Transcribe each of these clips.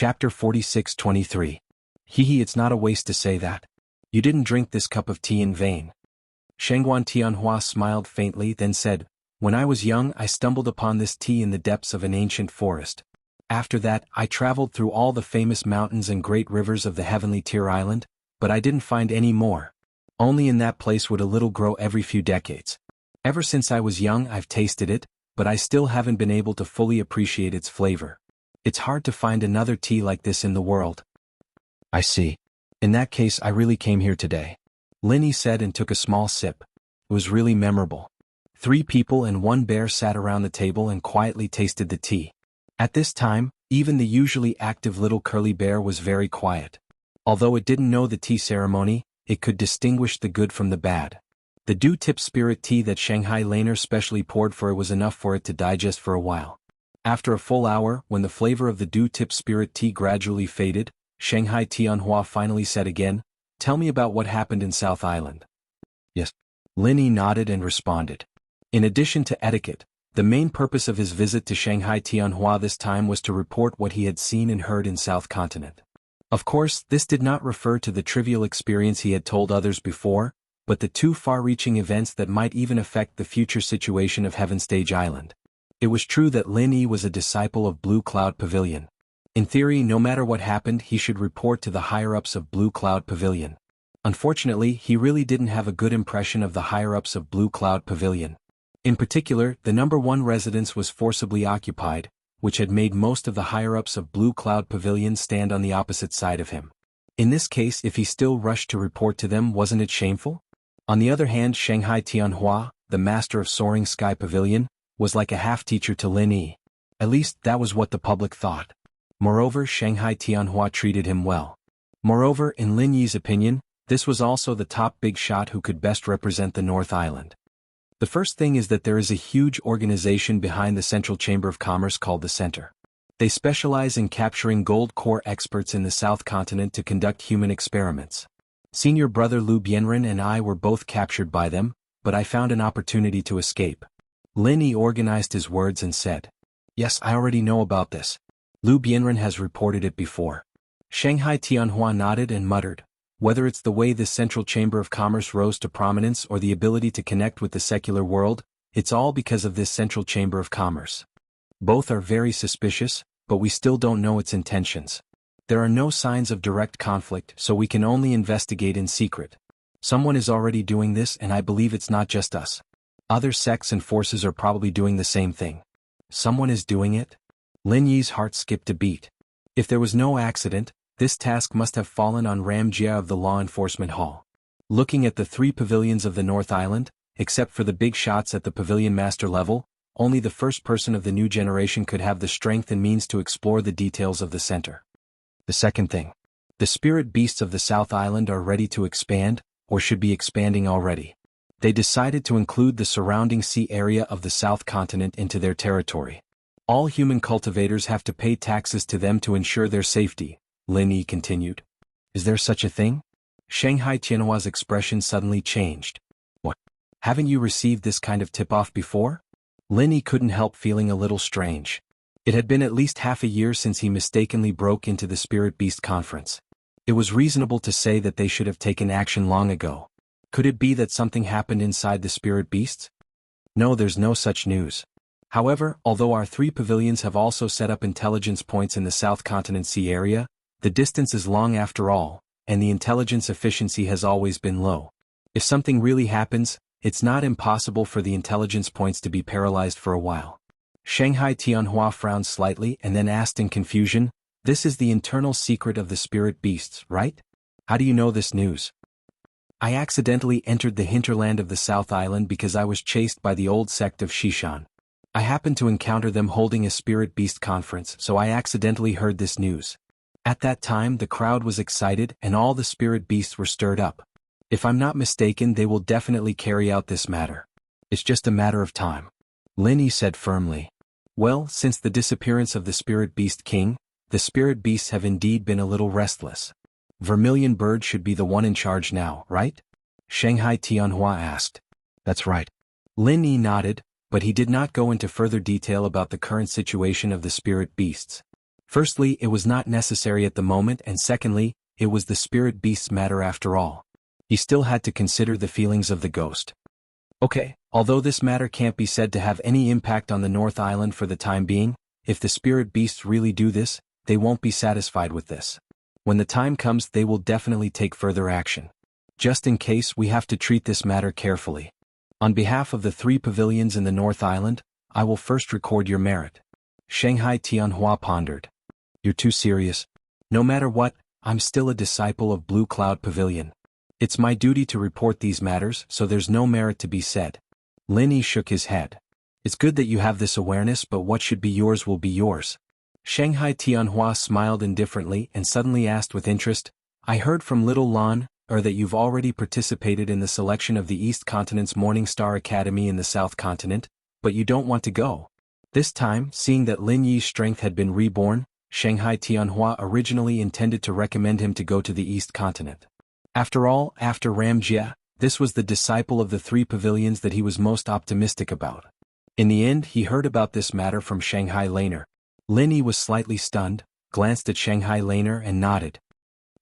Chapter 46-23. Hehe, it's not a waste to say that. You didn't drink this cup of tea in vain. Shengguan Tianhua smiled faintly, then said, when I was young I stumbled upon this tea in the depths of an ancient forest. After that, I traveled through all the famous mountains and great rivers of the heavenly Tier Island, but I didn't find any more. Only in that place would a little grow every few decades. Ever since I was young I've tasted it, but I still haven't been able to fully appreciate its flavor. It's hard to find another tea like this in the world. I see. In that case I really came here today. Linny said and took a small sip. It was really memorable. 3 people and 1 bear sat around the table and quietly tasted the tea. At this time, even the usually active little curly bear was very quiet. Although it didn't know the tea ceremony, it could distinguish the good from the bad. The dew-tip spirit tea that Shanghai Laner specially poured for it was enough for it to digest for a while. After a full hour, when the flavor of the dew-tip spirit tea gradually faded, Shanghai Tianhua finally said again, tell me about what happened in South Island. Yes. Linny nodded and responded. In addition to etiquette, the main purpose of his visit to Shanghai Tianhua this time was to report what he had seen and heard in South Continent. Of course, this did not refer to the trivial experience he had told others before, but the 2 far-reaching events that might even affect the future situation of Heaven Stage Island. It was true that Lin Yi was a disciple of Blue Cloud Pavilion. In theory, no matter what happened, he should report to the higher-ups of Blue Cloud Pavilion. Unfortunately, he really didn't have a good impression of the higher-ups of Blue Cloud Pavilion. In particular, the number 1 residence was forcibly occupied, which had made most of the higher-ups of Blue Cloud Pavilion stand on the opposite side of him. In this case, if he still rushed to report to them, wasn't it shameful? On the other hand, Shanghai Tianhua, the master of Soaring Sky Pavilion, was like a half-teacher to Lin Yi. At least, that was what the public thought. Moreover, Shanghai Tianhua treated him well. Moreover, in Lin Yi's opinion, this was also the top big shot who could best represent the North Island. The first thing is that there is a huge organization behind the Central Chamber of Commerce called the Center. They specialize in capturing gold core experts in the South Continent to conduct human experiments. Senior brother Liu Bianren and I were both captured by them, but I found an opportunity to escape. Lin Yi organized his words and said, yes, I already know about this. Liu Bianren has reported it before. Shanghai Tianhua nodded and muttered, whether it's the way this Central Chamber of Commerce rose to prominence or the ability to connect with the secular world, it's all because of this Central Chamber of Commerce. Both are very suspicious, but we still don't know its intentions. There are no signs of direct conflict, so we can only investigate in secret. Someone is already doing this, and I believe it's not just us. Other sects and forces are probably doing the same thing. Someone is doing it? Lin Yi's heart skipped a beat. If there was no accident, this task must have fallen on Ram Jia of the Law Enforcement Hall. Looking at the 3 pavilions of the North Island, except for the big shots at the pavilion master level, only the first person of the new generation could have the strength and means to explore the details of the center. The second thing. The spirit beasts of the South Island are ready to expand, or should be expanding already. They decided to include the surrounding sea area of the South Continent into their territory. All human cultivators have to pay taxes to them to ensure their safety, Lin Yi continued. Is there such a thing? Shanghai Tianhua's expression suddenly changed. What? Haven't you received this kind of tip-off before? Lin Yi couldn't help feeling a little strange. It had been at least half a year since he mistakenly broke into the Spirit Beast Conference. It was reasonable to say that they should have taken action long ago. Could it be that something happened inside the Spirit Beasts? No, there's no such news. However, although our 3 pavilions have also set up intelligence points in the South Continent Sea area, the distance is long after all, and the intelligence efficiency has always been low. If something really happens, it's not impossible for the intelligence points to be paralyzed for a while. Shanghai Tianhua frowned slightly and then asked in confusion, this is the internal secret of the Spirit Beasts, right? How do you know this news? I accidentally entered the hinterland of the South Island because I was chased by the old sect of Shishan. I happened to encounter them holding a Spirit Beast conference, so I accidentally heard this news. At that time the crowd was excited and all the Spirit Beasts were stirred up. If I'm not mistaken, they will definitely carry out this matter. It's just a matter of time. Lin Yi said firmly. Well, since the disappearance of the Spirit Beast King, the Spirit Beasts have indeed been a little restless. Vermilion Bird should be the one in charge now, right? Shanghai Tianhua asked. That's right. Lin Yi nodded, but he did not go into further detail about the current situation of the Spirit Beasts. Firstly, it was not necessary at the moment, and secondly, it was the spirit beast's matter after all. He still had to consider the feelings of the ghost. Okay, although this matter can't be said to have any impact on the North Island for the time being, if the spirit beasts really do this, they won't be satisfied with this. When the time comes, they will definitely take further action. Just in case, we have to treat this matter carefully. On behalf of the 3 pavilions in the North Island, I will first record your merit. Shanghai Tianhua pondered. You're too serious. No matter what, I'm still a disciple of Blue Cloud Pavilion. It's my duty to report these matters, so there's no merit to be said. Lin Yi shook his head. It's good that you have this awareness, but what should be yours will be yours. Shanghai Tianhua smiled indifferently and suddenly asked with interest, I heard from Little Lan, that you've already participated in the selection of the East Continent's Morning Star Academy in the South Continent, but you don't want to go. This time, seeing that Lin Yi's strength had been reborn, Shanghai Tianhua originally intended to recommend him to go to the East Continent. After all, after Ramjia, this was the disciple of the 3 pavilions that he was most optimistic about. In the end, he heard about this matter from Shanghai Laner. Lin Yi was slightly stunned, glanced at Shanghai Laner and nodded.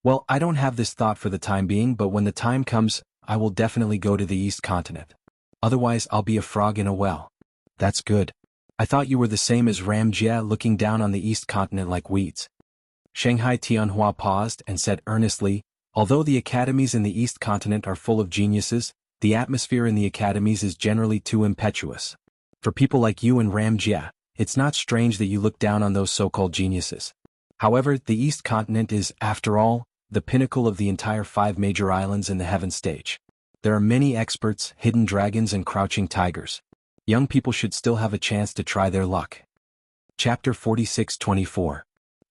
Well, I don't have this thought for the time being, but when the time comes, I will definitely go to the East Continent. Otherwise, I'll be a frog in a well. That's good. I thought you were the same as Ramjia, looking down on the East Continent like weeds. Shanghai Tianhua paused and said earnestly, although the academies in the East Continent are full of geniuses, the atmosphere in the academies is generally too impetuous. For people like you and Ramjia, it's not strange that you look down on those so-called geniuses. However, the East Continent is, after all, the pinnacle of the entire 5 major islands in the heaven stage. There are many experts, hidden dragons and crouching tigers. Young people should still have a chance to try their luck. Chapter 46-24.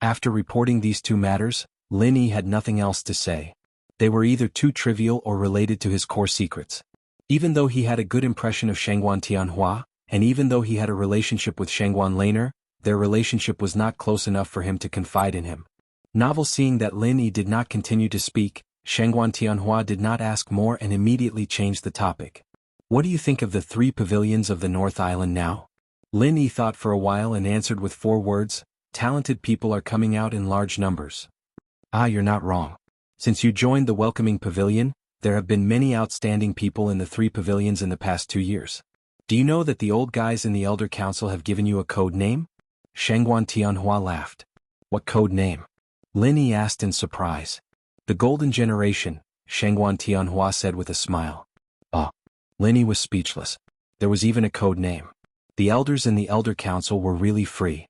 After reporting these 2 matters, Lin Yi had nothing else to say. They were either too trivial or related to his core secrets. Even though he had a good impression of Shangguan Tianhua, and even though he had a relationship with Shangguan Laner, their relationship was not close enough for him to confide in him. Novel seeing that Lin Yi did not continue to speak, Shangguan Tianhua did not ask more and immediately changed the topic. What do you think of the 3 pavilions of the North Island now? Lin Yi thought for a while and answered with 4 words, talented people are coming out in large numbers. Ah, you're not wrong. Since you joined the Welcoming Pavilion, there have been many outstanding people in the 3 pavilions in the past 2 years. Do you know that the old guys in the Elder Council have given you a code name? Shangguan Tianhua laughed. What code name? Lin Yi asked in surprise. The Golden Generation, Shangguan Tianhua said with a smile. Oh. Lin Yi was speechless. There was even a code name. The elders in the Elder Council were really free.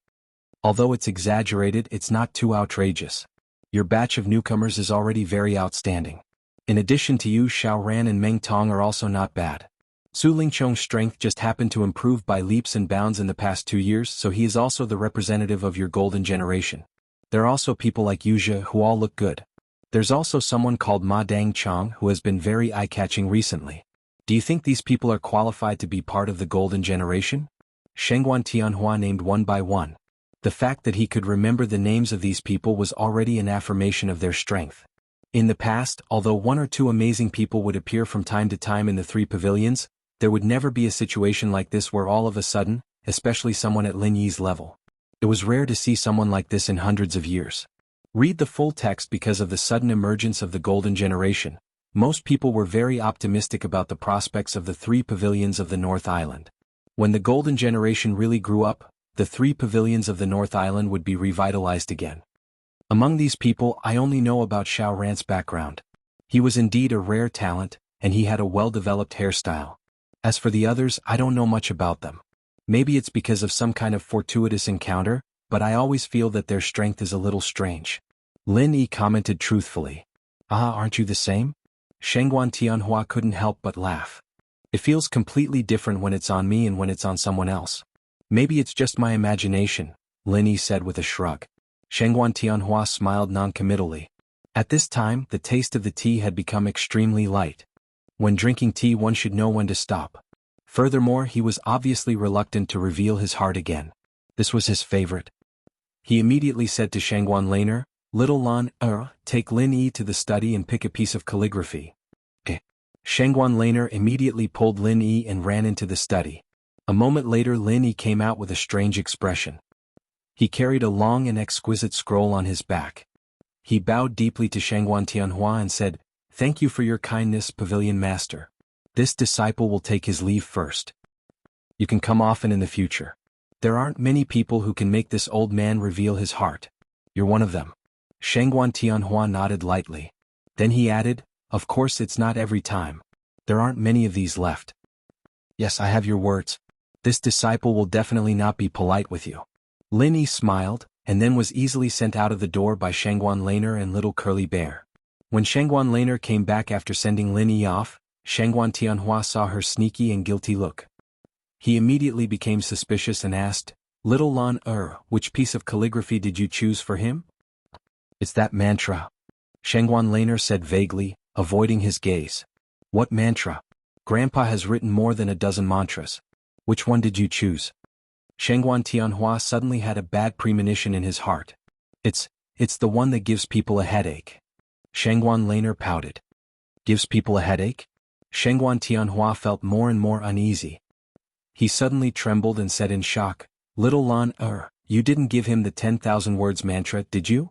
Although it's exaggerated, it's not too outrageous. Your batch of newcomers is already very outstanding. In addition to you, Xiao Ran and Meng Tong are also not bad. Su Lingqiong's strength just happened to improve by leaps and bounds in the past 2 years, so he is also the representative of your Golden Generation. There are also people like Yuzha who all look good. There's also someone called Ma Dang Chong who has been very eye-catching recently. Do you think these people are qualified to be part of the Golden Generation? Shangguan Tianhua named one by one. The fact that he could remember the names of these people was already an affirmation of their strength. In the past, although 1 or 2 amazing people would appear from time to time in the 3 pavilions, there would never be a situation like this where all of a sudden, especially someone at Lin Yi's level. It was rare to see someone like this in hundreds of years. Read the full text because of the sudden emergence of the Golden Generation. Most people were very optimistic about the prospects of the 3 pavilions of the North Island. When the Golden Generation really grew up, the 3 pavilions of the North Island would be revitalized again. Among these people, I only know about Xiao Ran's background. He was indeed a rare talent, and he had a well-developed hairstyle. As for the others, I don't know much about them. Maybe it's because of some kind of fortuitous encounter, but I always feel that their strength is a little strange. Lin Yi commented truthfully. Ah, aren't you the same? Shangguan Tianhua couldn't help but laugh. It feels completely different when it's on me and when it's on someone else. Maybe it's just my imagination, Lin Yi said with a shrug. Shangguan Tianhua smiled noncommittally. At this time, the taste of the tea had become extremely light. When drinking tea, one should know when to stop. Furthermore, he was obviously reluctant to reveal his heart again. This was his favorite. He immediately said to Shangguan Laner, Little Lan, take Lin Yi to the study and pick a piece of calligraphy. Shangguan Laner immediately pulled Lin Yi and ran into the study. A moment later, Lin Yi came out with a strange expression. He carried a long and exquisite scroll on his back. He bowed deeply to Shangguan Tianhua and said, "Thank you for your kindness, Pavilion Master. This disciple will take his leave first. You can come often in the future. There aren't many people who can make this old man reveal his heart. You're one of them." Shangguan Tianhua nodded lightly. Then he added, "Of course it's not every time. There aren't many of these left." "Yes, I have your words. This disciple will definitely not be polite with you." Lin Yi smiled, and then was easily sent out of the door by Shangguan Laner and Little Curly Bear. When Shangguan Laner came back after sending Lin Yi off, Shangguan Tianhua saw her sneaky and guilty look. He immediately became suspicious and asked, "Little Lan which piece of calligraphy did you choose for him?" "It's that mantra," Shangguan Laner said vaguely, avoiding his gaze. "What mantra? Grandpa has written more than a dozen mantras. Which one did you choose?" Shangguan Tianhua suddenly had a bad premonition in his heart. It's the one that gives people a headache." Shangguan Laner pouted. "Gives people a headache?" Shangguan Tianhua felt more and more uneasy. He suddenly trembled and said in shock, "Little Lan you didn't give him the 10,000 words mantra, did you?"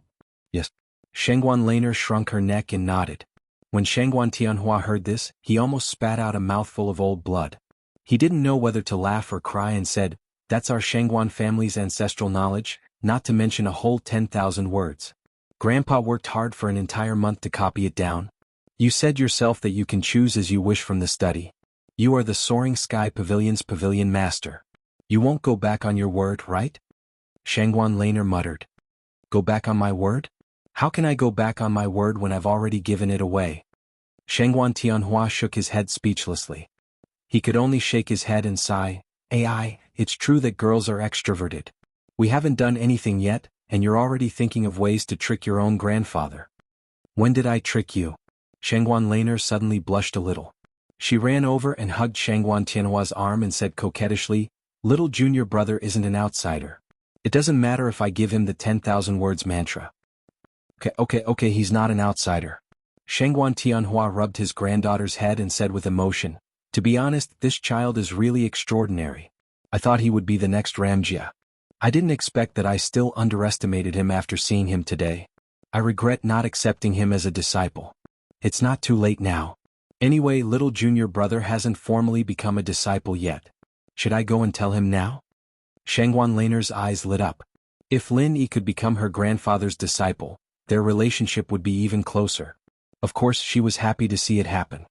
"Yes." Shangguan Laner shrunk her neck and nodded. When Shangguan Tianhua heard this, he almost spat out a mouthful of old blood. He didn't know whether to laugh or cry and said, "That's our Shangguan family's ancestral knowledge, not to mention a whole 10,000 words. Grandpa worked hard for an entire month to copy it down. You said yourself that you can choose as you wish from the study. You are the Soaring Sky Pavilion's Pavilion Master. You won't go back on your word, right?" Shangguan Laner muttered. "Go back on my word? How can I go back on my word when I've already given it away?" Shangguan Tianhua shook his head speechlessly. He could only shake his head and sigh, "AI, it's true that girls are extroverted. We haven't done anything yet, and you're already thinking of ways to trick your own grandfather." "When did I trick you?" Shangguan Laner suddenly blushed a little. She ran over and hugged Shangguan Tianhua's arm and said coquettishly, "Little junior brother isn't an outsider. It doesn't matter if I give him the 10,000 words mantra." Okay, he's not an outsider." Shangguan Tianhua rubbed his granddaughter's head and said with emotion, "To be honest, this child is really extraordinary. I thought he would be the next Ramjia. I didn't expect that. I still underestimated him after seeing him today. I regret not accepting him as a disciple. It's not too late now. Anyway, little junior brother hasn't formally become a disciple yet. Should I go and tell him now?" Shangguan Laner's eyes lit up. If Lin Yi could become her grandfather's disciple, their relationship would be even closer. Of course, she was happy to see it happen.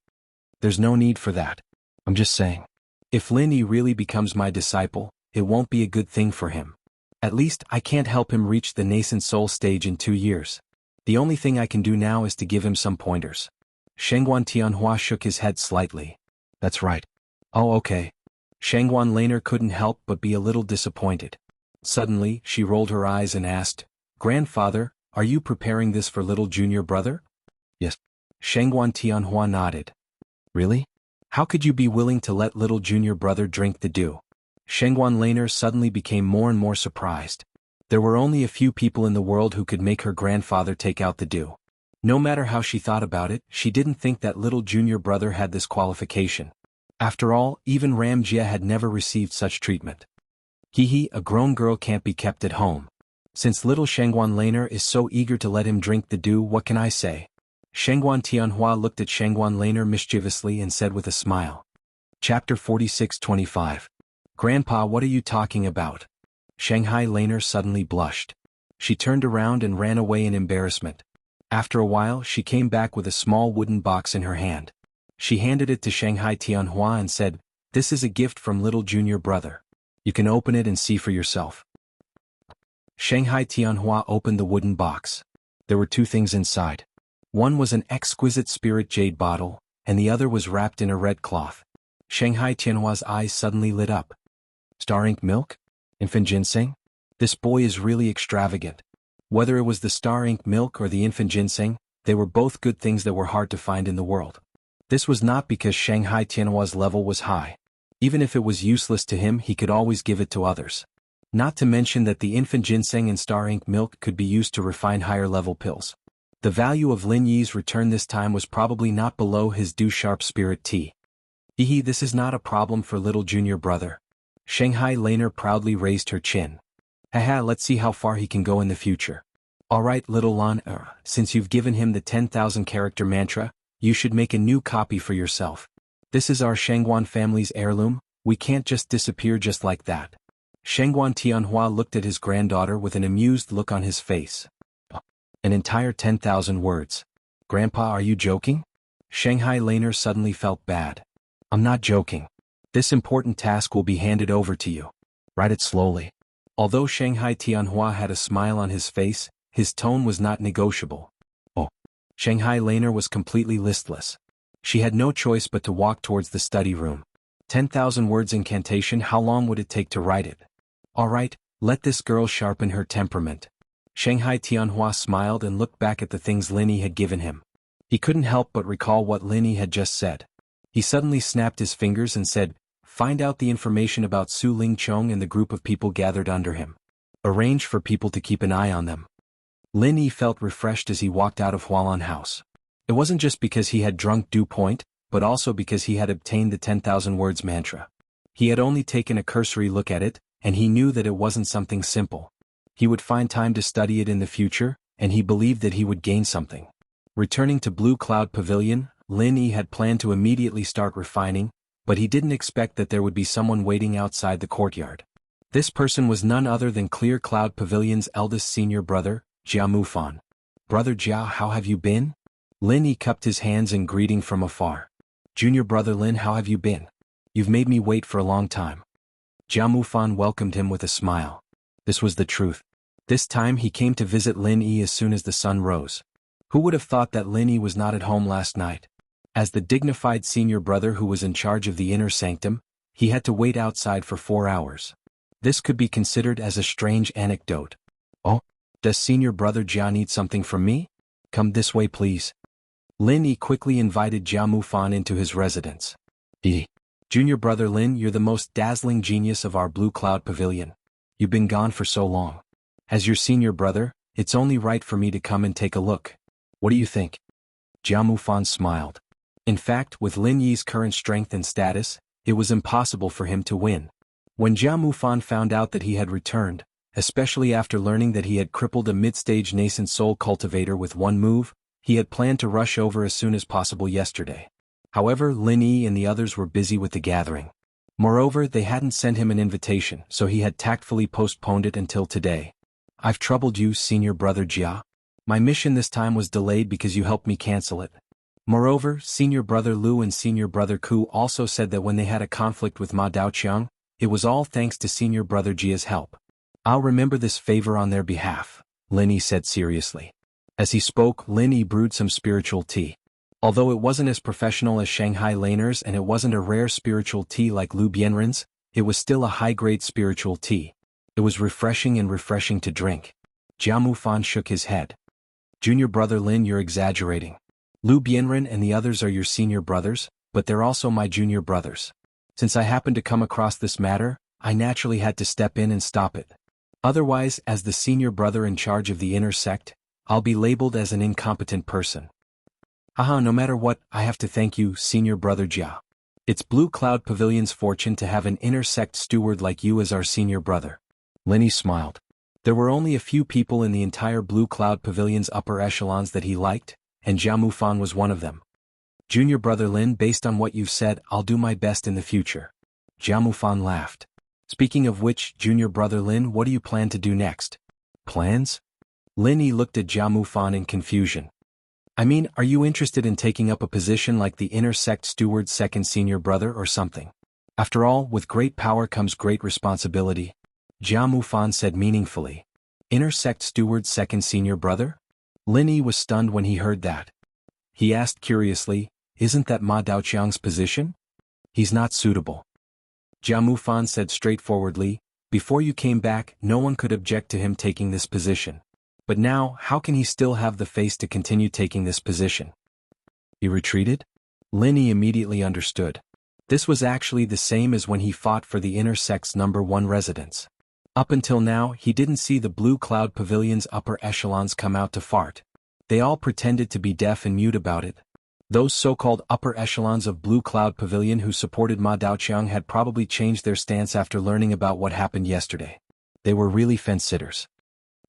"There's no need for that. I'm just saying. If Lin Yi really becomes my disciple, it won't be a good thing for him. At least, I can't help him reach the nascent soul stage in 2 years. The only thing I can do now is to give him some pointers." Shangguan Tianhua shook his head slightly. "That's right. Oh, okay." Shangguan Laner couldn't help but be a little disappointed. Suddenly, she rolled her eyes and asked, "Grandfather, are you preparing this for little junior brother?" "Yes." Shangguan Tianhua nodded. "Really? How could you be willing to let little junior brother drink the dew?" Shangguan Laner suddenly became more and more surprised. There were only a few people in the world who could make her grandfather take out the dew. No matter how she thought about it, she didn't think that little junior brother had this qualification. After all, even Ramjia had never received such treatment. A grown girl can't be kept at home. Since little Shangguan Laner is so eager to let him drink the dew, what can I say? Shangguan Tianhua looked at Shangguan Laner mischievously and said with a smile. Chapter 46-25. "Grandpa, what are you talking about?" Shanghai Laner suddenly blushed. She turned around and ran away in embarrassment. After a while, she came back with a small wooden box in her hand. She handed it to Shanghai Tianhua and said, "This is a gift from little junior brother. You can open it and see for yourself." Shanghai Tianhua opened the wooden box. There were 2 things inside. One was an exquisite spirit jade bottle, and the other was wrapped in a red cloth. Shanghai Tianhua's eyes suddenly lit up. Star ink milk? Infant ginseng? This boy is really extravagant. Whether it was the star ink milk or the infant ginseng, they were both good things that were hard to find in the world. This was not because Shanghai Tianhua's level was high. Even if it was useless to him, he could always give it to others. Not to mention that the infant ginseng and star ink milk could be used to refine higher level pills. The value of Lin Yi's return this time was probably not below his due sharp spirit tea. This is not a problem for little junior brother. Shanghai Laner proudly raised her chin. Haha, let's see how far he can go in the future. Alright little Lan, since you've given him the 10,000 character mantra, you should make a new copy for yourself. This is our Shangguan family's heirloom, we can't just disappear just like that. Shangguan Tianhua looked at his granddaughter with an amused look on his face. An entire 10,000 words. Grandpa, are you joking? Shanghai Laner suddenly felt bad. I'm not joking. This important task will be handed over to you. Write it slowly. Although Shanghai Tianhua had a smile on his face, his tone was not negotiable. Oh. Shanghai Laner was completely listless. She had no choice but to walk towards the study room. 10,000 words incantation, how long would it take to write it? Alright, let this girl sharpen her temperament. Shanghai Tianhua smiled and looked back at the things Linny had given him. He couldn't help but recall what Linny had just said. He suddenly snapped his fingers and said, find out the information about Su Lingchong and the group of people gathered under him. Arrange for people to keep an eye on them. Lin Yi felt refreshed as he walked out of Hualan House. It wasn't just because he had drunk Dew Point, but also because he had obtained the 10,000 words mantra. He had only taken a cursory look at it, and he knew that it wasn't something simple. He would find time to study it in the future, and he believed that he would gain something. Returning to Blue Cloud Pavilion, Lin Yi had planned to immediately start refining, but he didn't expect that there would be someone waiting outside the courtyard. This person was none other than Clear Cloud Pavilion's eldest senior brother, Jia Mufan. Brother Jia, how have you been? Lin Yi cupped his hands in greeting from afar. Junior brother Lin, how have you been? You've made me wait for a long time. Jia Mufan welcomed him with a smile. This was the truth. This time he came to visit Lin Yi as soon as the sun rose. Who would have thought that Lin Yi was not at home last night? As the dignified senior brother who was in charge of the inner sanctum, he had to wait outside for 4 hours. This could be considered as a strange anecdote. Oh, does senior brother Jia need something from me? Come this way please. Lin Yi quickly invited Jia Mufan into his residence. Junior brother Lin, you're the most dazzling genius of our Blue Cloud Pavilion. You've been gone for so long. As your senior brother, it's only right for me to come and take a look. What do you think? Jia Mufan smiled. In fact, with Lin Yi's current strength and status, it was impossible for him to win. When Jia Mufan found out that he had returned, especially after learning that he had crippled a mid-stage nascent soul cultivator with one move, he had planned to rush over as soon as possible yesterday. However, Lin Yi and the others were busy with the gathering. Moreover, they hadn't sent him an invitation, so he had tactfully postponed it until today. I've troubled you, senior brother Jia. My mission this time was delayed because you helped me cancel it. Moreover, senior brother Lu and senior brother Ku also said that when they had a conflict with Ma Daoqiang, it was all thanks to senior brother Jia's help. I'll remember this favor on their behalf, Lin Yi said seriously. As he spoke, Lin Yi brewed some spiritual tea. Although it wasn't as professional as Shanghai Laner's and it wasn't a rare spiritual tea like Lu Bianren's, it was still a high-grade spiritual tea. It was refreshing to drink. Jia Mufan shook his head. Junior brother Lin, you're exaggerating. Lu Bianren and the others are your senior brothers, but they're also my junior brothers. Since I happened to come across this matter, I naturally had to step in and stop it. Otherwise, as the senior brother in charge of the inner sect, I'll be labeled as an incompetent person. No matter what, I have to thank you, senior brother Jia. It's Blue Cloud Pavilion's fortune to have an inner sect steward like you as our senior brother. Lin Yi smiled. There were only a few people in the entire Blue Cloud Pavilion's upper echelons that he liked, and Jia Mufan was one of them. Junior brother Lin, based on what you've said, I'll do my best in the future. Jia Mufan laughed. Speaking of which, junior brother Lin, what do you plan to do next? Plans? Lin Yi looked at Jia Mufan in confusion. I mean, are you interested in taking up a position like the inner sect steward's second senior brother or something? After all, with great power comes great responsibility. Jia Mufan said meaningfully. Inner sect steward's second senior brother? Lin Yi was stunned when he heard that. He asked curiously, isn't that Ma Daoqiang's position? He's not suitable. Jia Mufan said straightforwardly, before you came back, no one could object to him taking this position. But now, how can he still have the face to continue taking this position? He retreated? Lin Yi immediately understood. This was actually the same as when he fought for the inner sect's #1 residence. Up until now, he didn't see the Blue Cloud Pavilion's upper echelons come out to fart. They all pretended to be deaf and mute about it. Those so-called upper echelons of Blue Cloud Pavilion who supported Ma Daoqiang had probably changed their stance after learning about what happened yesterday. They were really fence-sitters.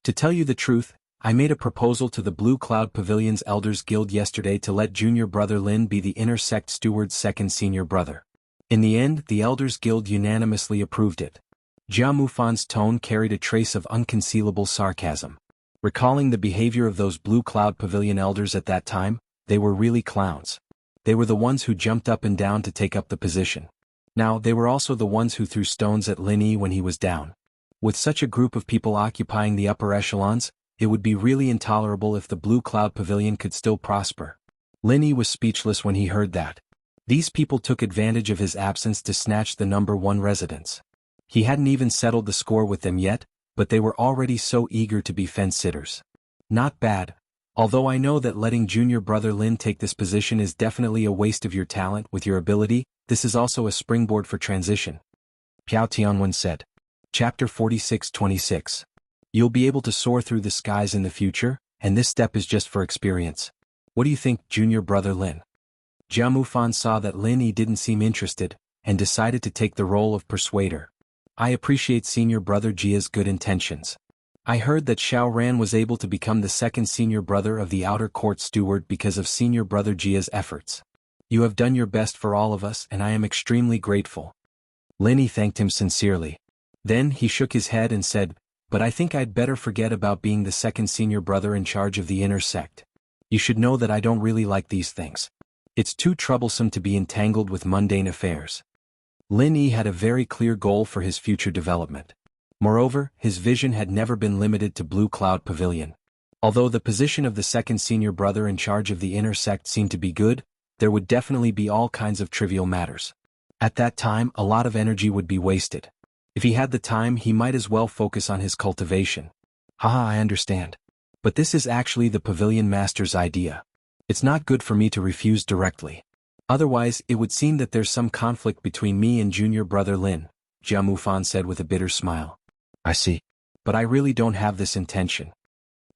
To tell you the truth, I made a proposal to the Blue Cloud Pavilion's Elders Guild yesterday to let junior brother Lin be the inner sect steward's second senior brother. In the end, the Elders Guild unanimously approved it. Jianghu Fan's tone carried a trace of unconcealable sarcasm. Recalling the behavior of those Blue Cloud Pavilion elders at that time, they were really clowns. They were the ones who jumped up and down to take up the position. Now, they were also the ones who threw stones at Lin Yi when he was down. With such a group of people occupying the upper echelons, it would be really intolerable if the Blue Cloud Pavilion could still prosper. Lin Yi was speechless when he heard that. These people took advantage of his absence to snatch the number 1 residence. He hadn't even settled the score with them yet, but they were already so eager to be fence-sitters. Not bad, although I know that letting junior brother Lin take this position is definitely a waste of your talent. With your ability, this is also a springboard for transition. Piao Tianwen said. Chapter 46-26. You'll be able to soar through the skies in the future, and this step is just for experience. What do you think, junior brother Lin? Jianghu Fan saw that Lin Yi didn't seem interested, and decided to take the role of persuader. I appreciate senior brother Jia's good intentions. I heard that Xiao Ran was able to become the second senior brother of the outer court steward because of senior brother Jia's efforts. You have done your best for all of us and I am extremely grateful. Lin Yi thanked him sincerely. Then he shook his head and said, but I think I'd better forget about being the second senior brother in charge of the inner sect. You should know that I don't really like these things. It's too troublesome to be entangled with mundane affairs. Lin Yi had a very clear goal for his future development. Moreover, his vision had never been limited to Blue Cloud Pavilion. Although the position of the second senior brother in charge of the inner sect seemed to be good, there would definitely be all kinds of trivial matters. At that time, a lot of energy would be wasted. If he had the time, he might as well focus on his cultivation. Haha, I understand. But this is actually the pavilion master's idea. It's not good for me to refuse directly. Otherwise, it would seem that there's some conflict between me and junior brother Lin, Jianghu Fan said with a bitter smile. I see. But I really don't have this intention.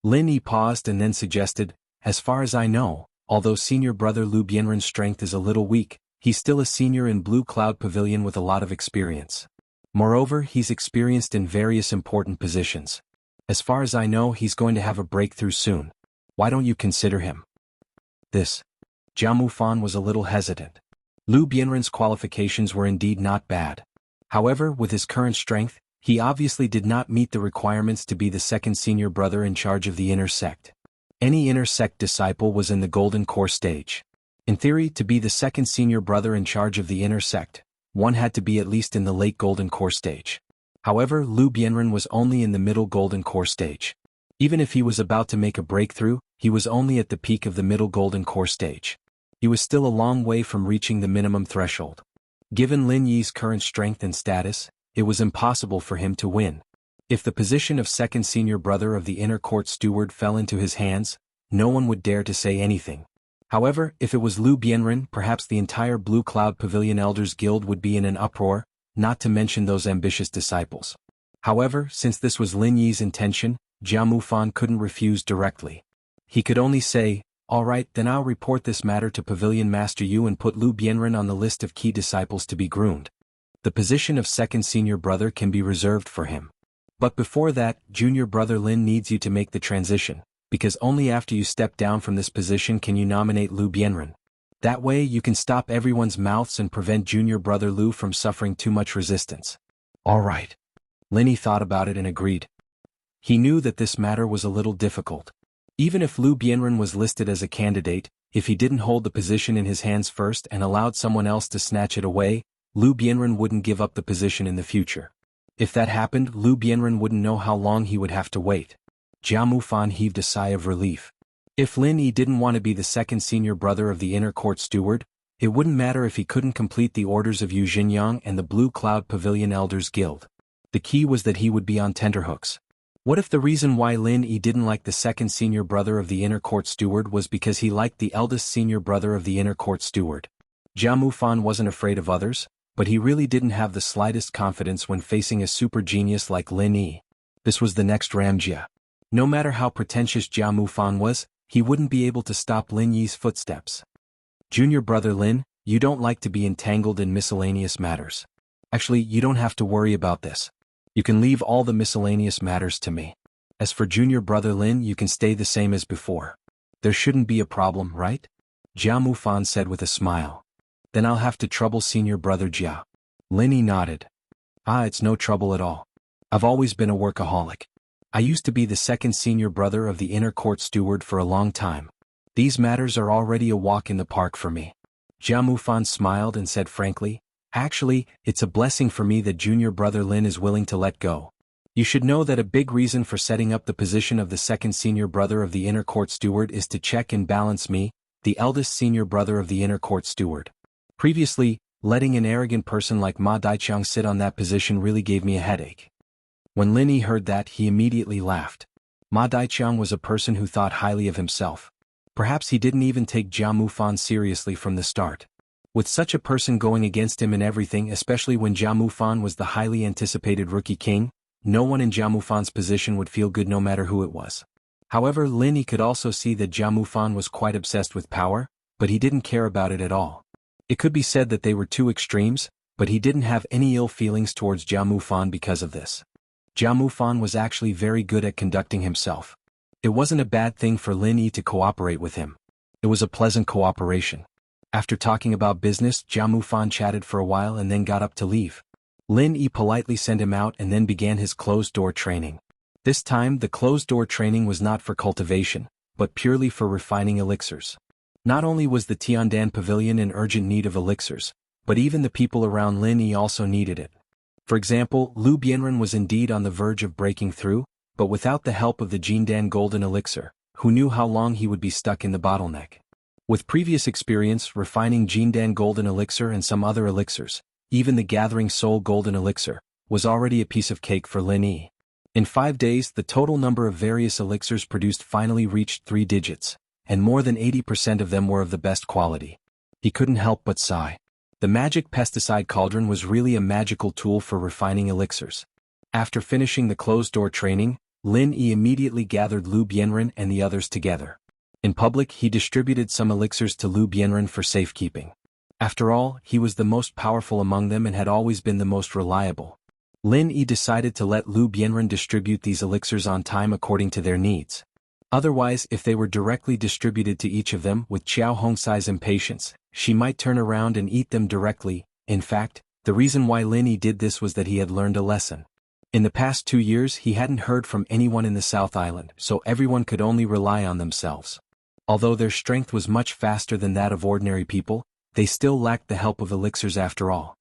Lin Yi paused and then suggested, as far as I know, although senior brother Lu Bianren's strength is a little weak, he's still a senior in Blue Cloud Pavilion with a lot of experience. Moreover, he's experienced in various important positions. As far as I know, he's going to have a breakthrough soon. Why don't you consider him? This. Jianghu Fan was a little hesitant. Lu Bianren's qualifications were indeed not bad. However, with his current strength, he obviously did not meet the requirements to be the second senior brother in charge of the inner sect. Any inner sect disciple was in the golden core stage. In theory, to be the second senior brother in charge of the inner sect, one had to be at least in the late golden core stage. However, Lu Bianren was only in the middle golden core stage. Even if he was about to make a breakthrough, he was only at the peak of the middle golden core stage. He was still a long way from reaching the minimum threshold. Given Lin Yi's current strength and status, it was impossible for him to win. If the position of second senior brother of the inner court steward fell into his hands, no one would dare to say anything. However, if it was Lu Bianren, perhaps the entire Blue Cloud Pavilion Elders Guild would be in an uproar, not to mention those ambitious disciples. However, since this was Lin Yi's intention, Jianghu Fan couldn't refuse directly. He could only say, all right, then I'll report this matter to Pavilion Master Yu and put Lu Bianren on the list of key disciples to be groomed. The position of second senior brother can be reserved for him. But before that, junior brother Lin needs you to make the transition, because only after you step down from this position can you nominate Lu Bianren. That way you can stop everyone's mouths and prevent junior brother Lu from suffering too much resistance. All right. Lin Yi thought about it and agreed. He knew that this matter was a little difficult. Even if Lu Bianren was listed as a candidate, if he didn't hold the position in his hands first and allowed someone else to snatch it away, Lu Bianren wouldn't give up the position in the future. If that happened, Lu Bianren wouldn't know how long he would have to wait. Jianghu Fan heaved a sigh of relief. If Lin Yi didn't want to be the second senior brother of the inner court steward, it wouldn't matter if he couldn't complete the orders of Yu Xingyang and the Blue Cloud Pavilion Elders Guild. The key was that he would be on tenterhooks. What if the reason why Lin Yi didn't like the second senior brother of the inner court steward was because he liked the eldest senior brother of the inner court steward? Jianghu Fan wasn't afraid of others, but he really didn't have the slightest confidence when facing a super genius like Lin Yi. This was the next Ramjia. No matter how pretentious Jianghu Fan was, he wouldn't be able to stop Lin Yi's footsteps. Junior brother Lin, you don't like to be entangled in miscellaneous matters. Actually, you don't have to worry about this. You can leave all the miscellaneous matters to me. As for junior brother Lin, you can stay the same as before. There shouldn't be a problem, right? Jianghu Fan said with a smile. Then I'll have to trouble senior brother Jia. Lin nodded. It's no trouble at all. I've always been a workaholic. I used to be the second senior brother of the inner court steward for a long time. These matters are already a walk in the park for me. Jianghu Fan smiled and said frankly, actually, it's a blessing for me that junior brother Lin is willing to let go. You should know that a big reason for setting up the position of the second senior brother of the inner court steward is to check and balance me, the eldest senior brother of the inner court steward. Previously, letting an arrogant person like Ma Daiqiang sit on that position really gave me a headache. When Lin Yi heard that, he immediately laughed. Ma Daiqiang was a person who thought highly of himself. Perhaps he didn't even take Jianghu Fan seriously from the start. With such a person going against him in everything, especially when Jianghu Fan was the highly anticipated rookie king, no one in Jianghu Fan's position would feel good no matter who it was. However, Lin Yi could also see that Jianghu Fan was quite obsessed with power, but he didn't care about it at all. It could be said that they were two extremes, but he didn't have any ill feelings towards Jianghu Fan because of this. Jianghu Fan was actually very good at conducting himself. It wasn't a bad thing for Lin Yi to cooperate with him. It was a pleasant cooperation. After talking about business, Jianghu Fan chatted for a while and then got up to leave. Lin Yi politely sent him out and then began his closed-door training. This time, the closed-door training was not for cultivation, but purely for refining elixirs. Not only was the Tiandan Pavilion in urgent need of elixirs, but even the people around Lin Yi also needed it. For example, Lu Bianren was indeed on the verge of breaking through, but without the help of the Jindan Golden Elixir, who knew how long he would be stuck in the bottleneck. With previous experience refining Jindan Golden Elixir and some other elixirs, even the Gathering Soul Golden Elixir, was already a piece of cake for Lin Yi. In 5 days, the total number of various elixirs produced finally reached 3 digits, and more than 80% of them were of the best quality. He couldn't help but sigh. The magic pesticide cauldron was really a magical tool for refining elixirs. After finishing the closed-door training, Lin Yi immediately gathered Lu Bianren and the others together. In public, he distributed some elixirs to Lu Bianren for safekeeping. After all, he was the most powerful among them and had always been the most reliable. Lin Yi decided to let Lu Bianren distribute these elixirs on time according to their needs. Otherwise, if they were directly distributed to each of them with Qiao Hongsai's impatience, she might turn around and eat them directly. In fact, the reason why Lin Yi did this was that he had learned a lesson. In the past 2 years, he hadn't heard from anyone in the South Island, so everyone could only rely on themselves. Although their strength was much faster than that of ordinary people, they still lacked the help of elixirs after all.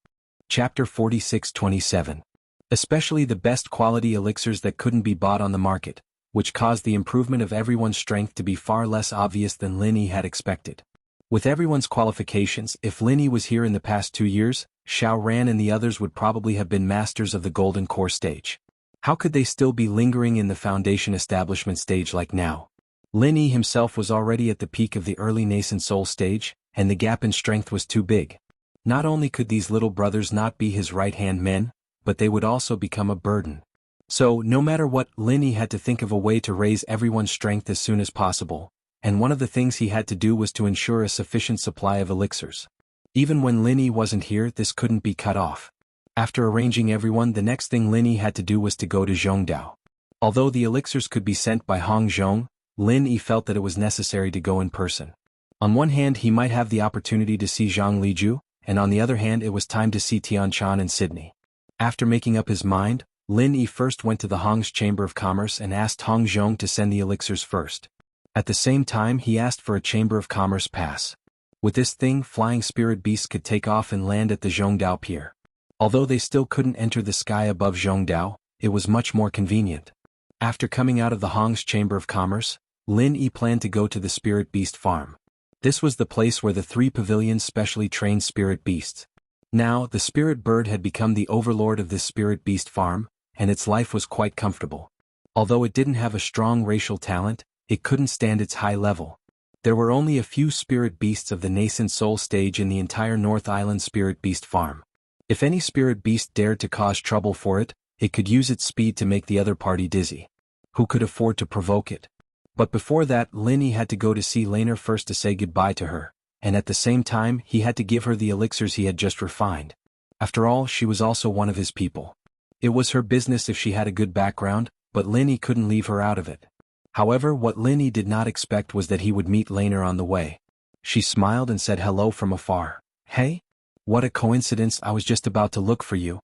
Chapter 46-27. Especially the best quality elixirs that couldn't be bought on the market, which caused the improvement of everyone's strength to be far less obvious than Lin Yi had expected. With everyone's qualifications, if Lin Yi was here in the past 2 years, Xiao Ran and the others would probably have been masters of the Golden Core stage. How could they still be lingering in the Foundation establishment stage like now? Lin Yi himself was already at the peak of the early nascent soul stage, and the gap in strength was too big. Not only could these little brothers not be his right-hand men, but they would also become a burden. So, no matter what, Lin Yi had to think of a way to raise everyone's strength as soon as possible, and one of the things he had to do was to ensure a sufficient supply of elixirs. Even when Lin Yi wasn't here, this couldn't be cut off. After arranging everyone, the next thing Lin Yi had to do was to go to Zhongdao. Although the elixirs could be sent by Hong Zhong, Lin Yi felt that it was necessary to go in person. On one hand, he might have the opportunity to see Zhang Liju, and on the other hand, it was time to see Tian Chan and Sydney. After making up his mind, Lin Yi first went to the Hong's Chamber of Commerce and asked Hong Zhong to send the elixirs first. At the same time, he asked for a Chamber of Commerce pass. With this thing, flying spirit beasts could take off and land at the Zhongdao pier. Although they still couldn't enter the sky above Zhongdao, it was much more convenient. After coming out of the Hong's Chamber of Commerce, Lin Yi planned to go to the spirit beast farm. This was the place where the 3 pavilions specially trained spirit beasts. Now, the spirit bird had become the overlord of this spirit beast farm, and its life was quite comfortable. Although it didn't have a strong racial talent, it couldn't stand its high level. There were only a few spirit beasts of the nascent soul stage in the entire North Island spirit beast farm. If any spirit beast dared to cause trouble for it, it could use its speed to make the other party dizzy. Who could afford to provoke it? But before that, Lin Yi had to go to see Laner first to say goodbye to her, and at the same time, he had to give her the elixirs he had just refined. After all, she was also one of his people. It was her business if she had a good background, but Lin Yi couldn't leave her out of it. However, what Lin Yi did not expect was that he would meet Laner on the way. She smiled and said hello from afar. Hey? What a coincidence, I was just about to look for you.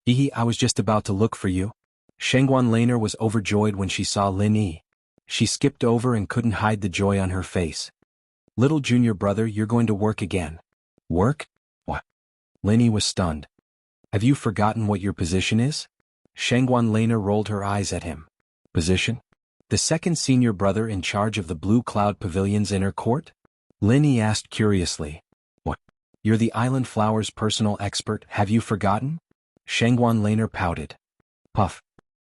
I was just about to look for you. Shengguan Laner was overjoyed when she saw Lin Yi. She skipped over and couldn't hide the joy on her face. Little junior brother, you're going to work again. Work? What? Lin Yi was stunned. Have you forgotten what your position is? Shengguan Laner rolled her eyes at him. Position? The second senior brother in charge of the Blue Cloud Pavilion's inner court? Lin Yi asked curiously. What? You're the Island Flower's personal expert, have you forgotten? Shengguan Laner pouted. Puff.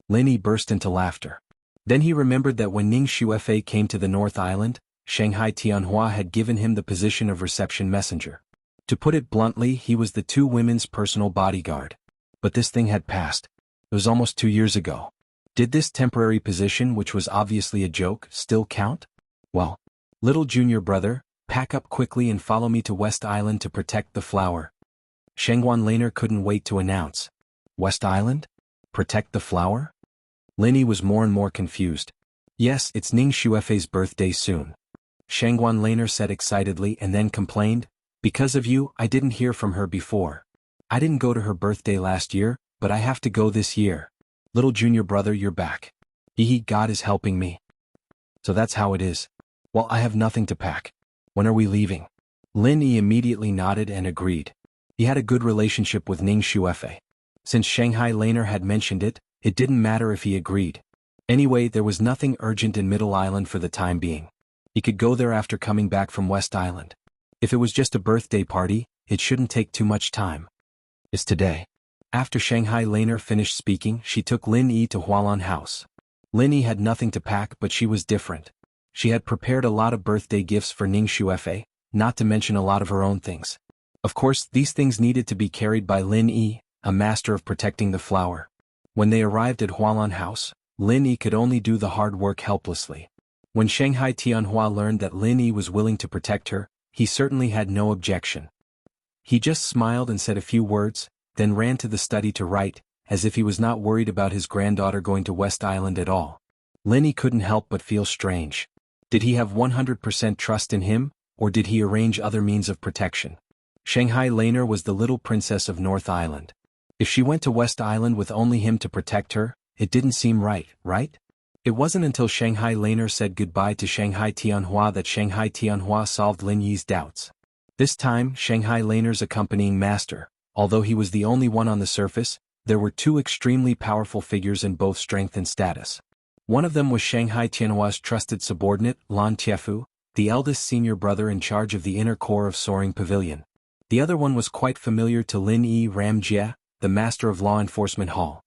Lin Yi burst into laughter. Then he remembered that when Ning Xuefei came to the North Island, Shanghai Tianhua had given him the position of reception messenger. To put it bluntly, he was the two women's personal bodyguard. But this thing had passed. It was almost 2 years ago. Did this temporary position, which was obviously a joke, still count? Well, little junior brother, pack up quickly and follow me to West Island to protect the flower. Shengguan Laner couldn't wait to announce. West Island? Protect the flower? Lin Yi was more and more confused. Yes, it's Ning Xuefei's birthday soon. Shengguan Laner said excitedly and then complained, because of you, I didn't hear from her before. I didn't go to her birthday last year, but I have to go this year. Little junior brother, you're back. God is helping me. So that's how it is. Well, I have nothing to pack. When are we leaving? Lin Yi immediately nodded and agreed. He had a good relationship with Ning Xuefei. Since Shanghai Laner had mentioned it, it didn't matter if he agreed. Anyway, there was nothing urgent in Middle Island for the time being. He could go there after coming back from West Island. If it was just a birthday party, it shouldn't take too much time. It's today. After Shanghai Laner finished speaking, she took Lin Yi to Hualan House. Lin Yi had nothing to pack, but she was different. She had prepared a lot of birthday gifts for Ning Xuefei, not to mention a lot of her own things. Of course, these things needed to be carried by Lin Yi, a master of protecting the flower. When they arrived at Hualan House, Lin Yi could only do the hard work helplessly. When Shanghai Tianhua learned that Lin Yi was willing to protect her, he certainly had no objection. He just smiled and said a few words, then ran to the study to write, as if he was not worried about his granddaughter going to West Island at all. Lin Yi couldn't help but feel strange. Did he have 100% trust in him, or did he arrange other means of protection? Shanghai Laner was the little princess of North Island. If she went to West Island with only him to protect her, it didn't seem right, right? It wasn't until Shanghai Laner said goodbye to Shanghai Tianhua that Shanghai Tianhua solved Lin Yi's doubts. This time, Shanghai Laner's accompanying master, although he was the only one on the surface, there were two extremely powerful figures in both strength and status. One of them was Shanghai Tianhua's trusted subordinate, Lan Tiefu, the eldest senior brother in charge of the inner core of Soaring Pavilion. The other one was quite familiar to Lin Yi, Ram Jie, the master of Law Enforcement Hall.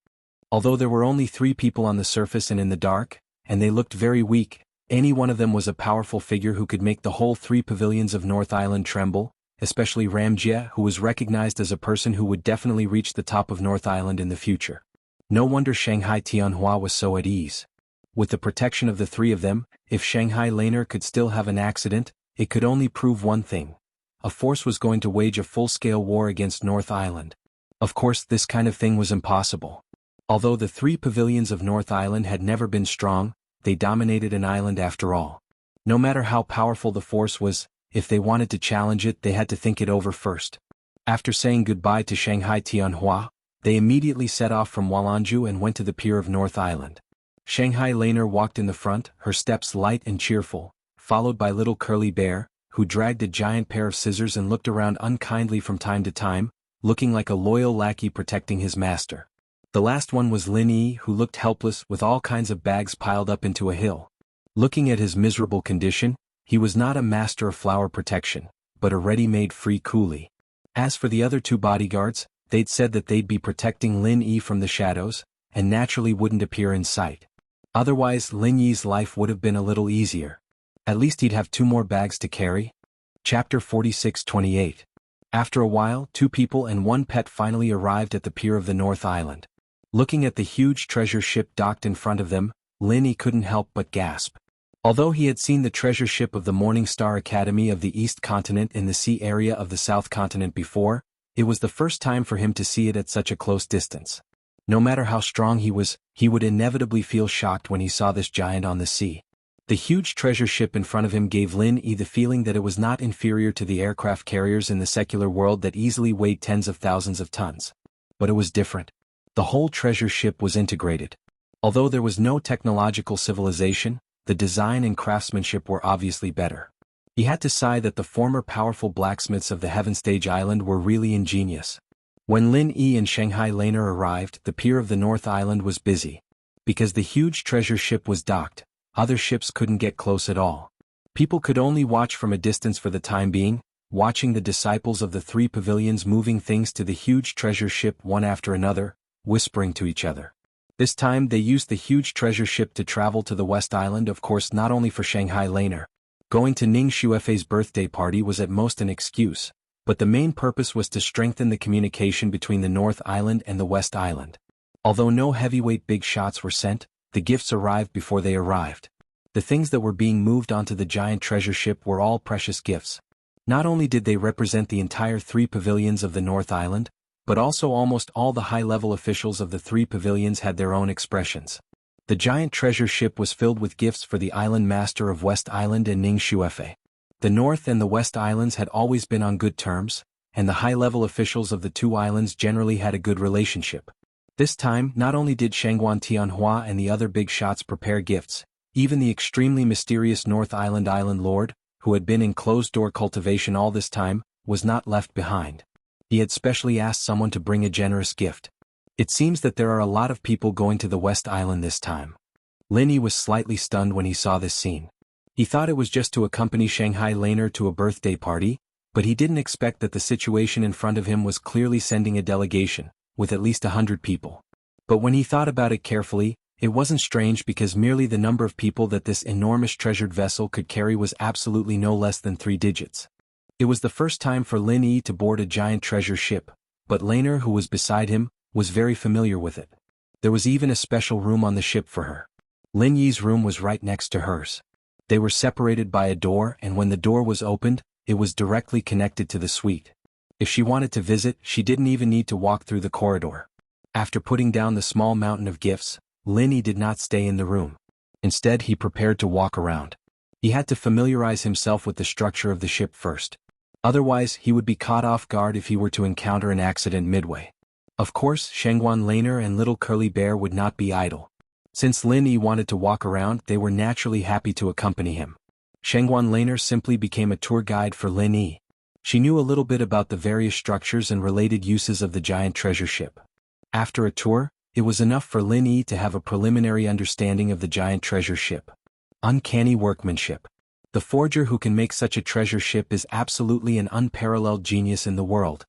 Although there were only 3 people on the surface and in the dark, and they looked very weak, any one of them was a powerful figure who could make the whole 3 pavilions of North Island tremble, especially Ram Jie, who was recognized as a person who would definitely reach the top of North Island in the future. No wonder Shanghai Tianhua was so at ease. With the protection of the 3 of them, if Shanghai Laner could still have an accident, it could only prove one thing. A force was going to wage a full-scale war against North Island. Of course, this kind of thing was impossible. Although the 3 pavilions of North Island had never been strong, they dominated an island after all. No matter how powerful the force was, if they wanted to challenge it, they had to think it over first. After saying goodbye to Shanghai Tianhua, they immediately set off from Walanju and went to the pier of North Island. Shanghai Laner walked in the front, her steps light and cheerful, followed by little Curly Bear, who dragged a giant pair of scissors and looked around unkindly from time to time, looking like a loyal lackey protecting his master. The last one was Lin Yi, who looked helpless with all kinds of bags piled up into a hill. Looking at his miserable condition, he was not a master of flower protection, but a ready-made free coolie. As for the other 2 bodyguards, they'd said that they'd be protecting Lin Yi from the shadows, and naturally wouldn't appear in sight. Otherwise, Lin Yi's life would have been a little easier. At least he'd have 2 more bags to carry. Chapter 46-28. After a while, 2 people and 1 pet finally arrived at the pier of the North Island. Looking at the huge treasure ship docked in front of them, Lin Yi couldn't help but gasp. Although he had seen the treasure ship of the Morning Star Academy of the East Continent in the sea area of the South Continent before, it was the first time for him to see it at such a close distance. No matter how strong he was, he would inevitably feel shocked when he saw this giant on the sea. The huge treasure ship in front of him gave Lin Yi the feeling that it was not inferior to the aircraft carriers in the secular world that easily weighed tens of thousands of tons. But it was different. The whole treasure ship was integrated. Although there was no technological civilization, the design and craftsmanship were obviously better. He had to sigh that the former powerful blacksmiths of the Heaven Stage Island were really ingenious. When Lin Yi and Shanghai Laner arrived, the pier of the North Island was busy. Because the huge treasure ship was docked, other ships couldn't get close at all. People could only watch from a distance for the time being, watching the disciples of the three pavilions moving things to the huge treasure ship one after another, whispering to each other. This time they used the huge treasure ship to travel to the West Island, of course not only for Shanghai Laner. Going to Ning Shuefei's birthday party was at most an excuse, but the main purpose was to strengthen the communication between the North Island and the West Island. Although no heavyweight big shots were sent, the gifts arrived before they arrived. The things that were being moved onto the giant treasure ship were all precious gifts. Not only did they represent the entire three pavilions of the North Island, but also almost all the high-level officials of the three pavilions had their own expressions. The giant treasure ship was filled with gifts for the island master of West Island and Ning Shuefei. The North and the West Islands had always been on good terms, and the high-level officials of the two islands generally had a good relationship. This time, not only did Shangguan Tianhua and the other big shots prepare gifts, even the extremely mysterious North Island Island Lord, who had been in closed-door cultivation all this time, was not left behind. He had specially asked someone to bring a generous gift. It seems that there are a lot of people going to the West Island this time. Lin Yi was slightly stunned when he saw this scene. He thought it was just to accompany Shanghai Laner to a birthday party, but he didn't expect that the situation in front of him was clearly sending a delegation, with at least 100 people. But when he thought about it carefully, it wasn't strange because merely the number of people that this enormous treasured vessel could carry was absolutely no less than 3 digits. It was the first time for Lin Yi to board a giant treasure ship, but Laner, who was beside him, was very familiar with it. There was even a special room on the ship for her. Lin Yi's room was right next to hers. They were separated by a door, and when the door was opened, it was directly connected to the suite. If she wanted to visit, she didn't even need to walk through the corridor. After putting down the small mountain of gifts, Lin Yi did not stay in the room. Instead, he prepared to walk around. He had to familiarize himself with the structure of the ship first. Otherwise, he would be caught off guard if he were to encounter an accident midway. Of course, Shangguan Laner and Little Curly Bear would not be idle. Since Lin Yi wanted to walk around, they were naturally happy to accompany him. Shangguan Laner simply became a tour guide for Lin Yi. She knew a little bit about the various structures and related uses of the giant treasure ship. After a tour, it was enough for Lin Yi to have a preliminary understanding of the giant treasure ship. Uncanny workmanship. The forger who can make such a treasure ship is absolutely an unparalleled genius in the world.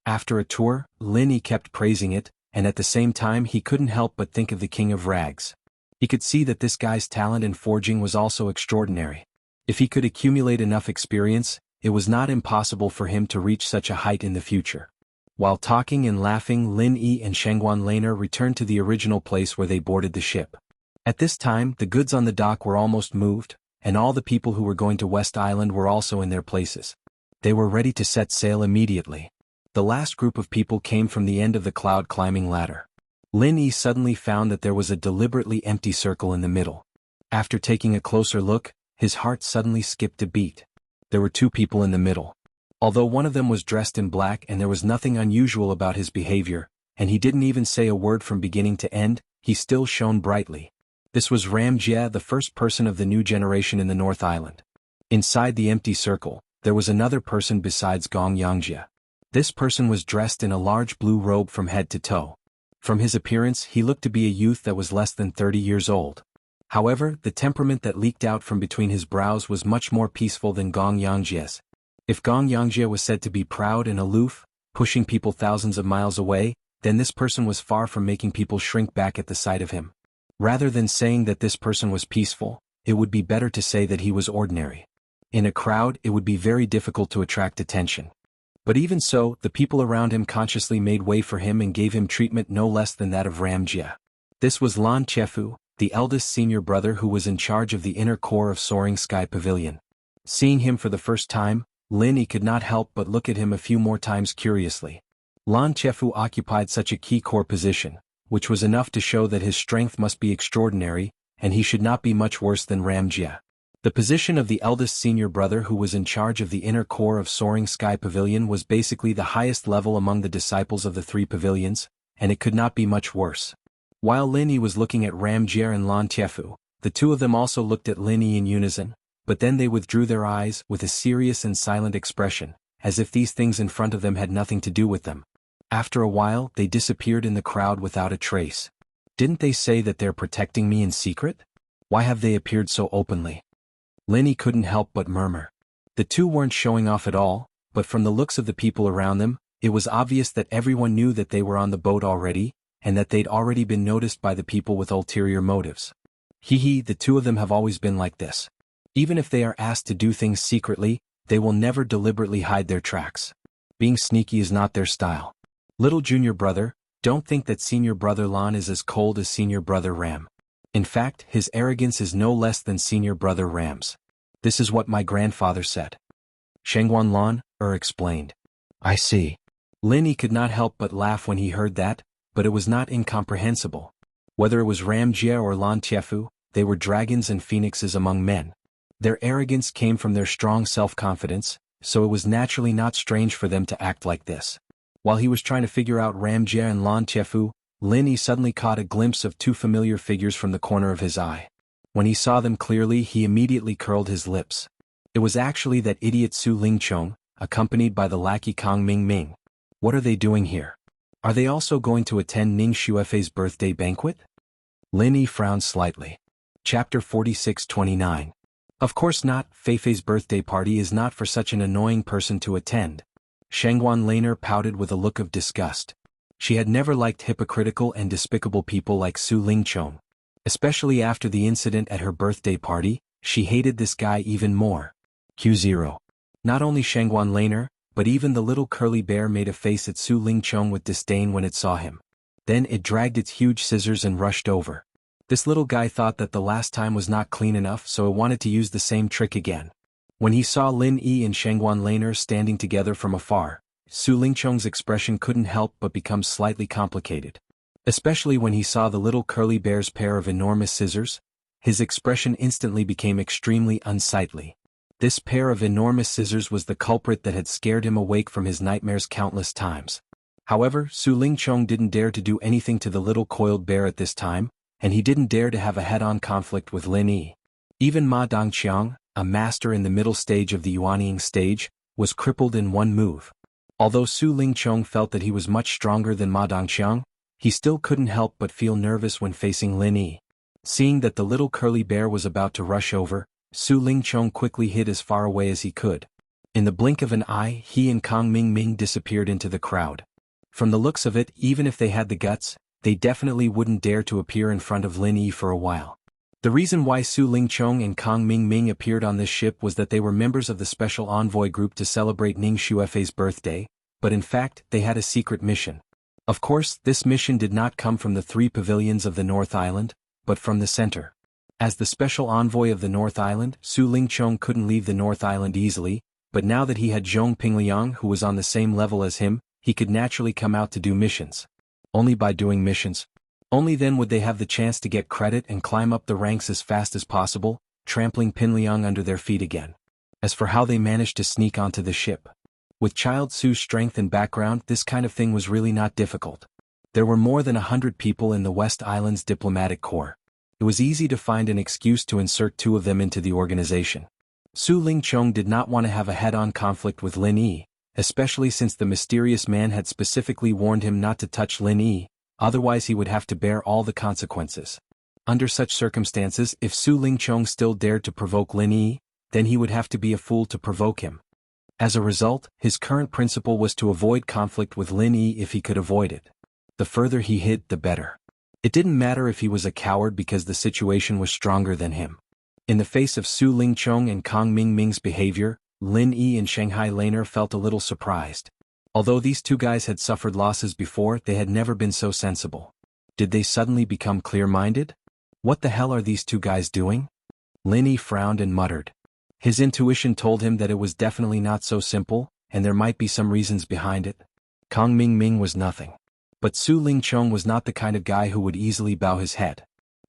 After a tour, Lin Yi kept praising it, and at the same time he couldn't help but think of the King of Rags. He could see that this guy's talent in forging was also extraordinary. If he could accumulate enough experience, it was not impossible for him to reach such a height in the future. While talking and laughing, Lin Yi and Shangguan Laner returned to the original place where they boarded the ship. At this time, the goods on the dock were almost moved, and all the people who were going to West Island were also in their places. They were ready to set sail immediately. The last group of people came from the end of the cloud-climbing ladder. Lin Yi suddenly found that there was a deliberately empty circle in the middle. After taking a closer look, his heart suddenly skipped a beat. There were 2 people in the middle. Although one of them was dressed in black and there was nothing unusual about his behavior, and he didn't even say a word from beginning to end, he still shone brightly. This was Ram Jie, the first person of the new generation in the North Island. Inside the empty circle, there was another person besides Gong Yangjie. This person was dressed in a large blue robe from head to toe. From his appearance, he looked to be a youth that was less than 30 years old. However, the temperament that leaked out from between his brows was much more peaceful than Gong Yangjie's. If Gong Yangjie was said to be proud and aloof, pushing people thousands of miles away, then this person was far from making people shrink back at the sight of him. Rather than saying that this person was peaceful, it would be better to say that he was ordinary. In a crowd, it would be very difficult to attract attention. But even so, the people around him consciously made way for him and gave him treatment no less than that of Ram Jie. This was Lan Chefu, the eldest senior brother who was in charge of the inner core of Soaring Sky Pavilion. Seeing him for the first time, Lin Yi could not help but look at him a few more times curiously. Lan Chefu occupied such a key core position, which was enough to show that his strength must be extraordinary, and he should not be much worse than Ram Jia. The position of the eldest senior brother who was in charge of the inner core of Soaring Sky Pavilion was basically the highest level among the disciples of the three pavilions, and it could not be much worse. While Lin Yi was looking at Ram Jia and Lan Tiefu, the two of them also looked at Lin Yi in unison, but then they withdrew their eyes with a serious and silent expression, as if these things in front of them had nothing to do with them. After a while, they disappeared in the crowd without a trace. Didn't they say that they're protecting me in secret? Why have they appeared so openly? Lin Yi couldn't help but murmur. The two weren't showing off at all, but from the looks of the people around them, it was obvious that everyone knew that they were on the boat already, and that they'd already been noticed by the people with ulterior motives. The two of them have always been like this. Even if they are asked to do things secretly, they will never deliberately hide their tracks. Being sneaky is not their style. Little junior brother, don't think that senior brother Lan is as cold as senior brother Ram. In fact, his arrogance is no less than senior brother Ram's. This is what my grandfather said. Shengguan Lan, explained. I see. Lin Yi could not help but laugh when he heard that, but it was not incomprehensible. Whether it was Ram Jia or Lan Tiefu, they were dragons and phoenixes among men. Their arrogance came from their strong self-confidence, so it was naturally not strange for them to act like this. While he was trying to figure out Ram Jia and Lan Tiefu, Lin Yi suddenly caught a glimpse of two familiar figures from the corner of his eye. When he saw them clearly, he immediately curled his lips. It was actually that idiot Su Lingchong, accompanied by the lackey Kong Mingming. What are they doing here? Are they also going to attend Ning Xuefei's birthday banquet? Lin Yi frowned slightly. Chapter 46-29. Of course not, Feifei's birthday party is not for such an annoying person to attend. Shengguan Laner pouted with a look of disgust. She had never liked hypocritical and despicable people like Su Lingchong. Especially after the incident at her birthday party, she hated this guy even more. Q0. Not only Shengguan Laner, but even the little curly bear made a face at Su Lingchong with disdain when it saw him. Then it dragged its huge scissors and rushed over. This little guy thought that the last time was not clean enough, so it wanted to use the same trick again. When he saw Lin Yi and Shengguan Laner standing together from afar, Su Lingchong's expression couldn't help but become slightly complicated. Especially when he saw the little curly bear's pair of enormous scissors, his expression instantly became extremely unsightly. This pair of enormous scissors was the culprit that had scared him awake from his nightmares countless times. However, Su Lingchong didn't dare to do anything to the little coiled bear at this time, and he didn't dare to have a head-on conflict with Lin Yi. Even Ma Dongqiang, a master in the middle stage of the Yuanying stage, was crippled in one move. Although Su Lingchong felt that he was much stronger than Ma Dongqiang, he still couldn't help but feel nervous when facing Lin Yi. Seeing that the little curly bear was about to rush over, Su Lingchong quickly hid as far away as he could. In the blink of an eye, he and Kong Mingming disappeared into the crowd. From the looks of it, even if they had the guts, they definitely wouldn't dare to appear in front of Lin Yi for a while. The reason why Su Lingchong and Kong Mingming appeared on this ship was that they were members of the special envoy group to celebrate Ning Xuefei's birthday, but in fact, they had a secret mission. Of course, this mission did not come from the three pavilions of the North Island, but from the center. As the special envoy of the North Island, Su Lingchong couldn't leave the North Island easily, but now that he had Zhong Pingliang who was on the same level as him, he could naturally come out to do missions. Only by doing missions. Only then would they have the chance to get credit and climb up the ranks as fast as possible, trampling Pingliang under their feet again. As for how they managed to sneak onto the ship. With Child Su's strength and background, this kind of thing was really not difficult. There were more than 100 people in the West Island's diplomatic corps. It was easy to find an excuse to insert two of them into the organization. Su Lingchong did not want to have a head-on conflict with Lin Yi, especially since the mysterious man had specifically warned him not to touch Lin Yi, otherwise he would have to bear all the consequences. Under such circumstances, if Su Lingchong still dared to provoke Lin Yi, then he would have to be a fool to provoke him. As a result, his current principle was to avoid conflict with Lin Yi if he could avoid it. The further he hid, the better. It didn't matter if he was a coward because the situation was stronger than him. In the face of Su Lingchong and Kong Mingming's behavior, Lin Yi and Shanghai Laner felt a little surprised. Although these two guys had suffered losses before, they had never been so sensible. Did they suddenly become clear-minded? What the hell are these two guys doing? Lin Yi frowned and muttered. His intuition told him that it was definitely not so simple, and there might be some reasons behind it. Kong Mingming was nothing. But Su Lingchong was not the kind of guy who would easily bow his head.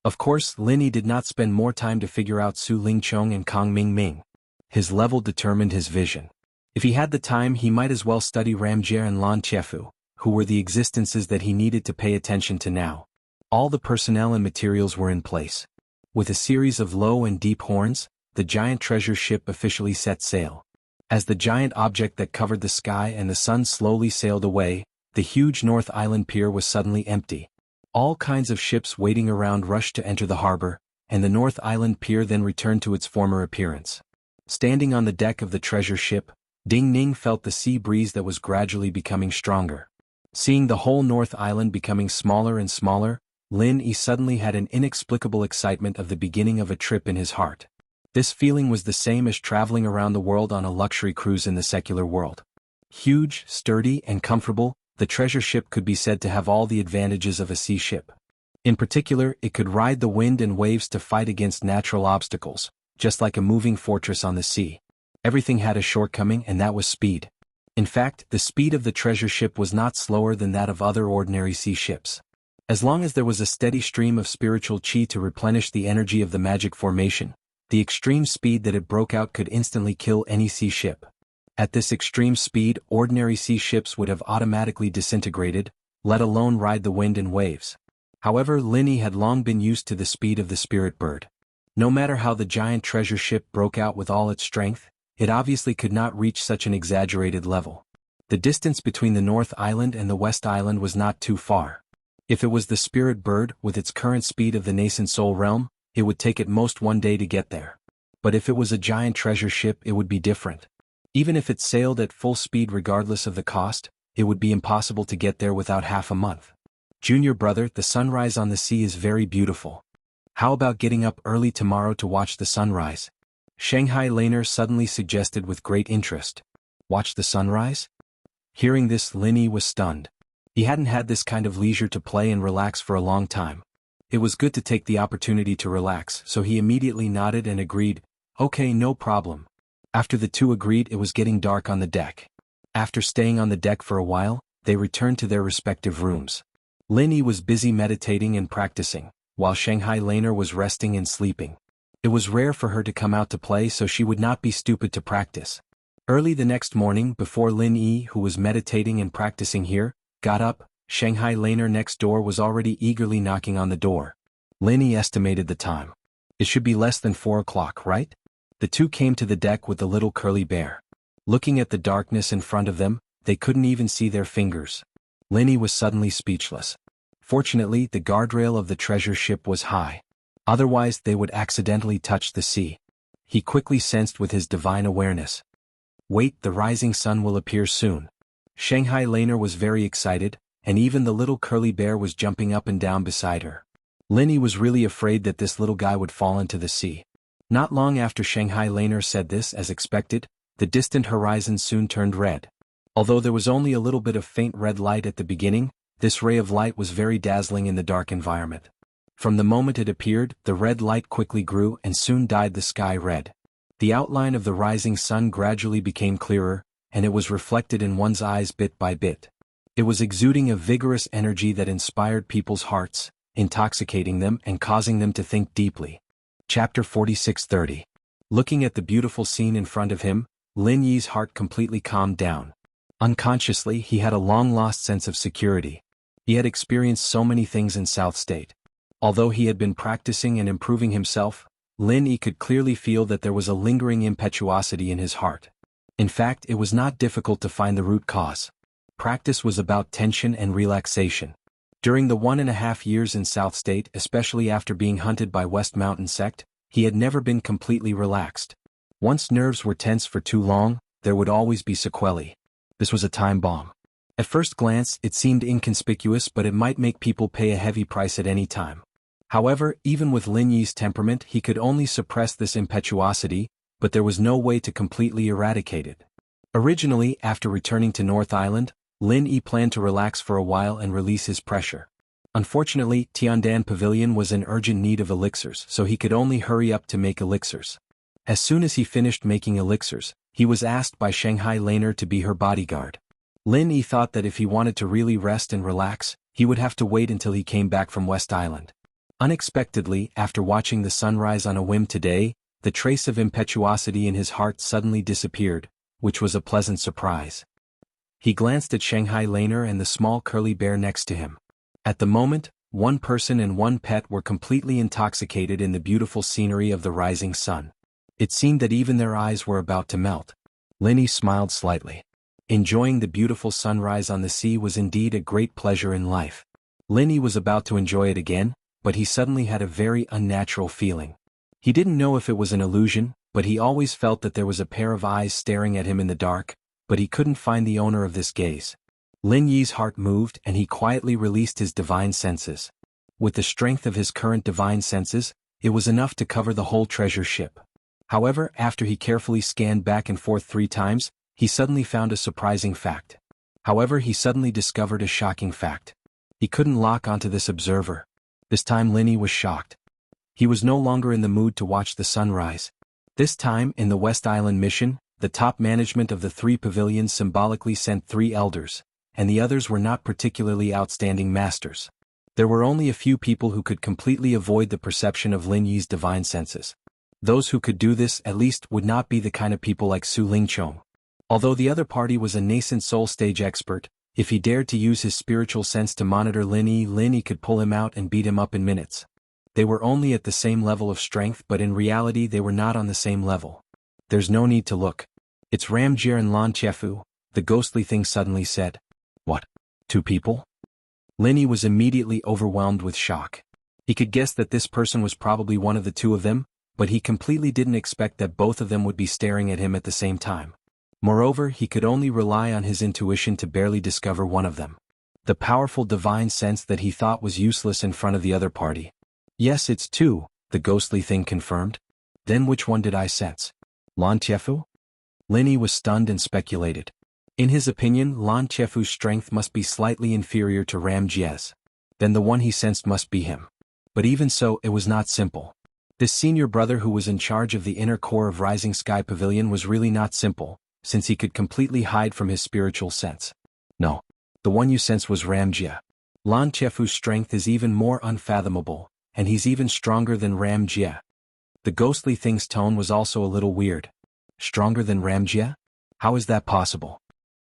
Of course, Lin Yi did not spend more time to figure out Su Lingchong and Kang Mingming. His level determined his vision. If he had the time, he might as well study Ramjie and Lan Chefu, who were the existences that he needed to pay attention to now. All the personnel and materials were in place. With a series of low and deep horns, the giant treasure ship officially set sail. As the giant object that covered the sky and the sun slowly sailed away, the huge North Island pier was suddenly empty. All kinds of ships waiting around rushed to enter the harbor, and the North Island pier then returned to its former appearance. Standing on the deck of the treasure ship, Ding Ning felt the sea breeze that was gradually becoming stronger. Seeing the whole North Island becoming smaller and smaller, Lin Yi suddenly had an inexplicable excitement of the beginning of a trip in his heart. This feeling was the same as traveling around the world on a luxury cruise in the secular world. Huge, sturdy, and comfortable, the treasure ship could be said to have all the advantages of a sea ship. In particular, it could ride the wind and waves to fight against natural obstacles, just like a moving fortress on the sea. Everything had a shortcoming, and that was speed. In fact, the speed of the treasure ship was not slower than that of other ordinary sea ships. As long as there was a steady stream of spiritual qi to replenish the energy of the magic formation, the extreme speed that it broke out could instantly kill any sea ship. At this extreme speed, ordinary sea ships would have automatically disintegrated, let alone ride the wind and waves. However, Lin Yi had long been used to the speed of the spirit bird. No matter how the giant treasure ship broke out with all its strength, it obviously could not reach such an exaggerated level. The distance between the North Island and the West Island was not too far. If it was the spirit bird, with its current speed of the nascent soul realm, it would take at most 1 day to get there. But if it was a giant treasure ship, it would be different. Even if it sailed at full speed regardless of the cost, it would be impossible to get there without half a month. Junior brother, the sunrise on the sea is very beautiful. How about getting up early tomorrow to watch the sunrise? Shanghai Laner suddenly suggested with great interest. Watch the sunrise? Hearing this, Lin Yi was stunned. He hadn't had this kind of leisure to play and relax for a long time. It was good to take the opportunity to relax, so he immediately nodded and agreed, "Okay, no problem." After the two agreed, it was getting dark on the deck. After staying on the deck for a while, they returned to their respective rooms. Lin Yi was busy meditating and practicing, while Shanghai Laner was resting and sleeping. It was rare for her to come out to play, so she would not be stupid to practice. Early the next morning, before Lin Yi, who was meditating and practicing here, got up, Shanghai Laner next door was already eagerly knocking on the door. Lin Yi estimated the time. It should be less than 4 o'clock, right? The two came to the deck with the little curly bear. Looking at the darkness in front of them, they couldn't even see their fingers. Lin Yi was suddenly speechless. Fortunately, the guardrail of the treasure ship was high. Otherwise, they would accidentally touch the sea. He quickly sensed with his divine awareness. Wait, the rising sun will appear soon. Shanghai Laner was very excited, and even the little curly bear was jumping up and down beside her. Lin Yi was really afraid that this little guy would fall into the sea. Not long after Shanghai Laner said this, as expected, the distant horizon soon turned red. Although there was only a little bit of faint red light at the beginning, this ray of light was very dazzling in the dark environment. From the moment it appeared, the red light quickly grew and soon dyed the sky red. The outline of the rising sun gradually became clearer, and it was reflected in one's eyes bit by bit. It was exuding a vigorous energy that inspired people's hearts, intoxicating them and causing them to think deeply. Chapter 46:30. Looking at the beautiful scene in front of him, Lin Yi's heart completely calmed down. Unconsciously, he had a long-lost sense of security. He had experienced so many things in South State. Although he had been practicing and improving himself, Lin Yi could clearly feel that there was a lingering impetuosity in his heart. In fact, it was not difficult to find the root cause. Practice was about tension and relaxation. During the 1.5 years in South State, especially after being hunted by West Mountain sect, he had never been completely relaxed. Once nerves were tense for too long, there would always be sequelae. This was a time bomb. At first glance, it seemed inconspicuous, but it might make people pay a heavy price at any time. However, even with Lin Yi's temperament, he could only suppress this impetuosity, but there was no way to completely eradicate it. Originally, after returning to North Island, Lin Yi planned to relax for a while and release his pressure. Unfortunately, Tiandan Pavilion was in urgent need of elixirs, so he could only hurry up to make elixirs. As soon as he finished making elixirs, he was asked by Shanghai Laner to be her bodyguard. Lin Yi thought that if he wanted to really rest and relax, He would have to wait until he came back from West Island. Unexpectedly, after watching the sunrise on a whim today, the trace of impetuosity in his heart suddenly disappeared, which was a pleasant surprise. He glanced at Shanghai Laner and the small curly bear next to him. At the moment, one person and one pet were completely intoxicated in the beautiful scenery of the rising sun. It seemed that even their eyes were about to melt. Linny smiled slightly. Enjoying the beautiful sunrise on the sea was indeed a great pleasure in life. Linny was about to enjoy it again, but he suddenly had a very unnatural feeling. He didn't know if it was an illusion, but he always felt that there was a pair of eyes staring at him in the dark, but he couldn't find the owner of this gaze. Lin Yi's heart moved and he quietly released his divine senses. With the strength of his current divine senses, it was enough to cover the whole treasure ship. However, after he carefully scanned back and forth 3 times, he suddenly found a surprising fact. However, he suddenly discovered a shocking fact. He couldn't lock onto this observer. This time Linny was shocked. He was no longer in the mood to watch the sunrise. This time, in the West Island mission, the top management of the 3 pavilions symbolically sent 3 elders, and the others were not particularly outstanding masters. There were only a few people who could completely avoid the perception of Lin Yi's divine senses. Those who could do this at least would not be the kind of people like Su Lingchong. Although the other party was a nascent soul stage expert, if he dared to use his spiritual sense to monitor Lin Yi could pull him out and beat him up in minutes. They were only at the same level of strength, but in reality they were not on the same level. There's no need to look. It's Ramjir and Lan Chefu, the ghostly thing suddenly said. What? 2 people? Linny was immediately overwhelmed with shock. He could guess that this person was probably one of the 2 of them, but he completely didn't expect that both of them would be staring at him at the same time. Moreover, he could only rely on his intuition to barely discover one of them. The powerful divine sense that he thought was useless in front of the other party. Yes, it's 2, the ghostly thing confirmed. Then which one did I sense? Lan Chefu? Linny was stunned and speculated. In his opinion, Lan Chefu's strength must be slightly inferior to Ram Jie's. Then the one he sensed must be him. But even so, it was not simple. This senior brother who was in charge of the inner core of Rising Sky Pavilion was really not simple, since he could completely hide from his spiritual sense. No. The one you sense was Ram Jie. Lan Chefu's strength is even more unfathomable, and he's even stronger than Ram Jie. The ghostly thing's tone was also a little weird. Stronger than Ram Jie? How is that possible?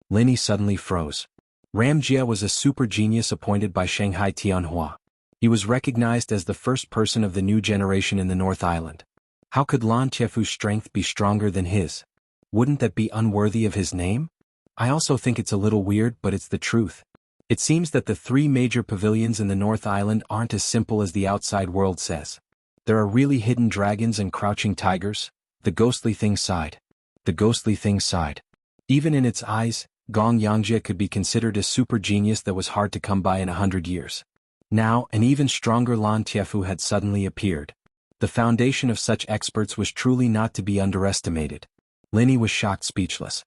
Linny suddenly froze. Ram Jie was a super genius appointed by Shanghai Tianhua. He was recognized as the first person of the new generation in the North Island. How could Lan Chefu's strength be stronger than his? Wouldn't that be unworthy of his name? I also think it's a little weird, but it's the truth. It seems that the 3 major pavilions in the North Island aren't as simple as the outside world says. There are really hidden dragons and crouching tigers. The ghostly thing sighed. The ghostly thing sighed. Even in its eyes, Gong Yangjie could be considered a super genius that was hard to come by in 100 years. Now, an even stronger Lan Chefu had suddenly appeared. The foundation of such experts was truly not to be underestimated. Linny was shocked speechless.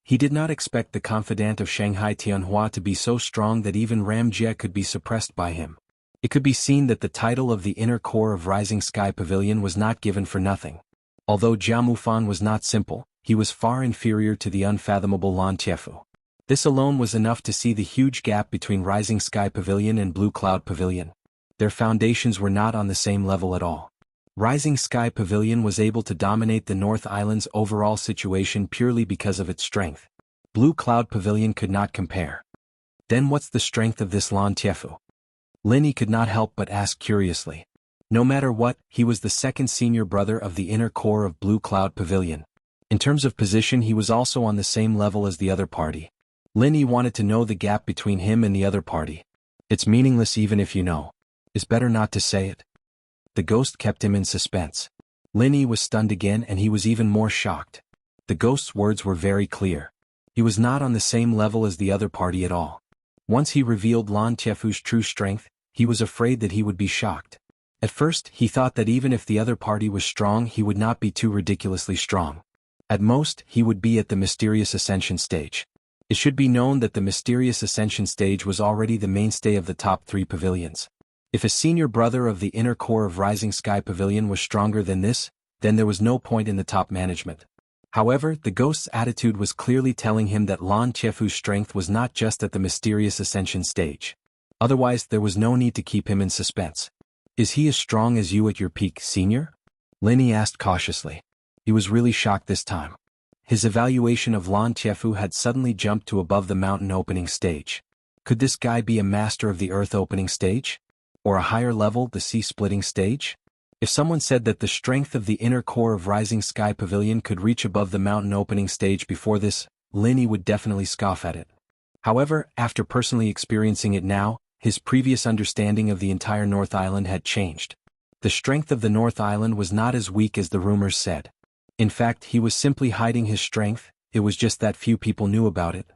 He did not expect the confidant of Shanghai Tianhua to be so strong that even Ram Jie could be suppressed by him. It could be seen that the title of the inner core of Rising Sky Pavilion was not given for nothing. Although Jianghu Fan was not simple, he was far inferior to the unfathomable Lan Chefu. This alone was enough to see the huge gap between Rising Sky Pavilion and Blue Cloud Pavilion. Their foundations were not on the same level at all. Rising Sky Pavilion was able to dominate the North Island's overall situation purely because of its strength. Blue Cloud Pavilion could not compare. Then what's the strength of this Lan Chefu? Linny could not help but ask curiously. No matter what, he was the second senior brother of the inner core of Blue Cloud Pavilion. In terms of position, he was also on the same level as the other party. Linny wanted to know the gap between him and the other party. It's meaningless even if you know. It's better not to say it. The ghost kept him in suspense. Linny was stunned again and he was even more shocked. The ghost's words were very clear. He was not on the same level as the other party at all. Once he revealed Lan Chefu's true strength, he was afraid that he would be shocked. At first, he thought that even if the other party was strong, he would not be too ridiculously strong. At most, he would be at the mysterious ascension stage. It should be known that the mysterious ascension stage was already the mainstay of the top 3 pavilions. If a senior brother of the inner core of Rising Sky Pavilion was stronger than this, then there was no point in the top management. However, the ghost's attitude was clearly telling him that Lan Chefu's strength was not just at the mysterious ascension stage. Otherwise, there was no need to keep him in suspense. Is he as strong as you at your peak, senior? Linny asked cautiously. He was really shocked this time. His evaluation of Lan Tiefu had suddenly jumped to above the mountain opening stage. Could this guy be a master of the earth opening stage? Or a higher level, the sea splitting stage? If someone said that the strength of the inner core of Rising Sky Pavilion could reach above the mountain opening stage before this, Linny would definitely scoff at it. However, after personally experiencing it now, his previous understanding of the entire North Island had changed. The strength of the North Island was not as weak as the rumors said. In fact, he was simply hiding his strength, it was just that few people knew about it.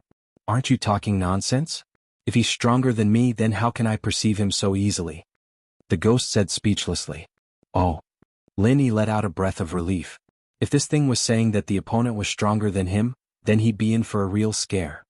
Aren't you talking nonsense? If he's stronger than me, then how can I perceive him so easily? The ghost said speechlessly. Oh. Linny let out a breath of relief. If this thing was saying that the opponent was stronger than him, then he'd be in for a real scare.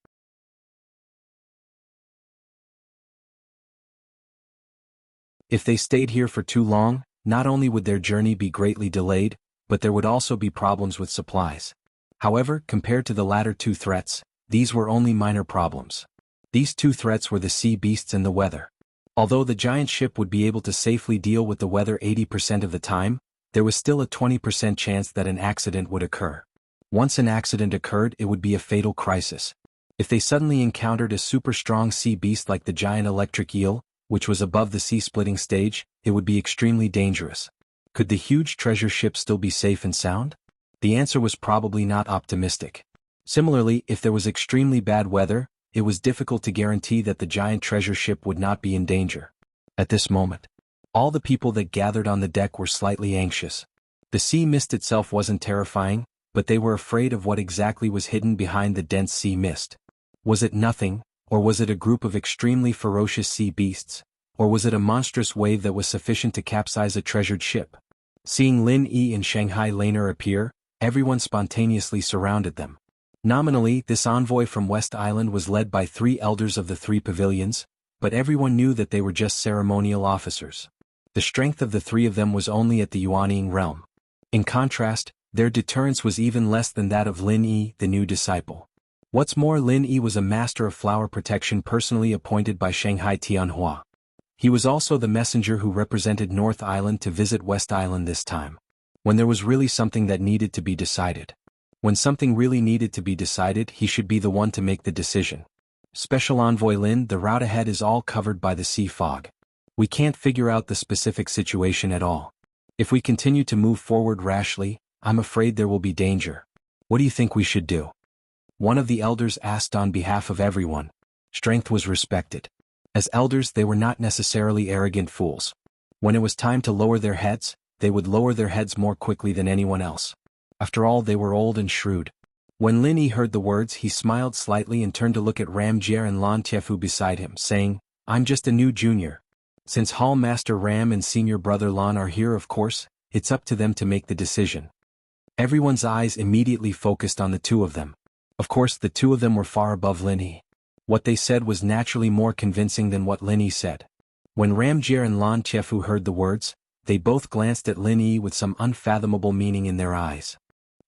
If they stayed here for too long, not only would their journey be greatly delayed, but there would also be problems with supplies. However, compared to the latter two threats, these were only minor problems. These two threats were the sea beasts and the weather. Although the giant ship would be able to safely deal with the weather 80% of the time, there was still a 20% chance that an accident would occur. Once an accident occurred, it would be a fatal crisis. If they suddenly encountered a super strong sea beast like the giant electric eel, which was above the sea-splitting stage, it would be extremely dangerous. Could the huge treasure ship still be safe and sound? The answer was probably not optimistic. Similarly, if there was extremely bad weather, it was difficult to guarantee that the giant treasure ship would not be in danger. At this moment, all the people that gathered on the deck were slightly anxious. The sea mist itself wasn't terrifying, but they were afraid of what exactly was hidden behind the dense sea mist. Was it nothing? Or was it a group of extremely ferocious sea beasts? Or was it a monstrous wave that was sufficient to capsize a treasured ship? Seeing Lin Yi and Shanghai Laner appear, everyone spontaneously surrounded them. Nominally, this envoy from West Island was led by 3 elders of the 3 pavilions, but everyone knew that they were just ceremonial officers. The strength of the 3 of them was only at the Yuanying realm. In contrast, their deterrence was even less than that of Lin Yi, the new disciple. What's more, Lin Yi was a master of flower protection personally appointed by Shanghai Tianhua. He was also the messenger who represented North Island to visit West Island this time. When there was really something that needed to be decided. When something really needed to be decided, he should be the one to make the decision. Special Envoy Lin, the route ahead is all covered by the sea fog. We can't figure out the specific situation at all. If we continue to move forward rashly, I'm afraid there will be danger. What do you think we should do? One of the elders asked on behalf of everyone. Strength was respected. As elders, they were not necessarily arrogant fools. When it was time to lower their heads, they would lower their heads more quickly than anyone else. After all, they were old and shrewd. When Lin Yi heard the words, he smiled slightly and turned to look at Ram Jier and Lan Tiefu beside him, saying, I'm just a new junior. Since Hall Master Ram and senior brother Lan are here, of course, it's up to them to make the decision. Everyone's eyes immediately focused on the 2 of them. Of course, the 2 of them were far above Lin Yi. What they said was naturally more convincing than what Lin Yi said. When Ram Jier and Lan Tiefu heard the words, they both glanced at Lin Yi with some unfathomable meaning in their eyes.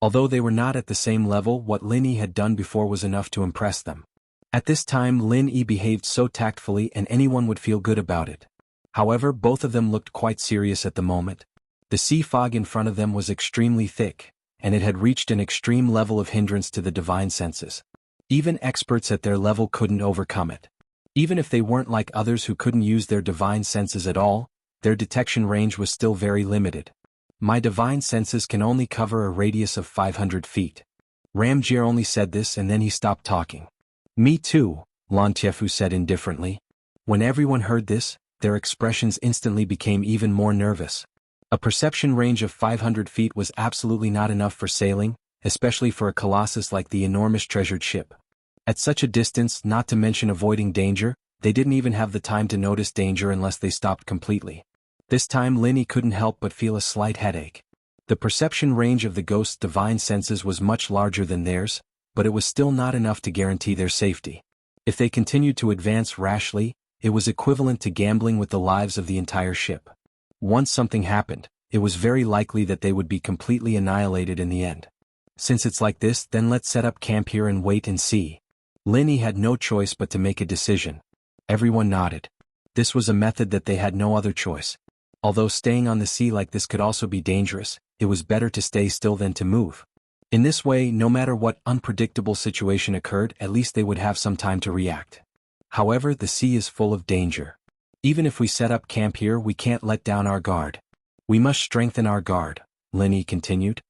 Although they were not at the same level, what Lin Yi had done before was enough to impress them. At this time, Lin Yi behaved so tactfully and anyone would feel good about it. However, both of them looked quite serious at the moment. The sea fog in front of them was extremely thick, and it had reached an extreme level of hindrance to the divine senses. Even experts at their level couldn't overcome it. Even if they weren't like others who couldn't use their divine senses at all, their detection range was still very limited. My divine senses can only cover a radius of 500 feet. Ram Jier only said this and then he stopped talking. Me too, Lan Tiefu said indifferently. When everyone heard this, their expressions instantly became even more nervous. A perception range of 500 feet was absolutely not enough for sailing, especially for a colossus like the enormous treasured ship. At such a distance, not to mention avoiding danger, they didn't even have the time to notice danger unless they stopped completely. This time Lin Yi couldn't help but feel a slight headache. The perception range of the ghost's divine senses was much larger than theirs, but it was still not enough to guarantee their safety. If they continued to advance rashly, it was equivalent to gambling with the lives of the entire ship. Once something happened, it was very likely that they would be completely annihilated in the end. Since it's like this, then let's set up camp here and wait and see. Lin Yi had no choice but to make a decision. Everyone nodded. This was a method that they had no other choice. Although staying on the sea like this could also be dangerous, it was better to stay still than to move. In this way, no matter what unpredictable situation occurred, at least they would have some time to react. However, the sea is full of danger. Even if we set up camp here, we can't let down our guard. We must strengthen our guard, Lin Yi continued.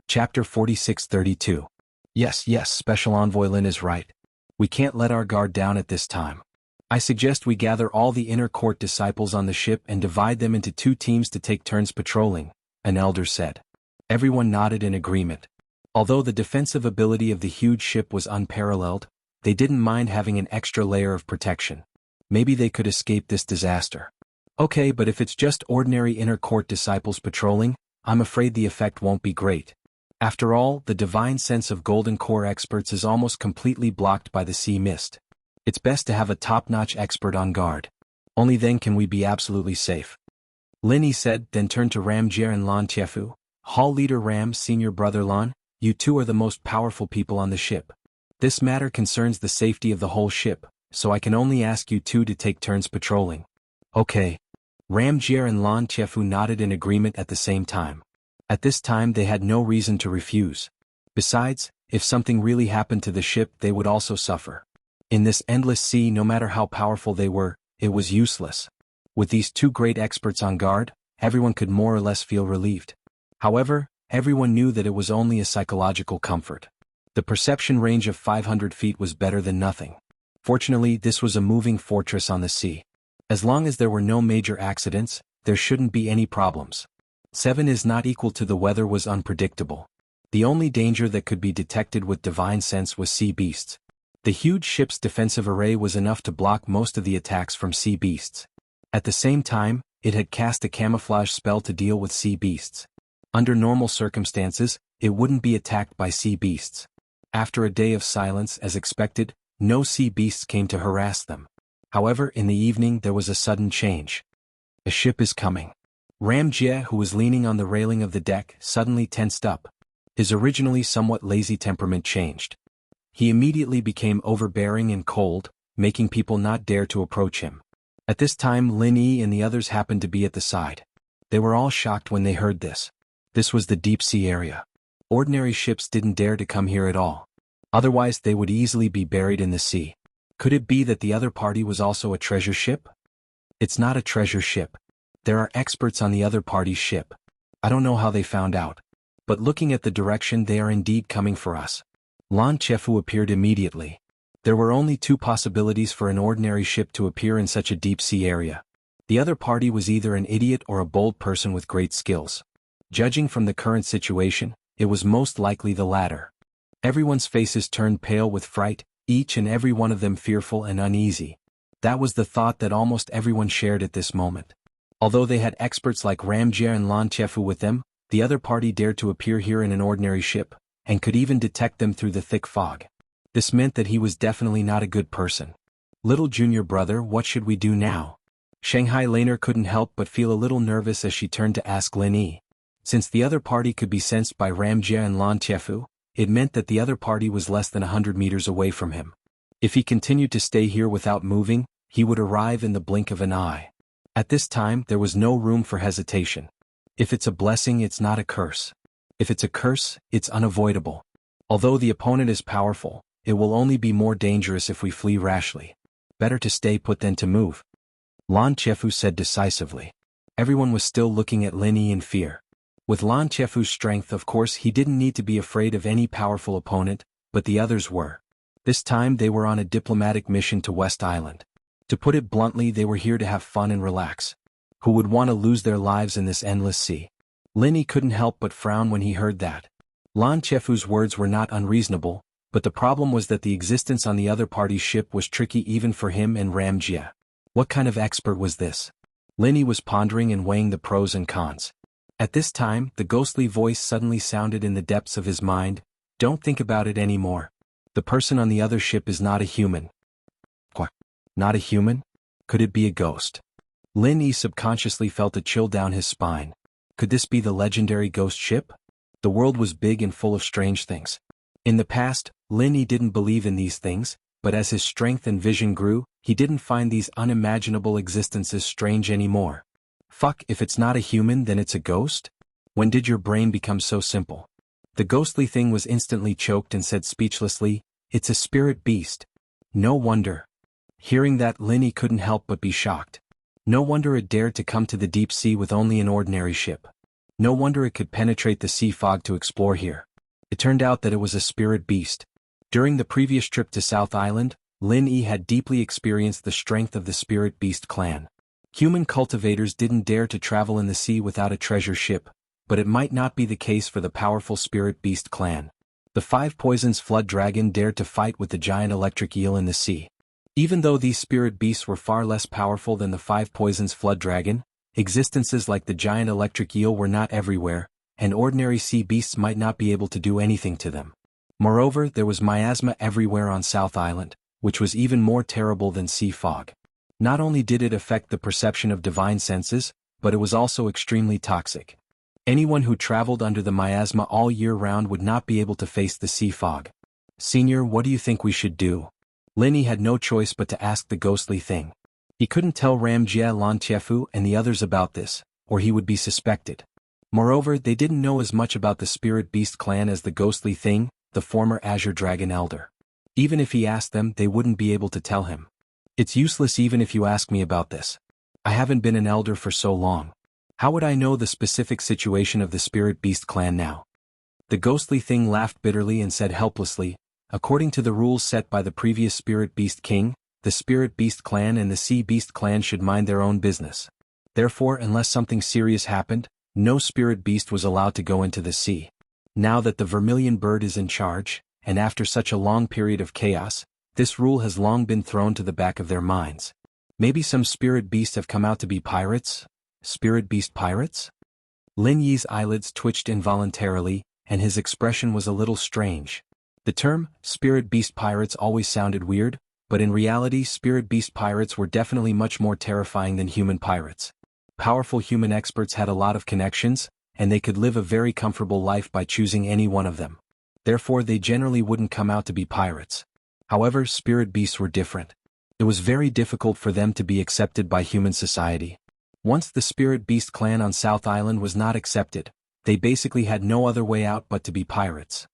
Chapter 46:32. Yes, Special Envoy Lin is right. We can't let our guard down at this time. I suggest we gather all the inner court disciples on the ship and divide them into 2 teams to take turns patrolling, an elder said. Everyone nodded in agreement. Although the defensive ability of the huge ship was unparalleled, they didn't mind having an extra layer of protection. Maybe they could escape this disaster. Okay, but if it's just ordinary inner court disciples patrolling, I'm afraid the effect won't be great. After all, the divine sense of Golden Core experts is almost completely blocked by the sea mist. It's best to have a top-notch expert on guard. Only then can we be absolutely safe. Lin Yi said, then turned to Ram Jie and Lan Tiefu. Hall leader Ram's senior brother Lan, you 2 are the most powerful people on the ship. This matter concerns the safety of the whole ship, so I can only ask you 2 to take turns patrolling. Okay. Ram Jie and Lan Tiefu nodded in agreement at the same time. At this time they had no reason to refuse. Besides, if something really happened to the ship, they would also suffer. In this endless sea, no matter how powerful they were, it was useless. With these 2 great experts on guard, everyone could more or less feel relieved. However, everyone knew that it was only a psychological comfort. The perception range of 500 feet was better than nothing. Fortunately, this was a moving fortress on the sea. As long as there were no major accidents, there shouldn't be any problems. 7 is not equal to the weather was unpredictable. The only danger that could be detected with divine sense was sea beasts. The huge ship's defensive array was enough to block most of the attacks from sea beasts. At the same time, it had cast a camouflage spell to deal with sea beasts. Under normal circumstances, it wouldn't be attacked by sea beasts. After a day of silence, as expected, no sea beasts came to harass them. However, in the evening there was a sudden change. A ship is coming. Ram Jie, who was leaning on the railing of the deck, suddenly tensed up. His originally somewhat lazy temperament changed. He immediately became overbearing and cold, making people not dare to approach him. At this time Lin Yi and the others happened to be at the side. They were all shocked when they heard this. This was the deep sea area. Ordinary ships didn't dare to come here at all. Otherwise they would easily be buried in the sea. Could it be that the other party was also a treasure ship? It's not a treasure ship. There are experts on the other party's ship. I don't know how they found out. But looking at the direction, they are indeed coming for us. Lan Tiefu appeared immediately. There were only 2 possibilities for an ordinary ship to appear in such a deep sea area. The other party was either an idiot or a bold person with great skills. Judging from the current situation, it was most likely the latter. Everyone's faces turned pale with fright, each and every one of them fearful and uneasy. That was the thought that almost everyone shared at this moment. Although they had experts like Ram Jie and Lan Tiefu with them, the other party dared to appear here in an ordinary ship, and could even detect them through the thick fog. This meant that he was definitely not a good person. Little junior brother, what should we do now? Shanghai Laner couldn't help but feel a little nervous as she turned to ask Lin Yi. Since the other party could be sensed by Ram Jie and Lan Tiefu, it meant that the other party was less than 100 meters away from him. If he continued to stay here without moving, he would arrive in the blink of an eye. At this time, there was no room for hesitation. If it's a blessing, it's not a curse. If it's a curse, it's unavoidable. Although the opponent is powerful, it will only be more dangerous if we flee rashly. Better to stay put than to move. Lan Tiefu said decisively. Everyone was still looking at Lin Yi in fear. With Lan Tiefu's strength, of course, he didn't need to be afraid of any powerful opponent, but the others were. This time they were on a diplomatic mission to West Island. To put it bluntly, they were here to have fun and relax. Who would want to lose their lives in this endless sea? Lin Yi couldn't help but frown when he heard that. Lan Tiefu's words were not unreasonable, but the problem was that the existence on the other party's ship was tricky even for him and Ram Jie. What kind of expert was this? Lin Yi was pondering and weighing the pros and cons. At this time, the ghostly voice suddenly sounded in the depths of his mind. Don't think about it anymore. The person on the other ship is not a human. What? Not a human? Could it be a ghost? Lin Yi subconsciously felt a chill down his spine. Could this be the legendary ghost ship? The world was big and full of strange things. In the past, Lin Yi didn't believe in these things, but as his strength and vision grew, he didn't find these unimaginable existences strange anymore. Fuck, if it's not a human then it's a ghost? When did your brain become so simple? The ghostly thing was instantly choked and said speechlessly, "It's a spirit beast." No wonder. Hearing that, Linny couldn't help but be shocked. No wonder it dared to come to the deep sea with only an ordinary ship. No wonder it could penetrate the sea fog to explore here. It turned out that it was a spirit beast. During the previous trip to South Island, Lin Yi had deeply experienced the strength of the spirit beast clan. Human cultivators didn't dare to travel in the sea without a treasure ship, but it might not be the case for the powerful spirit beast clan. The Five Poisons flood dragon dared to fight with the giant electric eel in the sea. Even though these spirit beasts were far less powerful than the Five Poisons flood dragon, existences like the giant electric eel were not everywhere, and ordinary sea beasts might not be able to do anything to them. Moreover, there was miasma everywhere on South Island, which was even more terrible than sea fog. Not only did it affect the perception of divine senses, but it was also extremely toxic. Anyone who traveled under the miasma all year round would not be able to face the sea fog. "Senior, what do you think we should do?" Linny had no choice but to ask the ghostly thing. He couldn't tell Ramjie Lantiefu and the others about this, or he would be suspected. Moreover, they didn't know as much about the Spirit Beast clan as the ghostly thing, the former Azure Dragon Elder. Even if he asked them, they wouldn't be able to tell him. "It's useless even if you ask me about this. I haven't been an elder for so long. How would I know the specific situation of the Spirit Beast clan now?" The ghostly thing laughed bitterly and said helplessly, "According to the rules set by the previous Spirit Beast King, the Spirit Beast clan and the Sea Beast clan should mind their own business. Therefore, unless something serious happened, no Spirit Beast was allowed to go into the sea. Now that the Vermilion Bird is in charge, and after such a long period of chaos, this rule has long been thrown to the back of their minds. Maybe some Spirit Beasts have come out to be pirates? Spirit Beast pirates?" Lin Yi's eyelids twitched involuntarily, and his expression was a little strange. The term, Spirit Beast pirates, always sounded weird, but in reality Spirit Beast pirates were definitely much more terrifying than human pirates. Powerful human experts had a lot of connections, and they could live a very comfortable life by choosing any one of them. Therefore they generally wouldn't come out to be pirates. However, Spirit Beasts were different. It was very difficult for them to be accepted by human society. Once the Spirit Beast clan on South Island was not accepted, they basically had no other way out but to be pirates.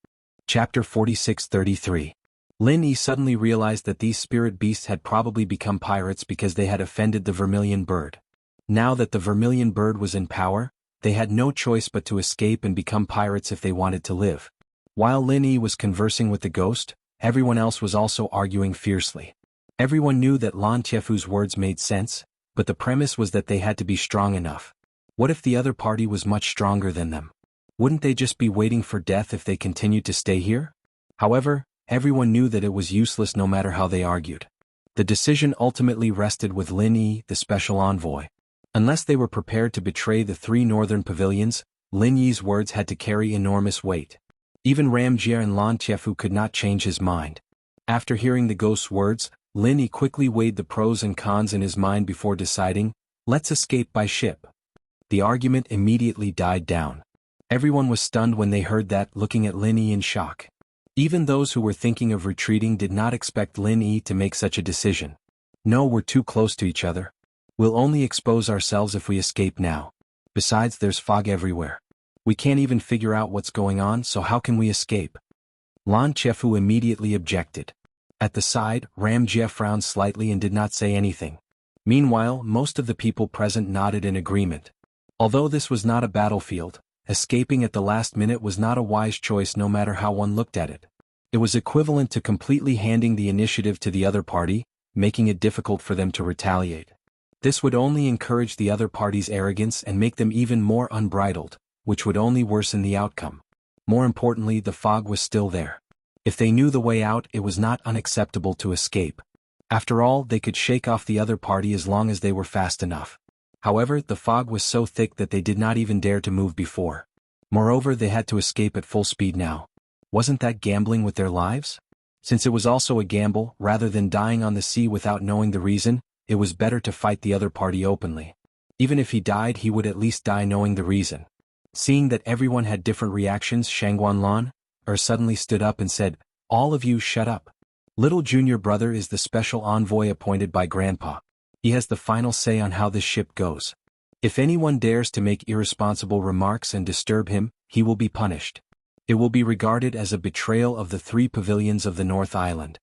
Chapter 46-33. Lin Yi suddenly realized that these spirit beasts had probably become pirates because they had offended the Vermilion Bird. Now that the Vermilion Bird was in power, they had no choice but to escape and become pirates if they wanted to live. While Lin Yi was conversing with the ghost, everyone else was also arguing fiercely. Everyone knew that Lan Tiefu's words made sense, but the premise was that they had to be strong enough. What if the other party was much stronger than them? Wouldn't they just be waiting for death if they continued to stay here? However, everyone knew that it was useless no matter how they argued. The decision ultimately rested with Lin Yi, the special envoy. Unless they were prepared to betray the three northern pavilions, Lin Yi's words had to carry enormous weight. Even Ramjie and Lan Tiefu could not change his mind. After hearing the ghost's words, Lin Yi quickly weighed the pros and cons in his mind before deciding, "Let's escape by ship." The argument immediately died down. Everyone was stunned when they heard that, looking at Lin Yi in shock. Even those who were thinking of retreating did not expect Lin Yi to make such a decision. "No, we're too close to each other. We'll only expose ourselves if we escape now. Besides, there's fog everywhere. We can't even figure out what's going on, so how can we escape?" Lan Tiefu immediately objected. At the side, Ramjie frowned slightly and did not say anything. Meanwhile, most of the people present nodded in agreement. Although this was not a battlefield, escaping at the last minute was not a wise choice no matter how one looked at it. It was equivalent to completely handing the initiative to the other party, making it difficult for them to retaliate. This would only encourage the other party's arrogance and make them even more unbridled, which would only worsen the outcome. More importantly, the fog was still there. If they knew the way out, it was not unacceptable to escape. After all, they could shake off the other party as long as they were fast enough. However, the fog was so thick that they did not even dare to move before. Moreover, they had to escape at full speed now. Wasn't that gambling with their lives? Since it was also a gamble, rather than dying on the sea without knowing the reason, it was better to fight the other party openly. Even if he died, he would at least die knowing the reason. Seeing that everyone had different reactions, Shangguan Lan suddenly stood up and said, "All of you shut up. Little junior brother is the special envoy appointed by Grandpa. He has the final say on how this ship goes. If anyone dares to make irresponsible remarks and disturb him, he will be punished. It will be regarded as a betrayal of the 3 pavilions of the North Island.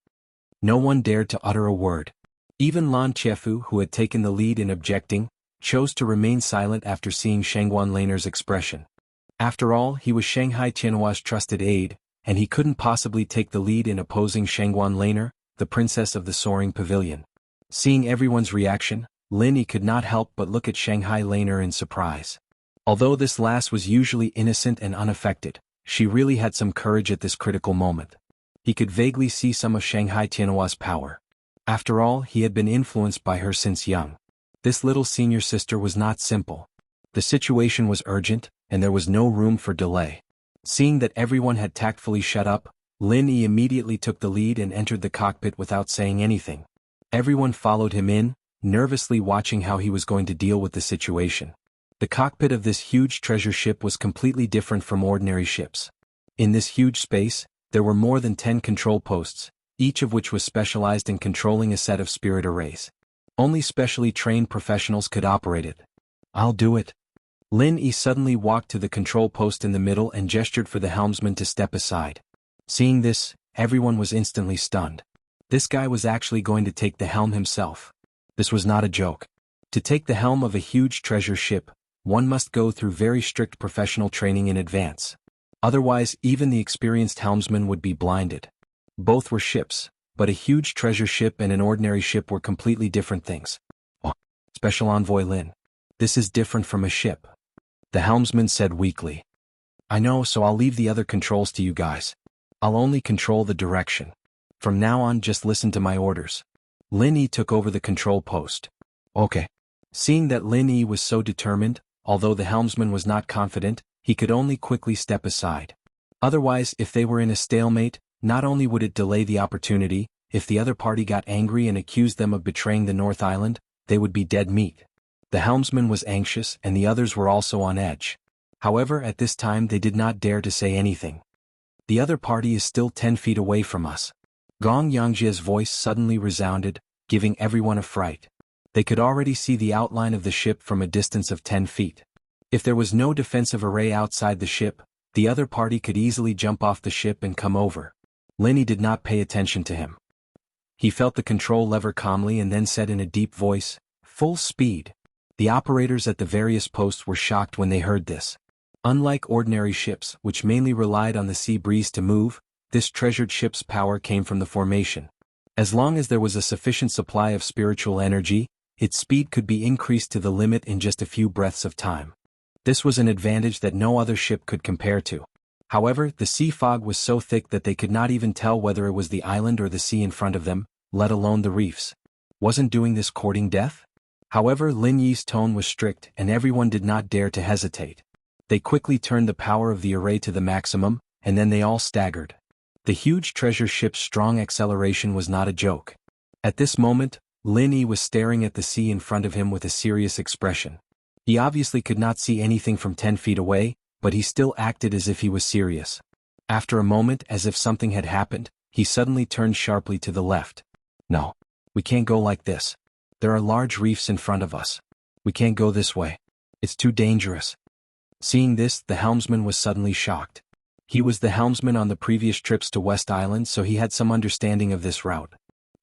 No one dared to utter a word. Even Lan Chefu, who had taken the lead in objecting, chose to remain silent after seeing Shangguan Laner's expression. After all, he was Shanghai Tianhua's trusted aide, and he couldn't possibly take the lead in opposing Shangguan Laner, the princess of the soaring pavilion. Seeing everyone's reaction, Lin Yi could not help but look at Shanghai Laner in surprise. Although this lass was usually innocent and unaffected, she really had some courage at this critical moment. He could vaguely see some of Shanghai Tianhua's power. After all, he had been influenced by her since young. This little senior sister was not simple. The situation was urgent, and there was no room for delay. Seeing that everyone had tactfully shut up, Lin Yi immediately took the lead and entered the cockpit without saying anything. Everyone followed him in, nervously watching how he was going to deal with the situation. The cockpit of this huge treasure ship was completely different from ordinary ships. In this huge space, there were more than 10 control posts, each of which was specialized in controlling a set of spirit arrays. Only specially trained professionals could operate it. "I'll do it." Lin Yi suddenly walked to the control post in the middle and gestured for the helmsman to step aside. Seeing this, everyone was instantly stunned. This guy was actually going to take the helm himself. This was not a joke. To take the helm of a huge treasure ship, one must go through very strict professional training in advance. Otherwise, even the experienced helmsman would be blinded. Both were ships, but a huge treasure ship and an ordinary ship were completely different things. "Oh, Special Envoy Lin. This is different from a ship," the helmsman said weakly. "I know, so I'll leave the other controls to you guys. I'll only control the direction. From now on, just listen to my orders." Lin Yi took over the control post. "Okay." Seeing that Lin Yi was so determined, although the helmsman was not confident, he could only quickly step aside. Otherwise, if they were in a stalemate, not only would it delay the opportunity, if the other party got angry and accused them of betraying the North Island, they would be dead meat. The helmsman was anxious and the others were also on edge. However, at this time they did not dare to say anything. "The other party is still 10 feet away from us." Gong Yangjia's voice suddenly resounded, giving everyone a fright. They could already see the outline of the ship from a distance of 10 feet. If there was no defensive array outside the ship, the other party could easily jump off the ship and come over. Lin Yi did not pay attention to him. He felt the control lever calmly and then said in a deep voice, "Full speed." The operators at the various posts were shocked when they heard this. Unlike ordinary ships, which mainly relied on the sea breeze to move, this treasured ship's power came from the formation. As long as there was a sufficient supply of spiritual energy, its speed could be increased to the limit in just a few breaths of time. This was an advantage that no other ship could compare to. However, the sea fog was so thick that they could not even tell whether it was the island or the sea in front of them, let alone the reefs. Wasn't doing this courting death? However, Lin Yi's tone was strict and everyone did not dare to hesitate. They quickly turned the power of the array to the maximum, and then they all staggered. The huge treasure ship's strong acceleration was not a joke. At this moment, Lin Yi was staring at the sea in front of him with a serious expression. He obviously could not see anything from 10 feet away, but he still acted as if he was serious. After a moment, as if something had happened, he suddenly turned sharply to the left. "No. We can't go like this. There are large reefs in front of us. We can't go this way. It's too dangerous." Seeing this, the helmsman was suddenly shocked. He was the helmsman on the previous trips to West Island, so he had some understanding of this route.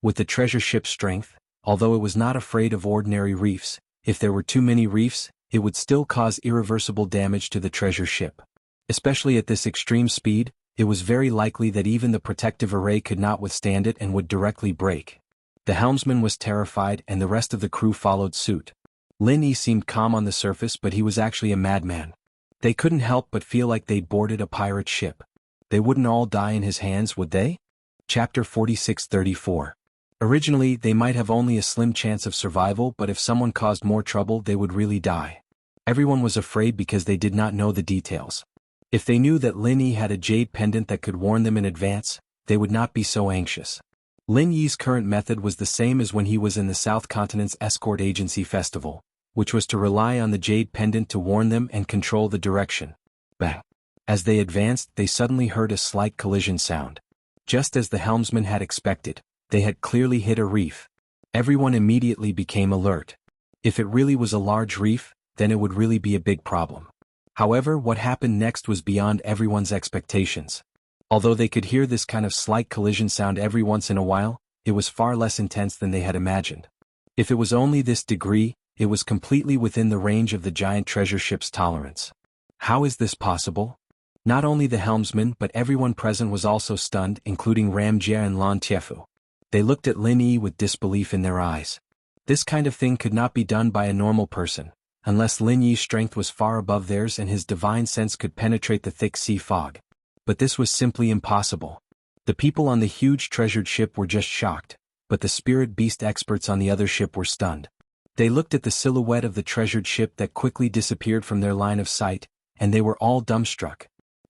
With the treasure ship's strength, although it was not afraid of ordinary reefs, if there were too many reefs, it would still cause irreversible damage to the treasure ship. Especially at this extreme speed, it was very likely that even the protective array could not withstand it and would directly break. The helmsman was terrified and the rest of the crew followed suit. Lin Yi seemed calm on the surface, but he was actually a madman. They couldn't help but feel like they'd boarded a pirate ship. They wouldn't all die in his hands, would they? Chapter 46-34. Originally, they might have only a slim chance of survival, but if someone caused more trouble, they would really die. Everyone was afraid because they did not know the details. If they knew that Lin Yi had a jade pendant that could warn them in advance, they would not be so anxious. Lin Yi's current method was the same as when he was in the South Continent's escort agency festival, which was to rely on the jade pendant to warn them and control the direction. Bang! As they advanced, they suddenly heard a slight collision sound. Just as the helmsman had expected, they had clearly hit a reef. Everyone immediately became alert. If it really was a large reef, then it would really be a big problem. However, what happened next was beyond everyone's expectations. Although they could hear this kind of slight collision sound every once in a while, it was far less intense than they had imagined. If it was only this degree, it was completely within the range of the giant treasure ship's tolerance. How is this possible? Not only the helmsman but everyone present was also stunned, including Ram Jia and Lan Tiefu. They looked at Lin Yi with disbelief in their eyes. This kind of thing could not be done by a normal person, unless Lin Yi's strength was far above theirs and his divine sense could penetrate the thick sea fog. But this was simply impossible. The people on the huge treasured ship were just shocked, but the spirit beast experts on the other ship were stunned. They looked at the silhouette of the treasured ship that quickly disappeared from their line of sight, and they were all dumbstruck.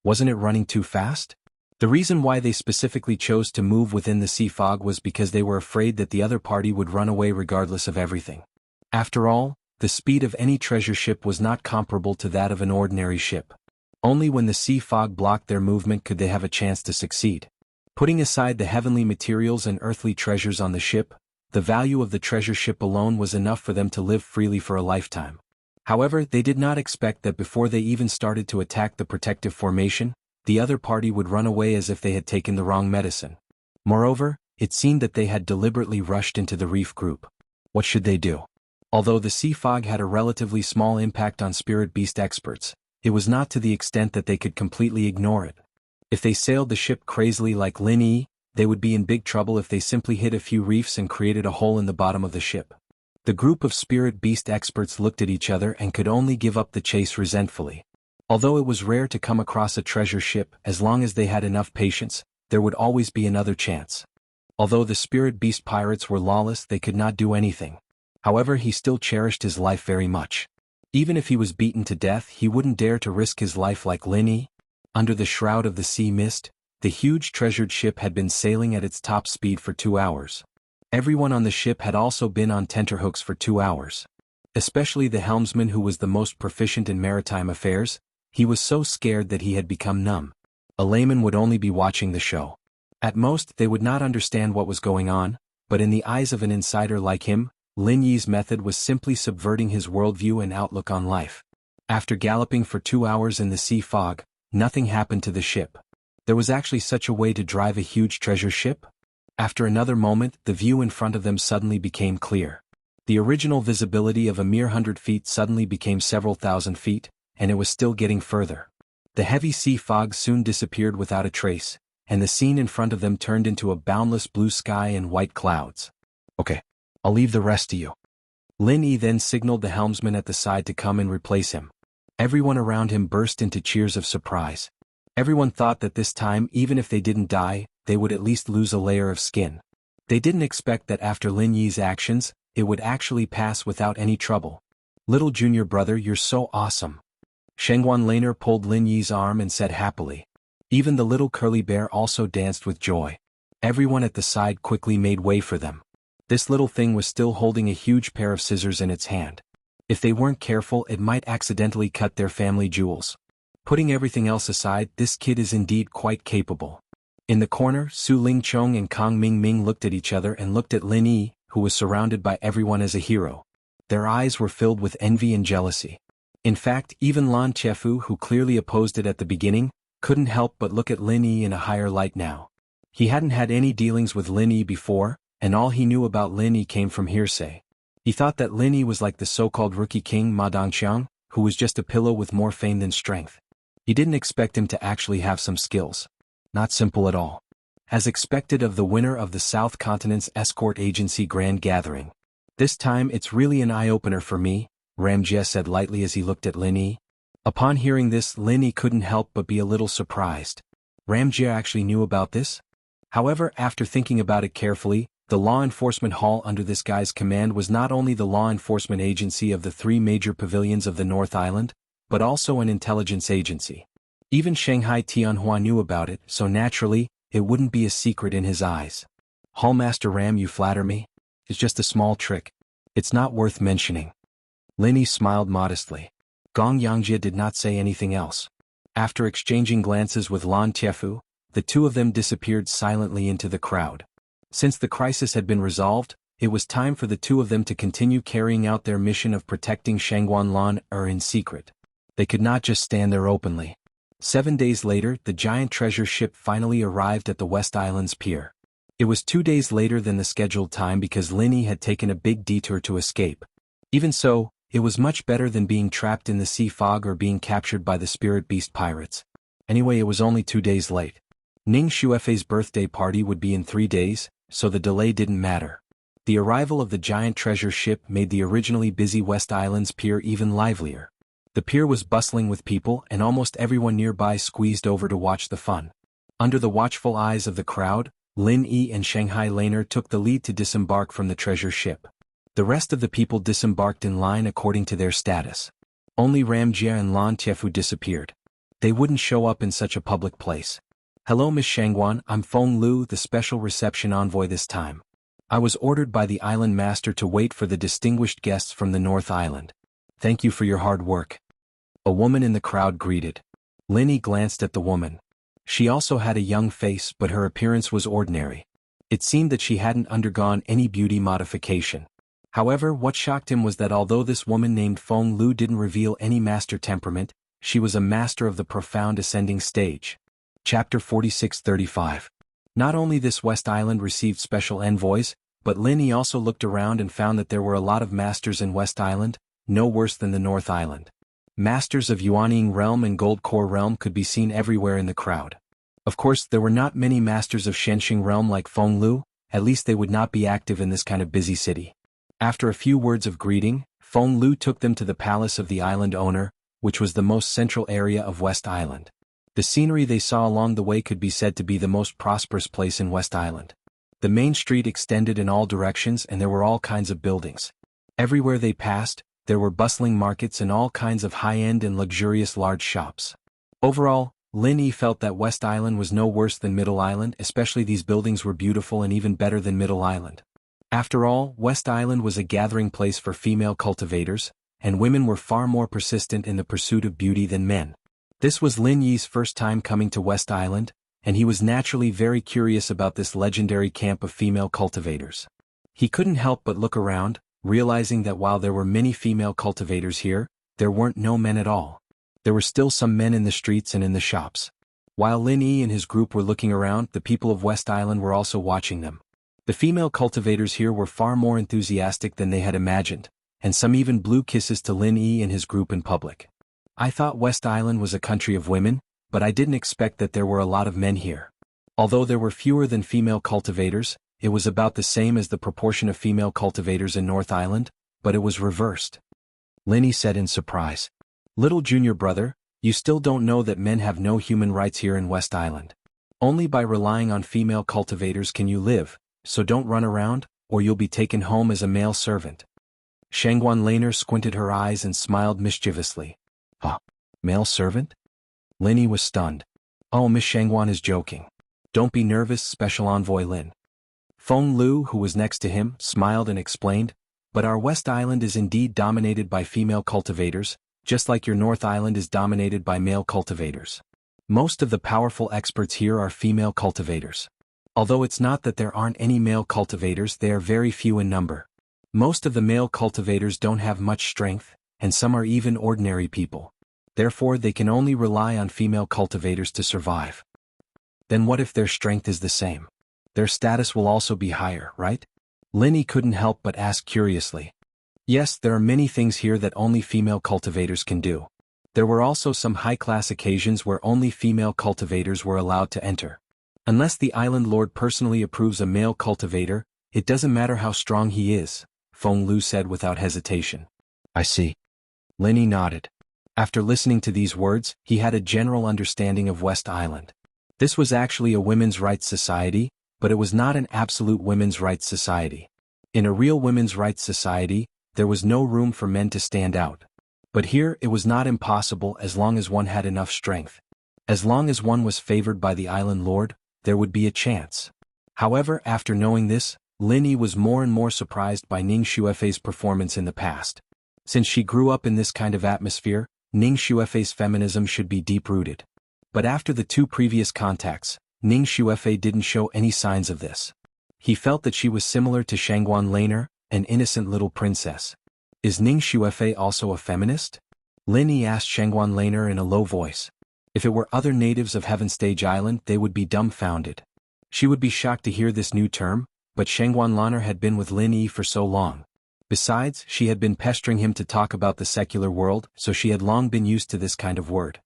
Wasn't it running too fast? The reason why they specifically chose to move within the sea fog was because they were afraid that the other party would run away regardless of everything. After all, the speed of any treasure ship was not comparable to that of an ordinary ship. Only when the sea fog blocked their movement could they have a chance to succeed. Putting aside the heavenly materials and earthly treasures on the ship, the value of the treasure ship alone was enough for them to live freely for a lifetime. However, they did not expect that before they even started to attack the protective formation, the other party would run away as if they had taken the wrong medicine. Moreover, it seemed that they had deliberately rushed into the reef group. What should they do? Although the sea fog had a relatively small impact on spirit beast experts, it was not to the extent that they could completely ignore it. If they sailed the ship crazily like Lin Yi, they would be in big trouble if they simply hit a few reefs and created a hole in the bottom of the ship. The group of spirit beast experts looked at each other and could only give up the chase resentfully. Although it was rare to come across a treasure ship, as long as they had enough patience, there would always be another chance. Although the spirit beast pirates were lawless, they could not do anything. However, he still cherished his life very much. Even if he was beaten to death, he wouldn't dare to risk his life like Lin Yi. Under the shroud of the sea mist, the huge treasured ship had been sailing at its top speed for 2 hours. Everyone on the ship had also been on tenterhooks for 2 hours. Especially the helmsman, who was the most proficient in maritime affairs. He was so scared that he had become numb. A layman would only be watching the show. At most, they would not understand what was going on, but in the eyes of an insider like him, Lin Yi's method was simply subverting his worldview and outlook on life. After galloping for 2 hours in the sea fog, nothing happened to the ship. There was actually such a way to drive a huge treasure ship? After another moment, the view in front of them suddenly became clear. The original visibility of a mere 100 feet suddenly became several thousand feet, and it was still getting further. The heavy sea fog soon disappeared without a trace, and the scene in front of them turned into a boundless blue sky and white clouds. Okay, I'll leave the rest to you. Lin Yi then signaled the helmsman at the side to come and replace him. Everyone around him burst into cheers of surprise. Everyone thought that this time, even if they didn't die, they would at least lose a layer of skin. They didn't expect that after Lin Yi's actions, it would actually pass without any trouble. Little junior brother, you're so awesome. Shengguan Laner pulled Lin Yi's arm and said happily. Even the little curly bear also danced with joy. Everyone at the side quickly made way for them. This little thing was still holding a huge pair of scissors in its hand. If they weren't careful, it might accidentally cut their family jewels. Putting everything else aside, this kid is indeed quite capable. In the corner, Su Lingchong and Kang Mingming looked at each other and looked at Lin Yi, who was surrounded by everyone as a hero. Their eyes were filled with envy and jealousy. In fact, even Lan Tiefu, who clearly opposed it at the beginning, couldn't help but look at Lin Yi in a higher light now. He hadn't had any dealings with Lin Yi before, and all he knew about Lin Yi came from hearsay. He thought that Lin Yi was like the so-called rookie king Ma Dongqiang, who was just a pillow with more fame than strength. He didn't expect him to actually have some skills. Not simple at all. As expected of the winner of the South Continent's escort agency grand gathering. This time it's really an eye-opener for me, Ram Jie said lightly as he looked at Lin Yi. Upon hearing this, Lin Yi couldn't help but be a little surprised. Ram Jie actually knew about this? However, after thinking about it carefully, the law enforcement hall under this guy's command was not only the law enforcement agency of the 3 major pavilions of the North Island, but also an intelligence agency. Even Shanghai Tianhua knew about it, so naturally, it wouldn't be a secret in his eyes. Hallmaster Ram, you flatter me? It's just a small trick. It's not worth mentioning. Lin Yi smiled modestly. Gong Yangjie did not say anything else. After exchanging glances with Lan Tiefu, the two of them disappeared silently into the crowd. Since the crisis had been resolved, it was time for the two of them to continue carrying out their mission of protecting Shangguanlan in secret. They could not just stand there openly. 7 days later, the giant treasure ship finally arrived at the West Island's pier. It was 2 days later than the scheduled time because Lin Yi had taken a big detour to escape. Even so, it was much better than being trapped in the sea fog or being captured by the spirit beast pirates. Anyway, it was only 2 days late. Ning Xuefei's birthday party would be in 3 days, so the delay didn't matter. The arrival of the giant treasure ship made the originally busy West Island's pier even livelier. The pier was bustling with people and almost everyone nearby squeezed over to watch the fun. Under the watchful eyes of the crowd, Lin Yi and Shanghai Laner took the lead to disembark from the treasure ship. The rest of the people disembarked in line according to their status. Only Ram Jia and Lan Tiefu disappeared. They wouldn't show up in such a public place. "Hello Miss Shangguan, I'm Feng Lu, the special reception envoy this time. I was ordered by the island master to wait for the distinguished guests from the North Island. Thank you for your hard work." A woman in the crowd greeted. Lin Yi glanced at the woman. She also had a young face, but her appearance was ordinary. It seemed that she hadn't undergone any beauty modification. However, what shocked him was that although this woman named Feng Lu didn't reveal any master temperament, she was a master of the profound ascending stage. Chapter 46-35. Not only this West Island received special envoys, but Lin Yi also looked around and found that there were a lot of masters in West Island, no worse than the North Island. Masters of Yuanying Realm and Gold Core Realm could be seen everywhere in the crowd. Of course, there were not many masters of Shenxing Realm like Feng Lu, at least they would not be active in this kind of busy city. After a few words of greeting, Feng Lu took them to the palace of the island owner, which was the most central area of West Island. The scenery they saw along the way could be said to be the most prosperous place in West Island. The main street extended in all directions and there were all kinds of buildings. Everywhere they passed, there were bustling markets and all kinds of high-end and luxurious large shops. Overall, Lin Yi felt that West Island was no worse than Middle Island, especially these buildings were beautiful and even better than Middle Island. After all, West Island was a gathering place for female cultivators, and women were far more persistent in the pursuit of beauty than men. This was Lin Yi's first time coming to West Island, and he was naturally very curious about this legendary camp of female cultivators. He couldn't help but look around, realizing that while there were many female cultivators here, there weren't no men at all. There were still some men in the streets and in the shops. While Lin Yi and his group were looking around, the people of West Island were also watching them. The female cultivators here were far more enthusiastic than they had imagined, and some even blew kisses to Lin Yi and his group in public. "I thought West Island was a country of women, but I didn't expect that there were a lot of men here." Although there were fewer than female cultivators, it was about the same as the proportion of female cultivators in North Island, but it was reversed. Lin Yi said in surprise. "Little junior brother, you still don't know that men have no human rights here in West Island. Only by relying on female cultivators can you live, so don't run around, or you'll be taken home as a male servant." Shangguan Laner squinted her eyes and smiled mischievously. "Huh? Male servant?" Lin Yi was stunned. "Oh, Miss Shangguan is joking. Don't be nervous, Special Envoy Lin." Feng Lu, who was next to him, smiled and explained, "But our West Island is indeed dominated by female cultivators, just like your North Island is dominated by male cultivators. Most of the powerful experts here are female cultivators. Although it's not that there aren't any male cultivators, they are very few in number. Most of the male cultivators don't have much strength, and some are even ordinary people. Therefore they can only rely on female cultivators to survive." "Then what if their strength is the same? Their status will also be higher, right?" Lin Yi couldn't help but ask curiously. "Yes, there are many things here that only female cultivators can do. There were also some high-class occasions where only female cultivators were allowed to enter. Unless the island lord personally approves a male cultivator, it doesn't matter how strong he is," Feng Lu said without hesitation. "I see." Lin Yi nodded. After listening to these words, he had a general understanding of West Island. This was actually a women's rights society, but it was not an absolute women's rights society. In a real women's rights society, there was no room for men to stand out. But here it was not impossible as long as one had enough strength. As long as one was favored by the island lord, there would be a chance. However, after knowing this, Lin Yi was more and more surprised by Ning Xuefei's performance in the past. Since she grew up in this kind of atmosphere, Ning Xuefei's feminism should be deep-rooted. But after the two previous contacts, Ning Xuefei didn't show any signs of this. He felt that she was similar to Shangguan Laner, an innocent little princess. Is Ning Xuefei also a feminist? Lin Yi asked Shangguan Laner in a low voice. If it were other natives of Heaven Stage Island, they would be dumbfounded. She would be shocked to hear this new term, but Shangguan Laner had been with Lin Yi for so long. Besides, she had been pestering him to talk about the secular world, so she had long been used to this kind of word.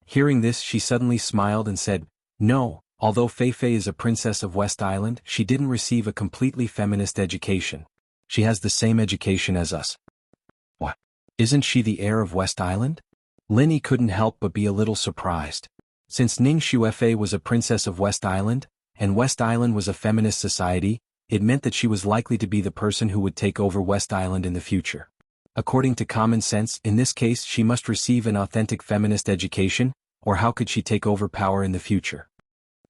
Hearing this, she suddenly smiled and said, "No, although Fei Fei is a princess of West Island, she didn't receive a completely feminist education. She has the same education as us." What? Isn't she the heir of West Island? Lin Yi couldn't help but be a little surprised. Since Ning Xuefei was a princess of West Island, and West Island was a feminist society, it meant that she was likely to be the person who would take over West Island in the future. According to common sense, in this case she must receive an authentic feminist education, or how could she take over power in the future?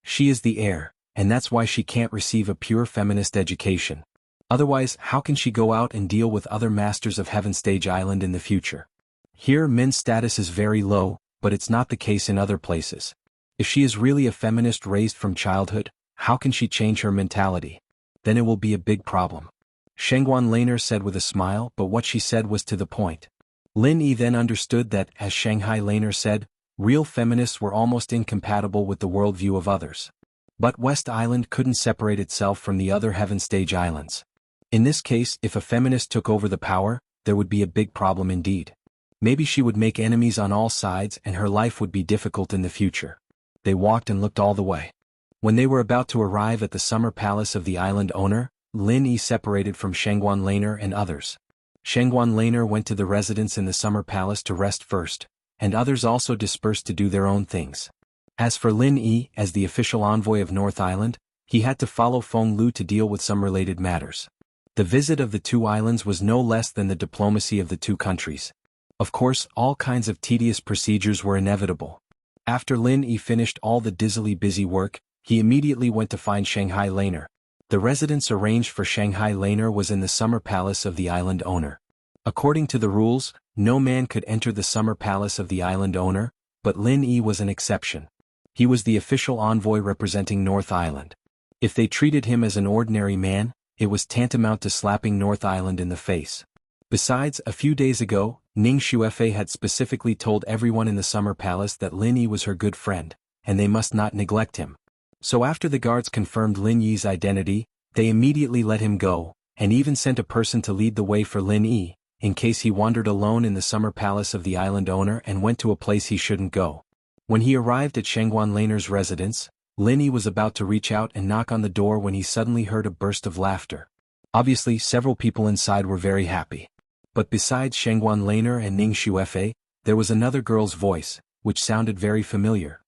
She is the heir, and that's why she can't receive a pure feminist education. Otherwise, how can she go out and deal with other masters of Heaven Stage Island in the future? Here, Min's status is very low, but it's not the case in other places. If she is really a feminist raised from childhood, how can she change her mentality? Then it will be a big problem. Shangguan Laner said with a smile, but what she said was to the point. Lin Yi then understood that, as Shanghai Laner said, real feminists were almost incompatible with the worldview of others. But West Island couldn't separate itself from the other Heaven Stage Islands. In this case, if a feminist took over the power, there would be a big problem indeed. Maybe she would make enemies on all sides and her life would be difficult in the future. They walked and looked all the way. When they were about to arrive at the summer palace of the island owner, Lin Yi separated from Shangguan Laner and others. Shangguan Laner went to the residence in the summer palace to rest first, and others also dispersed to do their own things. As for Lin Yi, as the official envoy of North Island, he had to follow Feng Lu to deal with some related matters. The visit of the two islands was no less than the diplomacy of the two countries. Of course, all kinds of tedious procedures were inevitable. After Lin Yi finished all the dizzily busy work, he immediately went to find Shanghai Laner. The residence arranged for Shanghai Laner was in the summer palace of the island owner. According to the rules, no man could enter the summer palace of the island owner, but Lin Yi was an exception. He was the official envoy representing North Island. If they treated him as an ordinary man, it was tantamount to slapping North Island in the face. Besides, a few days ago, Ning Xuefei had specifically told everyone in the summer palace that Lin Yi was her good friend, and they must not neglect him. So after the guards confirmed Lin Yi's identity, they immediately let him go, and even sent a person to lead the way for Lin Yi, in case he wandered alone in the summer palace of the island owner and went to a place he shouldn't go. When he arrived at Shangguan Laner's residence, Lin Yi was about to reach out and knock on the door when he suddenly heard a burst of laughter. Obviously, several people inside were very happy. But besides Shangguan Laner and Ning Xuefei, there was another girl's voice, which sounded very familiar.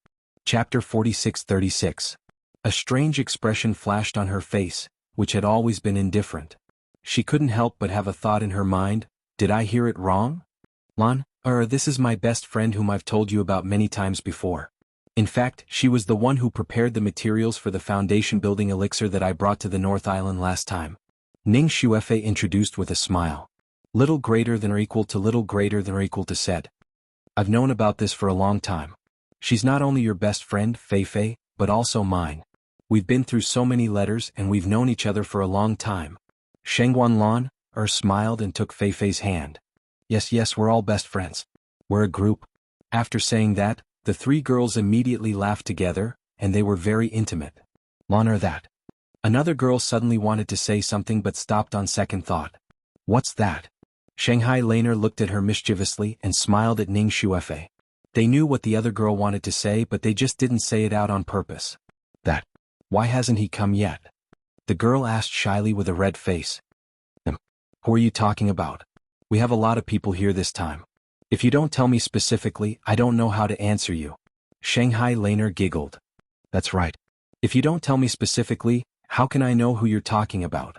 Chapter 46-36. A strange expression flashed on her face, which had always been indifferent. She couldn't help but have a thought in her mind, did I hear it wrong? Lan, this is my best friend whom I've told you about many times before. In fact, she was the one who prepared the materials for the foundation building elixir that I brought to the North Island last time. Ning Xuefei introduced with a smile. Little greater than or equal to little greater than or equal to said. I've known about this for a long time. She's not only your best friend, Fei Fei, but also mine. We've been through so many letters and we've known each other for a long time. Shangguan Lan, smiled and took Fei Fei's hand. Yes, we're all best friends. We're a group. After saying that, the three girls immediately laughed together, and they were very intimate. Lan that. Another girl suddenly wanted to say something but stopped on second thought. What's that? Shanghai Laner looked at her mischievously and smiled at Ning Xuefei. They knew what the other girl wanted to say but they just didn't say it out on purpose. That. Why hasn't he come yet? The girl asked shyly with a red face. Who are you talking about? We have a lot of people here this time. If you don't tell me specifically, I don't know how to answer you. Shanghai Laner giggled. That's right. If you don't tell me specifically, how can I know who you're talking about?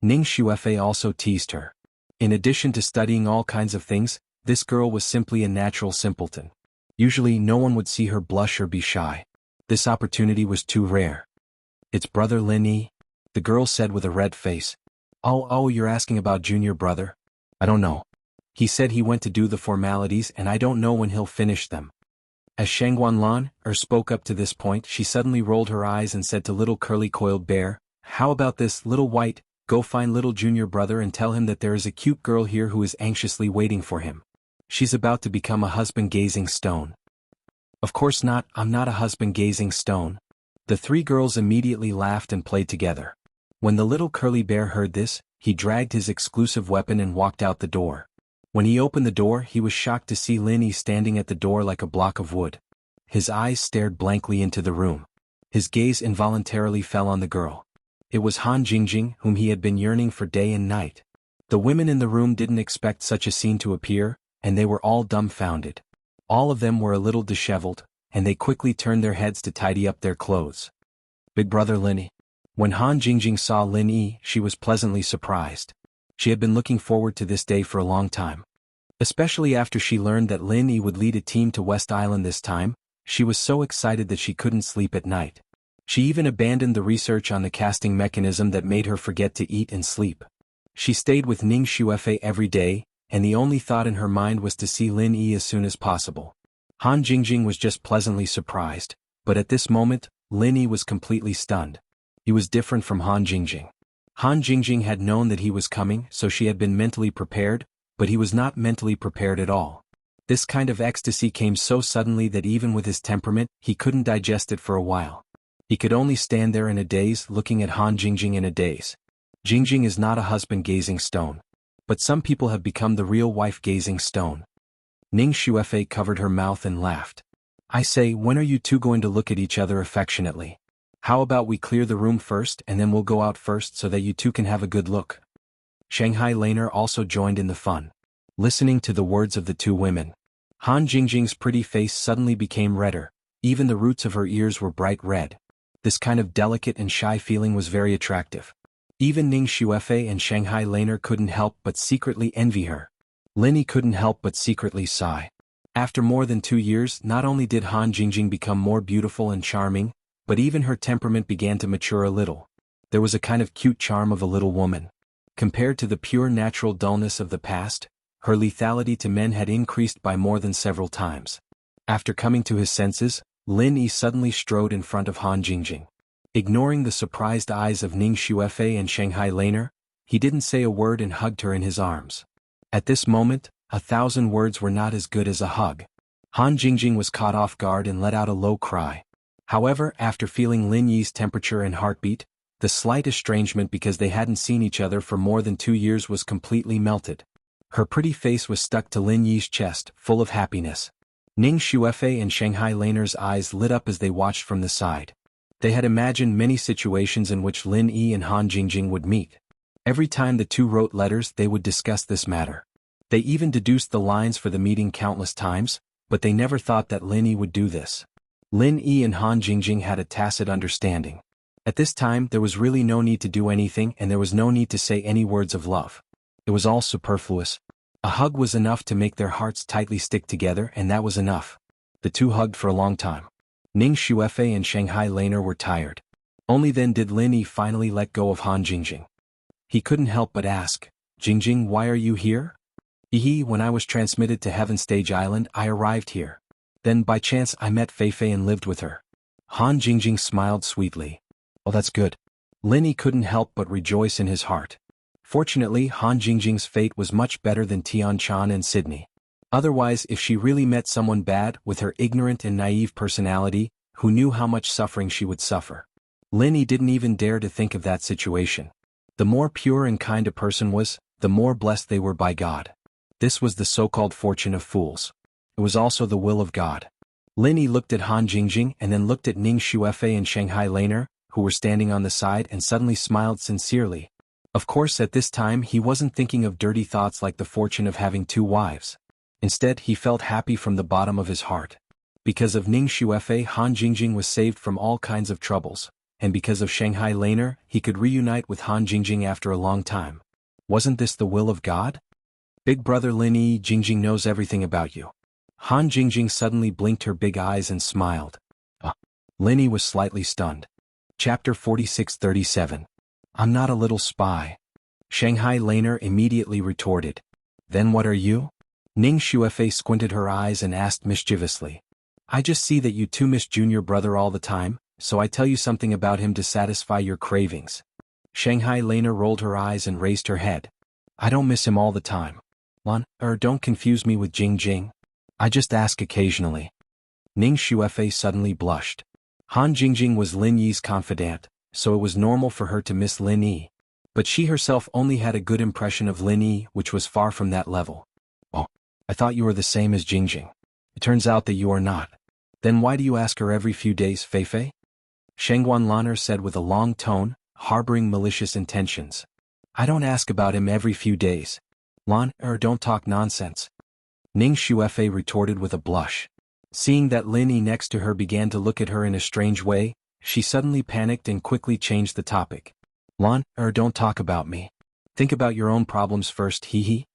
Ning Xuefei also teased her. In addition to studying all kinds of things, this girl was simply a natural simpleton. Usually no one would see her blush or be shy. This opportunity was too rare. It's brother Lin Yi? The girl said with a red face. Oh, you're asking about junior brother? I don't know. He said he went to do the formalities and I don't know when he'll finish them. As Shangguan spoke up to this point, she suddenly rolled her eyes and said to little curly-coiled bear, "How about this, little white? Go find little junior brother and tell him that there is a cute girl here who is anxiously waiting for him. She's about to become a husband-gazing stone." "Of course not, I'm not a husband-gazing stone." The three girls immediately laughed and played together. When the little curly bear heard this, he dragged his exclusive weapon and walked out the door. When he opened the door, he was shocked to see Lin Yi standing at the door like a block of wood. His eyes stared blankly into the room. His gaze involuntarily fell on the girl. It was Han Jingjing, whom he had been yearning for day and night. The women in the room didn't expect such a scene to appear, and they were all dumbfounded. All of them were a little disheveled, and they quickly turned their heads to tidy up their clothes. "Big brother Lin Yi." When Han Jingjing saw Lin Yi, she was pleasantly surprised. She had been looking forward to this day for a long time. Especially after she learned that Lin Yi would lead a team to West Island this time, she was so excited that she couldn't sleep at night. She even abandoned the research on the casting mechanism that made her forget to eat and sleep. She stayed with Ning Xuefei every day, and the only thought in her mind was to see Lin Yi as soon as possible. Han Jingjing was just pleasantly surprised, but at this moment, Lin Yi was completely stunned. He was different from Han Jingjing. Han Jingjing had known that he was coming, so she had been mentally prepared, but he was not mentally prepared at all. This kind of ecstasy came so suddenly that even with his temperament, he couldn't digest it for a while. He could only stand there in a daze, looking at Han Jingjing in a daze. Jingjing is not a husband-gazing stone. But some people have become the real wife-gazing stone. Ning Xuefei covered her mouth and laughed. "I say, when are you two going to look at each other affectionately? How about we clear the room first and then we'll go out first so that you two can have a good look?" Shanghai Laner also joined in the fun. Listening to the words of the two women, Han Jingjing's pretty face suddenly became redder, even the roots of her ears were bright red. This kind of delicate and shy feeling was very attractive. Even Ning Xuefei and Shanghai Laner couldn't help but secretly envy her. Lin Yi couldn't help but secretly sigh. After more than 2 years, not only did Han Jingjing become more beautiful and charming, but even her temperament began to mature a little. There was a kind of cute charm of a little woman. Compared to the pure natural dullness of the past, her lethality to men had increased by more than several times. After coming to his senses, Lin Yi suddenly strode in front of Han Jingjing. Ignoring the surprised eyes of Ning Xuefei and Shanghai Laner, he didn't say a word and hugged her in his arms. At this moment, 1,000 words were not as good as a hug. Han Jingjing was caught off guard and let out a low cry. However, after feeling Lin Yi's temperature and heartbeat, the slight estrangement because they hadn't seen each other for more than 2 years was completely melted. Her pretty face was stuck to Lin Yi's chest, full of happiness. Ning Xuefei and Shanghai Laner's eyes lit up as they watched from the side. They had imagined many situations in which Lin Yi and Han Jingjing would meet. Every time the two wrote letters, they would discuss this matter. They even deduced the lines for the meeting countless times, but they never thought that Lin Yi would do this. Lin Yi and Han Jingjing had a tacit understanding. At this time, there was really no need to do anything and there was no need to say any words of love. It was all superfluous. A hug was enough to make their hearts tightly stick together, and that was enough. The two hugged for a long time. Ning Xuefei and Shanghai Laner were tired. Only then did Lin Yi finally let go of Han Jingjing. He couldn't help but ask, "Jingjing, why are you here?" When I was transmitted to Heaven Stage Island, I arrived here. Then by chance I met Feifei and lived with her." Han Jingjing smiled sweetly. "Oh, that's good." Lin Yi couldn't help but rejoice in his heart. Fortunately, Han Jingjing's fate was much better than Tian Chan and Sydney. Otherwise, if she really met someone bad, with her ignorant and naive personality, who knew how much suffering she would suffer? Lin Yi didn't even dare to think of that situation. The more pure and kind a person was, the more blessed they were by God. This was the so-called fortune of fools. It was also the will of God. Lin Yi looked at Han Jingjing and then looked at Ning Xuefei and Shanghai Laner, who were standing on the side, and suddenly smiled sincerely. Of course, at this time he wasn't thinking of dirty thoughts like the fortune of having 2 wives. Instead, he felt happy from the bottom of his heart. Because of Ning Xuefei, Han Jingjing was saved from all kinds of troubles, and because of Shanghai Laner, he could reunite with Han Jingjing after a long time. Wasn't this the will of God? "Big brother Lin Yi, Jingjing knows everything about you." Han Jingjing suddenly blinked her big eyes and smiled. Lin Yi was slightly stunned. Chapter 46-37. "I'm not a little spy." Shanghai Laner immediately retorted. "Then what are you?" Ning Xuefei squinted her eyes and asked mischievously. I just see that you two miss junior brother all the time, so I tell you something about him to satisfy your cravings. Shanghai Lena rolled her eyes and raised her head. I don't miss him all the time. Don't confuse me with Jing Jing. I just ask occasionally. Ning Xuefei suddenly blushed. Han Jingjing was Lin Yi's confidant, so it was normal for her to miss Lin Yi. But she herself only had a good impression of Lin Yi, which was far from that level. Oh, I thought you were the same as Jingjing. It turns out that you are not. Then why do you ask her every few days, Feifei? Shangguan Lan'er said with a long tone, harboring malicious intentions. I don't ask about him every few days. Don't talk nonsense. Ning Xuefei retorted with a blush. Seeing that Lin Yi next to her began to look at her in a strange way, she suddenly panicked and quickly changed the topic. Don't talk about me. Think about your own problems first, hee.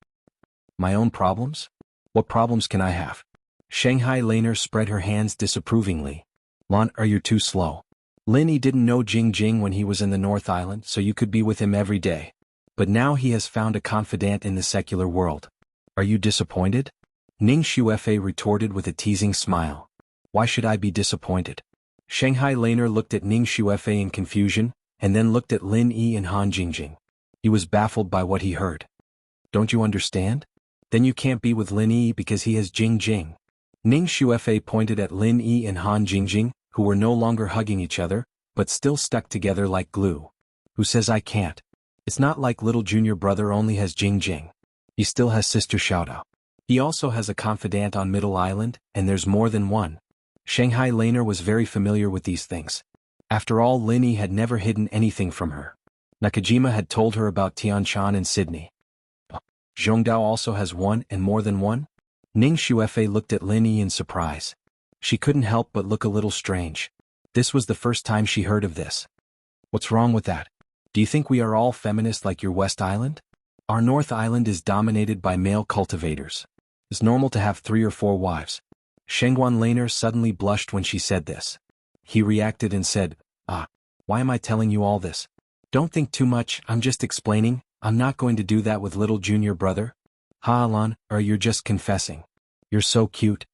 My own problems? What problems can I have? Shanghai Laner spread her hands disapprovingly. You're too slow. Lin Yi didn't know Jing Jing when he was in the North Island, so you could be with him every day. But now he has found a confidant in the secular world. Are you disappointed? Ning Xuefei retorted with a teasing smile. Why should I be disappointed? Shanghai Laner looked at Ning Xuefei in confusion, and then looked at Lin Yi and Han Jingjing. He was baffled by what he heard. Don't you understand? Then you can't be with Lin Yi because he has Jing Jing. Ning Xuefei pointed at Lin Yi and Han Jingjing, who were no longer hugging each other, but still stuck together like glue. Who says I can't? It's not like little junior brother only has Jing Jing. He still has sister Xiaodao. He also has a confidant on Middle Island, and there's more than one. Shanghai Laner was very familiar with these things. After all, Lin Yi had never hidden anything from her. Nakajima had told her about Tianshan and Sydney. Zhongdao also has one and more than one? Ning Xuefei looked at Lin Yi in surprise. She couldn't help but look a little strange. This was the first time she heard of this. What's wrong with that? Do you think we are all feminist like your West Island? Our North Island is dominated by male cultivators. It's normal to have 3 or 4 wives. Shangguan Laner suddenly blushed when she said this. He reacted and said, why am I telling you all this? Don't think too much, I'm just explaining. I'm not going to do that with little junior brother. You're just confessing. You're so cute.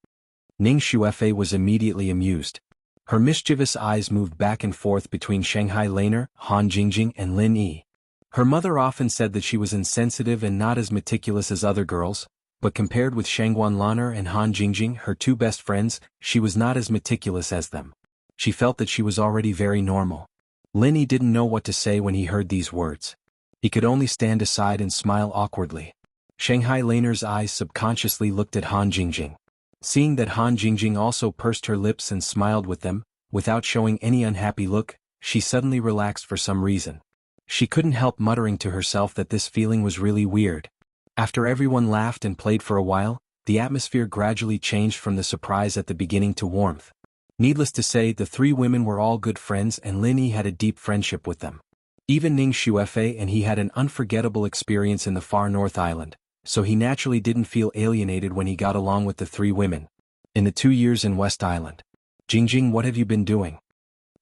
Ning Xuefei was immediately amused. Her mischievous eyes moved back and forth between Shanghai Laner, Han Jingjing, and Lin Yi. Her mother often said that she was insensitive and not as meticulous as other girls, but compared with Shangguan Laner and Han Jingjing, her 2 best friends, she was not as meticulous as them. She felt that she was already very normal. Lin Yi didn't know what to say when he heard these words. He could only stand aside and smile awkwardly. Shanghai Laner's eyes subconsciously looked at Han Jingjing. Seeing that Han Jingjing also pursed her lips and smiled with them, without showing any unhappy look, she suddenly relaxed for some reason. She couldn't help muttering to herself that this feeling was really weird. After everyone laughed and played for a while, the atmosphere gradually changed from the surprise at the beginning to warmth. Needless to say, the 3 women were all good friends and Lin Yi had a deep friendship with them. Even Ning Xuefei and he had an unforgettable experience in the far North Island, so he naturally didn't feel alienated when he got along with the 3 women. In the 2 years in West Island. Jingjing, what have you been doing?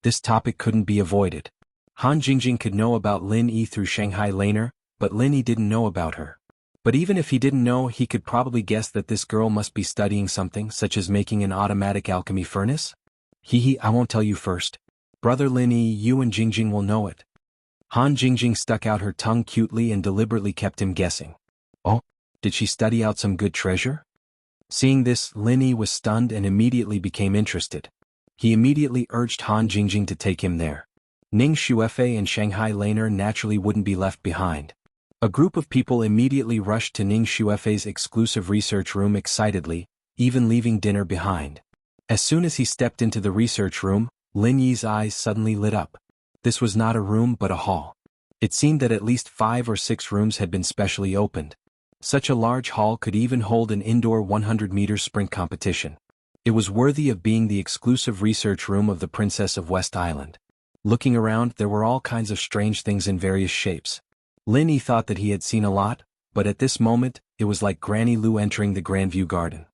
This topic couldn't be avoided. Han Jingjing could know about Lin Yi through Shanghai Laner, but Lin Yi didn't know about her. But even if he didn't know, he could probably guess that this girl must be studying something such as making an automatic alchemy furnace. I won't tell you first. Brother Lin Yi, you and Jingjing will know it. Han Jingjing stuck out her tongue cutely and deliberately kept him guessing. Oh, did she study out some good treasure? Seeing this, Lin Yi was stunned and immediately became interested. He immediately urged Han Jingjing to take him there. Ning Xuefei and Shanghai Laner naturally wouldn't be left behind. A group of people immediately rushed to Ning Xuefei's exclusive research room excitedly, even leaving dinner behind. As soon as he stepped into the research room, Lin Yi's eyes suddenly lit up. This was not a room but a hall. It seemed that at least 5 or 6 rooms had been specially opened. Such a large hall could even hold an indoor 100-meter sprint competition. It was worthy of being the exclusive research room of the Princess of West Island. Looking around, there were all kinds of strange things in various shapes. Lin Yi thought that he had seen a lot, but at this moment, it was like Granny Lu entering the Grandview Garden.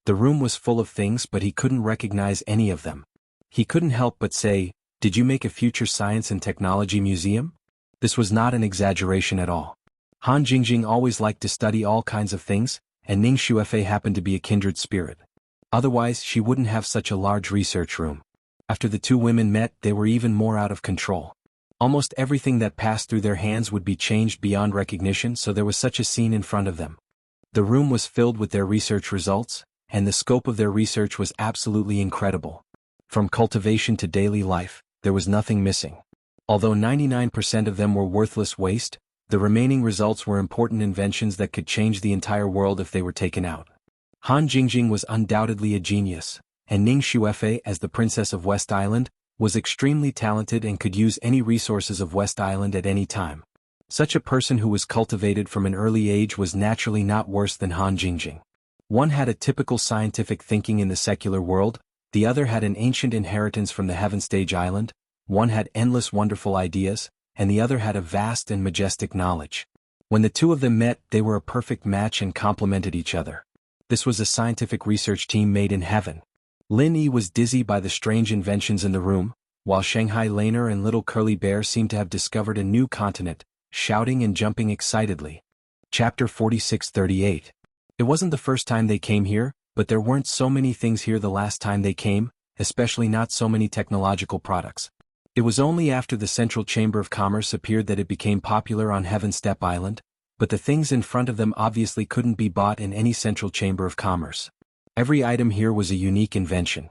The room was full of things, but he couldn't recognize any of them. He couldn't help but say, "Did you make a future science and technology museum?" This was not an exaggeration at all. Han Jingjing always liked to study all kinds of things, and Ning Xuefei happened to be a kindred spirit. Otherwise, she wouldn't have such a large research room. After the two women met, they were even more out of control. Almost everything that passed through their hands would be changed beyond recognition, so there was such a scene in front of them. The room was filled with their research results, and the scope of their research was absolutely incredible. From cultivation to daily life, there was nothing missing. Although 99% of them were worthless waste, the remaining results were important inventions that could change the entire world if they were taken out. Han Jingjing was undoubtedly a genius, and Ning Xuefei, as the Princess of West Island, was extremely talented and could use any resources of West Island at any time. Such a person who was cultivated from an early age was naturally not worse than Han Jingjing. One had a typical scientific thinking in the secular world, the other had an ancient inheritance from the Heaven Stage Island, one had endless wonderful ideas, and the other had a vast and majestic knowledge. When the two of them met, they were a perfect match and complemented each other. This was a scientific research team made in heaven. Lin Yi was dizzy by the strange inventions in the room, while Shanghai Laner and Little Curly Bear seemed to have discovered a new continent, shouting and jumping excitedly. Chapter 46-38. It wasn't the first time they came here, but there weren't so many things here the last time they came, especially not so many technological products. It was only after the Central Chamber of Commerce appeared that it became popular on Heaven Step Island, but the things in front of them obviously couldn't be bought in any Central Chamber of Commerce. Every item here was a unique invention.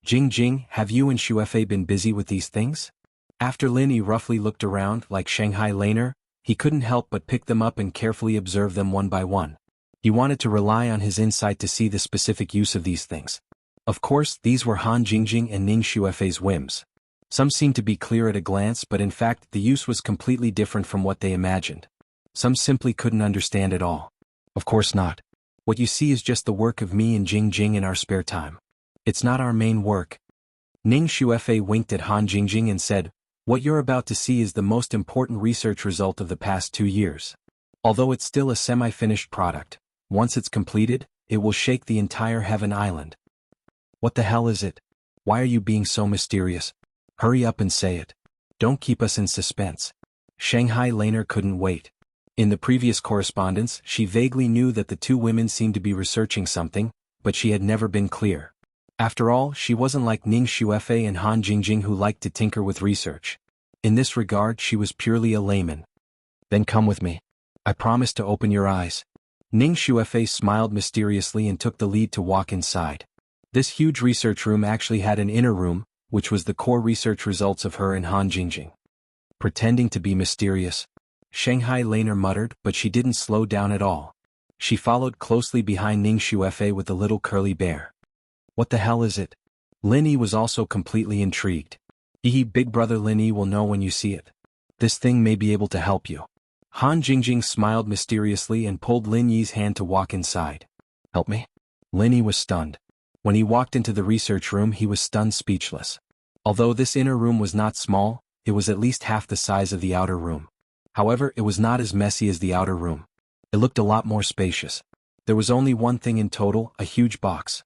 Jing, have you and Xuefei been busy with these things? After Lin Yi roughly looked around, like Shanghai Laner, he couldn't help but pick them up and carefully observe them one by one. He wanted to rely on his insight to see the specific use of these things. Of course, these were Han Jingjing and Ning Xuefei's whims. Some seemed to be clear at a glance, but in fact the use was completely different from what they imagined. Some simply couldn't understand at all. Of course not. What you see is just the work of me and Jing in our spare time. It's not our main work. Ning Xuefei winked at Han Jingjing and said, "What you're about to see is the most important research result of the past 2 years. Although it's still a semi-finished product, once it's completed, it will shake the entire Heaven Island." What the hell is it? Why are you being so mysterious? Hurry up and say it. Don't keep us in suspense. Shanghai Laner couldn't wait. In the previous correspondence, she vaguely knew that the two women seemed to be researching something, but she had never been clear. After all, she wasn't like Ning Xuefei and Han Jingjing who liked to tinker with research. In this regard, she was purely a layman. Then come with me. I promise to open your eyes. Ning Xuefei smiled mysteriously and took the lead to walk inside. This huge research room actually had an inner room, which was the core research results of her and Han Jingjing. Pretending to be mysterious, Shanghai Laner muttered, but she didn't slow down at all. She followed closely behind Ning Xuefei with the Little Curly Bear. What the hell is it? Lin Yi was also completely intrigued. Big brother Lin Yi will know when you see it. This thing may be able to help you. Han Jingjing smiled mysteriously and pulled Lin Yi's hand to walk inside. Help me? Lin Yi was stunned. When he walked into the research room, he was stunned speechless. Although this inner room was not small, it was at least half the size of the outer room. However, it was not as messy as the outer room. It looked a lot more spacious. There was only one thing in total, a huge box.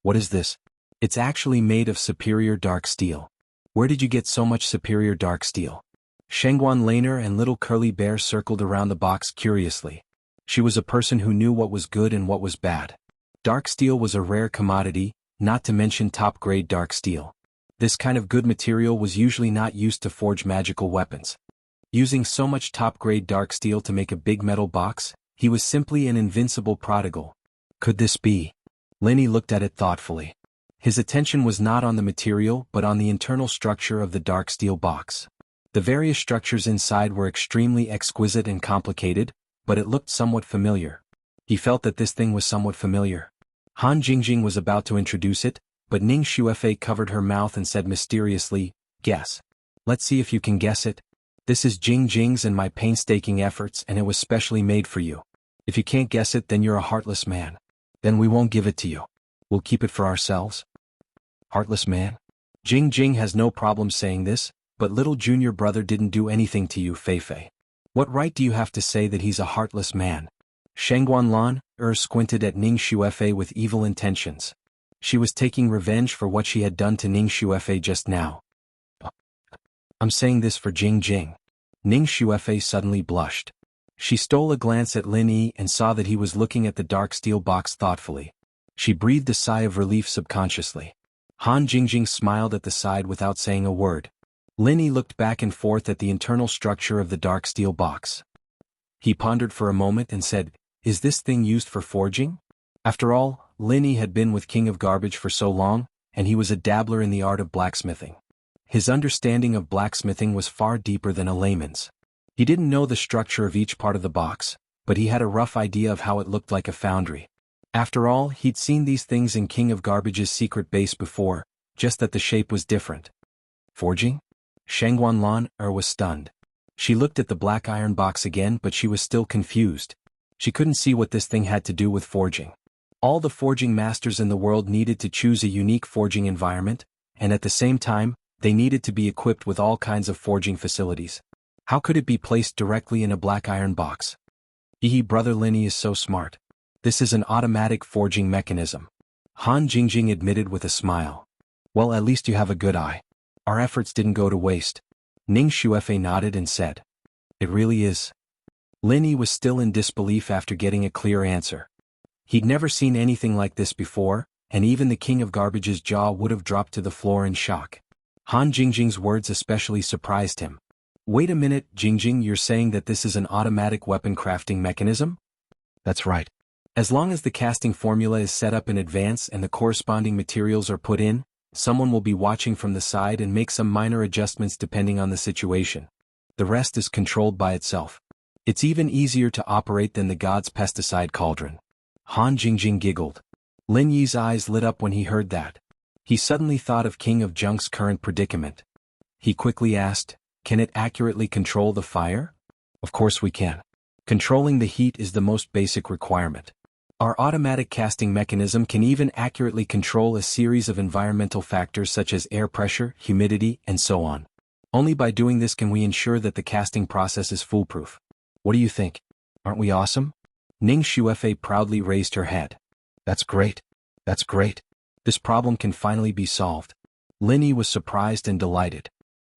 What is this? It's actually made of superior dark steel. Where did you get so much superior dark steel? Shengguan Laner and Little Curly Bear circled around the box curiously. She was a person who knew what was good and what was bad. Dark steel was a rare commodity, not to mention top-grade dark steel. This kind of good material was usually not used to forge magical weapons. Using so much top-grade dark steel to make a big metal box, he was simply an invincible prodigal. Could this be? Lin Yi looked at it thoughtfully. His attention was not on the material but on the internal structure of the dark steel box. The various structures inside were extremely exquisite and complicated, but it looked somewhat familiar. He felt that this thing was somewhat familiar. Han Jingjing was about to introduce it, but Ning Xuefei covered her mouth and said mysteriously, "Guess. Let's see if you can guess it. This is Jing's and my painstaking efforts, and it was specially made for you. If you can't guess it, then you're a heartless man. Then we won't give it to you. We'll keep it for ourselves." Heartless man? Jing has no problem saying this, but little junior brother didn't do anything to you, Fei. What right do you have to say that he's a heartless man? Shengguan Lan squinted at Ning Xuefei with evil intentions. She was taking revenge for what she had done to Ning Xuefei just now. I'm saying this for Jing. Ning Xuefei suddenly blushed. She stole a glance at Lin Yi and saw that he was looking at the dark steel box thoughtfully. She breathed a sigh of relief subconsciously. Han Jingjing smiled at the side without saying a word. Lin Yi looked back and forth at the internal structure of the dark steel box. He pondered for a moment and said, "Is this thing used for forging?" After all, Lin Yi had been with King of Garbage for so long, and he was a dabbler in the art of blacksmithing. His understanding of blacksmithing was far deeper than a layman's. He didn't know the structure of each part of the box, but he had a rough idea of how it looked like a foundry. After all, he'd seen these things in King of Garbage's secret base before, just that the shape was different. Forging? Shangguan Lan was stunned. She looked at the black iron box again, but she was still confused. She couldn't see what this thing had to do with forging. All the forging masters in the world needed to choose a unique forging environment, and at the same time, they needed to be equipped with all kinds of forging facilities. How could it be placed directly in a black iron box? Brother Lin Yi is so smart. This is an automatic forging mechanism. Han Jingjing admitted with a smile. Well, at least you have a good eye. Our efforts didn't go to waste. Ning Xuefei nodded and said. It really is. Lin Yi was still in disbelief after getting a clear answer. He'd never seen anything like this before, and even the King of Garbage's jaw would have dropped to the floor in shock. Han Jingjing's words especially surprised him. Wait a minute, Jingjing, you're saying that this is an automatic weapon crafting mechanism? That's right. As long as the casting formula is set up in advance and the corresponding materials are put in, someone will be watching from the side and make some minor adjustments depending on the situation. The rest is controlled by itself. It's even easier to operate than the god's pesticide cauldron. Han Jingjing giggled. Lin Yi's eyes lit up when he heard that. He suddenly thought of King of Jianghu's current predicament. He quickly asked, can it accurately control the fire? Of course we can. Controlling the heat is the most basic requirement. Our automatic casting mechanism can even accurately control a series of environmental factors such as air pressure, humidity, and so on. Only by doing this can we ensure that the casting process is foolproof. What do you think? Aren't we awesome? Ning Xuefei proudly raised her head. That's great. That's great. This problem can finally be solved. Lin Yi was surprised and delighted.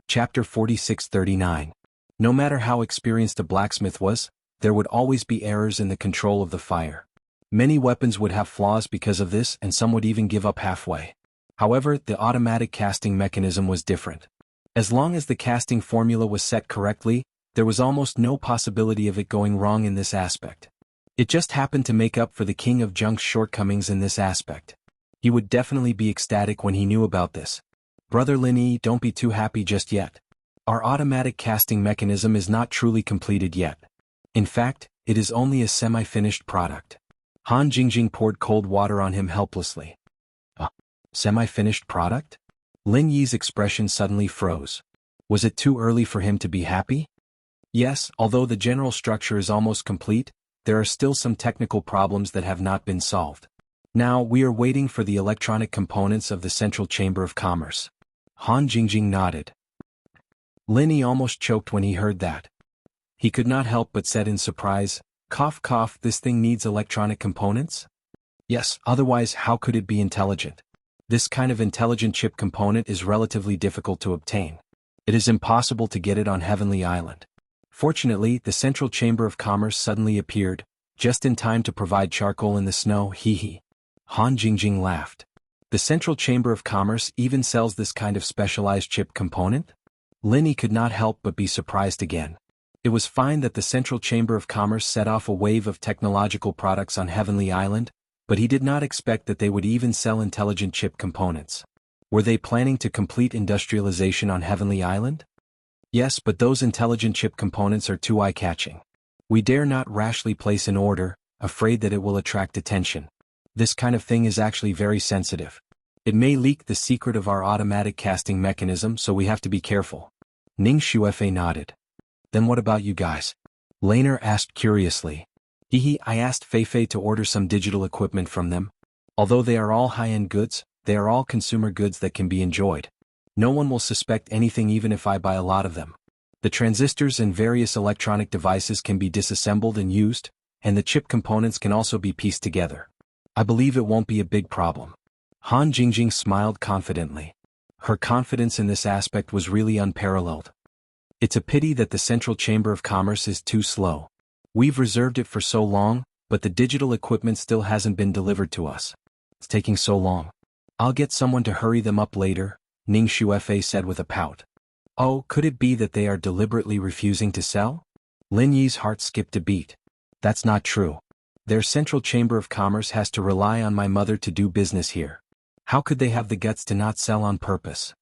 Chapter 4639. No matter how experienced a blacksmith was, there would always be errors in the control of the fire. Many weapons would have flaws because of this, and some would even give up halfway. However, the automatic casting mechanism was different. As long as the casting formula was set correctly, there was almost no possibility of it going wrong in this aspect. It just happened to make up for the King of Jianghu's shortcomings in this aspect. He would definitely be ecstatic when he knew about this. Brother Lin Yi, don't be too happy just yet. Our automatic casting mechanism is not truly completed yet. In fact, it is only a semi-finished product. Han Jingjing poured cold water on him helplessly. A semi-finished product? Lin Yi's expression suddenly froze. Was it too early for him to be happy? Yes, although the general structure is almost complete, there are still some technical problems that have not been solved. Now we are waiting for the electronic components of the Central Chamber of Commerce. Han Jingjing nodded. Lin Yi almost choked when he heard that. He could not help but said in surprise, cough cough, this thing needs electronic components? Yes, otherwise how could it be intelligent? This kind of intelligent chip component is relatively difficult to obtain. It is impossible to get it on Heavenly Island. Fortunately, the Central Chamber of Commerce suddenly appeared, just in time to provide charcoal in the snow, hee. Han Jingjing laughed. The Central Chamber of Commerce even sells this kind of specialized chip component? Lin Yi could not help but be surprised again. It was fine that the Central Chamber of Commerce set off a wave of technological products on Heavenly Island, but he did not expect that they would even sell intelligent chip components. Were they planning to complete industrialization on Heavenly Island? Yes, but those intelligent chip components are too eye-catching. We dare not rashly place an order, afraid that it will attract attention. This kind of thing is actually very sensitive. It may leak the secret of our automatic casting mechanism, so we have to be careful. Ning Xuefei nodded. Then what about you guys? Laner asked curiously. I asked Feifei to order some digital equipment from them. Although they are all high-end goods, they are all consumer goods that can be enjoyed. No one will suspect anything even if I buy a lot of them. The transistors and various electronic devices can be disassembled and used, and the chip components can also be pieced together. I believe it won't be a big problem. Han Jingjing smiled confidently. Her confidence in this aspect was really unparalleled. It's a pity that the Central Chamber of Commerce is too slow. We've reserved it for so long, but the digital equipment still hasn't been delivered to us. It's taking so long. I'll get someone to hurry them up later, Ning Xuefei said with a pout. Oh, could it be that they are deliberately refusing to sell? Lin Yi's heart skipped a beat. That's not true. Their Central Chamber of Commerce has to rely on my mother to do business here. How could they have the guts to not sell on purpose?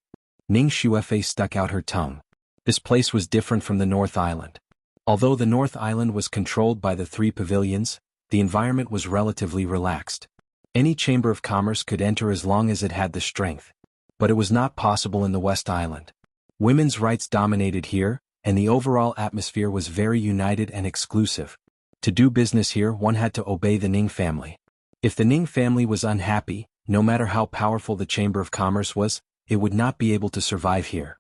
Ning Xuefei stuck out her tongue. This place was different from the North Island. Although the North Island was controlled by the 3 pavilions, the environment was relatively relaxed. Any Chamber of Commerce could enter as long as it had the strength. But it was not possible in the West Island. Women's rights dominated here, and the overall atmosphere was very united and exclusive. To do business here, one had to obey the Ning family. If the Ning family was unhappy, no matter how powerful the Chamber of Commerce was, it would not be able to survive here.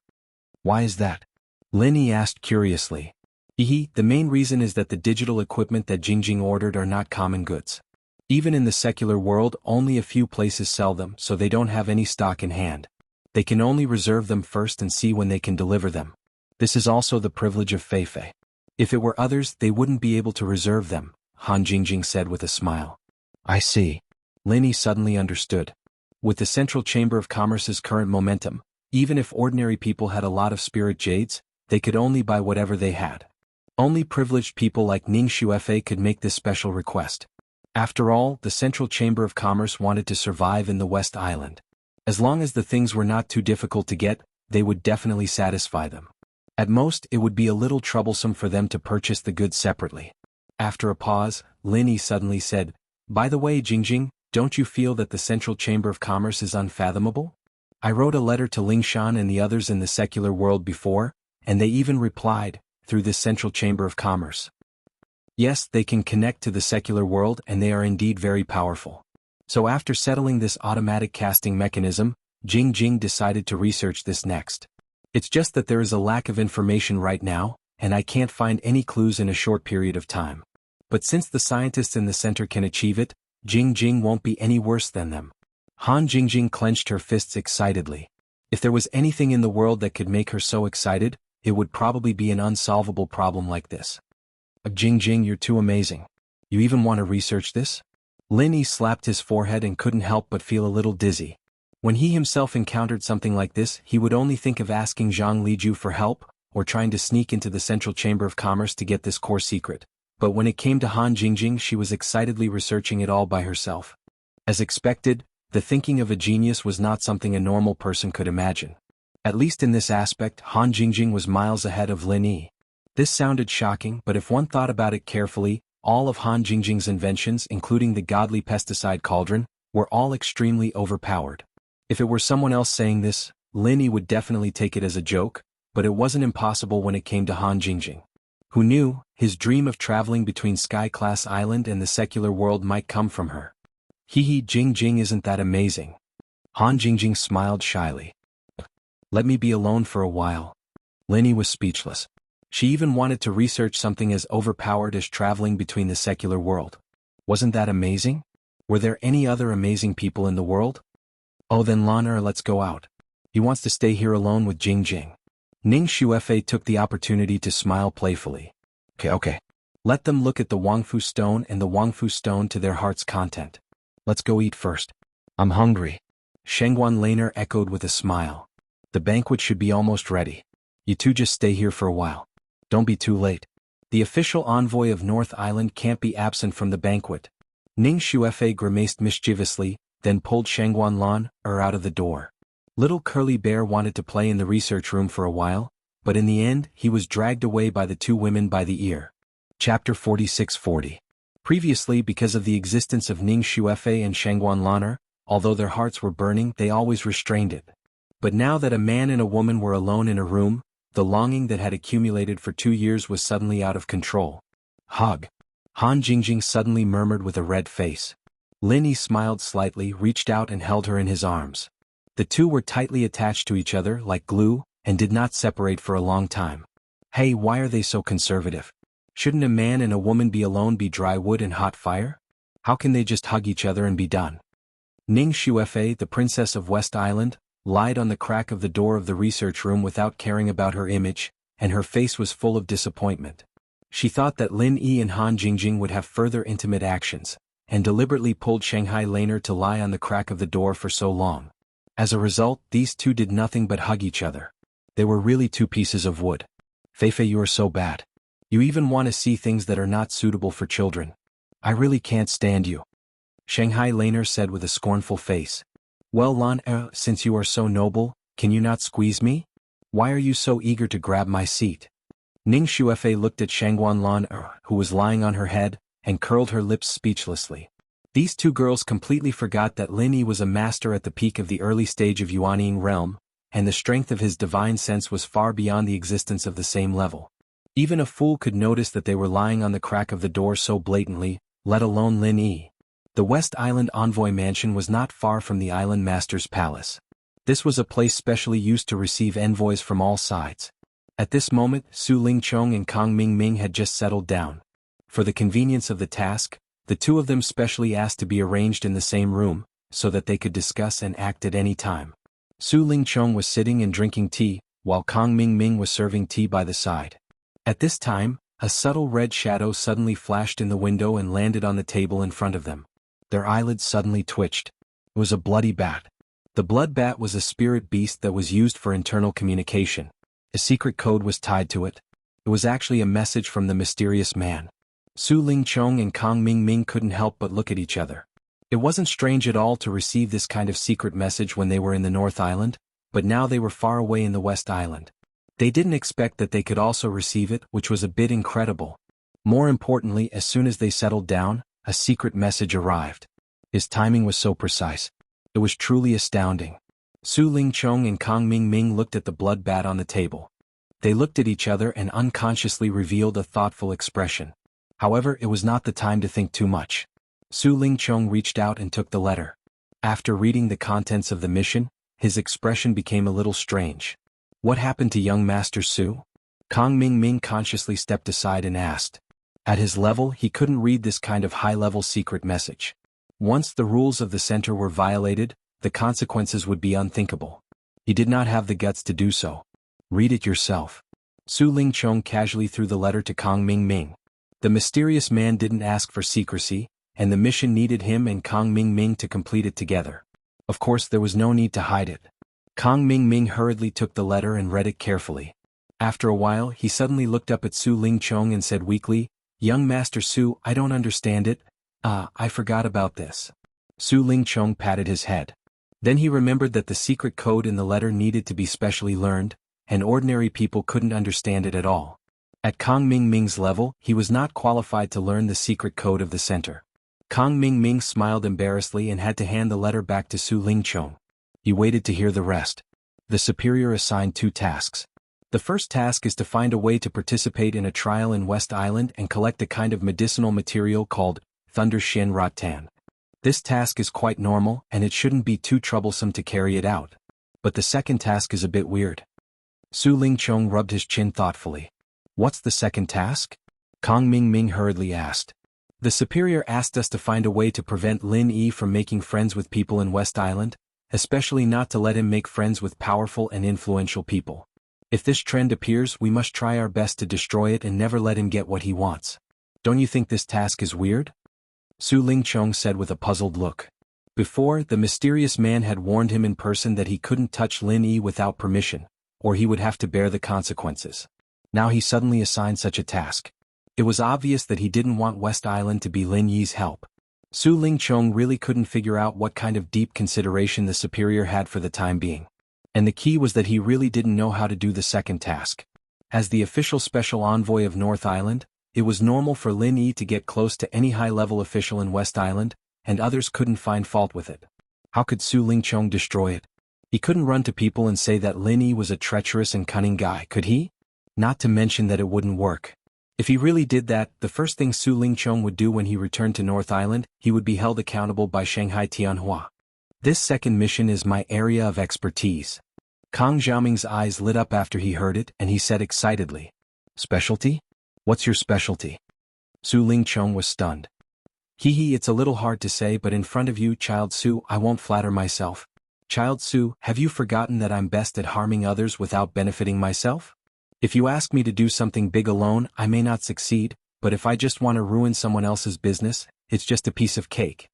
Why is that? Lin Yi asked curiously. The main reason is that the digital equipment that Jingjing ordered are not common goods. Even in the secular world, only a few places sell them, so they don't have any stock in hand. They can only reserve them first and see when they can deliver them. This is also the privilege of Feifei. If it were others, they wouldn't be able to reserve them, Han Jingjing said with a smile. I see. Lin Yi suddenly understood. With the Central Chamber of Commerce's current momentum, even if ordinary people had a lot of spirit jades, they could only buy whatever they had. Only privileged people like Ning Xuefei could make this special request. After all, the Central Chamber of Commerce wanted to survive in the West Island. As long as the things were not too difficult to get, they would definitely satisfy them. At most, it would be a little troublesome for them to purchase the goods separately. After a pause, Lin Yi suddenly said, By the way, Jingjing, don't you feel that the Central Chamber of Commerce is unfathomable? I wrote a letter to Lingshan and the others in the secular world before, and they even replied, through this Central Chamber of Commerce. Yes, they can connect to the secular world and they are indeed very powerful. So after settling this automatic casting mechanism, Jingjing decided to research this next. It's just that there is a lack of information right now, and I can't find any clues in a short period of time. But since the scientists in the center can achieve it, Jingjing won't be any worse than them. Han Jingjing clenched her fists excitedly. If there was anything in the world that could make her so excited, it would probably be an unsolvable problem like this. Jingjing, you're too amazing. You even want to research this? Lin Yi slapped his forehead and couldn't help but feel a little dizzy. When he himself encountered something like this, he would only think of asking Zhang Liju for help, or trying to sneak into the Central Chamber of Commerce to get this core secret. But when it came to Han Jingjing, she was excitedly researching it all by herself. As expected, the thinking of a genius was not something a normal person could imagine. At least in this aspect, Han Jingjing was miles ahead of Lin Yi. This sounded shocking, but if one thought about it carefully, all of Han Jingjing's inventions, including the godly pesticide cauldron, were all extremely overpowered. If it were someone else saying this, Lin Yi would definitely take it as a joke, but it wasn't impossible when it came to Han Jingjing. Who knew, his dream of traveling between Sky-class Island and the secular world might come from her. Jingjing, isn't that amazing? Han Jingjing smiled shyly. Let me be alone for a while. Lin Yi was speechless. She even wanted to research something as overpowered as traveling between the secular world. Wasn't that amazing? Were there any other amazing people in the world? Oh, then Lan let's go out. He wants to stay here alone with Jingjing. Ning Xuefei took the opportunity to smile playfully. Okay. Let them look at the Wangfu stone and the Wangfu stone to their heart's content. Let's go eat first. I'm hungry. Shengguan Laner echoed with a smile. The banquet should be almost ready. You two just stay here for a while. Don't be too late. The official envoy of North Island can't be absent from the banquet. Ning Xuefei grimaced mischievously, then pulled Shengguan Lan out of the door. Little Curly Bear wanted to play in the research room for a while, but in the end, he was dragged away by the two women by the ear. Chapter 4640. Previously, because of the existence of Ning Xuefei and Shengguan Lan, although their hearts were burning, they always restrained it. But now that a man and a woman were alone in a room, the longing that had accumulated for 2 years was suddenly out of control. Hug. Han Jingjing suddenly murmured with a red face. Lin Yi smiled slightly, reached out and held her in his arms. The two were tightly attached to each other like glue, and did not separate for a long time. Hey, why are they so conservative? Shouldn't a man and a woman be alone, be dry wood and hot fire? How can they just hug each other and be done? Ning Xuefei, the princess of West Island, lied on the crack of the door of the research room without caring about her image, and her face was full of disappointment. She thought that Lin Yi and Han Jingjing would have further intimate actions, and deliberately pulled Shanghai Laner to lie on the crack of the door for so long. As a result, these two did nothing but hug each other. They were really two pieces of wood. Feifei, you are so bad. You even want to see things that are not suitable for children. I really can't stand you. Shanghai Laner said with a scornful face. Well, Lan, since you are so noble, can you not squeeze me? Why are you so eager to grab my seat? Ning Shuefei looked at Shangguan Lan, who was lying on her head, and curled her lips speechlessly. These two girls completely forgot that Lin Yi was a master at the peak of the early stage of Yuanying realm, and the strength of his divine sense was far beyond the existence of the same level. Even a fool could notice that they were lying on the crack of the door so blatantly, let alone Lin Yi. The West Island Envoy Mansion was not far from the Island Master's palace. This was a place specially used to receive envoys from all sides. At this moment, Su Lingchong and Kang Mingming had just settled down. For the convenience of the task, the two of them specially asked to be arranged in the same room, so that they could discuss and act at any time. Su Lingchong was sitting and drinking tea, while Kang Mingming was serving tea by the side. At this time, a subtle red shadow suddenly flashed in the window and landed on the table in front of them. Their eyelids suddenly twitched. It was a bloody bat. The blood bat was a spirit beast that was used for internal communication. A secret code was tied to it. It was actually a message from the mysterious man. Su Lingchong and Kang Mingming couldn't help but look at each other. It wasn't strange at all to receive this kind of secret message when they were in the North Island, but now they were far away in the West Island. They didn't expect that they could also receive it, which was a bit incredible. More importantly, as soon as they settled down, a secret message arrived. His timing was so precise. It was truly astounding. Su Lingchong and Kang Mingming looked at the blood bat on the table. They looked at each other and unconsciously revealed a thoughtful expression. However, it was not the time to think too much. Su Lingchong reached out and took the letter. After reading the contents of the mission, his expression became a little strange. What happened to young Master Su? Kang Mingming consciously stepped aside and asked. At his level, he couldn't read this kind of high-level secret message. Once the rules of the center were violated, the consequences would be unthinkable. He did not have the guts to do so. Read it yourself. Su Lingchong casually threw the letter to Kang Mingming. The mysterious man didn't ask for secrecy, and the mission needed him and Kang Mingming to complete it together. Of course, there was no need to hide it. Kang Mingming hurriedly took the letter and read it carefully. After a while, he suddenly looked up at Su Lingchong and said weakly, Young Master Su, I don't understand it. I forgot about this. Su Lingchong patted his head. Then he remembered that the secret code in the letter needed to be specially learned, and ordinary people couldn't understand it at all. At Kang Mingming's level, he was not qualified to learn the secret code of the center. Kang Mingming smiled embarrassedly and had to hand the letter back to Su Lingchong. He waited to hear the rest. The superior assigned 2 tasks. The first task is to find a way to participate in a trial in West Island and collect a kind of medicinal material called Thunder Shin Rattan. This task is quite normal, and it shouldn't be too troublesome to carry it out. But the second task is a bit weird. Su Lingchong rubbed his chin thoughtfully. What's the second task? Kang Mingming hurriedly asked. The superior asked us to find a way to prevent Lin Yi from making friends with people in West Island, especially not to let him make friends with powerful and influential people. If this trend appears, we must try our best to destroy it and never let him get what he wants. Don't you think this task is weird? Su Lingchong said with a puzzled look. Before, the mysterious man had warned him in person that he couldn't touch Lin Yi without permission, or he would have to bear the consequences. Now he suddenly assigned such a task. It was obvious that he didn't want West Island to be Lin Yi's help. Su Lingchong really couldn't figure out what kind of deep consideration the superior had for the time being. And the key was that he really didn't know how to do the second task. As the official special envoy of North Island, it was normal for Lin Yi to get close to any high-level official in West Island, and others couldn't find fault with it. How could Su Lingchong destroy it? He couldn't run to people and say that Lin Yi was a treacherous and cunning guy, could he? Not to mention that it wouldn't work. If he really did that, the first thing Su Lingchong would do when he returned to North Island, he would be held accountable by Shanghai Tianhua. This second mission is my area of expertise. Kang Xiaoming's eyes lit up after he heard it, and he said excitedly, Specialty? What's your specialty? Su Lingchong was stunned. It's a little hard to say, but in front of you, Child Su, I won't flatter myself. Child Su, have you forgotten that I'm best at harming others without benefiting myself? If you ask me to do something big alone, I may not succeed, but if I just want to ruin someone else's business, it's just a piece of cake.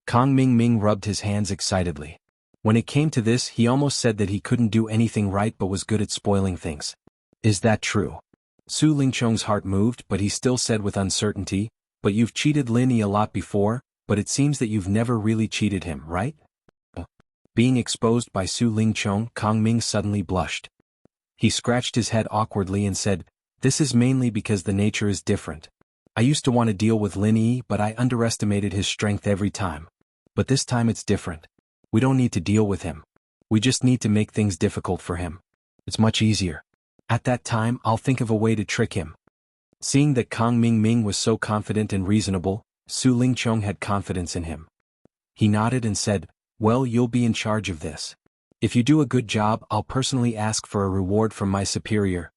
Kang Ming rubbed his hands excitedly. When it came to this, he almost said that he couldn't do anything right but was good at spoiling things. Is that true? Su Lingchong's heart moved, but he still said with uncertainty, but you've cheated Lin Yi a lot before, but it seems that you've never really cheated him, right? Being exposed by Su Lingchong, Kang Ming suddenly blushed. He scratched his head awkwardly and said, this is mainly because the nature is different. I used to want to deal with Lin Yi, but I underestimated his strength every time. But this time it's different. We don't need to deal with him. We just need to make things difficult for him. It's much easier. At that time, I'll think of a way to trick him. Seeing that Kang Ming was so confident and reasonable, Su Lingchong had confidence in him. He nodded and said, well, you'll be in charge of this. If you do a good job, I'll personally ask for a reward from my superior.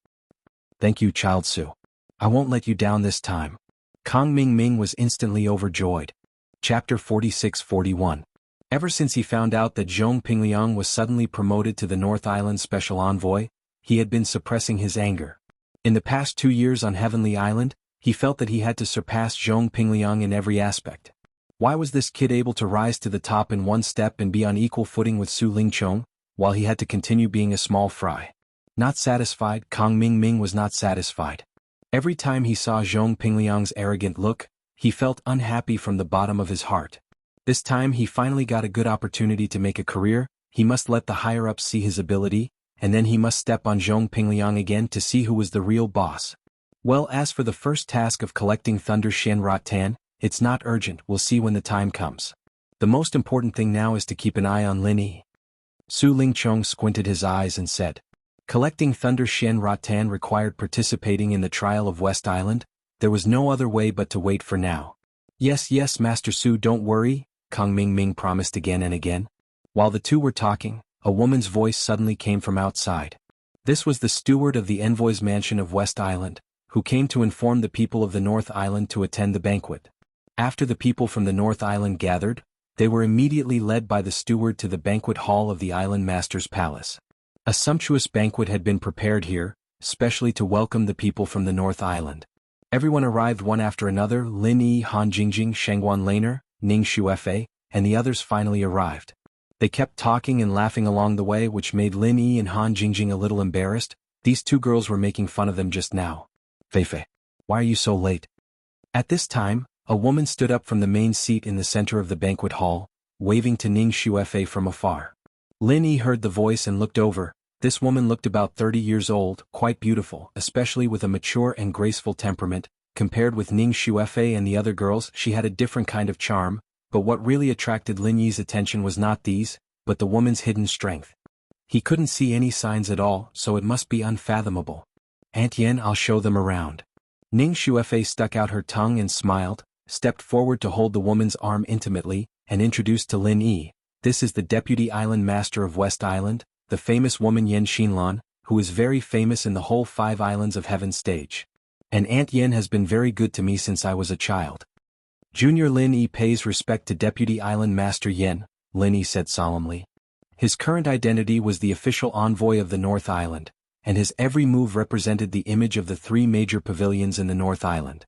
Thank you, Child Su. I won't let you down this time. Kang Ming was instantly overjoyed. Chapter 46-41. Ever since he found out that Zhong Pingliang was suddenly promoted to the North Island Special Envoy, he had been suppressing his anger. In the past 2 years on Heavenly Island, he felt that he had to surpass Zhong Pingliang in every aspect. Why was this kid able to rise to the top in one step and be on equal footing with Su Lingchong, while he had to continue being a small fry? Not satisfied, Kang Ming was not satisfied. Every time he saw Zhong Pingliang's arrogant look, he felt unhappy from the bottom of his heart. This time he finally got a good opportunity to make a career. He must let the higher-ups see his ability, and then he must step on Zhong Pingliang again to see who was the real boss. Well, as for the first task of collecting Thunder Shen Rotan, it's not urgent, we'll see when the time comes. The most important thing now is to keep an eye on Lin Yi. Su Lingchong squinted his eyes and said, collecting Thunder Shen Rotan required participating in the trial of West Island. There was no other way but to wait for now. Yes, Master Su, don't worry, Kang Ming promised again and again. While the two were talking, a woman's voice suddenly came from outside. This was the steward of the envoy's mansion of West Island, who came to inform the people of the North Island to attend the banquet. After the people from the North Island gathered, they were immediately led by the steward to the banquet hall of the island master's palace. A sumptuous banquet had been prepared here, specially to welcome the people from the North Island. Everyone arrived one after another. Lin Yi, Han Jingjing, Shengguan Laner, Ning Xuefei, and the others finally arrived. They kept talking and laughing along the way, which made Lin Yi and Han Jingjing a little embarrassed. These two girls were making fun of them just now. Feifei, why are you so late? At this time, a woman stood up from the main seat in the center of the banquet hall, waving to Ning Xuefei from afar. Lin Yi heard the voice and looked over. This woman looked about 30 years old, quite beautiful, especially with a mature and graceful temperament. Compared with Ning Xuefei and the other girls, she had a different kind of charm, but what really attracted Lin Yi's attention was not these, but the woman's hidden strength. He couldn't see any signs at all, so it must be unfathomable. Aunt Yen, I'll show them around. Ning Xuefei stuck out her tongue and smiled, stepped forward to hold the woman's arm intimately, and introduced to Lin Yi. This is the Deputy Island Master of West Island, the famous woman Yen Xinlan, who is very famous in the whole 5 islands of Heaven stage. And Aunt Yen has been very good to me since I was a child. Junior Lin Yi pays respect to Deputy Island Master Yen, Lin Yi said solemnly. His current identity was the official envoy of the North Island, and his every move represented the image of the 3 major pavilions in the North Island.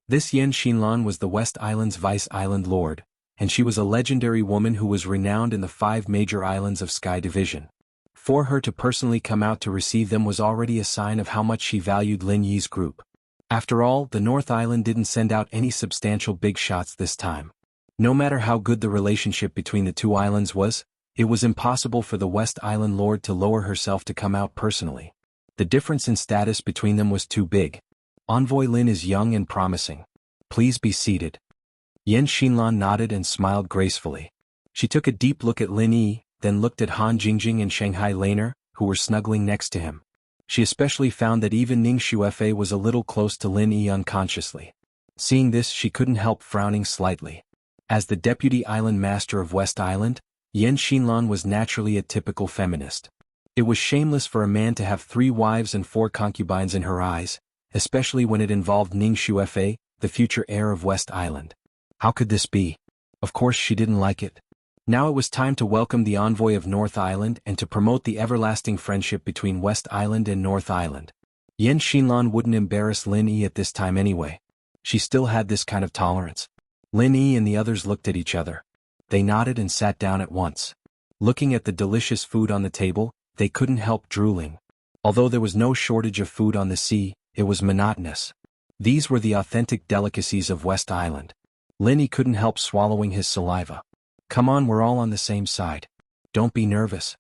This Yen Xinlan was the West Island's Vice Island Lord, and she was a legendary woman who was renowned in the 5 major islands of Sky Division. For her to personally come out to receive them was already a sign of how much she valued Lin Yi's group. After all, the North Island didn't send out any substantial big shots this time. No matter how good the relationship between the 2 islands was, it was impossible for the West Island Lord to lower herself to come out personally. The difference in status between them was too big. Envoy Lin is young and promising. Please be seated. Yen Xinlan nodded and smiled gracefully. She took a deep look at Lin Yi, then looked at Han Jingjing and Shanghai Laner, who were snuggling next to him. She especially found that even Ning Xuefei was a little close to Lin Yi unconsciously. Seeing this, she couldn't help frowning slightly. As the Deputy Island Master of West Island, Yen Xinlan was naturally a typical feminist. It was shameless for a man to have 3 wives and 4 concubines in her eyes, especially when it involved Ning Xuefei, the future heir of West Island. How could this be? Of course she didn't like it. Now it was time to welcome the envoy of North Island and to promote the everlasting friendship between West Island and North Island. Yen Xinlan wouldn't embarrass Lin Yi at this time anyway. She still had this kind of tolerance. Lin Yi and the others looked at each other. They nodded and sat down at once. Looking at the delicious food on the table, they couldn't help drooling. Although there was no shortage of food on the sea, it was monotonous. These were the authentic delicacies of West Island. Lin Yi couldn't help swallowing his saliva. Come on, we're all on the same side. Don't be nervous,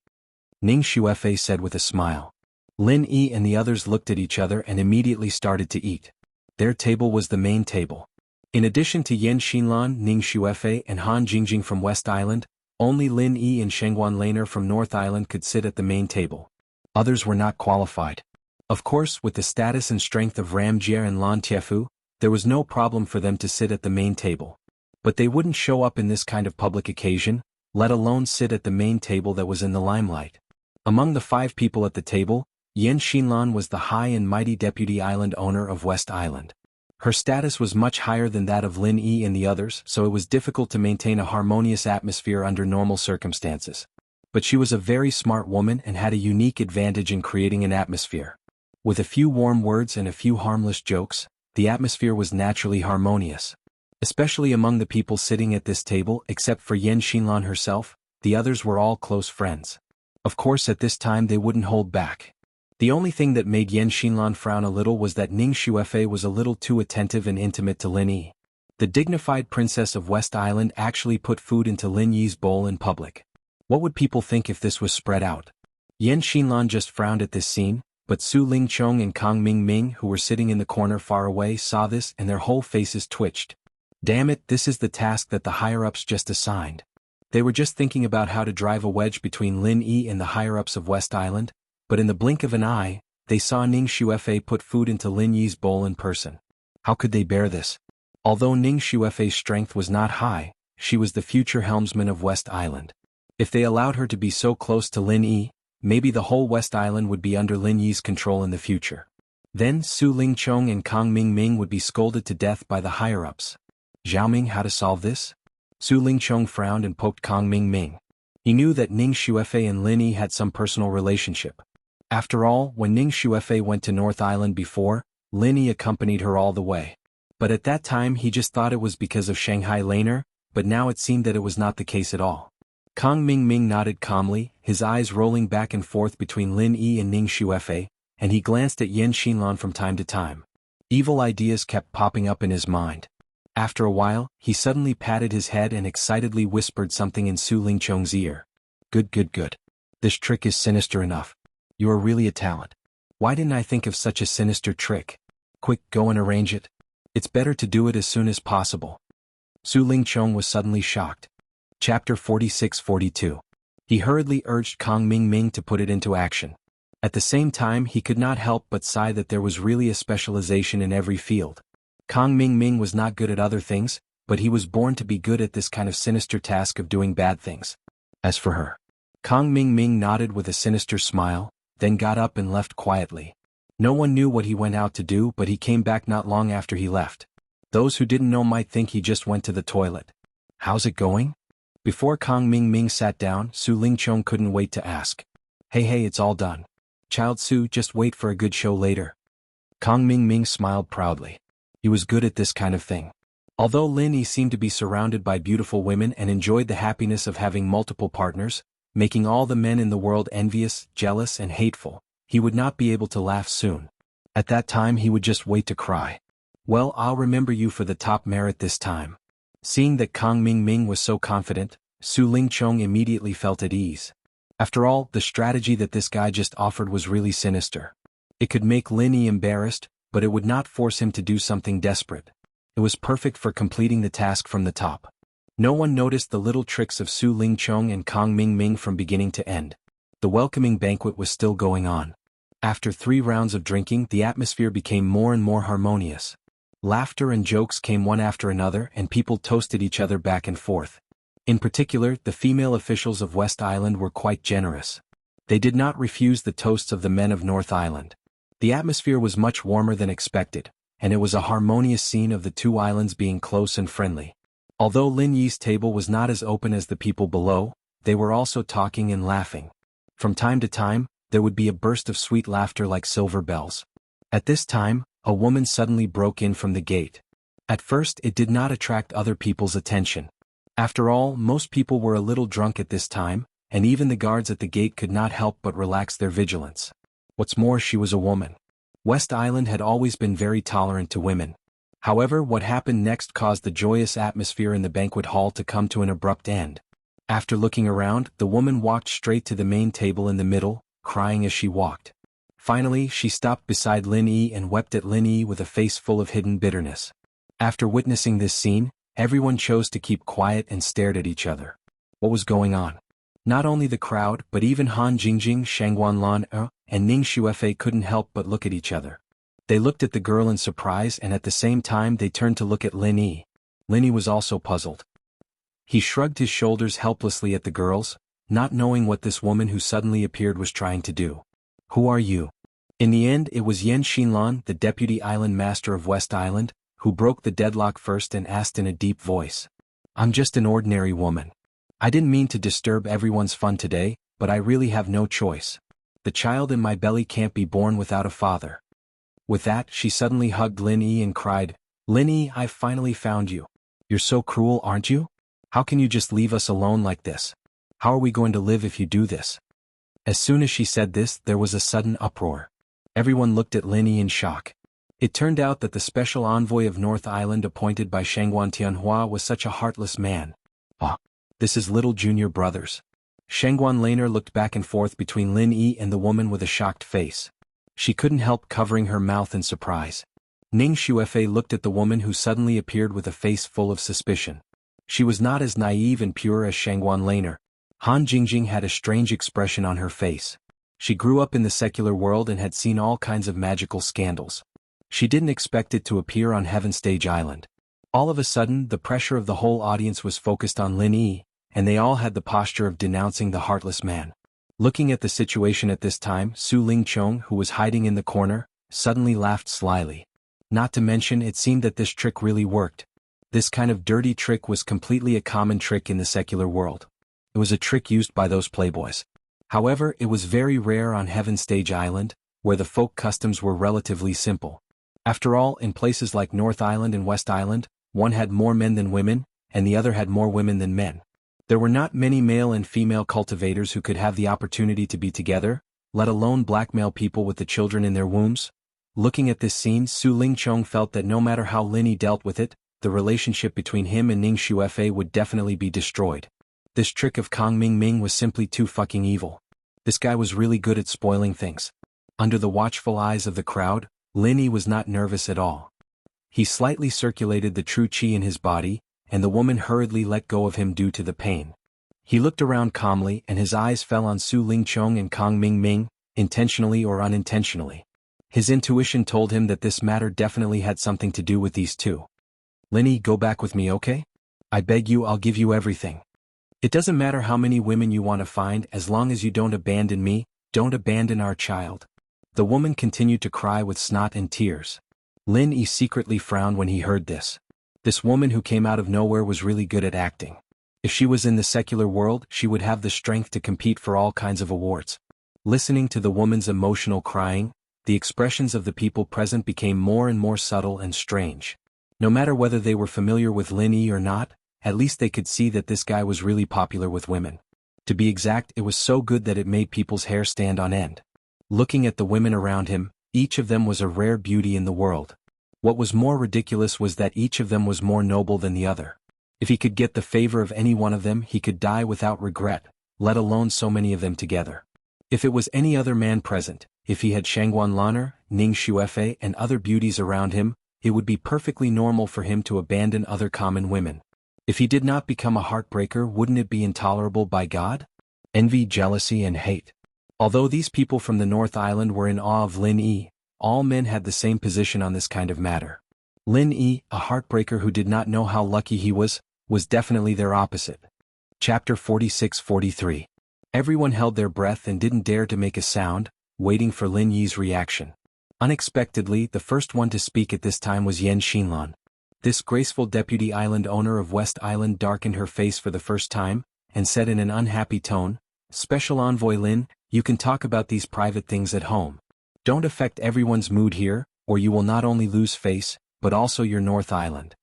Ning Xuefei said with a smile. Lin Yi and the others looked at each other and immediately started to eat. Their table was the main table. In addition to Yan Xinlan, Ning Xuefei and Han Jingjing from West Island, only Lin Yi and Shengguan Laner from North Island could sit at the main table. Others were not qualified. Of course, with the status and strength of Ram Jie and Lan Tiefu, there was no problem for them to sit at the main table. But they wouldn't show up in this kind of public occasion, let alone sit at the main table that was in the limelight. Among the 5 people at the table, Yan Xinlan was the high and mighty deputy island owner of West Island. Her status was much higher than that of Lin Yi and the others, so it was difficult to maintain a harmonious atmosphere under normal circumstances. But she was a very smart woman and had a unique advantage in creating an atmosphere. With a few warm words and a few harmless jokes, the atmosphere was naturally harmonious. Especially among the people sitting at this table, except for Yan Xinlan herself, the others were all close friends. Of course, at this time they wouldn't hold back. The only thing that made Yan Xinlan frown a little was that Ning Xuefei was a little too attentive and intimate to Lin Yi. The dignified princess of West Island actually put food into Lin Yi's bowl in public. What would people think if this was spread out? Yan Xinlan just frowned at this scene, but Su Lingchong and Kang Mingming, who were sitting in the corner far away, saw this and their whole faces twitched. Damn it, this is the task that the higher-ups just assigned. They were just thinking about how to drive a wedge between Lin Yi and the higher-ups of West Island, but in the blink of an eye, they saw Ning Xuefei put food into Lin Yi's bowl in person. How could they bear this? Although Ning Xuefei's strength was not high, she was the future helmsman of West Island. If they allowed her to be so close to Lin Yi, maybe the whole West Island would be under Lin Yi's control in the future. Then Su Lingchong and Kang Mingming would be scolded to death by the higher-ups. Xiaoming, how to solve this? Su Lingchong frowned and poked Kang Mingming. He knew that Ning Xuefei and Lin Yi had some personal relationship. After all, when Ning Xuefei went to North Island before, Lin Yi accompanied her all the way. But at that time he just thought it was because of Shanghai Laner, but now it seemed that it was not the case at all. Kang Mingming nodded calmly, his eyes rolling back and forth between Lin Yi and Ning Xuefei, and he glanced at Yan Xinlan from time to time. Evil ideas kept popping up in his mind. After a while, he suddenly patted his head and excitedly whispered something in Su Lingchong's ear. Good, good, good. This trick is sinister enough. You are really a talent. Why didn't I think of such a sinister trick? Quick, go and arrange it. It's better to do it as soon as possible. Su Lingchong was suddenly shocked. Chapter 46-42. He hurriedly urged Kang Mingming to put it into action. At the same time, he could not help but sigh that there was really a specialization in every field. Kang Mingming was not good at other things, but he was born to be good at this kind of sinister task of doing bad things. As for her, Kang Mingming nodded with a sinister smile, then got up and left quietly. No one knew what he went out to do, but he came back not long after he left. Those who didn't know might think he just went to the toilet. How's it going? Before Kang Mingming sat down, Su Lingchong couldn't wait to ask. Hey, it's all done. Child Su, just wait for a good show later. Kang Mingming smiled proudly. He was good at this kind of thing. Although Lin Yi seemed to be surrounded by beautiful women and enjoyed the happiness of having multiple partners, making all the men in the world envious, jealous and hateful, he would not be able to laugh soon. At that time he would just wait to cry. Well, I'll remember you for the top merit this time. Seeing that Kang Mingming was so confident, Su Lingchong immediately felt at ease. After all, the strategy that this guy just offered was really sinister. It could make Lin Yi embarrassed, but it would not force him to do something desperate. It was perfect for completing the task from the top. No one noticed the little tricks of Su Lingchong and Kang Mingming from beginning to end. The welcoming banquet was still going on. After 3 rounds of drinking, the atmosphere became more and more harmonious. Laughter and jokes came one after another, and people toasted each other back and forth. In particular, the female officials of West Island were quite generous. They did not refuse the toasts of the men of North Island. The atmosphere was much warmer than expected, and it was a harmonious scene of the 2 islands being close and friendly. Although Lin Yi's table was not as open as the people below, they were also talking and laughing. From time to time, there would be a burst of sweet laughter like silver bells. At this time, a woman suddenly broke in from the gate. At first it did not attract other people's attention. After all, most people were a little drunk at this time, and even the guards at the gate could not help but relax their vigilance. What's more, she was a woman. West Island had always been very tolerant to women. However, what happened next caused the joyous atmosphere in the banquet hall to come to an abrupt end. After looking around, the woman walked straight to the main table in the middle, crying as she walked. Finally, she stopped beside Lin Yi and wept at Lin Yi with a face full of hidden bitterness. After witnessing this scene, everyone chose to keep quiet and stared at each other. What was going on? Not only the crowd, but even Han Jingjing, Shangguanlan, and Ning Xuefei couldn't help but look at each other. They looked at the girl in surprise, and at the same time they turned to look at Lin Yi. Lin Yi was also puzzled. He shrugged his shoulders helplessly at the girls, not knowing what this woman who suddenly appeared was trying to do. Who are you? In the end, it was Yan Xinlan, the deputy island master of West Island, who broke the deadlock first and asked in a deep voice. I'm just an ordinary woman. I didn't mean to disturb everyone's fun today, but I really have no choice. The child in my belly can't be born without a father. With that, she suddenly hugged Lin Yi and cried, Lin Yi, I've finally found you. You're so cruel, aren't you? How can you just leave us alone like this? How are we going to live if you do this? As soon as she said this, there was a sudden uproar. Everyone looked at Lin Yi in shock. It turned out that the special envoy of North Island appointed by Shangguan Tianhua was such a heartless man. This is little junior brothers. Shangguan Laner looked back and forth between Lin Yi and the woman with a shocked face. She couldn't help covering her mouth in surprise. Ning Xuefei looked at the woman who suddenly appeared with a face full of suspicion. She was not as naive and pure as Shangguan Laner. Han Jingjing had a strange expression on her face. She grew up in the secular world and had seen all kinds of magical scandals. She didn't expect it to appear on Heaven Stage Island. All of a sudden, the pressure of the whole audience was focused on Lin Yi, and they all had the posture of denouncing the heartless man. Looking at the situation at this time, Su Lingchong, who was hiding in the corner, suddenly laughed slyly. Not to mention, it seemed that this trick really worked. This kind of dirty trick was completely a common trick in the secular world. It was a trick used by those playboys. However, it was very rare on Heaven Stage Island, where the folk customs were relatively simple. After all, in places like North Island and West Island, one had more men than women, and the other had more women than men. There were not many male and female cultivators who could have the opportunity to be together, let alone blackmail people with the children in their wombs. Looking at this scene, Su Lingchong felt that no matter how Lin Yi dealt with it, the relationship between him and Ning Xuefei would definitely be destroyed. This trick of Kong Ming was simply too fucking evil. This guy was really good at spoiling things. Under the watchful eyes of the crowd, Lin Yi was not nervous at all. He slightly circulated the true qi in his body, and the woman hurriedly let go of him due to the pain. He looked around calmly and his eyes fell on Su Lingchong and Kong Ming, intentionally or unintentionally. His intuition told him that this matter definitely had something to do with these two. Lin Yi, go back with me, okay? I beg you, I'll give you everything. It doesn't matter how many women you want to find as long as you don't abandon me, don't abandon our child. The woman continued to cry with snot and tears. Lin Yi secretly frowned when he heard this. This woman who came out of nowhere was really good at acting. If she was in the secular world, she would have the strength to compete for all kinds of awards. Listening to the woman's emotional crying, the expressions of the people present became more and more subtle and strange. No matter whether they were familiar with Lin Yi or not, at least they could see that this guy was really popular with women. To be exact, it was so good that it made people's hair stand on end. Looking at the women around him, each of them was a rare beauty in the world. What was more ridiculous was that each of them was more noble than the other. If he could get the favor of any one of them, he could die without regret, let alone so many of them together. If it was any other man present, if he had Shangguan Laner, Ning Xuefei and other beauties around him, it would be perfectly normal for him to abandon other common women. If he did not become a heartbreaker, wouldn't it be intolerable by God? Envy, jealousy and hate. Although these people from the North Island were in awe of Lin Yi, all men had the same position on this kind of matter. Lin Yi, a heartbreaker who did not know how lucky he was definitely their opposite. Chapter 46-43. Everyone held their breath and didn't dare to make a sound, waiting for Lin Yi's reaction. Unexpectedly, the first one to speak at this time was Yan Xinlan. This graceful deputy island owner of West Island darkened her face for the first time, and said in an unhappy tone, "Special Envoy Lin, you can talk about these private things at home. Don't affect everyone's mood here, or you will not only lose face, but also your North Island.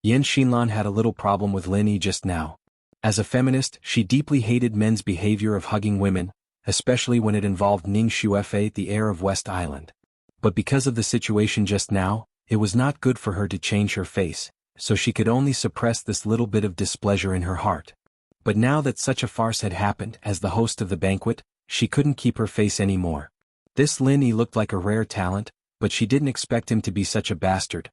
Yan Xinlan had a little problem with Lin Yi just now. As a feminist, she deeply hated men's behavior of hugging women, especially when it involved Ning Xuefei, the heir of West Island. But because of the situation just now, it was not good for her to change her face, so she could only suppress this little bit of displeasure in her heart. But now that such a farce had happened, as the host of the banquet, she couldn't keep her face anymore. This Lin Yi looked like a rare talent, but she didn't expect him to be such a bastard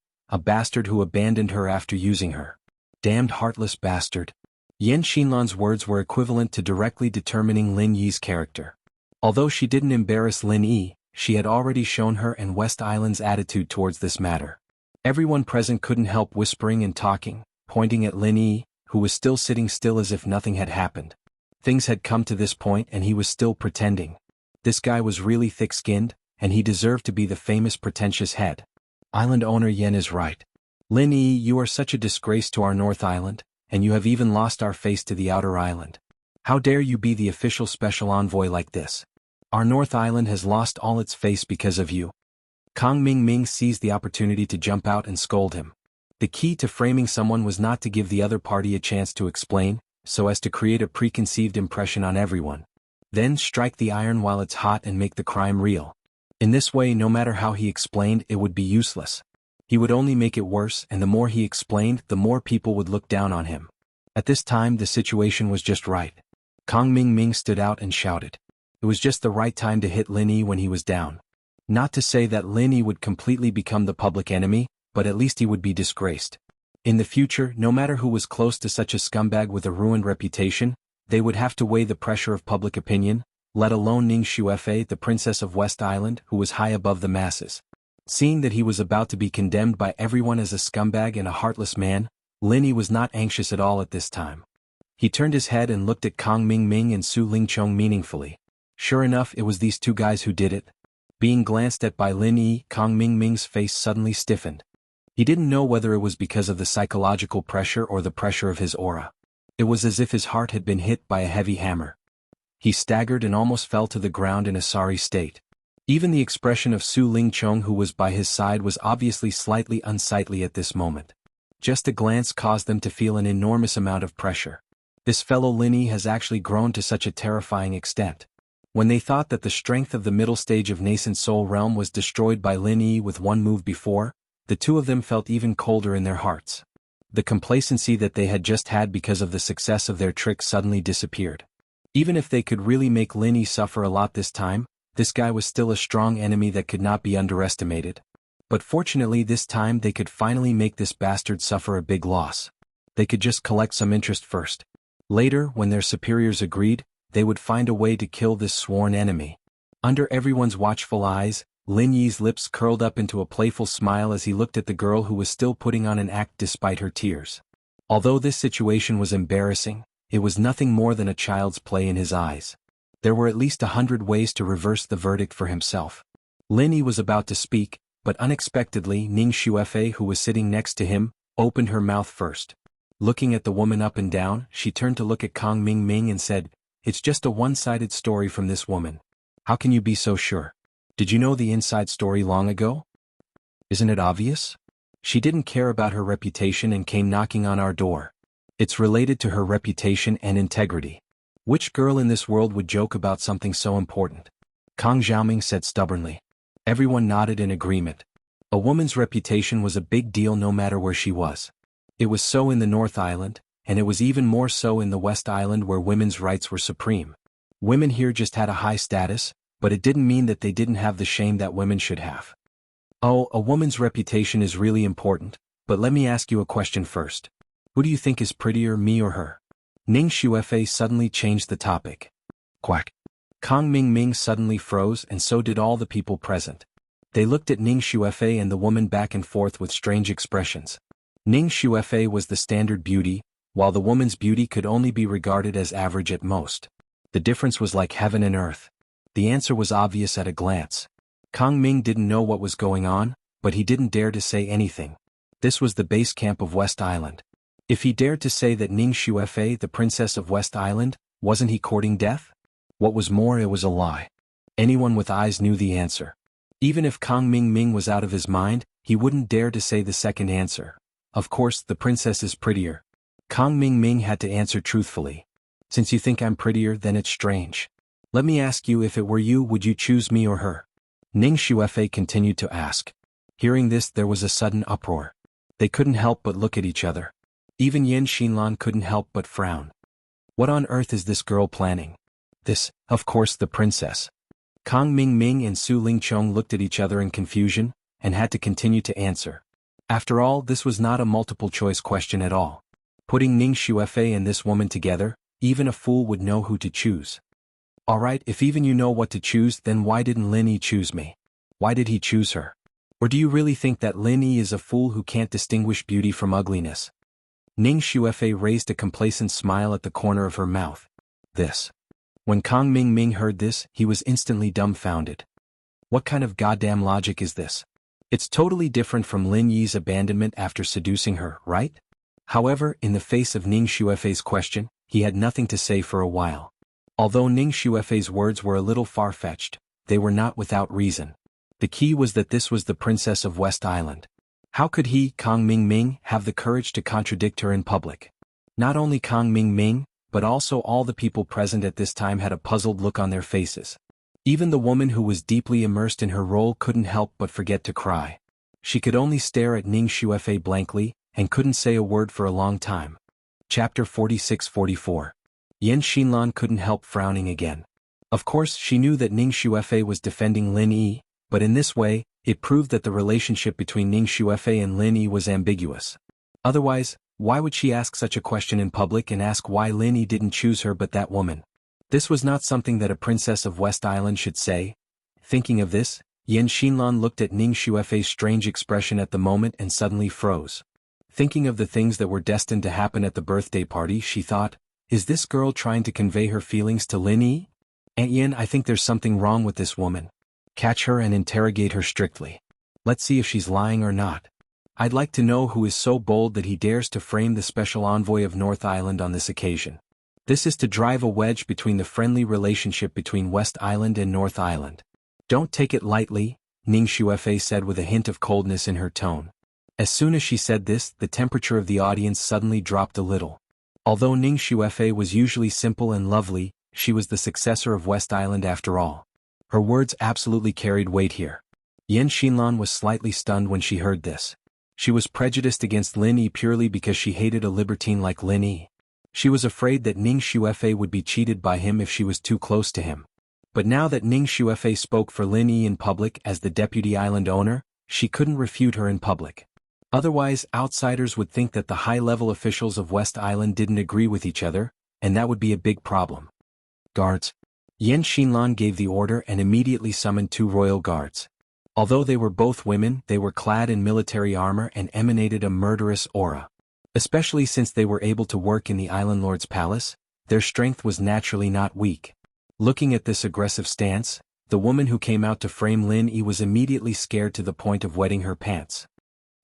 who abandoned her after using her. Damned heartless bastard. Yan Xinlan's words were equivalent to directly determining Lin Yi's character. Although she didn't embarrass Lin Yi, she had already shown her and West Island's attitude towards this matter. Everyone present couldn't help whispering and talking, pointing at Lin Yi, who was still sitting still as if nothing had happened. Things had come to this point and he was still pretending. This guy was really thick-skinned, and he deserved to be the famous pretentious head. Island owner Yan is right. Lin Yi, you are such a disgrace to our North Island, and you have even lost our face to the Outer Island. How dare you be the official special envoy like this? Our North Island has lost all its face because of you. Kang Ming seized the opportunity to jump out and scold him. The key to framing someone was not to give the other party a chance to explain, so as to create a preconceived impression on everyone. Then strike the iron while it's hot and make the crime real. In this way, no matter how he explained, it would be useless. He would only make it worse, and the more he explained, the more people would look down on him. At this time, the situation was just right. Kang Ming stood out and shouted. It was just the right time to hit Lin Yi when he was down. Not to say that Lin Yi would completely become the public enemy, but at least he would be disgraced. In the future, no matter who was close to such a scumbag with a ruined reputation, they would have to weigh the pressure of public opinion, let alone Ning Xuefei, the princess of West Island, who was high above the masses. Seeing that he was about to be condemned by everyone as a scumbag and a heartless man, Lin Yi was not anxious at all at this time. He turned his head and looked at Kang Ming and Su Lingchong meaningfully. Sure enough, it was these two guys who did it. Being glanced at by Lin Yi, Kang Ming's face suddenly stiffened. He didn't know whether it was because of the psychological pressure or the pressure of his aura. It was as if his heart had been hit by a heavy hammer. He staggered and almost fell to the ground in a sorry state. Even the expression of Su Lingchong, who was by his side, was obviously slightly unsightly at this moment. Just a glance caused them to feel an enormous amount of pressure. This fellow Lin Yi has actually grown to such a terrifying extent. When they thought that the strength of the middle stage of nascent soul realm was destroyed by Lin Yi with one move before, the two of them felt even colder in their hearts. The complacency that they had just had because of the success of their trick suddenly disappeared. Even if they could really make Lin Yi suffer a lot this time, this guy was still a strong enemy that could not be underestimated. But fortunately this time they could finally make this bastard suffer a big loss. They could just collect some interest first. Later, when their superiors agreed, they would find a way to kill this sworn enemy. Under everyone's watchful eyes, Lin Yi's lips curled up into a playful smile as he looked at the girl who was still putting on an act despite her tears. Although this situation was embarrassing, it was nothing more than a child's play in his eyes. There were at least 100 ways to reverse the verdict for himself. Lin Yi was about to speak, but unexpectedly Ning Xuefei, who was sitting next to him, opened her mouth first. Looking at the woman up and down, she turned to look at Kang Ming and said, "It's just a one-sided story from this woman. How can you be so sure? Did you know the inside story long ago? Isn't it obvious? She didn't care about her reputation and came knocking on our door. It's related to her reputation and integrity. Which girl in this world would joke about something so important?" Kang Xiaoming said stubbornly. Everyone nodded in agreement. A woman's reputation was a big deal no matter where she was. It was so in the North Island, and it was even more so in the West Island where women's rights were supreme. Women here just had a high status, but it didn't mean that they didn't have the shame that women should have. Oh, a woman's reputation is really important, but let me ask you a question first. Who do you think is prettier, me or her? Ning Xuefei suddenly changed the topic. Quack. Kang Ming suddenly froze, and so did all the people present. They looked at Ning Xuefei and the woman back and forth with strange expressions. Ning Xuefei was the standard beauty, while the woman's beauty could only be regarded as average at most. The difference was like heaven and earth. The answer was obvious at a glance. Kang Ming didn't know what was going on, but he didn't dare to say anything. This was the base camp of West Island. If he dared to say that Ning Xuefei, the princess of West Island, wasn't he courting death? What was more, it was a lie. Anyone with eyes knew the answer. Even if Kang Ming was out of his mind, he wouldn't dare to say the second answer. Of course, the princess is prettier. Kang Ming had to answer truthfully. Since you think I'm prettier, then it's strange. Let me ask you, if it were you, would you choose me or her? Ning Xuefei continued to ask. Hearing this, there was a sudden uproar. They couldn't help but look at each other. Even Yan Xinlan couldn't help but frown. What on earth is this girl planning? This, of course, the princess. Kang Ming and Su Lingchong looked at each other in confusion, and had to continue to answer. After all, this was not a multiple-choice question at all. Putting Ning Xuefei and this woman together, even a fool would know who to choose. Alright, if even you know what to choose, then why didn't Lin Yi choose me? Why did he choose her? Or do you really think that Lin Yi is a fool who can't distinguish beauty from ugliness? Ning Xuefei raised a complacent smile at the corner of her mouth. This. When Kang Ming heard this, he was instantly dumbfounded. What kind of goddamn logic is this? It's totally different from Lin Yi's abandonment after seducing her, right? However, in the face of Ning Xuefei's question, he had nothing to say for a while. Although Ning Xuefei's words were a little far-fetched, they were not without reason. The key was that this was the Princess of West Island. How could he, Kang Ming, have the courage to contradict her in public? Not only Kang Ming, but also all the people present at this time had a puzzled look on their faces. Even the woman who was deeply immersed in her role couldn't help but forget to cry. She could only stare at Ning Xuefei blankly, and couldn't say a word for a long time. Chapter 46-44. Yan Xinlan couldn't help frowning again. Of course, she knew that Ning Xuefei was defending Lin Yi, but in this way, it proved that the relationship between Ning Xuefei and Lin Yi was ambiguous. Otherwise, why would she ask such a question in public and ask why Lin Yi didn't choose her but that woman? This was not something that a princess of West Island should say. Thinking of this, Yan Xinlan looked at Ning Xuefei's strange expression at the moment and suddenly froze. Thinking of the things that were destined to happen at the birthday party, she thought, is this girl trying to convey her feelings to Lin Yi? Aunt Yan, I think there's something wrong with this woman. Catch her and interrogate her strictly. Let's see if she's lying or not. I'd like to know who is so bold that he dares to frame the special envoy of North Island on this occasion. This is to drive a wedge between the friendly relationship between West Island and North Island. Don't take it lightly, Ning Xuefei said with a hint of coldness in her tone. As soon as she said this, the temperature of the audience suddenly dropped a little. Although Ning Xuefei was usually simple and lovely, she was the successor of West Island after all. Her words absolutely carried weight here. Yan Xinlan was slightly stunned when she heard this. She was prejudiced against Lin Yi purely because she hated a libertine like Lin Yi. She was afraid that Ning Xuefei would be cheated by him if she was too close to him. But now that Ning Xuefei spoke for Lin Yi in public as the deputy island owner, she couldn't refute her in public. Otherwise, outsiders would think that the high-level officials of West Island didn't agree with each other, and that would be a big problem. Guards. Yan Xinlan gave the order and immediately summoned 2 royal guards. Although they were both women, they were clad in military armor and emanated a murderous aura. Especially since they were able to work in the Island Lord's palace, their strength was naturally not weak. Looking at this aggressive stance, the woman who came out to frame Lin Yi was immediately scared to the point of wetting her pants.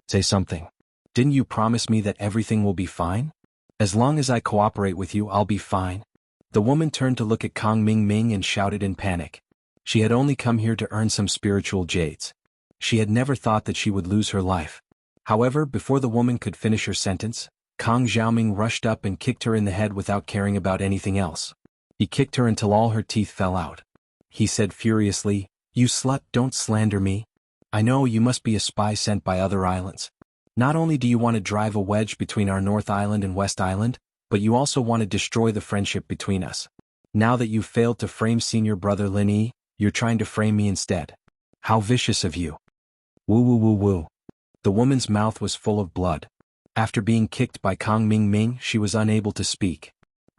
Say something. Didn't you promise me that everything will be fine? As long as I cooperate with you, I'll be fine. The woman turned to look at Kang Ming and shouted in panic. She had only come here to earn some spiritual jades. She had never thought that she would lose her life. However, before the woman could finish her sentence, Kang Xiaoming rushed up and kicked her in the head without caring about anything else. He kicked her until all her teeth fell out. He said furiously, "You slut, don't slander me. I know you must be a spy sent by other islands. Not only do you want to drive a wedge between our North Island and West Island, but you also want to destroy the friendship between us. Now that you've failed to frame senior brother Lin Yi, you're trying to frame me instead. How vicious of you." Woo woo woo woo. The woman's mouth was full of blood. After being kicked by Kang Ming, she was unable to speak.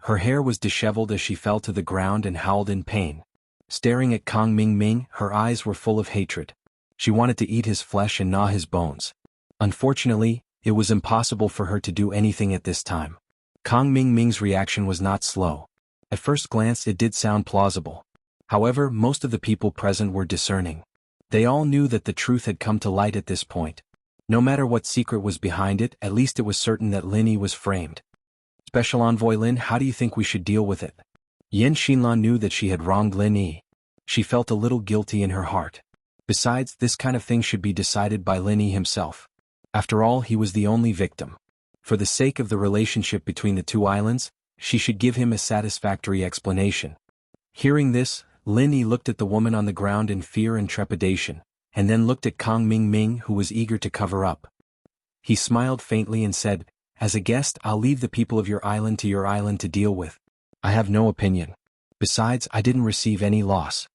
Her hair was disheveled as she fell to the ground and howled in pain. Staring at Kang Ming, her eyes were full of hatred. She wanted to eat his flesh and gnaw his bones. Unfortunately, it was impossible for her to do anything at this time. Kang Ming's reaction was not slow. At first glance it did sound plausible. However, most of the people present were discerning. They all knew that the truth had come to light at this point. No matter what secret was behind it, at least it was certain that Lin Yi was framed. Special Envoy Lin, how do you think we should deal with it? Yan Xinlan knew that she had wronged Lin Yi. She felt a little guilty in her heart. Besides, this kind of thing should be decided by Lin Yi himself. After all, he was the only victim. For the sake of the relationship between the two islands, she should give him a satisfactory explanation. Hearing this, Lin Yi looked at the woman on the ground in fear and trepidation, and then looked at Kang Ming, who was eager to cover up. He smiled faintly and said, "As a guest, I'll leave the people of your island to deal with. I have no opinion. Besides, I didn't receive any loss."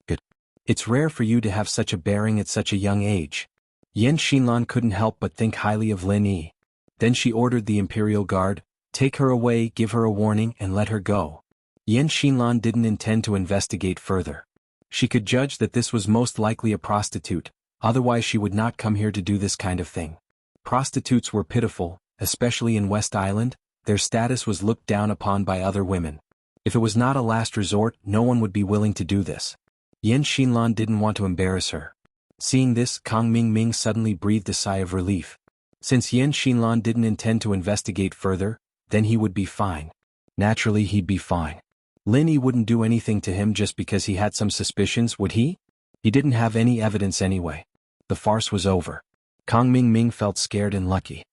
"Good. It's rare for you to have such a bearing at such a young age." Yan Xinlan couldn't help but think highly of Lin Yi. Then she ordered the Imperial Guard, "Take her away, give her a warning, and let her go." Yan Xinlan didn't intend to investigate further. She could judge that this was most likely a prostitute, otherwise she would not come here to do this kind of thing. Prostitutes were pitiful, especially in West Island. Their status was looked down upon by other women. If it was not a last resort, no one would be willing to do this. Yan Xinlan didn't want to embarrass her. Seeing this, Kang Ming suddenly breathed a sigh of relief. Since Yan Xinlan didn't intend to investigate further, then he would be fine. Naturally, he'd be fine. Lin Yi wouldn't do anything to him just because he had some suspicions, would he? He didn't have any evidence anyway. The farce was over. Kang Ming felt scared and lucky.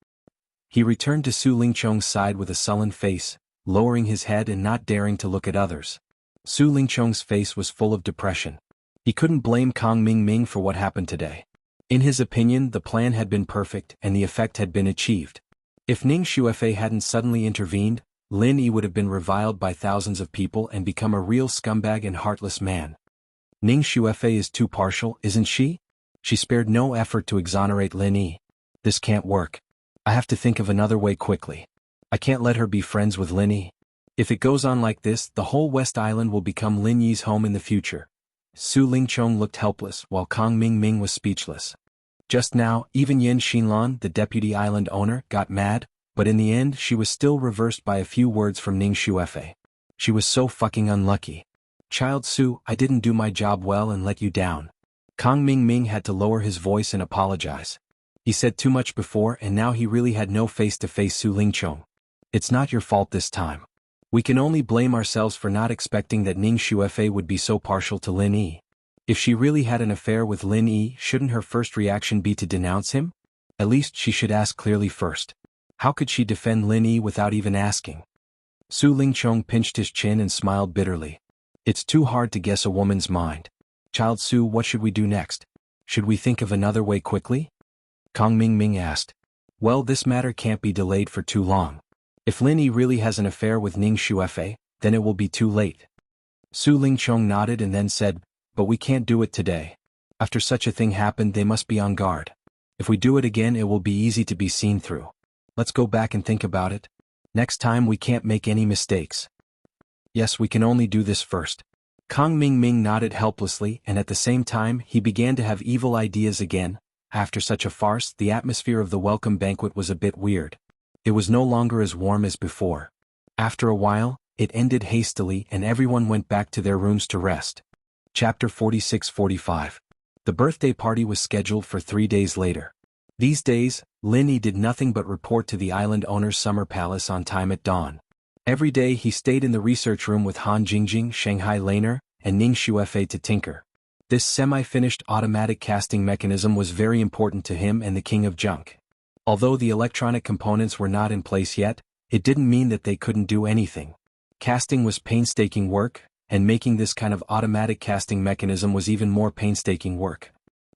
He returned to Su Lingchong's side with a sullen face, lowering his head and not daring to look at others. Su Lingchong's face was full of depression. He couldn't blame Kang Ming for what happened today. In his opinion, the plan had been perfect and the effect had been achieved. If Ning Xuefei hadn't suddenly intervened, Lin Yi would have been reviled by thousands of people and become a real scumbag and heartless man. Ning Xuefei is too partial, isn't she? She spared no effort to exonerate Lin Yi. This can't work. I have to think of another way quickly. I can't let her be friends with Lin Yi. If it goes on like this, the whole West Island will become Lin Yi's home in the future. Su Lingchong looked helpless while Kang Ming was speechless. Just now, even Yan Xinlan, the deputy island owner, got mad, but in the end she was still reversed by a few words from Ning Xuefei. She was so fucking unlucky. "Child Su, I didn't do my job well and let you down." Kang Ming had to lower his voice and apologize. He said too much before and now he really had no face to face Su Lingchong. "It's not your fault this time. We can only blame ourselves for not expecting that Ning Xuefei would be so partial to Lin Yi. If she really had an affair with Lin Yi, shouldn't her first reaction be to denounce him? At least she should ask clearly first. How could she defend Lin Yi without even asking?" Su Lingchong pinched his chin and smiled bitterly. "It's too hard to guess a woman's mind. Child Su, what should we do next? Should we think of another way quickly?" Kang Ming asked. "Well, this matter can't be delayed for too long. If Lin Yi really has an affair with Ning Xuefei, then it will be too late." Su Lingchong nodded and then said, "But we can't do it today. After such a thing happened, they must be on guard. If we do it again, it will be easy to be seen through. Let's go back and think about it. Next time we can't make any mistakes." "Yes, we can only do this first." Kang Ming nodded helplessly and at the same time he began to have evil ideas again. After such a farce, the atmosphere of the welcome banquet was a bit weird. It was no longer as warm as before. After a while, it ended hastily and everyone went back to their rooms to rest. Chapter 46-45. The birthday party was scheduled for 3 days later. These days, Lin Yi did nothing but report to the island owner's summer palace on time at dawn. Every day he stayed in the research room with Han Jingjing, Shanghai Laner, and Ning Xuefei to tinker. This semi-finished automatic casting mechanism was very important to him and the King of Junk. Although the electronic components were not in place yet, it didn't mean that they couldn't do anything. Casting was painstaking work, and making this kind of automatic casting mechanism was even more painstaking work.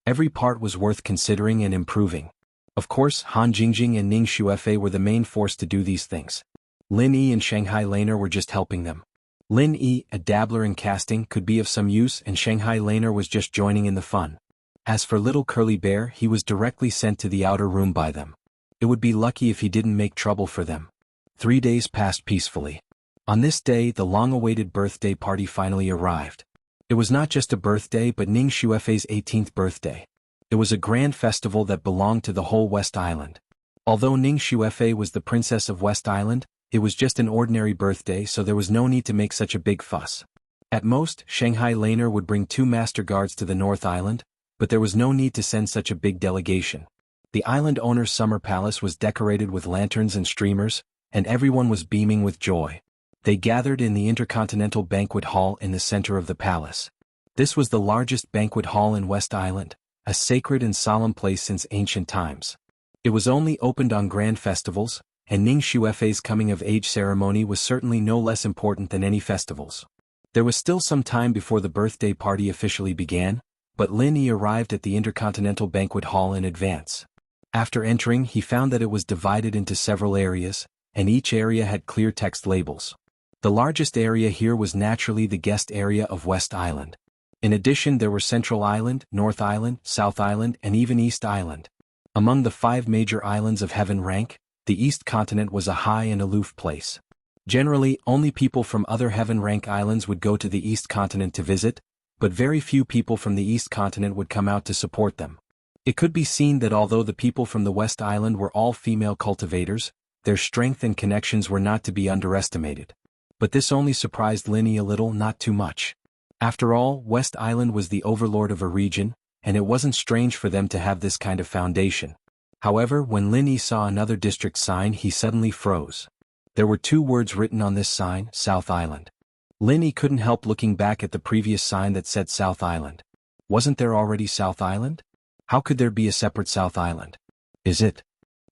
Every part was worth considering and improving. Of course, Han Jingjing and Ning Xuefei were the main force to do these things. Lin Yi and Shanghai Laner were just helping them. Lin Yi, a dabbler in casting, could be of some use and Shanghai Laner was just joining in the fun. As for little Curly Bear, he was directly sent to the outer room by them. It would be lucky if he didn't make trouble for them. 3 days passed peacefully. On this day, the long-awaited birthday party finally arrived. It was not just a birthday but Ning Xuefei's 18th birthday. It was a grand festival that belonged to the whole West Island. Although Ning Xuefei was the princess of West Island, it was just an ordinary birthday so there was no need to make such a big fuss. At most, Shanghai Laner would bring 2 master guards to the North Island, but there was no need to send such a big delegation. The island owner's summer palace was decorated with lanterns and streamers, and everyone was beaming with joy. They gathered in the Intercontinental Banquet Hall in the center of the palace. This was the largest banquet hall in West Island, a sacred and solemn place since ancient times. It was only opened on grand festivals, and Ning Xuefei's coming-of-age ceremony was certainly no less important than any festivals. There was still some time before the birthday party officially began, but Lin Yi arrived at the Intercontinental Banquet Hall in advance. After entering, he found that it was divided into several areas, and each area had clear text labels. The largest area here was naturally the guest area of West Island. In addition, there were Central Island, North Island, South Island, and even East Island. Among the 5 major islands of heaven rank, the East Continent was a high and aloof place. Generally, only people from other heaven rank islands would go to the East Continent to visit, but very few people from the East Continent would come out to support them. It could be seen that although the people from the West Island were all female cultivators, their strength and connections were not to be underestimated. But this only surprised Lin Yi a little, not too much. After all, West Island was the overlord of a region, and it wasn't strange for them to have this kind of foundation. However, when Lin Yi saw another district sign, he suddenly froze. There were 2 words written on this sign, South Island. Lin Yi couldn't help looking back at the previous sign that said South Island. Wasn't there already South Island? How could there be a separate South Island? Is it?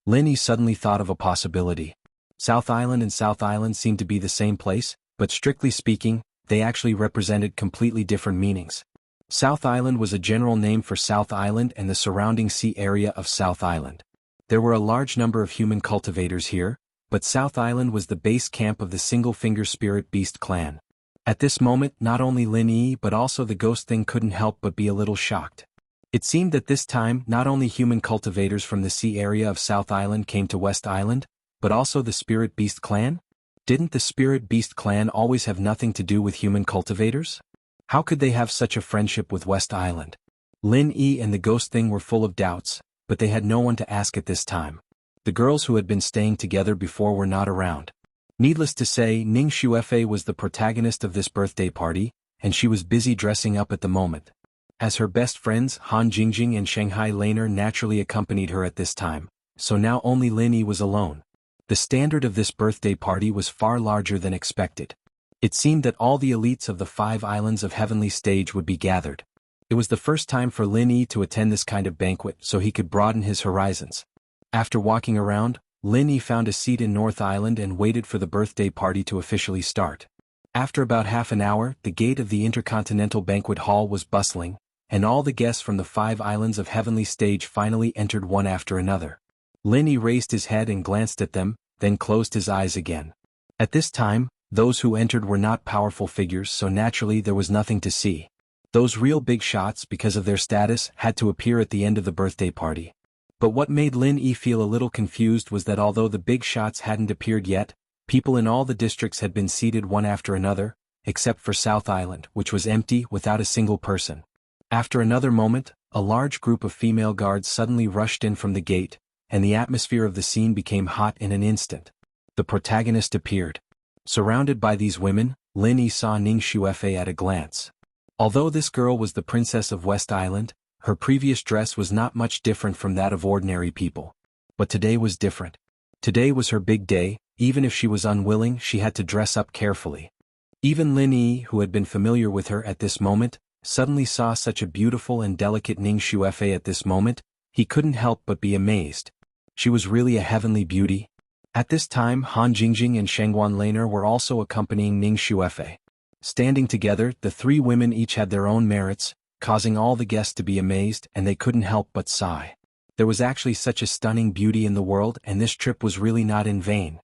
Lin Yi suddenly thought of a possibility. South Island and South Island seemed to be the same place, but strictly speaking, they actually represented completely different meanings. South Island was a general name for South Island and the surrounding sea area of South Island. There were a large number of human cultivators here, but South Island was the base camp of the Single-Finger Spirit Beast clan. At this moment, not only Lin Yi but also the ghost thing couldn't help but be a little shocked. It seemed that this time, not only human cultivators from the sea area of South Island came to West Island, but also the Spirit Beast clan? Didn't the Spirit Beast clan always have nothing to do with human cultivators? How could they have such a friendship with West Island? Lin Yi and the ghost thing were full of doubts, but they had no one to ask at this time. The girls who had been staying together before were not around. Needless to say, Ning Xuefei was the protagonist of this birthday party, and she was busy dressing up at the moment. As her best friends, Han Jingjing and Shanghai Laner naturally accompanied her at this time, so now only Lin Yi was alone. The standard of this birthday party was far larger than expected. It seemed that all the elites of the 5 islands of heavenly stage would be gathered. It was the first time for Lin Yi to attend this kind of banquet so he could broaden his horizons. After walking around, Lin Yi found a seat in North Island and waited for the birthday party to officially start. After about half an hour, the gate of the Intercontinental Banquet Hall was bustling, and all the guests from the 5 islands of heavenly stage finally entered one after another. Lin Yi raised his head and glanced at them, then closed his eyes again. At this time, those who entered were not powerful figures, so naturally there was nothing to see. Those real big shots, because of their status, had to appear at the end of the birthday party. But what made Lin Yi feel a little confused was that although the big shots hadn't appeared yet, people in all the districts had been seated one after another, except for South Island, which was empty without a single person. After another moment, a large group of female guards suddenly rushed in from the gate, and the atmosphere of the scene became hot in an instant. The protagonist appeared. Surrounded by these women, Lin Yi saw Ning Xuefei at a glance. Although this girl was the princess of West Island, her previous dress was not much different from that of ordinary people. But today was different. Today was her big day. Even if she was unwilling, she had to dress up carefully. Even Lin Yi, who had been familiar with her at this moment, suddenly saw such a beautiful and delicate Ning Xuefei at this moment, he couldn't help but be amazed. She was really a heavenly beauty. At this time, Han Jingjing and Shengguan Laner were also accompanying Ning Xuefei. Standing together, the 3 women each had their own merits, causing all the guests to be amazed, and they couldn't help but sigh. There was actually such a stunning beauty in the world, and this trip was really not in vain.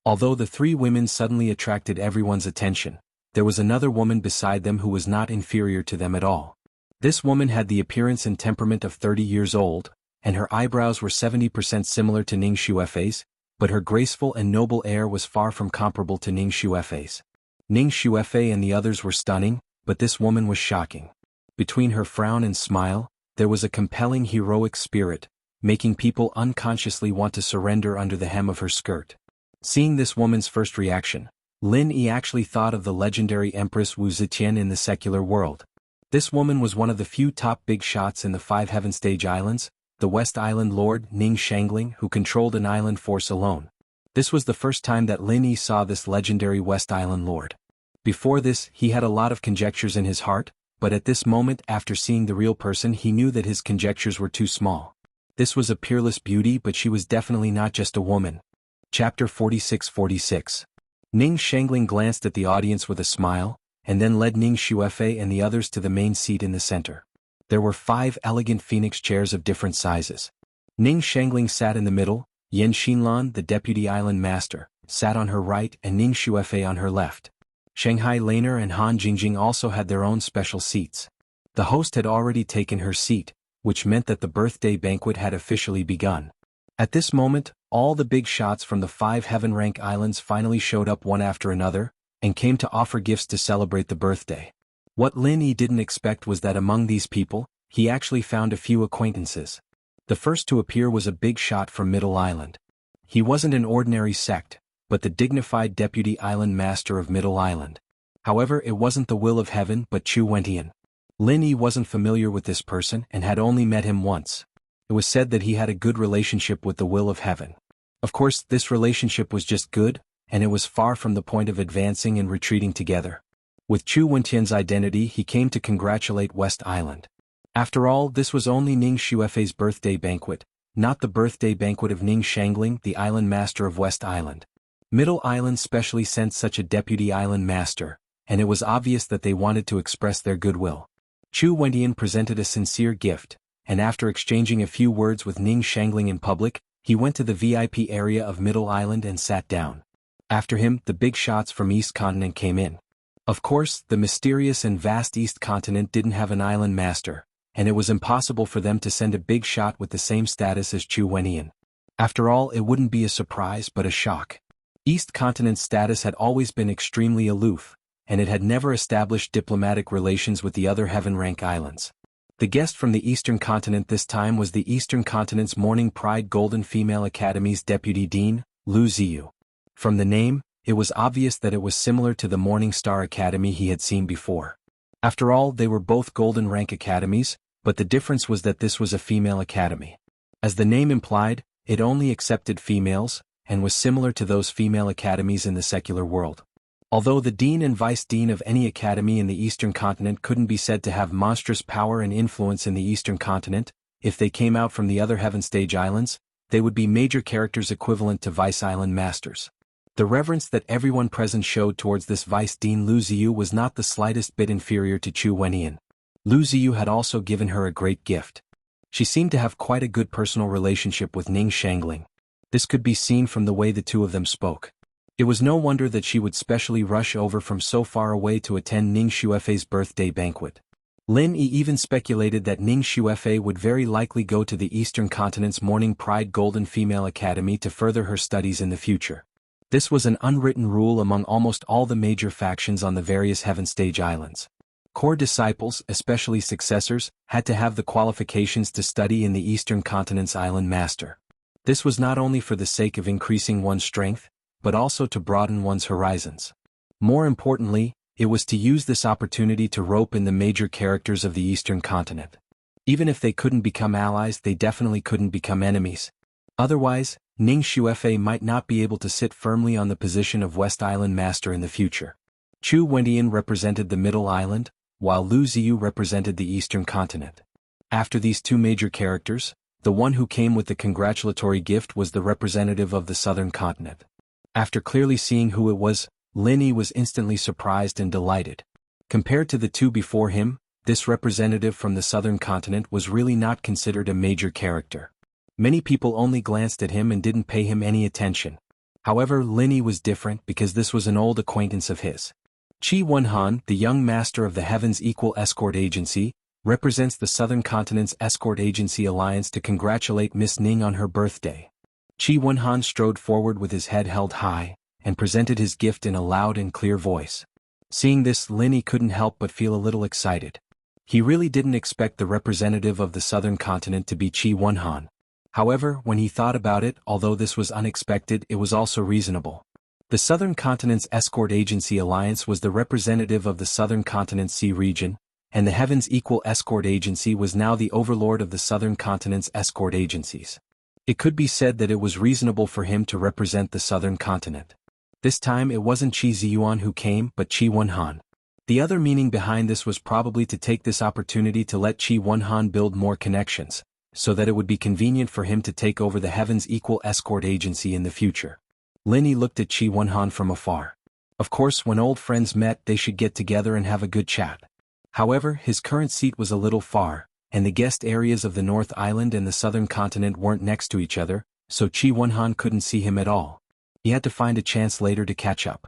Although the 3 women suddenly attracted everyone's attention, there was another woman beside them who was not inferior to them at all. This woman had the appearance and temperament of 30 years old, and her eyebrows were 70% similar to Ning Xuefei's, but her graceful and noble air was far from comparable to Ning Xuefei's. Ning Xuefei and the others were stunning, but this woman was shocking. Between her frown and smile, there was a compelling heroic spirit, making people unconsciously want to surrender under the hem of her skirt. Seeing this woman's first reaction, Lin Yi actually thought of the legendary Empress Wuxia in the secular world. This woman was one of the few top big shots in the 5 Heaven Stage Islands, the West Island Lord Ning Shangling, who controlled an island force alone. This was the first time that Lin Yi saw this legendary West Island Lord. Before this, he had a lot of conjectures in his heart, but at this moment after seeing the real person he knew that his conjectures were too small. This was a peerless beauty, but she was definitely not just a woman. Chapter 46-46. Ning Shangling glanced at the audience with a smile, and then led Ning Xuefei and the others to the main seat in the center. There were 5 elegant phoenix chairs of different sizes. Ning Shangling sat in the middle, Yan Xinlan, the deputy island master, sat on her right and Ning Xuefei on her left. Shanghai Laner and Han Jingjing also had their own special seats. The host had already taken her seat, which meant that the birthday banquet had officially begun. At this moment, all the big shots from the 5 heaven rank islands finally showed up one after another, and came to offer gifts to celebrate the birthday. What Lin Yi didn't expect was that among these people, he actually found a few acquaintances. The first to appear was a big shot from Middle Island. He wasn't an ordinary sect, but the dignified deputy island master of Middle Island. However, it wasn't the will of heaven but Chu Wentian. Lin Yi wasn't familiar with this person and had only met him once. It was said that he had a good relationship with the will of heaven. Of course, this relationship was just good, and it was far from the point of advancing and retreating together. With Chu Wentian's identity he came to congratulate West Island. After all, this was only Ning Xuefei's birthday banquet, not the birthday banquet of Ning Shangling, the island master of West Island. Middle Island specially sent such a deputy island master, and it was obvious that they wanted to express their goodwill. Chu Wentian presented a sincere gift, and after exchanging a few words with Ning Shangling in public, he went to the VIP area of Middle Island and sat down. After him, the big shots from East Continent came in. Of course, the mysterious and vast East Continent didn't have an island master, and it was impossible for them to send a big shot with the same status as Chu Wentian. After all, it wouldn't be a surprise but a shock. East Continent's status had always been extremely aloof, and it had never established diplomatic relations with the other heaven rank islands. The guest from the Eastern Continent this time was the Eastern Continent's Morning Pride Golden Female Academy's deputy dean, Lu Ziyu. From the name, it was obvious that it was similar to the Morning Star Academy he had seen before. After all, they were both golden rank academies, but the difference was that this was a female academy. As the name implied, it only accepted females, and was similar to those female academies in the secular world. Although the dean and vice dean of any academy in the Eastern Continent couldn't be said to have monstrous power and influence in the Eastern Continent, if they came out from the other Heaven Stage Islands, they would be major characters equivalent to vice island masters. The reverence that everyone present showed towards this vice dean Lu Ziyu was not the slightest bit inferior to Chu Wentian. Lu Ziyu had also given her a great gift. She seemed to have quite a good personal relationship with Ning Shangling. This could be seen from the way the two of them spoke. It was no wonder that she would specially rush over from so far away to attend Ning Xuefei's birthday banquet. Lin Yi even speculated that Ning Xuefei would very likely go to the Eastern Continent's Morning Pride Golden Female Academy to further her studies in the future. This was an unwritten rule among almost all the major factions on the various Heaven Stage Islands. Core disciples, especially successors, had to have the qualifications to study in the Eastern Continent's Island Master. This was not only for the sake of increasing one's strength, but also to broaden one's horizons. More importantly, it was to use this opportunity to rope in the major characters of the Eastern Continent. Even if they couldn't become allies, they definitely couldn't become enemies. Otherwise, Ning Xuefei might not be able to sit firmly on the position of West Island Master in the future. Chu Wentian represented the Middle Island, while Lu Ziyu represented the Eastern Continent. After these two major characters, the one who came with the congratulatory gift was the representative of the Southern Continent. After clearly seeing who it was, Lin Yi was instantly surprised and delighted. Compared to the two before him, this representative from the Southern Continent was really not considered a major character. Many people only glanced at him and didn't pay him any attention. However, Lin Yi was different because this was an old acquaintance of his. Qi Wenhan, the young master of the Heaven's Equal Escort Agency, represents the Southern Continent's Escort Agency Alliance to congratulate Miss Ning on her birthday. Qi Wenhan strode forward with his head held high, and presented his gift in a loud and clear voice. Seeing this, Lin Yi couldn't help but feel a little excited. He really didn't expect the representative of the Southern Continent to be Qi Wenhan. However, when he thought about it, although this was unexpected, it was also reasonable. The Southern Continent's Escort Agency Alliance was the representative of the Southern Continent Sea region, and the Heaven's Equal Escort Agency was now the overlord of the Southern Continent's escort agencies. It could be said that it was reasonable for him to represent the Southern Continent. This time it wasn't Qi Ziyuan who came but Qi Wenhan. The other meaning behind this was probably to take this opportunity to let Qi Wenhan build more connections, so that it would be convenient for him to take over the Heaven's Equal Escort Agency in the future. Lin Yi looked at Qi Wenhan from afar. Of course, when old friends met, they should get together and have a good chat. However, his current seat was a little far, and the guest areas of the North Island and the Southern Continent weren't next to each other, so Qi Wenhan couldn't see him at all. He had to find a chance later to catch up.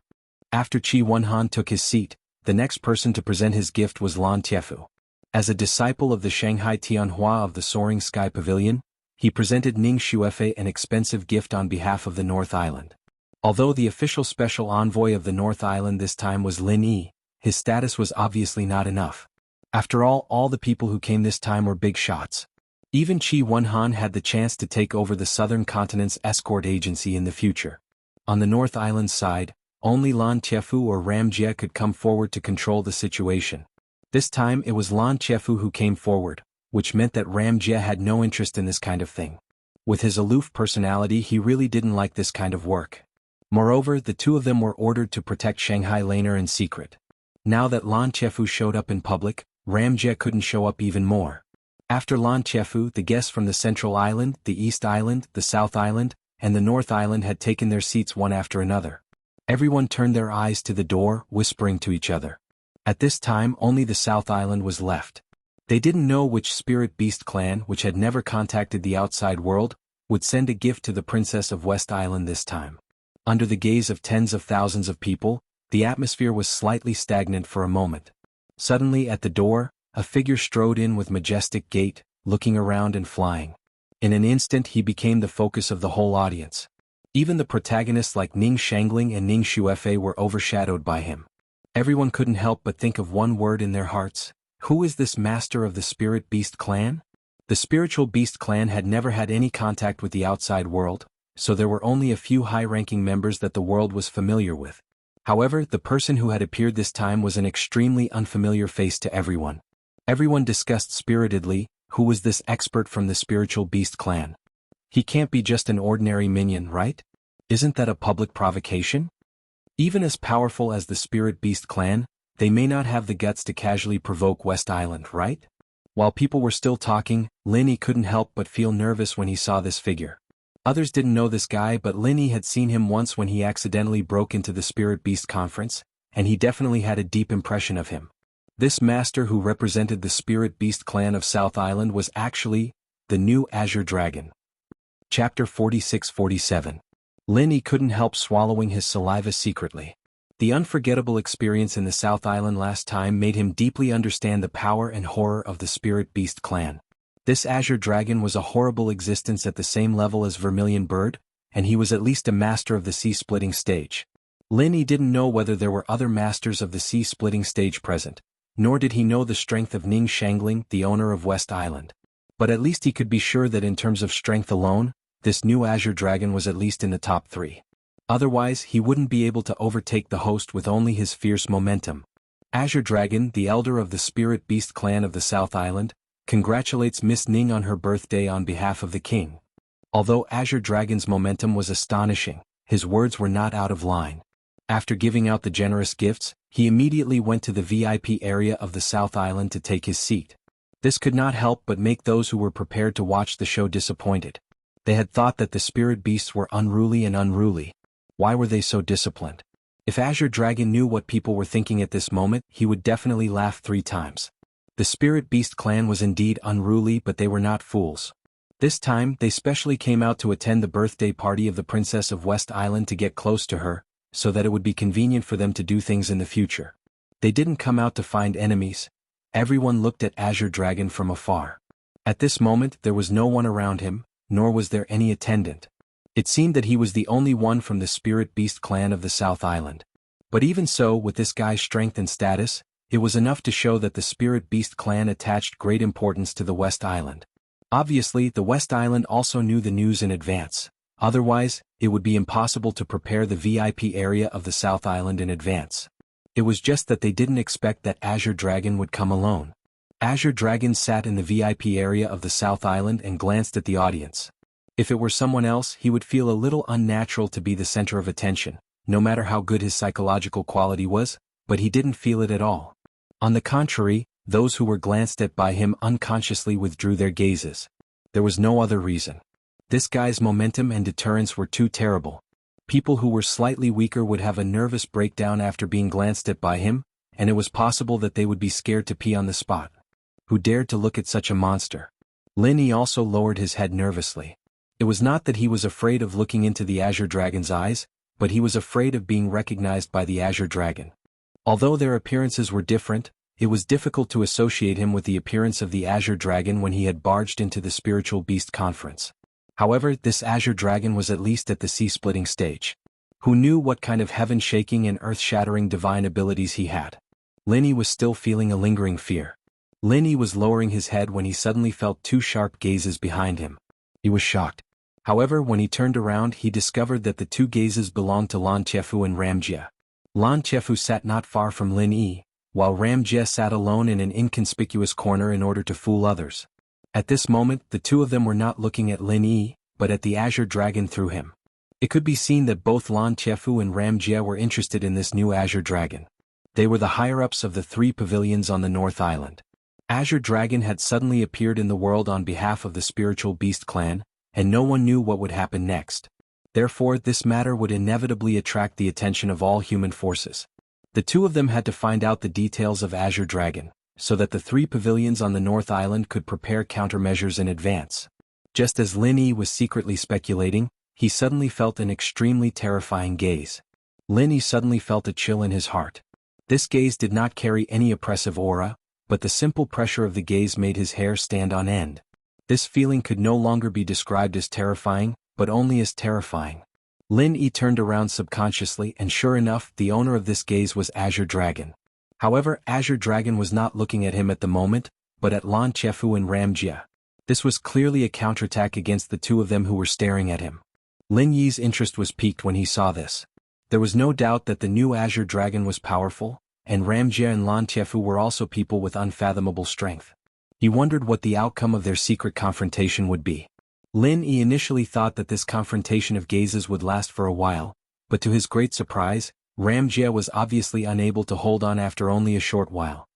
After Qi Wenhan took his seat, the next person to present his gift was Lan Tiefu. As a disciple of the Shanghai Tianhua of the Soaring Sky Pavilion, he presented Ning Xuefei an expensive gift on behalf of the North Island. Although the official special envoy of the North Island this time was Lin Yi, his status was obviously not enough. After all the people who came this time were big shots. Even Qi Wenhan had the chance to take over the Southern Continent's escort agency in the future. On the North Island side, only Lan Tiefu or Ram Jie could come forward to control the situation. This time it was Lan Tiefu who came forward, which meant that Ram Jie had no interest in this kind of thing. With his aloof personality, he really didn't like this kind of work. Moreover, the two of them were ordered to protect Shanghai Laner in secret. Now that Lan Tiefu showed up in public, Ram Jie couldn't show up even more. After Lan Tiefu, the guests from the Central Island, the East Island, the South Island, and the North Island had taken their seats one after another. Everyone turned their eyes to the door, whispering to each other. At this time, only the South Island was left. They didn't know which spirit beast clan, which had never contacted the outside world, would send a gift to the Princess of West Island this time. Under the gaze of tens of thousands of people, the atmosphere was slightly stagnant for a moment. Suddenly, at the door, a figure strode in with majestic gait, looking around and flying. In an instant he became the focus of the whole audience. Even the protagonists like Ning Shangling and Ning Xuefei were overshadowed by him. Everyone couldn't help but think of one word in their hearts. Who is this master of the Spirit Beast clan? The Spiritual Beast clan had never had any contact with the outside world, so there were only a few high-ranking members that the world was familiar with. However, the person who had appeared this time was an extremely unfamiliar face to everyone. Everyone discussed spiritedly, who was this expert from the Spiritual Beast clan? He can't be just an ordinary minion, right? Isn't that a public provocation? Even as powerful as the Spirit Beast clan, they may not have the guts to casually provoke West Island, right? While people were still talking, Lin Yi couldn't help but feel nervous when he saw this figure. Others didn't know this guy, but Lin Yi had seen him once when he accidentally broke into the Spirit Beast conference, and he definitely had a deep impression of him. This master who represented the Spirit Beast clan of South Island was actually the new Azure Dragon. Chapter 46-47. Lin Yi couldn't help swallowing his saliva secretly. The unforgettable experience in the South Island last time made him deeply understand the power and horror of the Spirit Beast clan. This Azure Dragon was a horrible existence at the same level as Vermilion Bird, and he was at least a master of the sea-splitting stage. Lin Yi didn't know whether there were other masters of the sea-splitting stage present, nor did he know the strength of Ning Shangling, the owner of West Island. But at least he could be sure that in terms of strength alone, this new Azure Dragon was at least in the top 3. Otherwise, he wouldn't be able to overtake the host with only his fierce momentum. Azure Dragon, the elder of the Spirit Beast clan of the South Island, congratulates Miss Ning on her birthday on behalf of the king. Although Azure Dragon's momentum was astonishing, his words were not out of line. After giving out the generous gifts, he immediately went to the VIP area of the South Island to take his seat. This could not help but make those who were prepared to watch the show disappointed. They had thought that the Spirit Beasts were unruly. Why were they so disciplined? If Azure Dragon knew what people were thinking at this moment, he would definitely laugh 3 times. The Spirit Beast clan was indeed unruly, but they were not fools. This time, they specially came out to attend the birthday party of the Princess of West Island to get close to her, so that it would be convenient for them to do things in the future. They didn't come out to find enemies. Everyone looked at Azure Dragon from afar. At this moment, there was no one around him, nor was there any attendant. It seemed that he was the only one from the Spirit Beast clan of the South Island. But even so, with this guy's strength and status, it was enough to show that the Spirit Beast clan attached great importance to the West Island. Obviously, the West Island also knew the news in advance. Otherwise, it would be impossible to prepare the VIP area of the South Island in advance. It was just that they didn't expect that Azure Dragon would come alone. Azure Dragon sat in the VIP area of the South Island and glanced at the audience. If it were someone else, he would feel a little unnatural to be the center of attention, no matter how good his psychological quality was, but he didn't feel it at all. On the contrary, those who were glanced at by him unconsciously withdrew their gazes. There was no other reason. This guy's momentum and deterrence were too terrible. People who were slightly weaker would have a nervous breakdown after being glanced at by him, and it was possible that they would be scared to pee on the spot. Who dared to look at such a monster? Lin Yi also lowered his head nervously. It was not that he was afraid of looking into the Azure Dragon's eyes, but he was afraid of being recognized by the Azure Dragon. Although their appearances were different, it was difficult to associate him with the appearance of the Azure Dragon when he had barged into the Spiritual Beast Conference. However, this Azure Dragon was at least at the sea-splitting stage. Who knew what kind of heaven-shaking and earth-shattering divine abilities he had? Lin Yi was still feeling a lingering fear. Lin Yi was lowering his head when he suddenly felt two sharp gazes behind him. He was shocked. However, when he turned around he discovered that the two gazes belonged to Lan Qiafu and Ram Jie. Lan Qiafu sat not far from Lin Yi, while Ram Jie sat alone in an inconspicuous corner in order to fool others. At this moment the two of them were not looking at Lin Yi, but at the Azure Dragon through him. It could be seen that both Lan Qiafu and Ram Jie were interested in this new Azure Dragon. They were the higher-ups of the 3 pavilions on the North Island. Azure Dragon had suddenly appeared in the world on behalf of the Spiritual Beast clan, and no one knew what would happen next. Therefore, this matter would inevitably attract the attention of all human forces. The two of them had to find out the details of Azure Dragon, so that the 3 pavilions on the North Island could prepare countermeasures in advance. Just as Lin Yi was secretly speculating, he suddenly felt an extremely terrifying gaze. Lin Yi suddenly felt a chill in his heart. This gaze did not carry any oppressive aura, but the simple pressure of the gaze made his hair stand on end. This feeling could no longer be described as terrifying, but only as terrifying. Lin Yi turned around subconsciously and sure enough the owner of this gaze was Azure Dragon. However, Azure Dragon was not looking at him at the moment, but at Lan Qiafu and Ram Jie. This was clearly a counterattack against the two of them who were staring at him. Lin Yi's interest was piqued when he saw this. There was no doubt that the new Azure Dragon was powerful, and Ram Jie and Lan Qiafu were also people with unfathomable strength. He wondered what the outcome of their secret confrontation would be. Lin Yi initially thought that this confrontation of gazes would last for a while, but to his great surprise, Ram Jie was obviously unable to hold on after only a short while.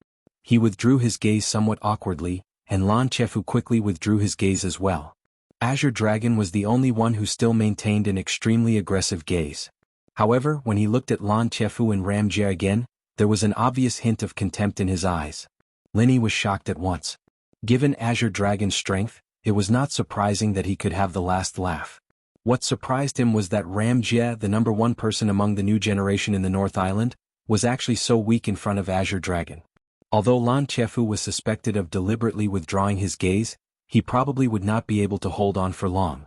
He withdrew his gaze somewhat awkwardly, and Lan Qiafu quickly withdrew his gaze as well. Azure Dragon was the only one who still maintained an extremely aggressive gaze. However, when he looked at Lan Qiafu and Ram Jie again, there was an obvious hint of contempt in his eyes. Lin Yi was shocked at once. Given Azure Dragon's strength, it was not surprising that he could have the last laugh. What surprised him was that Ram Jie, the number 1 person among the new generation in the North Island, was actually so weak in front of Azure Dragon. Although Lan Qiafu was suspected of deliberately withdrawing his gaze, he probably would not be able to hold on for long.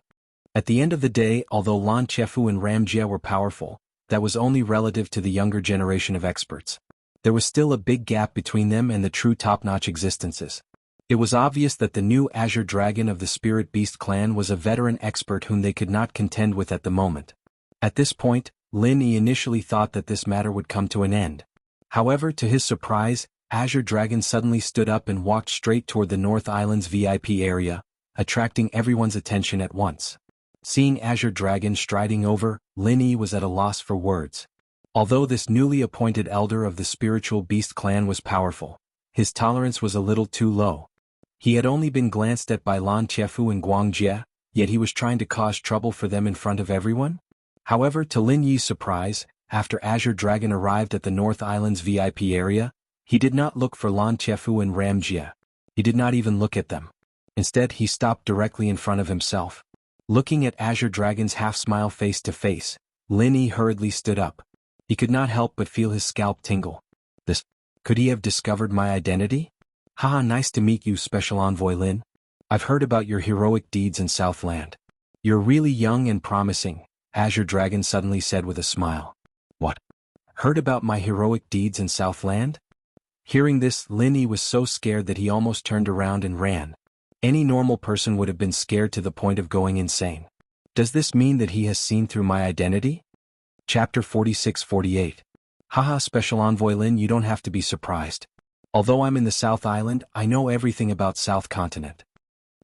At the end of the day, although Lan Qiafu and Ram Jie were powerful, that was only relative to the younger generation of experts. There was still a big gap between them and the true top-notch existences. It was obvious that the new Azure Dragon of the Spirit Beast clan was a veteran expert whom they could not contend with at the moment. At this point, Lin Yi initially thought that this matter would come to an end. However, to his surprise, Azure Dragon suddenly stood up and walked straight toward the North Island's VIP area, attracting everyone's attention at once. Seeing Azure Dragon striding over, Lin Yi was at a loss for words. Although this newly appointed elder of the Spiritual Beast clan was powerful, his tolerance was a little too low. He had only been glanced at by Lan Qiafu and Guang Jie, yet he was trying to cause trouble for them in front of everyone? However, to Lin Yi's surprise, after Azure Dragon arrived at the North Island's VIP area, he did not look for Lan Qiafu and Ram Jie. He did not even look at them. Instead, he stopped directly in front of himself. Looking at Azure Dragon's half-smile face to face, Lin Yi hurriedly stood up. He could not help but feel his scalp tingle. Could he have discovered my identity? Haha, nice to meet you, Special Envoy Lin. I've heard about your heroic deeds in Southland. You're really young and promising, Azure Dragon suddenly said with a smile. What? Heard about my heroic deeds in Southland? Hearing this, Lin Yi was so scared that he almost turned around and ran. Any normal person would have been scared to the point of going insane. Does this mean that he has seen through my identity? Chapter 46-48. Haha, Special Envoy Lin, you don't have to be surprised. Although I'm in the South Island, I know everything about South Continent.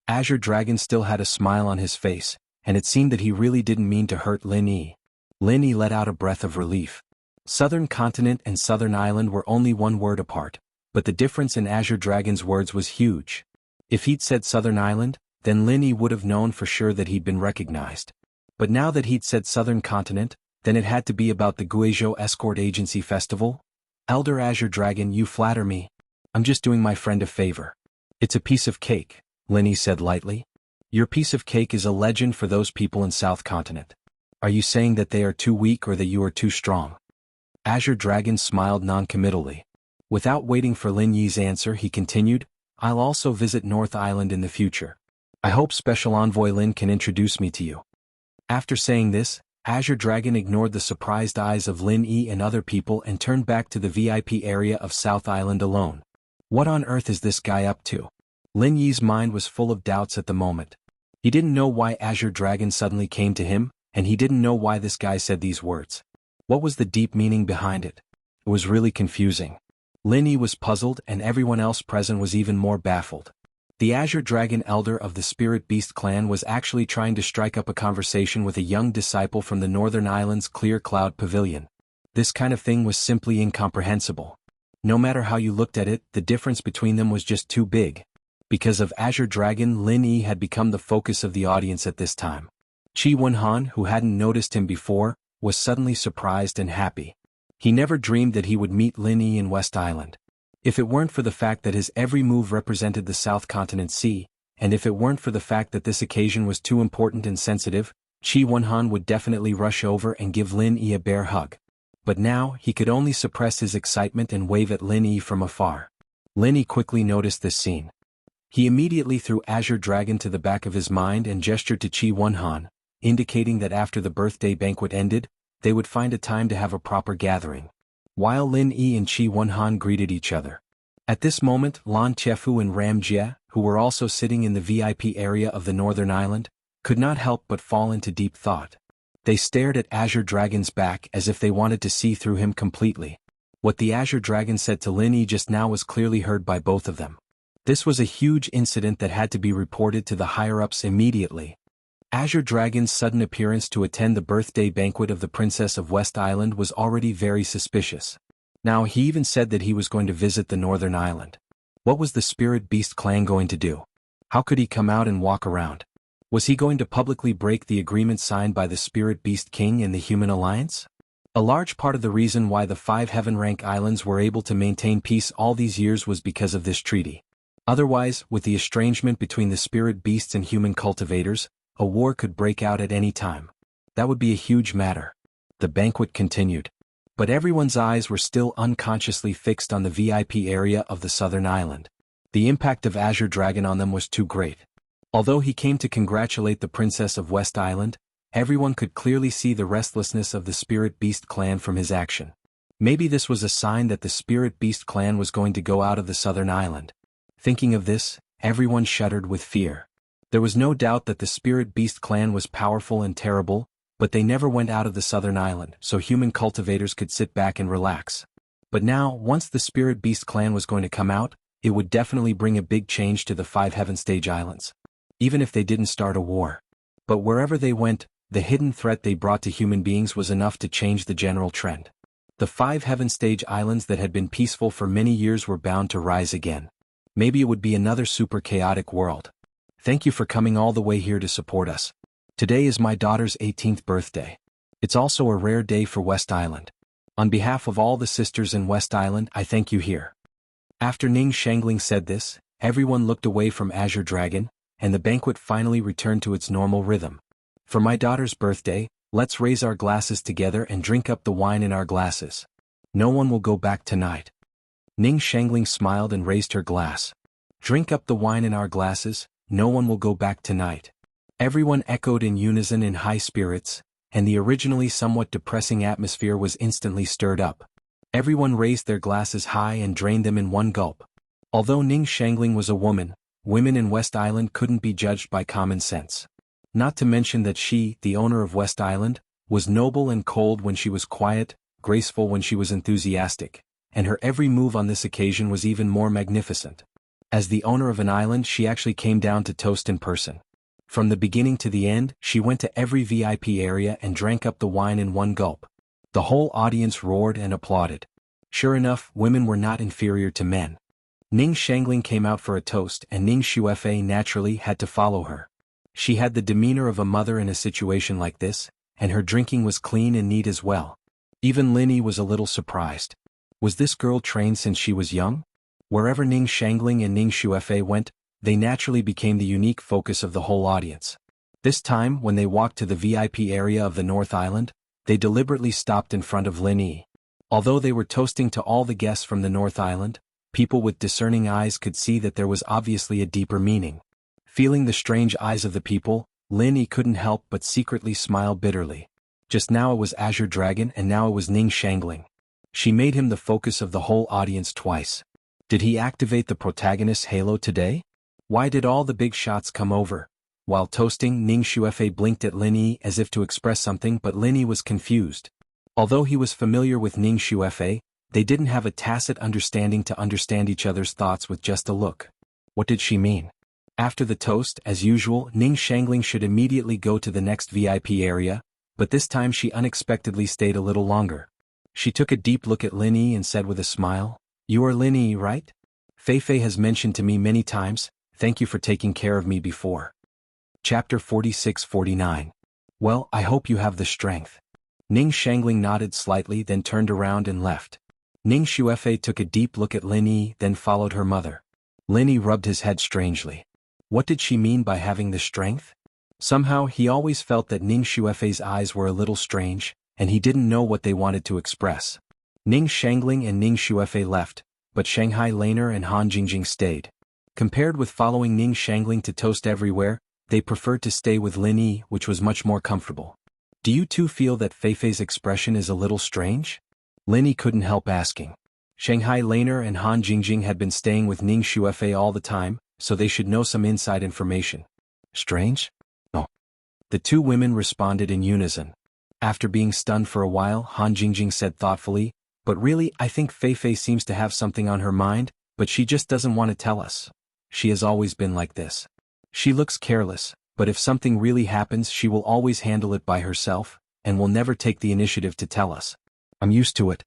Azure Dragon still had a smile on his face, and it seemed that he really didn't mean to hurt Lin Yi. Lin Yi let out a breath of relief. Southern Continent and Southern Island were only one word apart, but the difference in Azure Dragon's words was huge. If he'd said Southern Island, then Lin Yi would have known for sure that he'd been recognized. But now that he'd said Southern Continent, then it had to be about the Guizhou Escort Agency Festival? Elder Azure Dragon, you flatter me. I'm just doing my friend a favor. It's a piece of cake, Lin Yi said lightly. Your piece of cake is a legend for those people in South Continent. Are you saying that they are too weak or that you are too strong? Azure Dragon smiled non-committally. Without waiting for Lin Yi's answer, he continued, I'll also visit North Island in the future. I hope Special Envoy Lin can introduce me to you. After saying this, Azure Dragon ignored the surprised eyes of Lin Yi and other people and turned back to the VIP area of South Island alone. What on earth is this guy up to? Lin Yi's mind was full of doubts at the moment. He didn't know why Azure Dragon suddenly came to him, and he didn't know why this guy said these words. What was the deep meaning behind it? It was really confusing. Lin Yi was puzzled and everyone else present was even more baffled. The Azure Dragon Elder of the Spirit Beast clan was actually trying to strike up a conversation with a young disciple from the Northern Island's Clear Cloud Pavilion. This kind of thing was simply incomprehensible. No matter how you looked at it, the difference between them was just too big. Because of Azure Dragon, Lin Yi had become the focus of the audience at this time. Qi Wenhan, who hadn't noticed him before, was suddenly surprised and happy. He never dreamed that he would meet Lin Yi in West Island. If it weren't for the fact that his every move represented the South Continent Sea, and if it weren't for the fact that this occasion was too important and sensitive, Qi Wenhan would definitely rush over and give Lin Yi a bear hug. But now, he could only suppress his excitement and wave at Lin Yi from afar. Lin Yi quickly noticed this scene. He immediately threw Azure Dragon to the back of his mind and gestured to Qi Wenhan, indicating that after the birthday banquet ended, they would find a time to have a proper gathering. While Lin Yi and Qi Wenhan greeted each other. At this moment, Lan Qiafu and Ram Jie, who were also sitting in the VIP area of the Northern Island, could not help but fall into deep thought. They stared at Azure Dragon's back as if they wanted to see through him completely. What the Azure Dragon said to Lin Yi just now was clearly heard by both of them. This was a huge incident that had to be reported to the higher-ups immediately. Azure Dragon's sudden appearance to attend the birthday banquet of the Princess of West Island was already very suspicious. Now he even said that he was going to visit the Northern Island. What was the Spirit Beast clan going to do? How could he come out and walk around? Was he going to publicly break the agreement signed by the Spirit Beast King and the Human Alliance? A large part of the reason why the 5 Heaven-rank islands were able to maintain peace all these years was because of this treaty. Otherwise, with the estrangement between the Spirit Beasts and human cultivators, a war could break out at any time. That would be a huge matter. The banquet continued. But everyone's eyes were still unconsciously fixed on the VIP area of the Southern Island. The impact of Azure Dragon on them was too great. Although he came to congratulate the Princess of West Island, everyone could clearly see the restlessness of the Spirit Beast clan from his action. Maybe this was a sign that the Spirit Beast clan was going to go out of the Southern Island. Thinking of this, everyone shuddered with fear. There was no doubt that the Spirit Beast clan was powerful and terrible, but they never went out of the Southern Island, so human cultivators could sit back and relax. But now, once the Spirit Beast clan was going to come out, it would definitely bring a big change to the 5 Heaven Stage Islands. Even if they didn't start a war. But wherever they went, the hidden threat they brought to human beings was enough to change the general trend. The 5 Heaven Stage Islands that had been peaceful for many years were bound to rise again. Maybe it would be another super chaotic world. Thank you for coming all the way here to support us. Today is my daughter's 18th birthday. It's also a rare day for West Island. On behalf of all the sisters in West Island, I thank you here. After Ning Shangling said this, everyone looked away from Azure Dragon, and the banquet finally returned to its normal rhythm. For my daughter's birthday, let's raise our glasses together and drink up the wine in our glasses. No one will go back tonight. Ning Shangling smiled and raised her glass. Drink up the wine in our glasses, no one will go back tonight. Everyone echoed in unison in high spirits, and the originally somewhat depressing atmosphere was instantly stirred up. Everyone raised their glasses high and drained them in one gulp. Although Ning Shangling was a woman, women in West Island couldn't be judged by common sense. Not to mention that she, the owner of West Island, was noble and cold when she was quiet, graceful when she was enthusiastic, and her every move on this occasion was even more magnificent. As the owner of an island, she actually came down to toast in person. From the beginning to the end, she went to every VIP area and drank up the wine in one gulp. The whole audience roared and applauded. Sure enough, women were not inferior to men. Ning Shangling came out for a toast and Ning Xuefei naturally had to follow her. She had the demeanor of a mother in a situation like this, and her drinking was clean and neat as well. Even Linny was a little surprised. Was this girl trained since she was young? Wherever Ning Shangling and Ning Xuefei went, they naturally became the unique focus of the whole audience. This time, when they walked to the VIP area of the North Island, they deliberately stopped in front of Linny. Although they were toasting to all the guests from the North Island, people with discerning eyes could see that there was obviously a deeper meaning. Feeling the strange eyes of the people, Linny couldn't help but secretly smile bitterly. Just now it was Azure Dragon and now it was Ning Shangling. She made him the focus of the whole audience twice. Did he activate the protagonist's halo today? Why did all the big shots come over? While toasting, Ning Xuefei blinked at Linny as if to express something, but Linny was confused. Although he was familiar with Ning Xuefei, they didn't have a tacit understanding to understand each other's thoughts with just a look. What did she mean? After the toast, as usual, Ning Shangling should immediately go to the next VIP area, but this time she unexpectedly stayed a little longer. She took a deep look at Linny and said with a smile, "You are Linny, right? Feifei has mentioned to me many times, thank you for taking care of me before." Chapter 46-49. Well, I hope you have the strength. Ning Shangling nodded slightly, then turned around and left. Ning Xuefei took a deep look at Linny, then followed her mother. Linny rubbed his head strangely. What did she mean by having the strength? Somehow he always felt that Ning Xuefei's eyes were a little strange, and he didn't know what they wanted to express. Ning Shangling and Ning Xuefei left, but Shanghai Laner and Han Jingjing stayed. Compared with following Ning Shangling to toast everywhere, they preferred to stay with Linny, which was much more comfortable. Do you too feel that Feifei's expression is a little strange? Linny couldn't help asking. Shanghai Laner and Han Jingjing had been staying with Ning Xuefei all the time, so they should know some inside information. Strange? No. The two women responded in unison. After being stunned for a while, Han Jingjing said thoughtfully, "But really, I think Feifei seems to have something on her mind, but she just doesn't want to tell us. She has always been like this. She looks careless, but if something really happens she will always handle it by herself, and will never take the initiative to tell us. I'm used to it."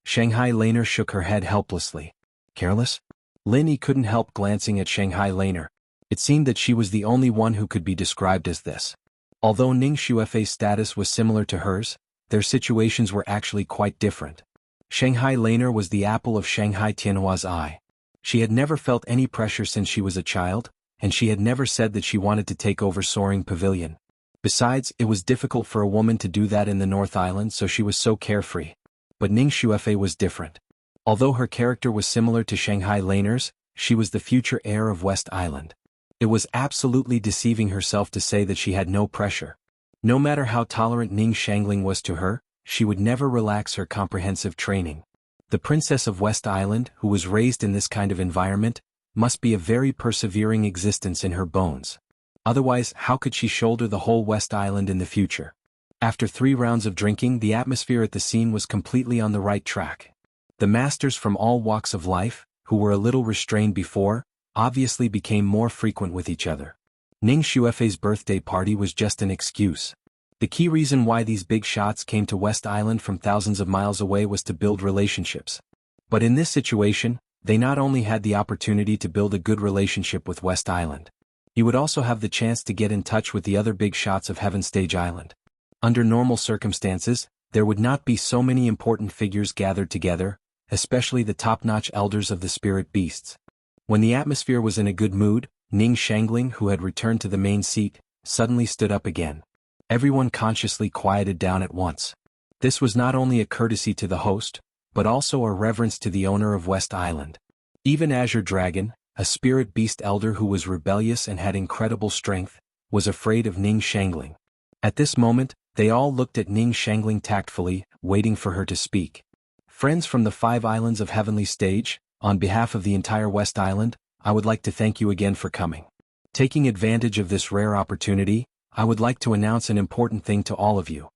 Shanghai Laner shook her head helplessly. Careless? Linny couldn't help glancing at Shanghai Laner. It seemed that she was the only one who could be described as this. Although Ning Xuefei's status was similar to hers, their situations were actually quite different. Shanghai Laner was the apple of Shanghai Tianhua's eye. She had never felt any pressure since she was a child, and she had never said that she wanted to take over Soaring Pavilion. Besides, it was difficult for a woman to do that in the North Island, so she was so carefree. But Ning Xuefei was different. Although her character was similar to Shanghai Laner's, she was the future heir of West Island. It was absolutely deceiving herself to say that she had no pressure. No matter how tolerant Ning Shangling was to her, she would never relax her comprehensive training. The princess of West Island, who was raised in this kind of environment, must be a very persevering existence in her bones. Otherwise, how could she shoulder the whole West Island in the future? After 3 rounds of drinking, the atmosphere at the scene was completely on the right track. The masters from all walks of life, who were a little restrained before, obviously became more frequent with each other. Ning Xuefei's birthday party was just an excuse. The key reason why these big shots came to West Island from thousands of miles away was to build relationships. But in this situation, they not only had the opportunity to build a good relationship with West Island, you would also have the chance to get in touch with the other big shots of Heaven Stage Island. Under normal circumstances, there would not be so many important figures gathered together, especially the top-notch elders of the spirit beasts. When the atmosphere was in a good mood, Ning Shangling, who had returned to the main seat, suddenly stood up again. Everyone consciously quieted down at once. This was not only a courtesy to the host, but also a reverence to the owner of West Island. Even Azure Dragon, a spirit beast elder who was rebellious and had incredible strength, was afraid of Ning Shangling. At this moment, they all looked at Ning Shangling tactfully, waiting for her to speak. Friends from the 5 islands of Heavenly Stage, on behalf of the entire West Island, I would like to thank you again for coming. Taking advantage of this rare opportunity, I would like to announce an important thing to all of you.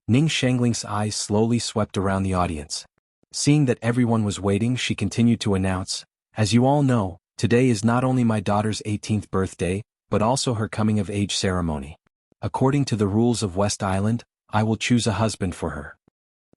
Ning Shangling's eyes slowly swept around the audience. Seeing that everyone was waiting, she continued to announce, "As you all know, today is not only my daughter's 18th birthday, but also her coming-of-age ceremony. According to the rules of West Island, I will choose a husband for her.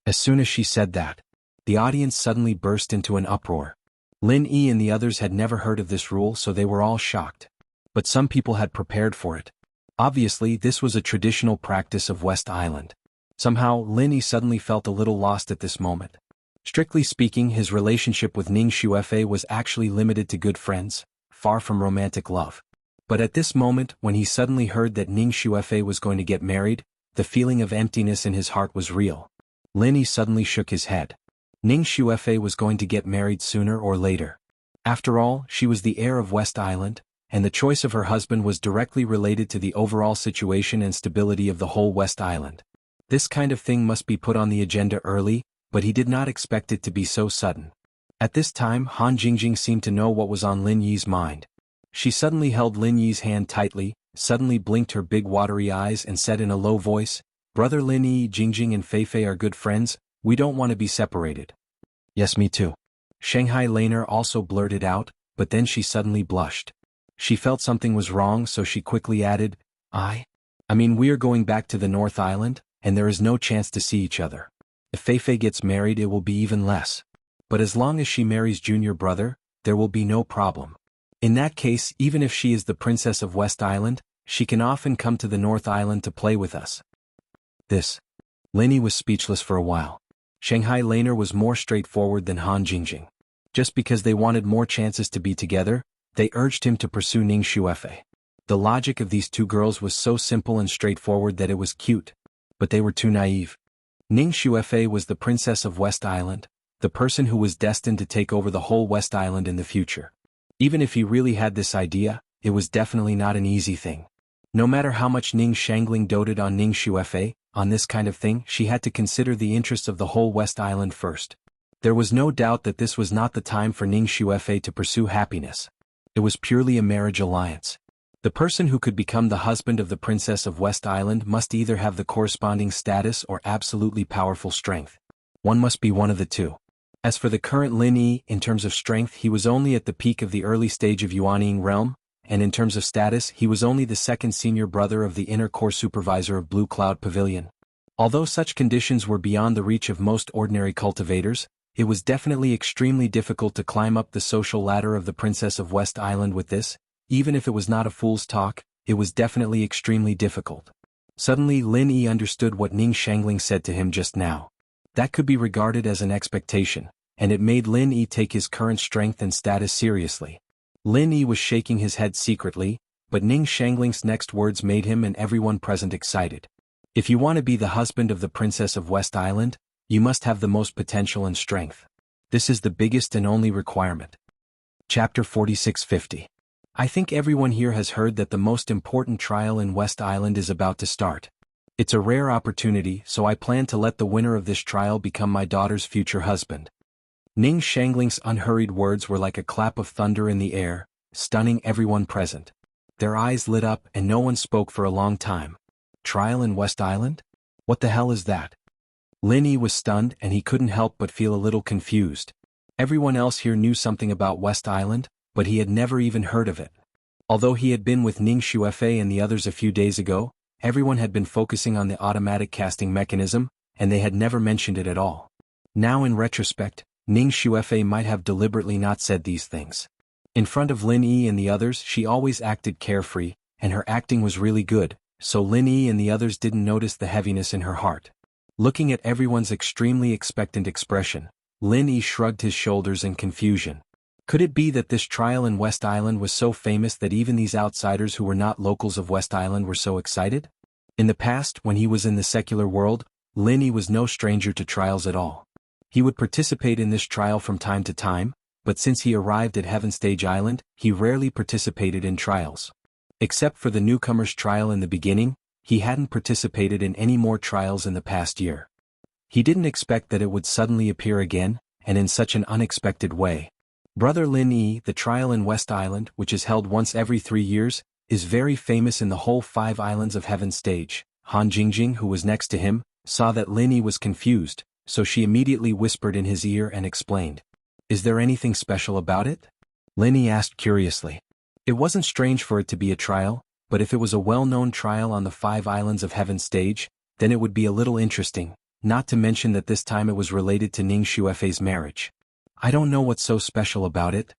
As soon as she said that, the audience suddenly burst into an uproar. Lin Yi and the others had never heard of this rule, so they were all shocked. But some people had prepared for it. Obviously, this was a traditional practice of West Island. Somehow, Lin Yi suddenly felt a little lost at this moment. Strictly speaking, his relationship with Ning Xuefei was actually limited to good friends, far from romantic love. But at this moment, when he suddenly heard that Ning Xuefei was going to get married, the feeling of emptiness in his heart was real. Lin Yi suddenly shook his head. Ning Xuefei was going to get married sooner or later. After all, she was the heir of West Island, and the choice of her husband was directly related to the overall situation and stability of the whole West Island. This kind of thing must be put on the agenda early, but he did not expect it to be so sudden. At this time, Han Jingjing seemed to know what was on Lin Yi's mind. She suddenly held Lin Yi's hand tightly, suddenly blinked her big watery eyes and said in a low voice, "Brother Lin Yi, Jingjing and Feifei are good friends, we don't want to be separated." "Yes, me too." Shanghai Laner also blurted out, but then she suddenly blushed. She felt something was wrong, so she quickly added, I mean we are going back to the North Island, and there is no chance to see each other. If Feifei gets married it will be even less. But as long as she marries junior brother, there will be no problem. In that case, even if she is the princess of West Island, she can often come to the North Island to play with us. Lin Yi was speechless for a while. Shanghai Laner was more straightforward than Han Jingjing. Just because they wanted more chances to be together, they urged him to pursue Ning Xuefei. The logic of these two girls was so simple and straightforward that it was cute. But they were too naive. Ning Xuefei was the princess of West Island, the person who was destined to take over the whole West Island in the future. Even if he really had this idea, it was definitely not an easy thing. No matter how much Ning Shangling doted on Ning Xuefei, on this kind of thing she had to consider the interests of the whole West Island first. There was no doubt that this was not the time for Ning Xuefei to pursue happiness. It was purely a marriage alliance. The person who could become the husband of the princess of West Island must either have the corresponding status or absolutely powerful strength. One must be one of the two. As for the current Lin Yi, in terms of strength he was only at the peak of the early stage of Yuanying realm, and in terms of status he was only the second senior brother of the inner core supervisor of Blue Cloud Pavilion. Although such conditions were beyond the reach of most ordinary cultivators, it was definitely extremely difficult to climb up the social ladder of the Princess of West Island with this. Even if it was not a fool's talk, it was definitely extremely difficult. Suddenly Lin Yi understood what Ning Shangling said to him just now. That could be regarded as an expectation, and it made Lin Yi take his current strength and status seriously. Lin Yi was shaking his head secretly, but Ning Shangling's next words made him and everyone present excited. If you want to be the husband of the Princess of West Island, you must have the most potential and strength. This is the biggest and only requirement. Chapter 4650. I think everyone here has heard that the most important trial in West Island is about to start. It's a rare opportunity, so I plan to let the winner of this trial become my daughter's future husband. Ning Shangling's unhurried words were like a clap of thunder in the air, stunning everyone present. Their eyes lit up and no one spoke for a long time. Trial in West Island? What the hell is that? Lin Yi was stunned and he couldn't help but feel a little confused. Everyone else here knew something about West Island, but he had never even heard of it. Although he had been with Ning Xuefei and the others a few days ago, everyone had been focusing on the automatic casting mechanism, and they had never mentioned it at all. Now in retrospect, Ning Xuefei might have deliberately not said these things. In front of Lin Yi and the others she always acted carefree, and her acting was really good, so Lin Yi and the others didn't notice the heaviness in her heart. Looking at everyone's extremely expectant expression, Lin Yi shrugged his shoulders in confusion. Could it be that this trial in West Island was so famous that even these outsiders who were not locals of West Island were so excited? In the past, when he was in the secular world, Lin Yi was no stranger to trials at all. He would participate in this trial from time to time, but since he arrived at Heaven Stage Island, he rarely participated in trials. Except for the newcomer's trial in the beginning, he hadn't participated in any more trials in the past year. He didn't expect that it would suddenly appear again, and in such an unexpected way. Brother Lin Yi, the trial in West Island, which is held once every 3 years, is very famous in the whole 5 islands of Heaven Stage. Han Jingjing, who was next to him, saw that Lin Yi was confused, so she immediately whispered in his ear and explained. Is there anything special about it? Lin Yi asked curiously. It wasn't strange for it to be a trial, but if it was a well-known trial on the 5 islands of Heaven Stage, then it would be a little interesting, not to mention that this time it was related to Ning Xuefei's marriage. I don't know what's so special about it.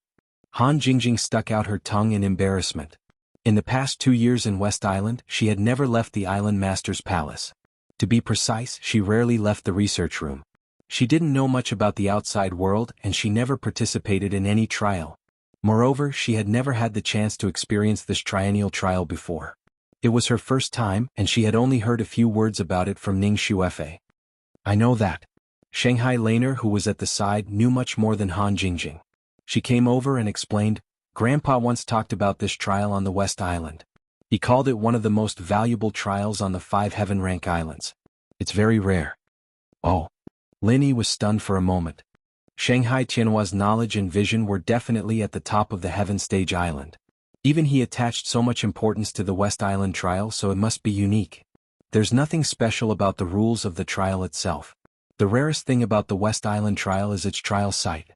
Han Jingjing stuck out her tongue in embarrassment. In the past 2 years in West Island, she had never left the Island Master's palace. To be precise, she rarely left the research room. She didn't know much about the outside world and she never participated in any trial. Moreover, she had never had the chance to experience this triennial trial before. It was her first time and she had only heard a few words about it from Ning Xuefei. I know that. Shanghai Laner, who was at the side, knew much more than Han Jingjing. She came over and explained, Grandpa once talked about this trial on the West Island. He called it one of the most valuable trials on the 5 heaven rank islands. It's very rare. Oh. Lin Yi was stunned for a moment. Shanghai Tianhua's knowledge and vision were definitely at the top of the heaven stage island. Even he attached so much importance to the West Island trial, so it must be unique. There's nothing special about the rules of the trial itself. The rarest thing about the West Island trial is its trial site.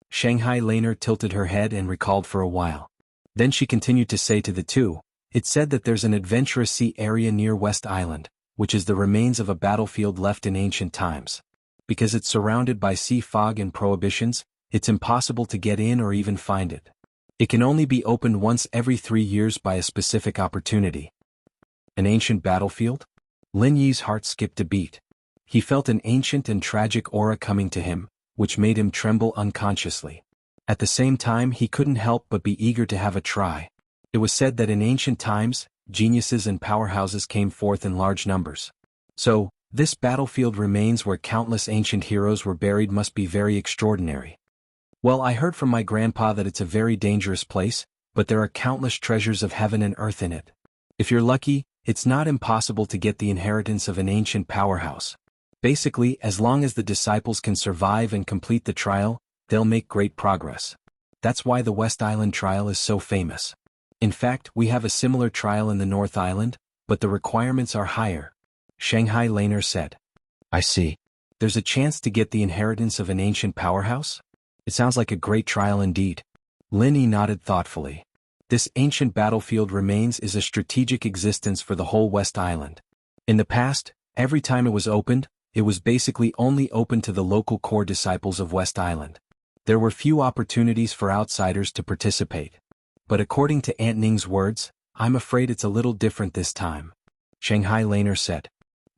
Shanghai Laner tilted her head and recalled for a while. Then she continued to say to the two, it's said that there's an adventurous sea area near West Island, which is the remains of a battlefield left in ancient times. Because it's surrounded by sea fog and prohibitions, it's impossible to get in or even find it. It can only be opened once every 3 years by a specific opportunity. An ancient battlefield? Lin Yi's heart skipped a beat. He felt an ancient and tragic aura coming to him, which made him tremble unconsciously. At the same time, he couldn't help but be eager to have a try. It was said that in ancient times, geniuses and powerhouses came forth in large numbers. So, this battlefield remains where countless ancient heroes were buried must be very extraordinary. Well, I heard from my grandpa that it's a very dangerous place, but there are countless treasures of heaven and earth in it. If you're lucky, it's not impossible to get the inheritance of an ancient powerhouse. Basically, as long as the disciples can survive and complete the trial, they'll make great progress. That's why the West Island trial is so famous. In fact, we have a similar trial in the North Island, but the requirements are higher. Shanghai Laner said. I see. There's a chance to get the inheritance of an ancient powerhouse? It sounds like a great trial indeed. Lin Yi nodded thoughtfully. This ancient battlefield remains is a strategic existence for the whole West Island. In the past, every time it was opened, it was basically only open to the local core disciples of West Island. There were few opportunities for outsiders to participate. But according to Aunt Ning's words, I'm afraid it's a little different this time. Shanghai Laner said.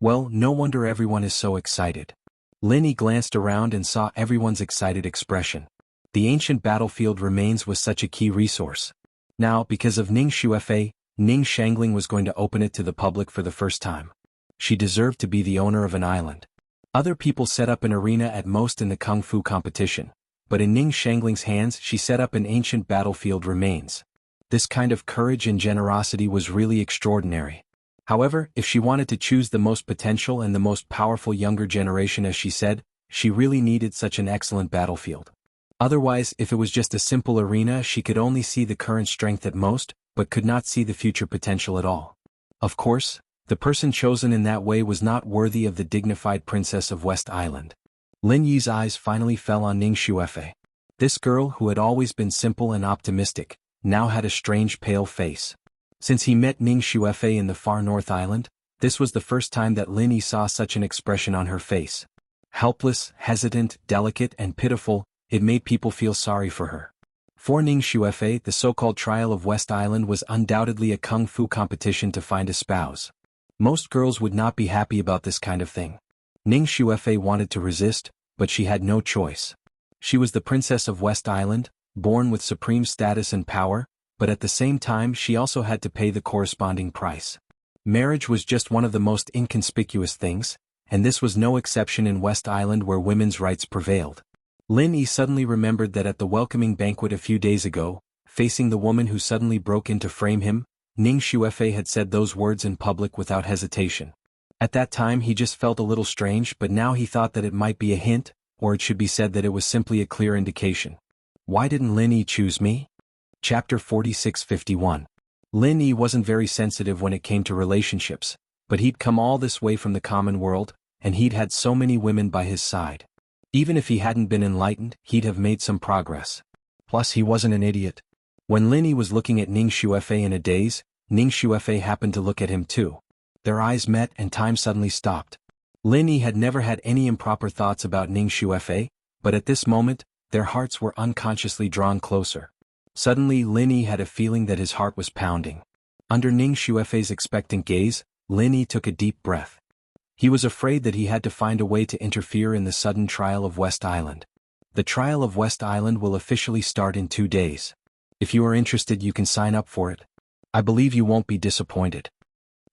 Well, no wonder everyone is so excited. Lin Yi glanced around and saw everyone's excited expression. The ancient battlefield remains was such a key resource. Now, because of Ning Xuefei, Ning Shangling was going to open it to the public for the first time. She deserved to be the owner of an island. Other people set up an arena at most in the Kung Fu competition, but in Ning Shangling's hands she set up an ancient battlefield remains. This kind of courage and generosity was really extraordinary. However, if she wanted to choose the most potential and the most powerful younger generation as she said, she really needed such an excellent battlefield. Otherwise, if it was just a simple arena, she could only see the current strength at most, but could not see the future potential at all. Of course, the person chosen in that way was not worthy of the dignified princess of West Island. Lin Yi's eyes finally fell on Ning Xuefei. This girl, who had always been simple and optimistic, now had a strange pale face. Since he met Ning Xuefei in the far North Island, this was the first time that Lin Yi saw such an expression on her face. Helpless, hesitant, delicate, and pitiful, it made people feel sorry for her. For Ning Xuefei, the so-called trial of West Island was undoubtedly a kung fu competition to find a spouse. Most girls would not be happy about this kind of thing. Ning Xuefei wanted to resist, but she had no choice. She was the princess of West Island, born with supreme status and power, but at the same time she also had to pay the corresponding price. Marriage was just one of the most inconspicuous things, and this was no exception in West Island where women's rights prevailed. Lin Yi suddenly remembered that at the welcoming banquet a few days ago, facing the woman who suddenly broke in to frame him, Ning Xuefei had said those words in public without hesitation. At that time he just felt a little strange, but now he thought that it might be a hint, or it should be said that it was simply a clear indication. Why didn't Lin Yi choose me? Chapter 46-51. Lin Yi wasn't very sensitive when it came to relationships, but he'd come all this way from the common world, and he'd had so many women by his side. Even if he hadn't been enlightened, he'd have made some progress. Plus, he wasn't an idiot. When Lin Yi was looking at Ning Xuefei in a daze, Ning Xuefei happened to look at him too. Their eyes met and time suddenly stopped. Lin Yi had never had any improper thoughts about Ning Xuefei, but at this moment, their hearts were unconsciously drawn closer. Suddenly Lin Yi had a feeling that his heart was pounding. Under Ning Xuefei's expectant gaze, Lin Yi took a deep breath. He was afraid that he had to find a way to interfere in the sudden trial of West Island. The trial of West Island will officially start in 2 days. If you are interested, you can sign up for it. I believe you won't be disappointed.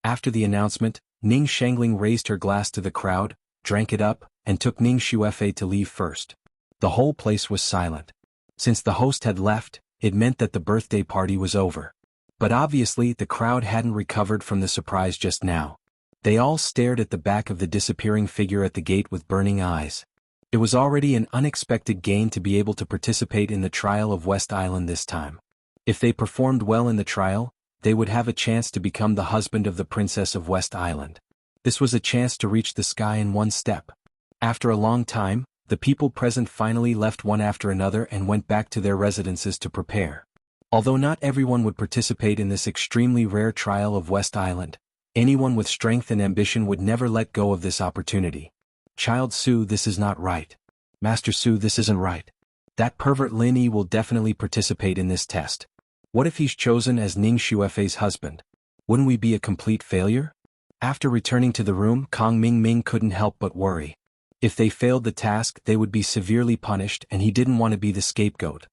After the announcement, Ning Shangling raised her glass to the crowd, drank it up, and took Ning Xuefei to leave first. The whole place was silent. Since the host had left, it meant that the birthday party was over. But obviously the crowd hadn't recovered from the surprise just now. They all stared at the back of the disappearing figure at the gate with burning eyes. It was already an unexpected gain to be able to participate in the trial of West Island this time. If they performed well in the trial, they would have a chance to become the husband of the Princess of West Island. This was a chance to reach the sky in one step. After a long time, the people present finally left one after another and went back to their residences to prepare. Although not everyone would participate in this extremely rare trial of West Island, anyone with strength and ambition would never let go of this opportunity. Child Su, this is not right. Master Su, this isn't right. That pervert Lin Yi will definitely participate in this test. What if he's chosen as Ning Xuefei's husband? Wouldn't we be a complete failure? After returning to the room, Kang Mingming couldn't help but worry. If they failed the task, they would be severely punished, and he didn't want to be the scapegoat.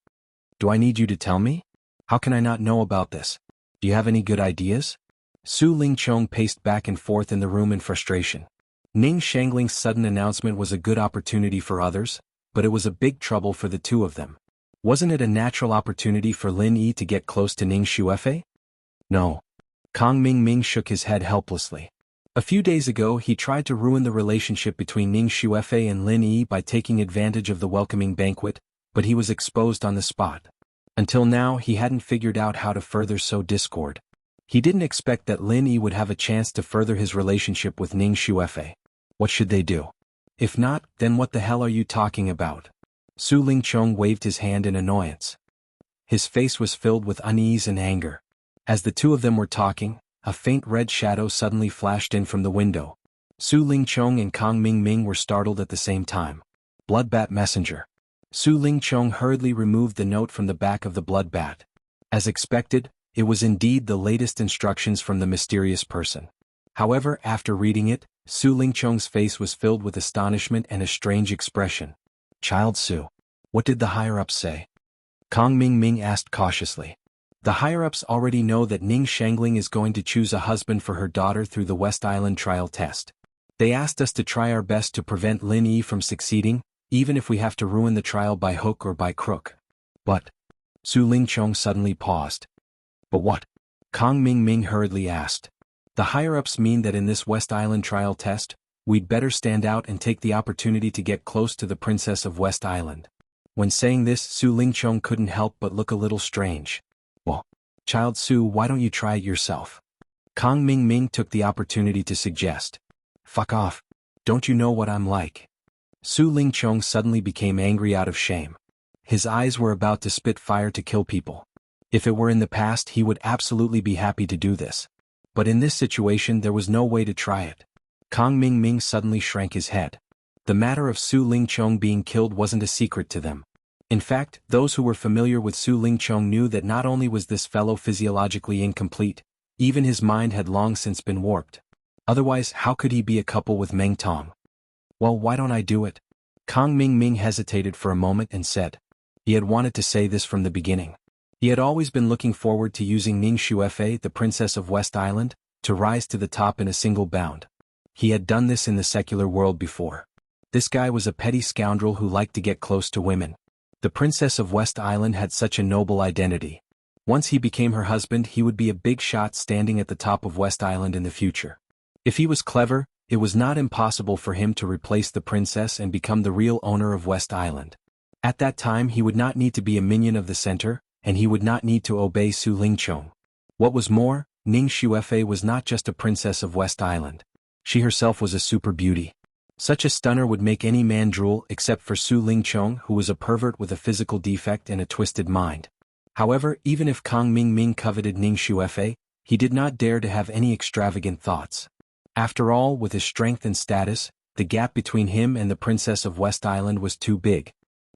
Do I need you to tell me? How can I not know about this? Do you have any good ideas? Su Lingchong paced back and forth in the room in frustration. Ning Shangling's sudden announcement was a good opportunity for others, but it was a big trouble for the two of them. Wasn't it a natural opportunity for Lin Yi to get close to Ning Xuefei? No. Kang Mingming shook his head helplessly. A few days ago he tried to ruin the relationship between Ning Xuefei and Lin Yi by taking advantage of the welcoming banquet, but he was exposed on the spot. Until now he hadn't figured out how to further sow discord. He didn't expect that Lin Yi would have a chance to further his relationship with Ning Xuefei. What should they do? If not, then what the hell are you talking about? Su Lingchong waved his hand in annoyance. His face was filled with unease and anger. As the two of them were talking, a faint red shadow suddenly flashed in from the window. Su Lingchong and Kang Mingming were startled at the same time. Bloodbat messenger. Su Lingchong hurriedly removed the note from the back of the bloodbat. As expected, it was indeed the latest instructions from the mysterious person. However, after reading it, Su Lingchong's face was filled with astonishment and a strange expression. Child Su. What did the higher-ups say? Kang Mingming asked cautiously. The higher-ups already know that Ning Shangling is going to choose a husband for her daughter through the West Island trial test. They asked us to try our best to prevent Lin Yi from succeeding, even if we have to ruin the trial by hook or by crook. But... Su Lingchong suddenly paused. But what? Kang Mingming hurriedly asked. The higher-ups mean that in this West Island trial test, we'd better stand out and take the opportunity to get close to the Princess of West Island. When saying this, Su Lingchong couldn't help but look a little strange. Well, Child Su, why don't you try it yourself? Kang Mingming took the opportunity to suggest. Fuck off. Don't you know what I'm like? Su Lingchong suddenly became angry out of shame. His eyes were about to spit fire to kill people. If it were in the past, he would absolutely be happy to do this. But in this situation, there was no way to try it. Kang Mingming suddenly shrank his head. The matter of Su Lingchong being killed wasn't a secret to them. In fact, those who were familiar with Su Lingchong knew that not only was this fellow physiologically incomplete, even his mind had long since been warped. Otherwise, how could he be a couple with Meng Tong? Well, why don't I do it? Kang Mingming hesitated for a moment and said. He had wanted to say this from the beginning. He had always been looking forward to using Ning Xuefei, the Princess of West Island, to rise to the top in a single bound. He had done this in the secular world before. This guy was a petty scoundrel who liked to get close to women. The Princess of West Island had such a noble identity. Once he became her husband, he would be a big shot standing at the top of West Island in the future. If he was clever, it was not impossible for him to replace the princess and become the real owner of West Island. At that time he would not need to be a minion of the center, and he would not need to obey Su Lingchong. What was more, Ning Xuefei was not just a princess of West Island. She herself was a super beauty. Such a stunner would make any man drool except for Su Lingchong, who was a pervert with a physical defect and a twisted mind. However, even if Kang Mingming coveted Ning Xuefei, he did not dare to have any extravagant thoughts. After all, with his strength and status, the gap between him and the Princess of West Island was too big.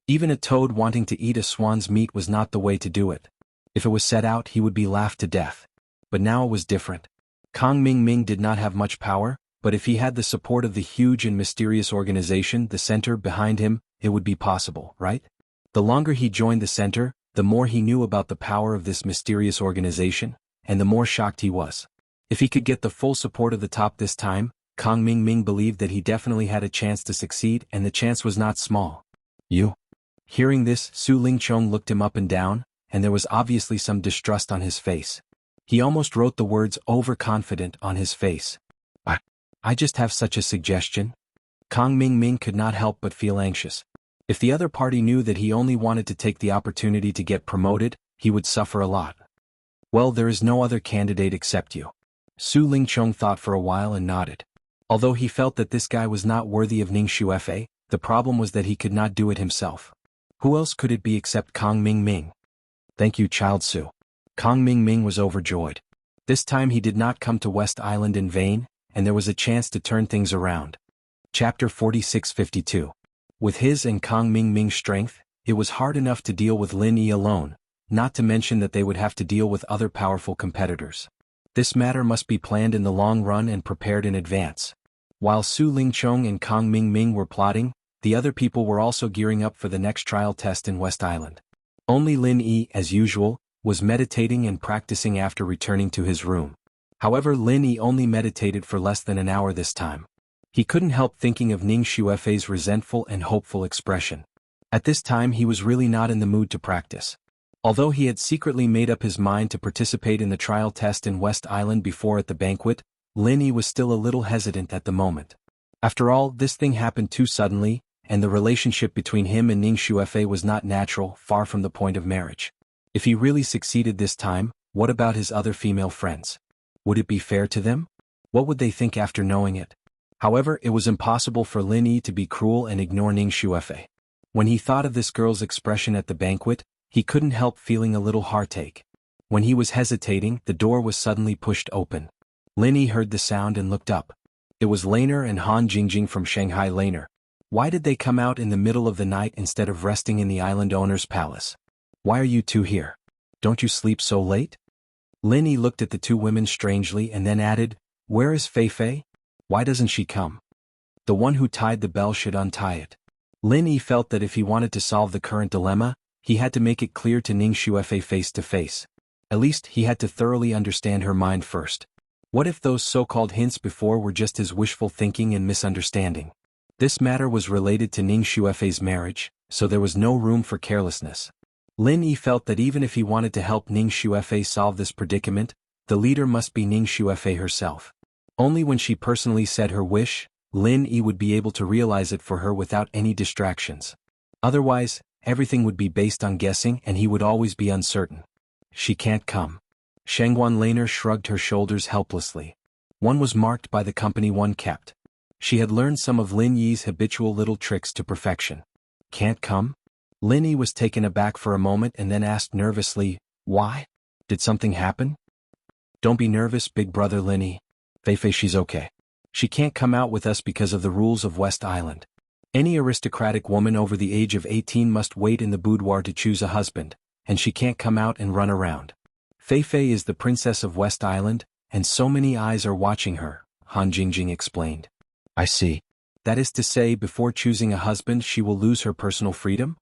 Even a toad wanting to eat a swan's meat was not the way to do it. If it was set out, he would be laughed to death. But now it was different. Kang Ming did not have much power, but if he had the support of the huge and mysterious organization, the center, behind him, it would be possible, right? The longer he joined the center, the more he knew about the power of this mysterious organization, and the more shocked he was. If he could get the full support of the top this time, Kang Ming believed that he definitely had a chance to succeed, and the chance was not small. You? Hearing this, Su Lingchong looked him up and down, and there was obviously some distrust on his face. He almost wrote the words overconfident on his face. I just have such a suggestion. Kang Ming could not help but feel anxious. If the other party knew that he only wanted to take the opportunity to get promoted, he would suffer a lot. Well, there is no other candidate except you. Su Lingchong thought for a while and nodded. Although he felt that this guy was not worthy of Ning Xuefei, the problem was that he could not do it himself. Who else could it be except Kang Ming? Thank you, Child Su. Kang Ming was overjoyed. This time he did not come to West Island in vain, and there was a chance to turn things around. Chapter 4652. With his and Kang Ming's strength, it was hard enough to deal with Lin Yi alone, not to mention that they would have to deal with other powerful competitors. This matter must be planned in the long run and prepared in advance. While Su Lingchong and Kang Ming were plotting, the other people were also gearing up for the next trial test in West Island. Only Lin Yi, as usual, was meditating and practicing after returning to his room. However, Lin Yi only meditated for less than an hour this time. He couldn't help thinking of Ning Xuefei's resentful and hopeful expression. At this time he was really not in the mood to practice. Although he had secretly made up his mind to participate in the trial test in West Island before at the banquet, Lin Yi was still a little hesitant at the moment. After all, this thing happened too suddenly, and the relationship between him and Ning Xuefei was not natural, far from the point of marriage. If he really succeeded this time, what about his other female friends? Would it be fair to them? What would they think after knowing it? However, it was impossible for Lin Yi to be cruel and ignore Ning Xuefei. When he thought of this girl's expression at the banquet, he couldn't help feeling a little heartache. When he was hesitating, the door was suddenly pushed open. Lin Yi heard the sound and looked up. It was Laner and Han Jingjing from Shanghai. Laner. Why did they come out in the middle of the night instead of resting in the island owner's palace? Why are you two here? Don't you sleep so late? Lin Yi looked at the two women strangely and then added, Where is Fei Fei? Why doesn't she come? The one who tied the bell should untie it. Lin Yi felt that if he wanted to solve the current dilemma, he had to make it clear to Ning Xuefei face to face. At least he had to thoroughly understand her mind first. What if those so-called hints before were just his wishful thinking and misunderstanding? This matter was related to Ning Xuefei's marriage, so there was no room for carelessness. Lin Yi felt that even if he wanted to help Ning Xuefei solve this predicament, the leader must be Ning Xuefei herself. Only when she personally said her wish, Lin Yi would be able to realize it for her without any distractions. Otherwise, everything would be based on guessing and he would always be uncertain. She can't come. Shangguan Laner shrugged her shoulders helplessly. One was marked by the company one kept. She had learned some of Lin Yi's habitual little tricks to perfection. Can't come? Lin Yi was taken aback for a moment and then asked nervously, Why? Did something happen? Don't be nervous, big brother Lin Yi. Fei Fei, she's okay. She can't come out with us because of the rules of West Island. Any aristocratic woman over the age of 18 must wait in the boudoir to choose a husband, and she can't come out and run around. Fei Fei is the princess of West Island, and so many eyes are watching her, Han Jingjing explained. I see. That is to say, before choosing a husband she will lose her personal freedom?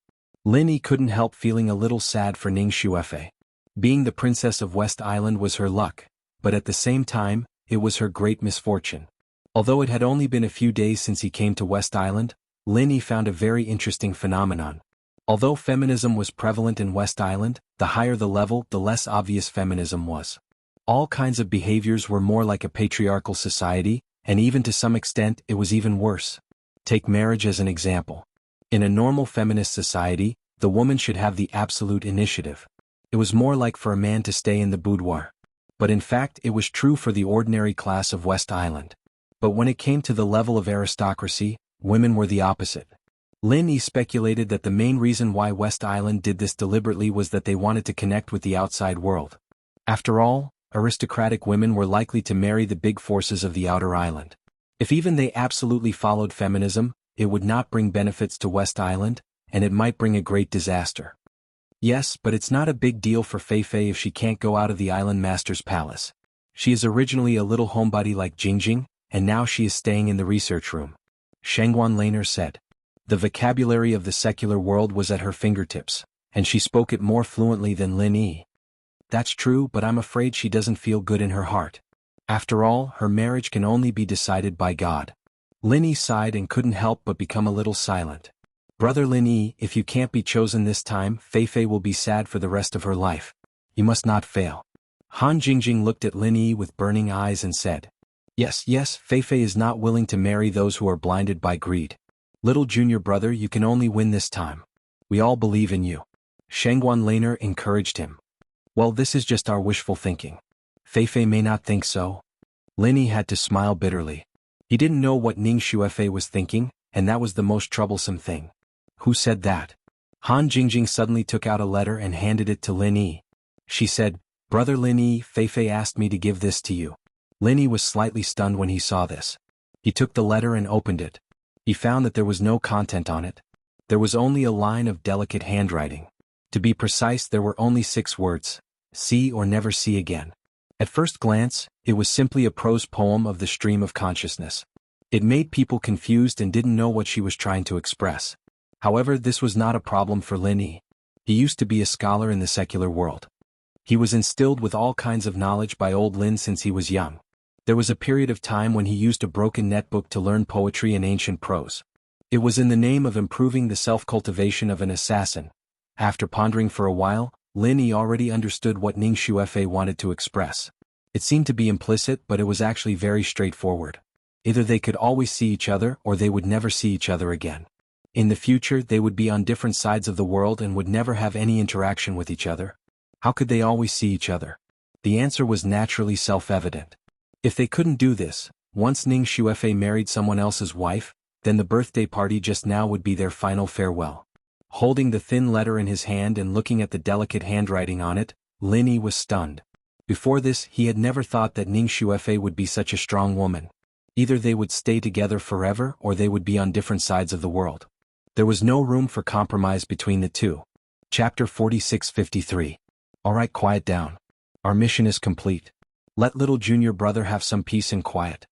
Lin Yi couldn't help feeling a little sad for Ning Xuefei. Being the princess of West Island was her luck, but at the same time, it was her great misfortune. Although it had only been a few days since he came to West Island, Lin Yi found a very interesting phenomenon. Although feminism was prevalent in West Island, the higher the level, the less obvious feminism was. All kinds of behaviors were more like a patriarchal society, and even to some extent it was even worse. Take marriage as an example. In a normal feminist society, the woman should have the absolute initiative. It was more like for a man to stay in the boudoir. But in fact it was true for the ordinary class of West Island. But when it came to the level of aristocracy, women were the opposite. Lin Yi speculated that the main reason why West Island did this deliberately was that they wanted to connect with the outside world. After all, aristocratic women were likely to marry the big forces of the outer island. If even they absolutely followed feminism, it would not bring benefits to West Island, and it might bring a great disaster. Yes, but it's not a big deal for Feifei if she can't go out of the island master's palace. She is originally a little homebody like Jingjing, and now she is staying in the research room. Shangguan Laner said. The vocabulary of the secular world was at her fingertips, and she spoke it more fluently than Lin Yi. That's true, but I'm afraid she doesn't feel good in her heart. After all, her marriage can only be decided by God. Lin Yi sighed and couldn't help but become a little silent. Brother Lin Yi, if you can't be chosen this time, Feifei will be sad for the rest of her life. You must not fail. Han Jingjing looked at Lin Yi with burning eyes and said, Yes, Feifei is not willing to marry those who are blinded by greed. Little junior brother, you can only win this time. We all believe in you. Shangguan Laner encouraged him. Well, this is just our wishful thinking. Feifei may not think so. Lin Yi had to smile bitterly. He didn't know what Ning Xuefei was thinking, and that was the most troublesome thing. Who said that? Han Jingjing suddenly took out a letter and handed it to Lin Yi. She said, Brother Lin Yi, Feifei asked me to give this to you. Lin Yi was slightly stunned when he saw this. He took the letter and opened it. He found that there was no content on it. There was only a line of delicate handwriting. To be precise, there were only 6 words. See or never see again. At first glance, it was simply a prose poem of the stream of consciousness. It made people confused and didn't know what she was trying to express. However, this was not a problem for Lin Yi. He used to be a scholar in the secular world. He was instilled with all kinds of knowledge by old Lin since he was young. There was a period of time when he used a broken netbook to learn poetry and ancient prose. It was in the name of improving the self-cultivation of an assassin. After pondering for a while, Lin Yi already understood what Ning Xuefei wanted to express. It seemed to be implicit, but it was actually very straightforward. Either they could always see each other or they would never see each other again. In the future, they would be on different sides of the world and would never have any interaction with each other. How could they always see each other? The answer was naturally self-evident. If they couldn't do this, once Ning Xuefei married someone else's wife, then the birthday party just now would be their final farewell. Holding the thin letter in his hand and looking at the delicate handwriting on it, Lin Yi was stunned. Before this, he had never thought that Ning Xuefei would be such a strong woman. Either they would stay together forever or they would be on different sides of the world. There was no room for compromise between the two. Chapter 46-53. Alright, quiet down. Our mission is complete. Let little junior brother have some peace and quiet.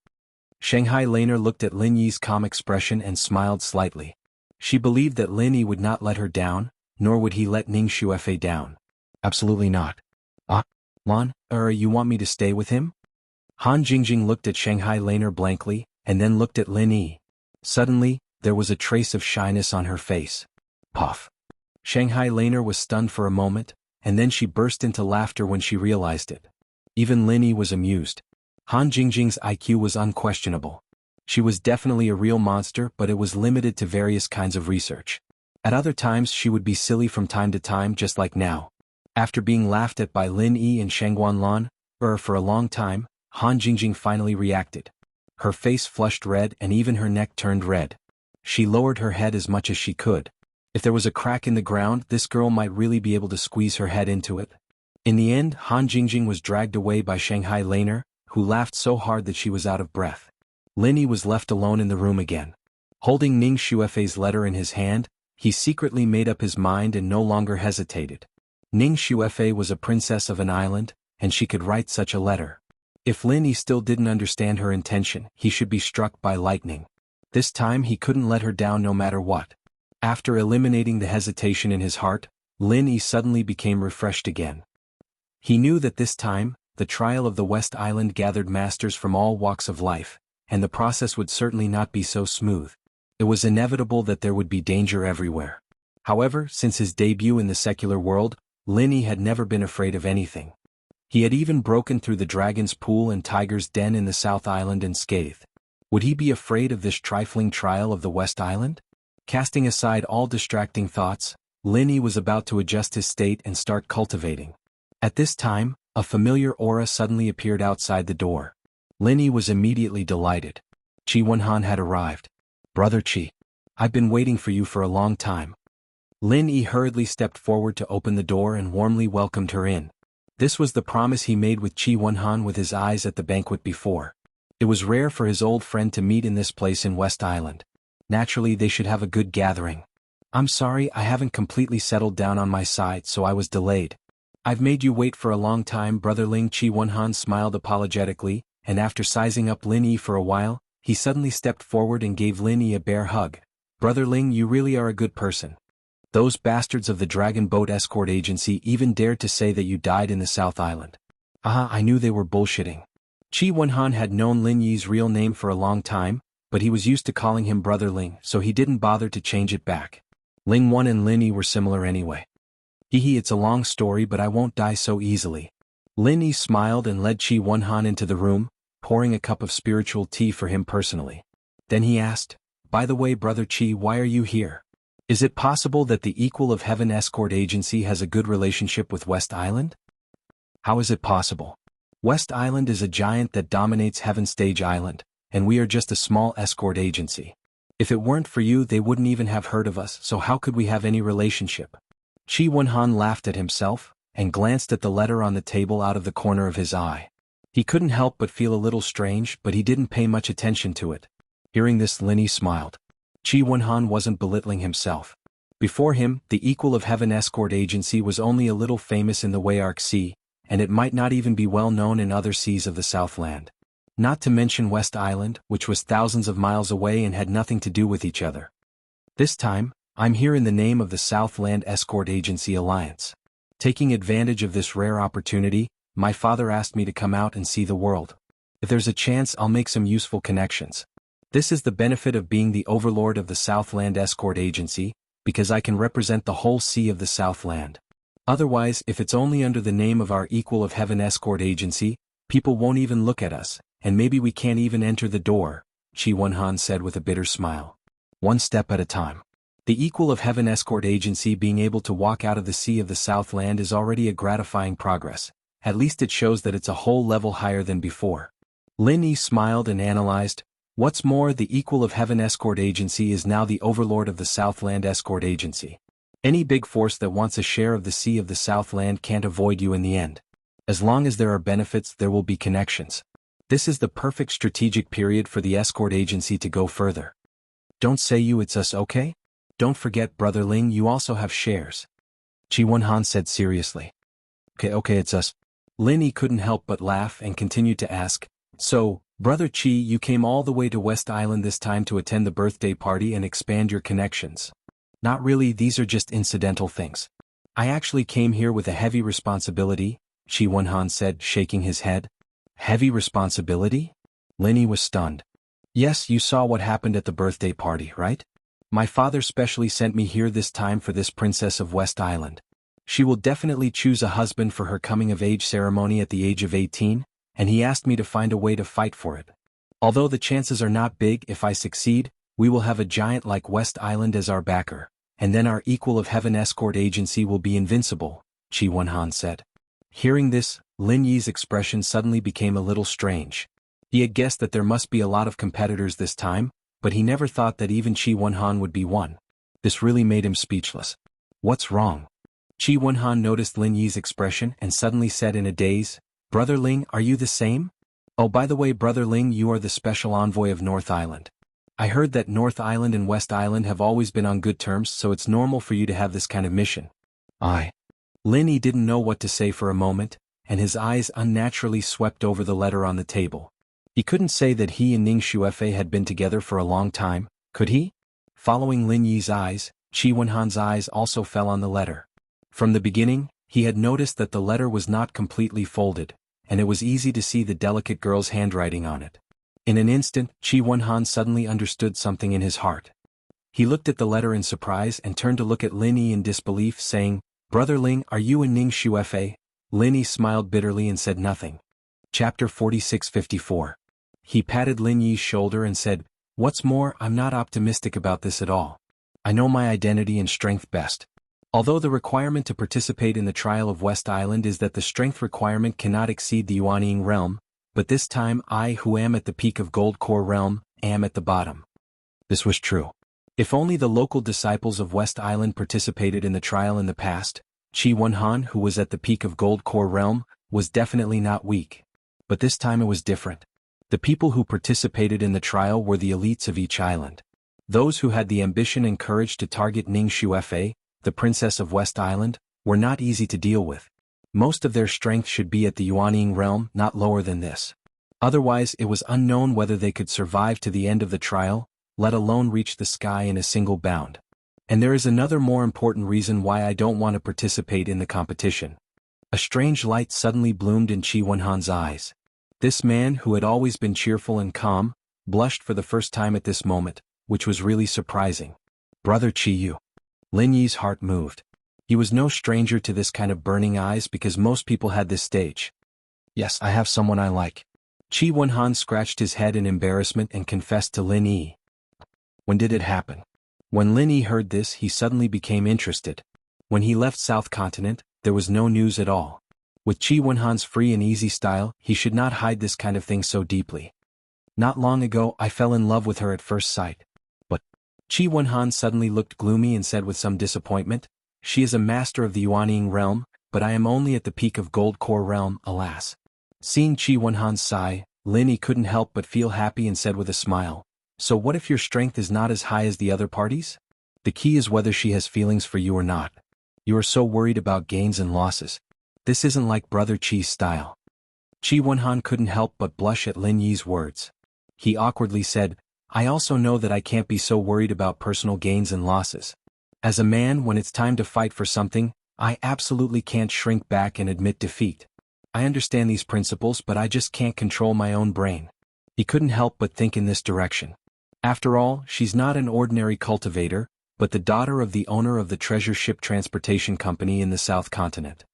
Shanghai Laner looked at Lin Yi's calm expression and smiled slightly. She believed that Lin Yi would not let her down, nor would he let Ning Xuefei down. Absolutely not. Lan, you want me to stay with him? Han Jingjing looked at Shanghai Laner blankly, and then looked at Lin Yi. Suddenly, there was a trace of shyness on her face. Puff. Shanghai Laner was stunned for a moment, and then she burst into laughter when she realized it. Even Lin Yi was amused. Han Jingjing's IQ was unquestionable. She was definitely a real monster, but it was limited to various kinds of research. At other times she would be silly from time to time, just like now. After being laughed at by Lin Yi and Shangguan Lan, for a long time, Han Jingjing finally reacted. Her face flushed red and even her neck turned red. She lowered her head as much as she could. If there was a crack in the ground, this girl might really be able to squeeze her head into it. In the end, Han Jingjing was dragged away by Shanghai Laner, who laughed so hard that she was out of breath. Lin Yi was left alone in the room again. Holding Ning Xuefei's letter in his hand, he secretly made up his mind and no longer hesitated. Ning Xuefei was a princess of an island, and she could write such a letter. If Lin Yi still didn't understand her intention, he should be struck by lightning. This time he couldn't let her down no matter what. After eliminating the hesitation in his heart, Lin Yi suddenly became refreshed again. He knew that this time, the trial of the West Island gathered masters from all walks of life, and the process would certainly not be so smooth. It was inevitable that there would be danger everywhere. However, since his debut in the secular world, Lin Yi had never been afraid of anything. He had even broken through the dragon's pool and tiger's den in the South Island unscathed. Would he be afraid of this trifling trial of the West Island? Casting aside all distracting thoughts, Lin Yi was about to adjust his state and start cultivating. At this time, a familiar aura suddenly appeared outside the door. Lin Yi was immediately delighted. Qi Wenhan had arrived. Brother Qi. I've been waiting for you for a long time. Lin Yi hurriedly stepped forward to open the door and warmly welcomed her in. This was the promise he made with Qi Wenhan with his eyes at the banquet before. It was rare for his old friend to meet in this place in West Island. Naturally, they should have a good gathering. I'm sorry, I haven't completely settled down on my side, so I was delayed. I've made you wait for a long time, Brother Ling. Qi Wenhan smiled apologetically, and after sizing up Lin Yi for a while, he suddenly stepped forward and gave Lin Yi a bear hug. Brother Ling, you really are a good person. Those bastards of the Dragon Boat Escort Agency even dared to say that you died in the South Island. I knew they were bullshitting. Qi Wenhan had known Lin Yi's real name for a long time, but he was used to calling him Brother Ling, so he didn't bother to change it back. Ling 1 and Lin Yi were similar anyway. It's a long story, but I won't die so easily. Lin Yi smiled and led Qi Wenhan into the room, pouring a cup of spiritual tea for him personally. Then he asked, by the way, Brother Qi, why are you here? Is it possible that the Equal of Heaven Escort Agency has a good relationship with West Island? How is it possible? West Island is a giant that dominates Heaven Stage Island, and we are just a small escort agency. If it weren't for you, they wouldn't even have heard of us, so how could we have any relationship? Qi Wenhan laughed at himself, and glanced at the letter on the table out of the corner of his eye. He couldn't help but feel a little strange, but he didn't pay much attention to it. Hearing this, Lin Yi smiled. Qi Wenhan wasn't belittling himself. Before him, the Equal of Heaven Escort Agency was only a little famous in the Wayark Sea, and it might not even be well known in other seas of the Southland. Not to mention West Island, which was thousands of miles away and had nothing to do with each other. This time, I'm here in the name of the Southland Escort Agency Alliance. Taking advantage of this rare opportunity, my father asked me to come out and see the world. If there's a chance, I'll make some useful connections. This is the benefit of being the overlord of the Southland Escort Agency, because I can represent the whole sea of the Southland. Otherwise, if it's only under the name of our Equal of Heaven Escort Agency, people won't even look at us, and maybe we can't even enter the door, Qi Wenhan said with a bitter smile. One step at a time. The Equal of Heaven Escort Agency being able to walk out of the sea of the Southland is already a gratifying progress. At least it shows that it's a whole level higher than before. Lin Yi smiled and analyzed. What's more, the Equal of Heaven Escort Agency is now the overlord of the Southland Escort Agency. Any big force that wants a share of the sea of the Southland can't avoid you in the end. As long as there are benefits, there will be connections. This is the perfect strategic period for the escort agency to go further. Don't say it's us, okay? Don't forget, Brother Ling, you also have shares. Qi Wenhan said seriously. Okay, it's us. Lin Yi couldn't help but laugh and continued to ask, so, Brother Qi, you came all the way to West Island this time to attend the birthday party and expand your connections. Not really, these are just incidental things. I actually came here with a heavy responsibility, Qi Wenhan said, shaking his head. Heavy responsibility? Lin Yi was stunned. Yes, you saw what happened at the birthday party, right? My father specially sent me here this time for this Princess of West Island. She will definitely choose a husband for her coming-of-age ceremony at the age of 18, and he asked me to find a way to fight for it. Although the chances are not big, if I succeed, we will have a giant like West Island as our backer, and then our Equal of Heaven Escort Agency will be invincible, Qi Wenhan said. Hearing this, Lin Yi's expression suddenly became a little strange. He had guessed that there must be a lot of competitors this time, but he never thought that even Qi Wenhan would be one. This really made him speechless. What's wrong? Qi Wenhan noticed Lin Yi's expression and suddenly said in a daze, Brother Ling, are you the same? Oh, by the way, Brother Ling, you are the special envoy of North Island. I heard that North Island and West Island have always been on good terms, so it's normal for you to have this kind of mission. Lin Yi didn't know what to say for a moment, and his eyes unnaturally swept over the letter on the table. He couldn't say that he and Ning Xuefei had been together for a long time, could he? Following Lin Yi's eyes, Qi Wenhan's eyes also fell on the letter. From the beginning, he had noticed that the letter was not completely folded, and it was easy to see the delicate girl's handwriting on it. In an instant, Qi Wenhan suddenly understood something in his heart. He looked at the letter in surprise and turned to look at Lin Yi in disbelief, saying, Brother Ling, are you and Ning Xuefei? Lin Yi smiled bitterly and said nothing. Chapter 46-54. He patted Lin Yi's shoulder and said, What's more, I'm not optimistic about this at all. I know my identity and strength best. Although the requirement to participate in the trial of West Island is that the strength requirement cannot exceed the Yuanying realm, but this time I, who am at the peak of Gold Core realm, am at the bottom. This was true. If only the local disciples of West Island participated in the trial in the past, Qi Wenhan, who was at the peak of Gold Core realm, was definitely not weak. But this time it was different. The people who participated in the trial were the elites of each island. Those who had the ambition and courage to target Ning Shuefei, the princess of West Island, were not easy to deal with. Most of their strength should be at the Yuanying realm, not lower than this. Otherwise it was unknown whether they could survive to the end of the trial, let alone reach the sky in a single bound. And there is another more important reason why I don't want to participate in the competition. A strange light suddenly bloomed in Qi Wenhan's eyes. This man, who had always been cheerful and calm, blushed for the first time at this moment, which was really surprising. Brother Qi Yu. Lin Yi's heart moved. He was no stranger to this kind of burning eyes because most people had this stage. Yes, I have someone I like. Qi Wenhan scratched his head in embarrassment and confessed to Lin Yi. When did it happen? When Lin Yi heard this, he suddenly became interested. When he left South Continent, there was no news at all. With Qi Wenhan's free and easy style, he should not hide this kind of thing so deeply. Not long ago, I fell in love with her at first sight. But Qi Wenhan suddenly looked gloomy and said with some disappointment, she is a master of the Yuanying realm, but I am only at the peak of Gold Core realm, alas. Seeing Qi Wenhan's sigh, Lin Yi couldn't help but feel happy and said with a smile, so what if your strength is not as high as the other parties? The key is whether she has feelings for you or not. You are so worried about gains and losses. This isn't like Brother Qi's style. Qi Wenhan couldn't help but blush at Lin Yi's words. He awkwardly said, I also know that I can't be so worried about personal gains and losses. As a man, when it's time to fight for something, I absolutely can't shrink back and admit defeat. I understand these principles, but I just can't control my own brain. He couldn't help but think in this direction. After all, she's not an ordinary cultivator, but the daughter of the owner of the treasure ship transportation company in the South Continent.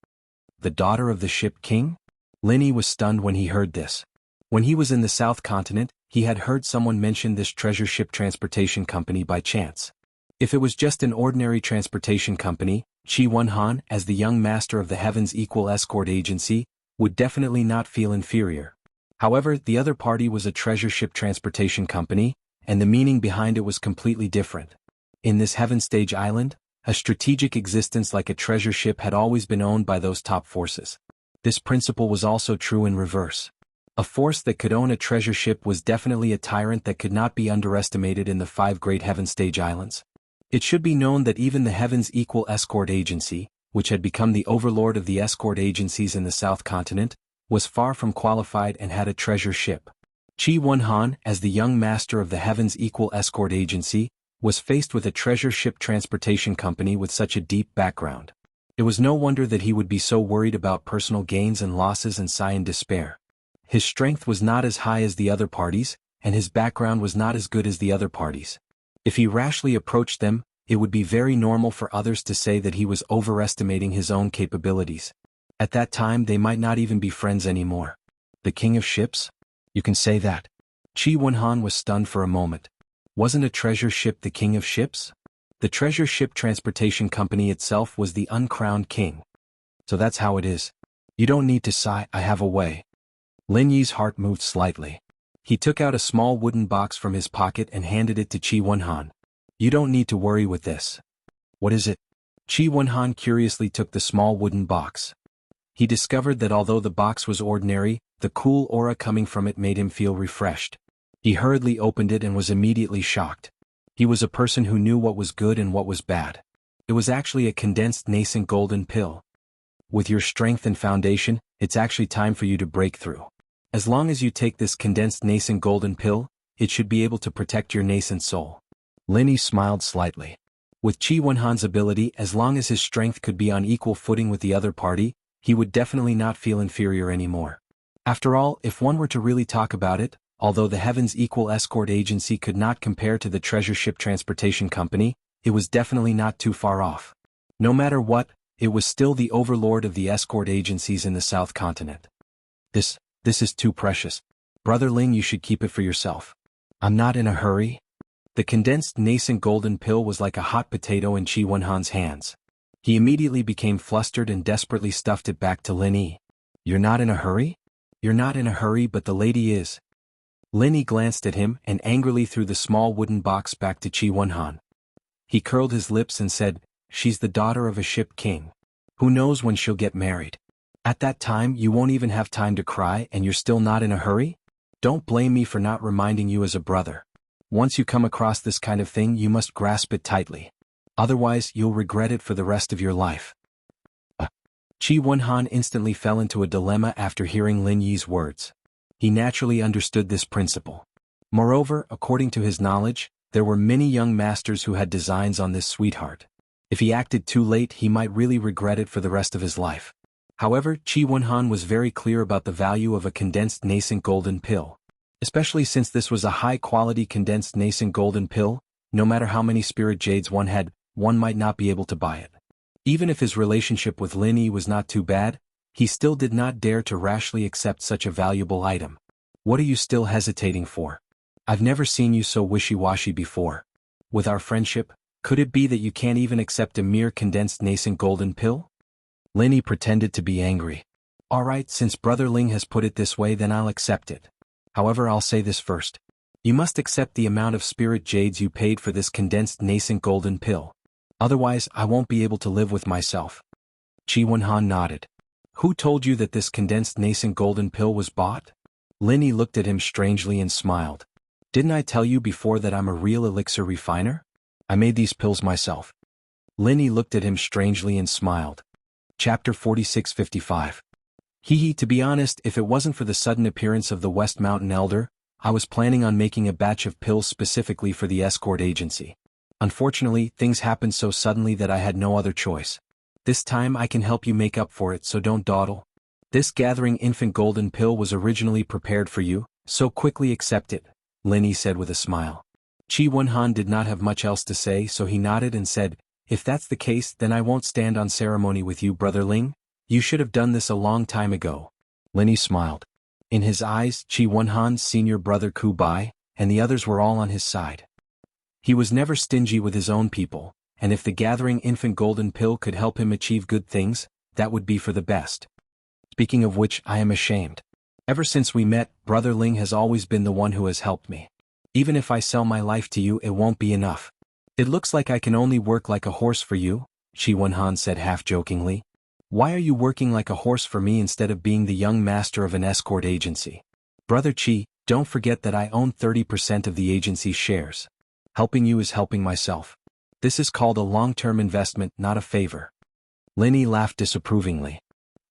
The daughter of the ship king? Lin Yi was stunned when he heard this. When he was in the South Continent, he had heard someone mention this treasure ship transportation company by chance. If it was just an ordinary transportation company, Qi Wenhan, as the young master of the Heaven's Equal Escort Agency, would definitely not feel inferior. However, the other party was a treasure ship transportation company, and the meaning behind it was completely different. In this Heaven Stage Island, a strategic existence like a treasure ship had always been owned by those top forces. This principle was also true in reverse. A force that could own a treasure ship was definitely a tyrant that could not be underestimated in the 5 great Heaven Stage Islands. It should be known that even the Heaven's Equal Escort Agency, which had become the overlord of the escort agencies in the South Continent, was far from qualified and had a treasure ship. Qi Wenhan, as the young master of the Heaven's Equal Escort Agency, was faced with a treasure ship transportation company with such a deep background. It was no wonder that he would be so worried about personal gains and losses and sigh in despair. His strength was not as high as the other parties, and his background was not as good as the other parties. If he rashly approached them, it would be very normal for others to say that he was overestimating his own capabilities. At that time they might not even be friends anymore. The king of ships? You can say that. Qi Wenhan was stunned for a moment. Wasn't a treasure ship the king of ships? The treasure ship transportation company itself was the uncrowned king. So that's how it is. You don't need to sigh, I have a way. Lin Yi's heart moved slightly. He took out a small wooden box from his pocket and handed it to Qi Wenhan. You don't need to worry with this. What is it? Qi Wenhan curiously took the small wooden box. He discovered that although the box was ordinary, the cool aura coming from it made him feel refreshed. He hurriedly opened it and was immediately shocked. He was a person who knew what was good and what was bad. It was actually a condensed nascent golden pill. With your strength and foundation, it's actually time for you to break through. As long as you take this condensed nascent golden pill, it should be able to protect your nascent soul. Lin Yi smiled slightly. With Qi Wenhan's ability, as long as his strength could be on equal footing with the other party, he would definitely not feel inferior anymore. After all, if one were to really talk about it, although the Heaven's Equal Escort Agency could not compare to the treasure ship transportation company, it was definitely not too far off. No matter what, it was still the overlord of the escort agencies in the South Continent. This is too precious. Brother Ling, you should keep it for yourself. I'm not in a hurry. The condensed nascent golden pill was like a hot potato in Qi Wenhan's hands. He immediately became flustered and desperately stuffed it back to Lin Yi. You're not in a hurry? You're not in a hurry, but the lady is. Lin Yi glanced at him and angrily threw the small wooden box back to Qi Wenhan. He curled his lips and said, she's the daughter of a ship king. Who knows when she'll get married? At that time you won't even have time to cry and you're still not in a hurry? Don't blame me for not reminding you as a brother. Once you come across this kind of thing, you must grasp it tightly. Otherwise, you'll regret it for the rest of your life. Qi Wenhan instantly fell into a dilemma after hearing Lin Yi's words. He naturally understood this principle. Moreover, according to his knowledge, there were many young masters who had designs on this sweetheart. If he acted too late, he might really regret it for the rest of his life. However, Qi Wenhan was very clear about the value of a condensed nascent golden pill. Especially since this was a high-quality condensed nascent golden pill, no matter how many spirit jades one had, one might not be able to buy it. Even if his relationship with Lin Yi was not too bad, he still did not dare to rashly accept such a valuable item. What are you still hesitating for? I've never seen you so wishy-washy before. With our friendship, could it be that you can't even accept a mere condensed nascent golden pill? Lin Yi pretended to be angry. Alright, since Brother Ling has put it this way, then I'll accept it. However, I'll say this first. You must accept the amount of spirit jades you paid for this condensed nascent golden pill. Otherwise, I won't be able to live with myself. Qi Wenhan nodded. Who told you that this condensed nascent golden pill was bought? Lin Yi looked at him strangely and smiled. Didn't I tell you before that I'm a real elixir refiner? I made these pills myself. Lin Yi looked at him strangely and smiled. Chapter 46-55. To be honest, if it wasn't for the sudden appearance of the West Mountain Elder, I was planning on making a batch of pills specifically for the escort agency. Unfortunately, things happened so suddenly that I had no other choice. This time I can help you make up for it, so don't dawdle. This gathering infant golden pill was originally prepared for you, so quickly accept it, Lin Yi said with a smile. Qi Wenhan did not have much else to say, so he nodded and said, if that's the case, then I won't stand on ceremony with you, Brother Ling. You should have done this a long time ago. Lin Yi smiled. In his eyes, Qi Wenhan's senior brother Ku Bai, and the others were all on his side. He was never stingy with his own people, and if the gathering infant golden pill could help him achieve good things, that would be for the best. Speaking of which, I am ashamed. Ever since we met, Brother Ling has always been the one who has helped me. Even if I sell my life to you, it won't be enough. It looks like I can only work like a horse for you, Qi Wenhan said half-jokingly. Why are you working like a horse for me instead of being the young master of an escort agency? Brother Qi, don't forget that I own 30% of the agency's shares. Helping you is helping myself. This is called a long-term investment, not a favor. Lin Yi laughed disapprovingly.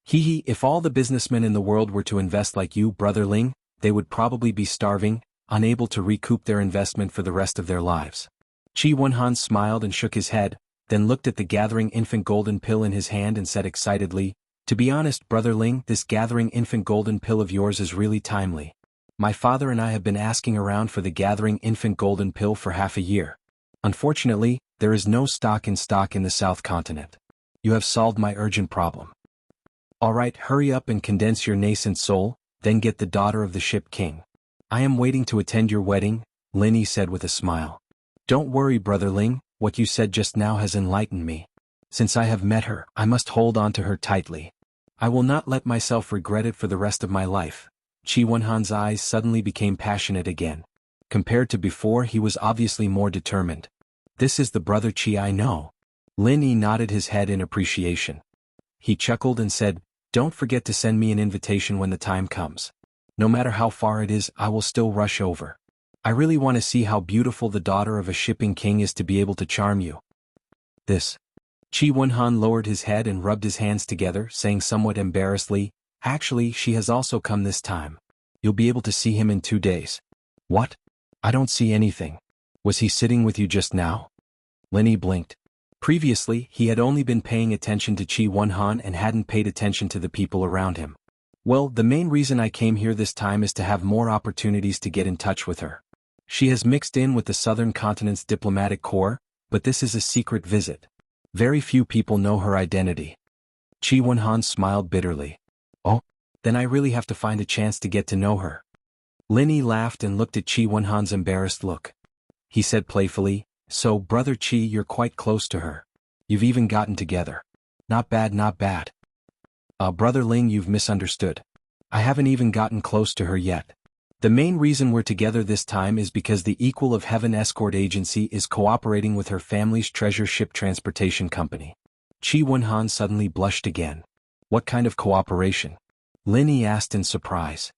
If all the businessmen in the world were to invest like you, Brother Ling, they would probably be starving, unable to recoup their investment for the rest of their lives. Qi Wenhan smiled and shook his head, then looked at the gathering infant golden pill in his hand and said excitedly, to be honest, Brother Ling, this gathering infant golden pill of yours is really timely. My father and I have been asking around for the gathering infant golden pill for half a year. Unfortunately, there is no stock in the South Continent. You have solved my urgent problem. Alright, hurry up and condense your nascent soul, then get the daughter of the ship king. I am waiting to attend your wedding, Lin Yi said with a smile. Don't worry, Brother Ling, what you said just now has enlightened me. Since I have met her, I must hold on to her tightly. I will not let myself regret it for the rest of my life. Qi Wenhan's eyes suddenly became passionate again. Compared to before, he was obviously more determined. This is the Brother Qi I know. Lin Yi nodded his head in appreciation. He chuckled and said, don't forget to send me an invitation when the time comes. No matter how far it is, I will still rush over. I really want to see how beautiful the daughter of a shipping king is to be able to charm you. This. Qi Wenhan lowered his head and rubbed his hands together, saying somewhat embarrassedly, actually, she has also come this time. You'll be able to see him in 2 days. What? I don't see anything. Was he sitting with you just now? Lin Yi blinked. Previously, he had only been paying attention to Qi Wenhan and hadn't paid attention to the people around him. Well, the main reason I came here this time is to have more opportunities to get in touch with her. She has mixed in with the Southern Continent's diplomatic corps, but this is a secret visit. Very few people know her identity. Qi Wenhan smiled bitterly. Oh, then I really have to find a chance to get to know her. Lin Yi laughed and looked at Qi Wenhan's embarrassed look. He said playfully, so Brother Qi, you're quite close to her. You've even gotten together. Not bad, not bad. Brother Ling, you've misunderstood. I haven't even gotten close to her yet. The main reason we're together this time is because the Equal of Heaven Escort Agency is cooperating with her family's treasure ship transportation company. Qi Wenhan suddenly blushed again. What kind of cooperation? Lin Yi asked in surprise.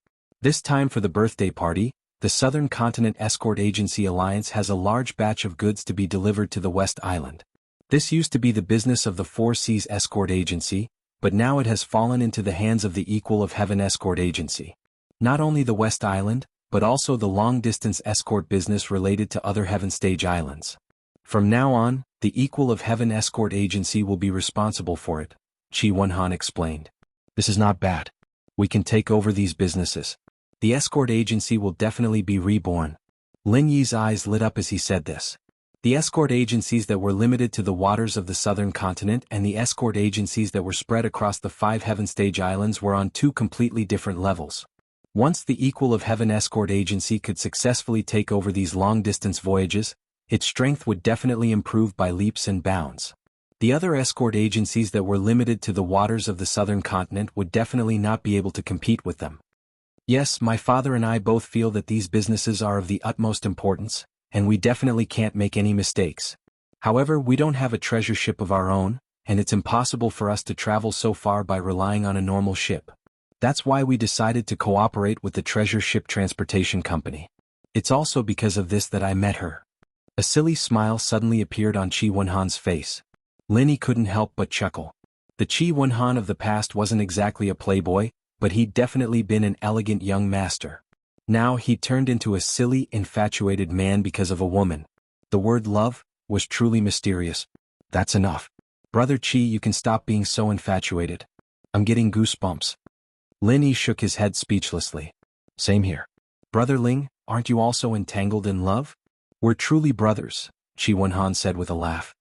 This time for the birthday party, the Southern Continent Escort Agency Alliance has a large batch of goods to be delivered to the West Island. This used to be the business of the Four Seas Escort Agency, but now it has fallen into the hands of the Equal of Heaven Escort Agency. Not only the West Island, but also the long-distance escort business related to other Heaven Stage islands. From now on, the Equal of Heaven Escort Agency will be responsible for it, Chi Wonhan explained. This is not bad. We can take over these businesses. The escort agency will definitely be reborn. Lin Yi's eyes lit up as he said this. The escort agencies that were limited to the waters of the southern continent and the escort agencies that were spread across the 5 Heaven Stage islands were on 2 completely different levels. Once the Equal of Heaven Escort Agency could successfully take over these long-distance voyages, its strength would definitely improve by leaps and bounds. The other escort agencies that were limited to the waters of the southern continent would definitely not be able to compete with them. Yes, my father and I both feel that these businesses are of the utmost importance, and we definitely can't make any mistakes. However, we don't have a treasure ship of our own, and it's impossible for us to travel so far by relying on a normal ship. That's why we decided to cooperate with the Treasure Ship Transportation Company. It's also because of this that I met her. A silly smile suddenly appeared on Chi Wonhan's face. Linny couldn't help but chuckle. The Chi Wonhan of the past wasn't exactly a playboy, but he'd definitely been an elegant young master. Now he turned into a silly, infatuated man because of a woman. The word love was truly mysterious. That's enough. Brother Chi, you can stop being so infatuated. I'm getting goosebumps. Lin Yi shook his head speechlessly. Same here. Brother Ling, aren't you also entangled in love? We're truly brothers, Chi Wonhan said with a laugh.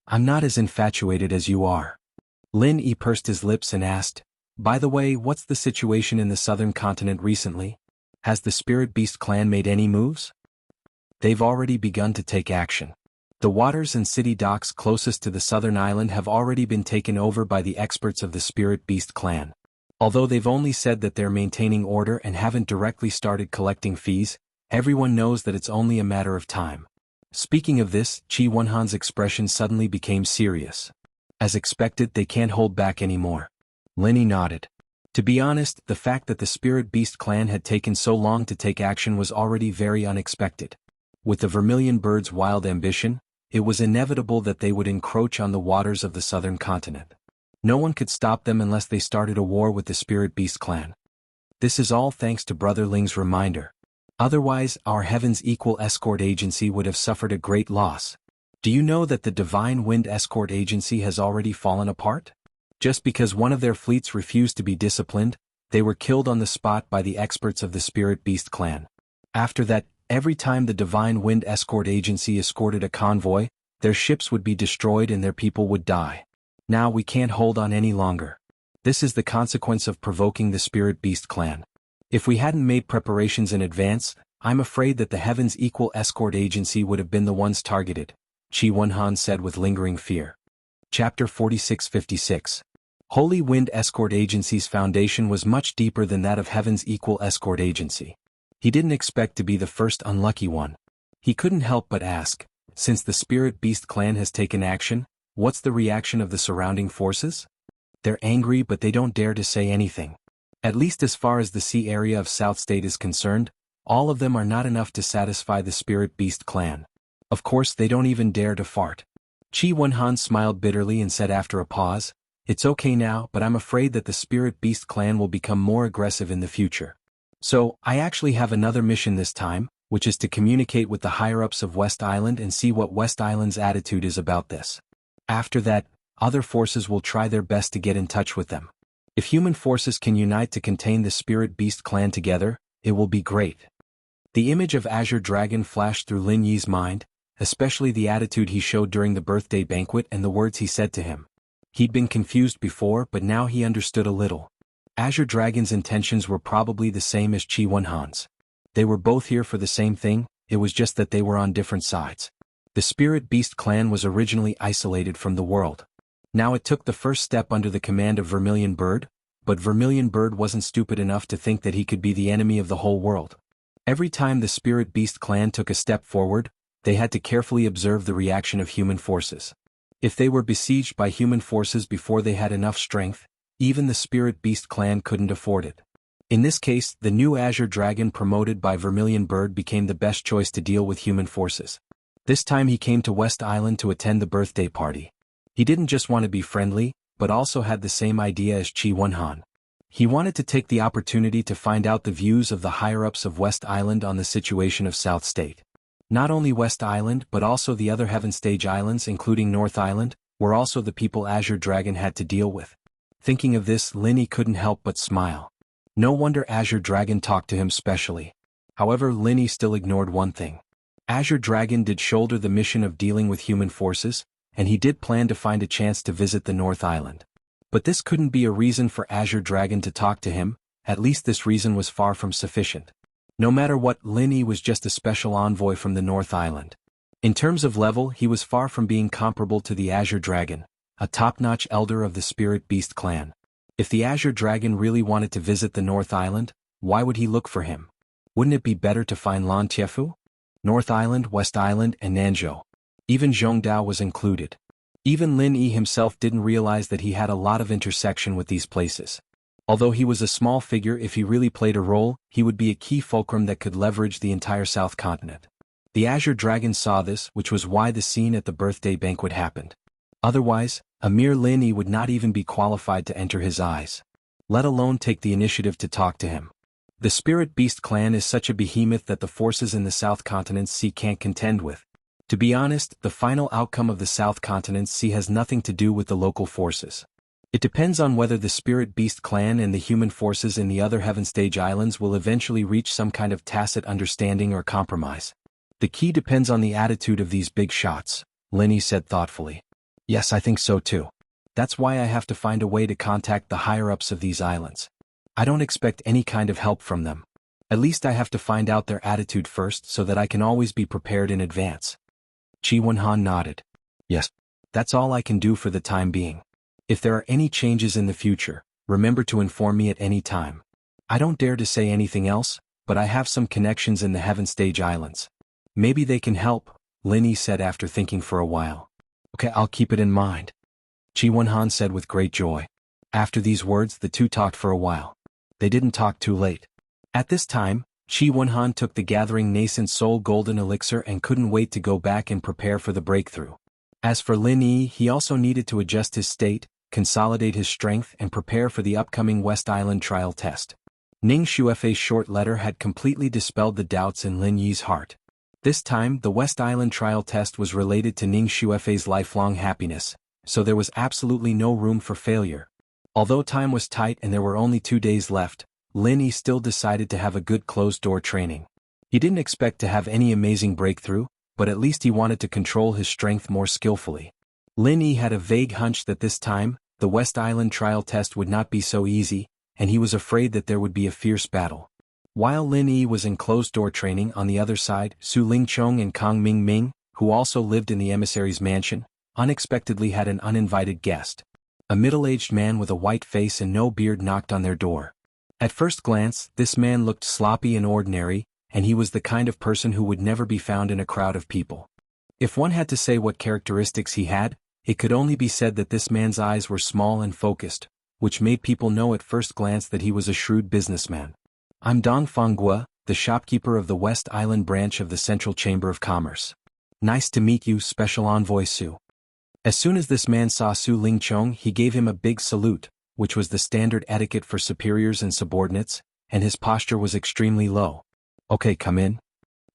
I'm not as infatuated as you are. Lin Yi pursed his lips and asked, by the way, what's the situation in the southern continent recently? Has the Spirit Beast clan made any moves? They've already begun to take action. The waters and city docks closest to the southern island have already been taken over by the experts of the Spirit Beast clan. Although they've only said that they're maintaining order and haven't directly started collecting fees, everyone knows that it's only a matter of time. Speaking of this, Chi Wonhan's expression suddenly became serious. As expected, they can't hold back anymore. Linny nodded. To be honest, the fact that the Spirit Beast clan had taken so long to take action was already very unexpected. With the Vermilion Bird's wild ambition, it was inevitable that they would encroach on the waters of the southern continent. No one could stop them unless they started a war with the Spirit Beast clan. This is all thanks to Brother Ling's reminder. Otherwise, our Heaven's Equal Escort Agency would have suffered a great loss. Do you know that the Divine Wind Escort Agency has already fallen apart? Just because one of their fleets refused to be disciplined, they were killed on the spot by the experts of the Spirit Beast clan. After that, every time the Divine Wind Escort Agency escorted a convoy, their ships would be destroyed and their people would die. Now we can't hold on any longer. This is the consequence of provoking the Spirit Beast clan. If we hadn't made preparations in advance, I'm afraid that the Heaven's Equal Escort Agency would have been the ones targeted, Chi Wonhan said with lingering fear. Chapter 4656. Holy Wind Escort Agency's foundation was much deeper than that of Heaven's Equal Escort Agency. He didn't expect to be the first unlucky one. He couldn't help but ask, since the Spirit Beast clan has taken action, what's the reaction of the surrounding forces? They're angry but they don't dare to say anything. At least as far as the sea area of South State is concerned, all of them are not enough to satisfy the Spirit Beast clan. Of course they don't even dare to fart. Chi Wonhan smiled bitterly and said after a pause, it's okay now, but I'm afraid that the Spirit Beast clan will become more aggressive in the future. So, I actually have another mission this time, which is to communicate with the higher-ups of West Island and see what West Island's attitude is about this. After that, other forces will try their best to get in touch with them. If human forces can unite to contain the Spirit Beast clan together, it will be great. The image of Azure Dragon flashed through Lin Yi's mind, especially the attitude he showed during the birthday banquet and the words he said to him. He'd been confused before, but now he understood a little. Azure Dragon's intentions were probably the same as Chi Wonhan's. They were both here for the same thing, it was just that they were on different sides. The Spirit Beast clan was originally isolated from the world. Now it took the first step under the command of Vermilion Bird, but Vermilion Bird wasn't stupid enough to think that he could be the enemy of the whole world. Every time the Spirit Beast clan took a step forward, they had to carefully observe the reaction of human forces. If they were besieged by human forces before they had enough strength, even the Spirit Beast clan couldn't afford it. In this case, the new Azure Dragon promoted by Vermilion Bird became the best choice to deal with human forces. This time he came to West Island to attend the birthday party. He didn't just want to be friendly, but also had the same idea as Qi Wenhan. He wanted to take the opportunity to find out the views of the higher-ups of West Island on the situation of South State. Not only West Island but also the other Heaven Stage Islands including North Island, were also the people Azure Dragon had to deal with. Thinking of this, Linny couldn't help but smile. No wonder Azure Dragon talked to him specially. However, Linny still ignored one thing. Azure Dragon did shoulder the mission of dealing with human forces, and he did plan to find a chance to visit the North Island. But this couldn't be a reason for Azure Dragon to talk to him, at least this reason was far from sufficient. No matter what, Linny was just a special envoy from the North Island. In terms of level, he was far from being comparable to the Azure Dragon, a top-notch elder of the Spirit Beast clan. If the Azure Dragon really wanted to visit the North Island, why would he look for him? Wouldn't it be better to find Lan Tiefu? North Island, West Island, and Nanzhou. Even Zhongdao was included. Even Lin Yi himself didn't realize that he had a lot of intersection with these places. Although he was a small figure, if he really played a role, he would be a key fulcrum that could leverage the entire South Continent. The Azure Dragon saw this, which was why the scene at the birthday banquet happened. Otherwise, a mere Lin Yi would not even be qualified to enter his eyes, let alone take the initiative to talk to him. The Spirit Beast clan is such a behemoth that the forces in the South Continent Sea can't contend with. To be honest, the final outcome of the South Continent Sea has nothing to do with the local forces. It depends on whether the Spirit Beast clan and the human forces in the other Heaven Stage Islands will eventually reach some kind of tacit understanding or compromise. The key depends on the attitude of these big shots, Linny said thoughtfully. Yes, I think so too. That's why I have to find a way to contact the higher-ups of these islands. I don't expect any kind of help from them. At least I have to find out their attitude first so that I can always be prepared in advance. Qi Wenhan nodded. Yes, that's all I can do for the time being. If there are any changes in the future, remember to inform me at any time. I don't dare to say anything else, but I have some connections in the Heaven Stage Islands. Maybe they can help, Linny said after thinking for a while. Okay, I'll keep it in mind, Qi Wenhan said with great joy. After these words, the two talked for a while. They didn't talk too late. At this time, Qi Wenhan took the gathering nascent soul golden elixir and couldn't wait to go back and prepare for the breakthrough. As for Lin Yi, he also needed to adjust his state, consolidate his strength and prepare for the upcoming West Island trial test. Ning Xuefei's short letter had completely dispelled the doubts in Lin Yi's heart. This time, the West Island trial test was related to Ning Xuefei's lifelong happiness, so there was absolutely no room for failure. Although time was tight and there were only 2 days left, Lin Yi still decided to have a good closed-door training. He didn't expect to have any amazing breakthrough, but at least he wanted to control his strength more skillfully. Lin Yi had a vague hunch that this time, the West Island trial test would not be so easy, and he was afraid that there would be a fierce battle. While Lin Yi was in closed-door training on the other side, Su Lingchong and Kang Mingming, who also lived in the emissary's mansion, unexpectedly had an uninvited guest. A middle-aged man with a white face and no beard knocked on their door. At first glance, this man looked sloppy and ordinary, and he was the kind of person who would never be found in a crowd of people. If one had to say what characteristics he had, it could only be said that this man's eyes were small and focused, which made people know at first glance that he was a shrewd businessman. I'm Dong Fangua, the shopkeeper of the West Island branch of the Central Chamber of Commerce. Nice to meet you, Special Envoy Su. As soon as this man saw Su Lingchong, he gave him a big salute, which was the standard etiquette for superiors and subordinates, and his posture was extremely low. Okay, come in.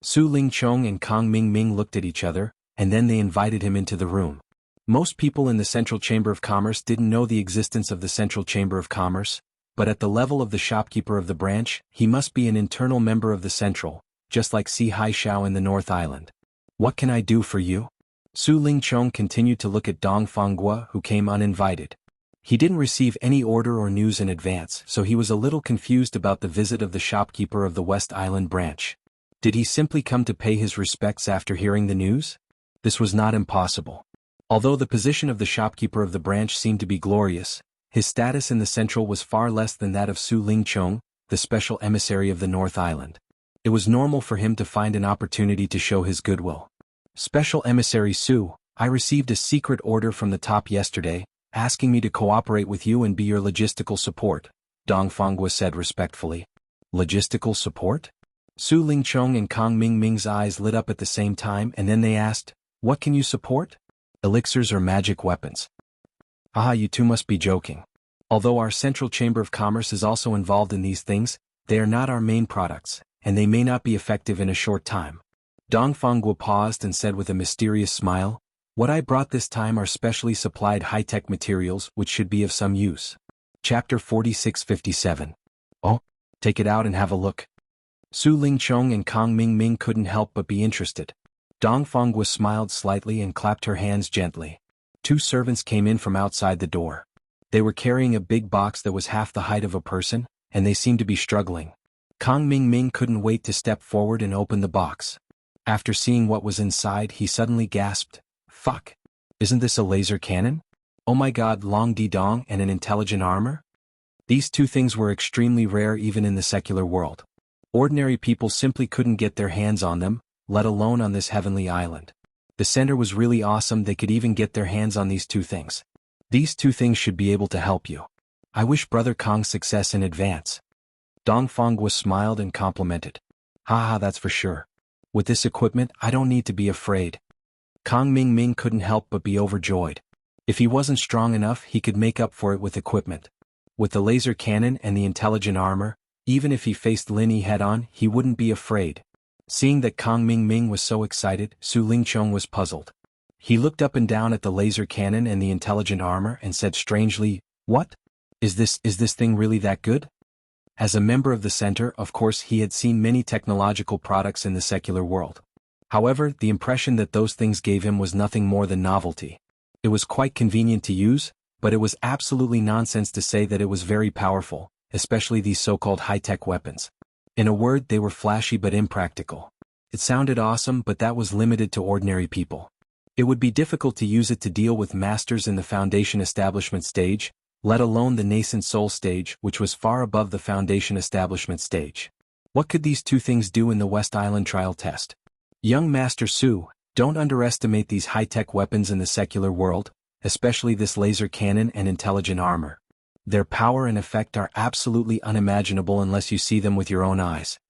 Su Lingchong and Kang Mingming looked at each other, and then they invited him into the room. Most people in the Central Chamber of Commerce didn't know the existence of the Central Chamber of Commerce, but at the level of the shopkeeper of the branch, he must be an internal member of the Central, just like Si Haishao in the North Island. What can I do for you? Su Lingchong continued to look at Dong Fangua, who came uninvited. He didn't receive any order or news in advance, so he was a little confused about the visit of the shopkeeper of the West Island branch. Did he simply come to pay his respects after hearing the news? This was not impossible. Although the position of the shopkeeper of the branch seemed to be glorious, his status in the Central was far less than that of Su Lingchong, the special emissary of the North Island. It was normal for him to find an opportunity to show his goodwill. Special Emissary Su, I received a secret order from the top yesterday, asking me to cooperate with you and be your logistical support, Dongfangwa said respectfully. Logistical support? Su Lingchong and Kang Mingming's eyes lit up at the same time, and then they asked, what can you support? Elixirs or magic weapons? Ah, you two must be joking. Although our Central Chamber of Commerce is also involved in these things, they are not our main products, and they may not be effective in a short time. Dongfangwa paused and said with a mysterious smile, what I brought this time are specially supplied high-tech materials which should be of some use. Chapter 4657. Oh, take it out and have a look. Su Lingchong and Kang Mingming couldn't help but be interested. Dongfangwa smiled slightly and clapped her hands gently. Two servants came in from outside the door. They were carrying a big box that was half the height of a person, and they seemed to be struggling. Kang Mingming couldn't wait to step forward and open the box. After seeing what was inside, he suddenly gasped, fuck! Isn't this a laser cannon? Oh my god, Long Di Dong and an intelligent armor? These two things were extremely rare even in the secular world. Ordinary people simply couldn't get their hands on them, let alone on this heavenly island. The center was really awesome, they could even get their hands on these two things. These two things should be able to help you. I wish Brother Kong success in advance. Dongfangwa smiled and complimented. Haha, that's for sure. With this equipment, I don't need to be afraid. Kang Mingming couldn't help but be overjoyed. If he wasn't strong enough, he could make up for it with equipment. With the laser cannon and the intelligent armor, even if he faced Lin Yi head-on, he wouldn't be afraid. Seeing that Kang Mingming was so excited, Su Lingchong was puzzled. He looked up and down at the laser cannon and the intelligent armor and said strangely, what? Is this thing really that good? As a member of the center, of course he had seen many technological products in the secular world. However, the impression that those things gave him was nothing more than novelty. It was quite convenient to use, but it was absolutely nonsense to say that it was very powerful, especially these so-called high-tech weapons. In a word, they were flashy but impractical. It sounded awesome, but that was limited to ordinary people. It would be difficult to use it to deal with masters in the Foundation Establishment stage, let alone the nascent soul stage, which was far above the Foundation Establishment stage. What could these two things do in the West Island trial test? Young Master Su, don't underestimate these high-tech weapons in the secular world, especially this laser cannon and intelligent armor. Their power and effect are absolutely unimaginable unless you see them with your own eyes.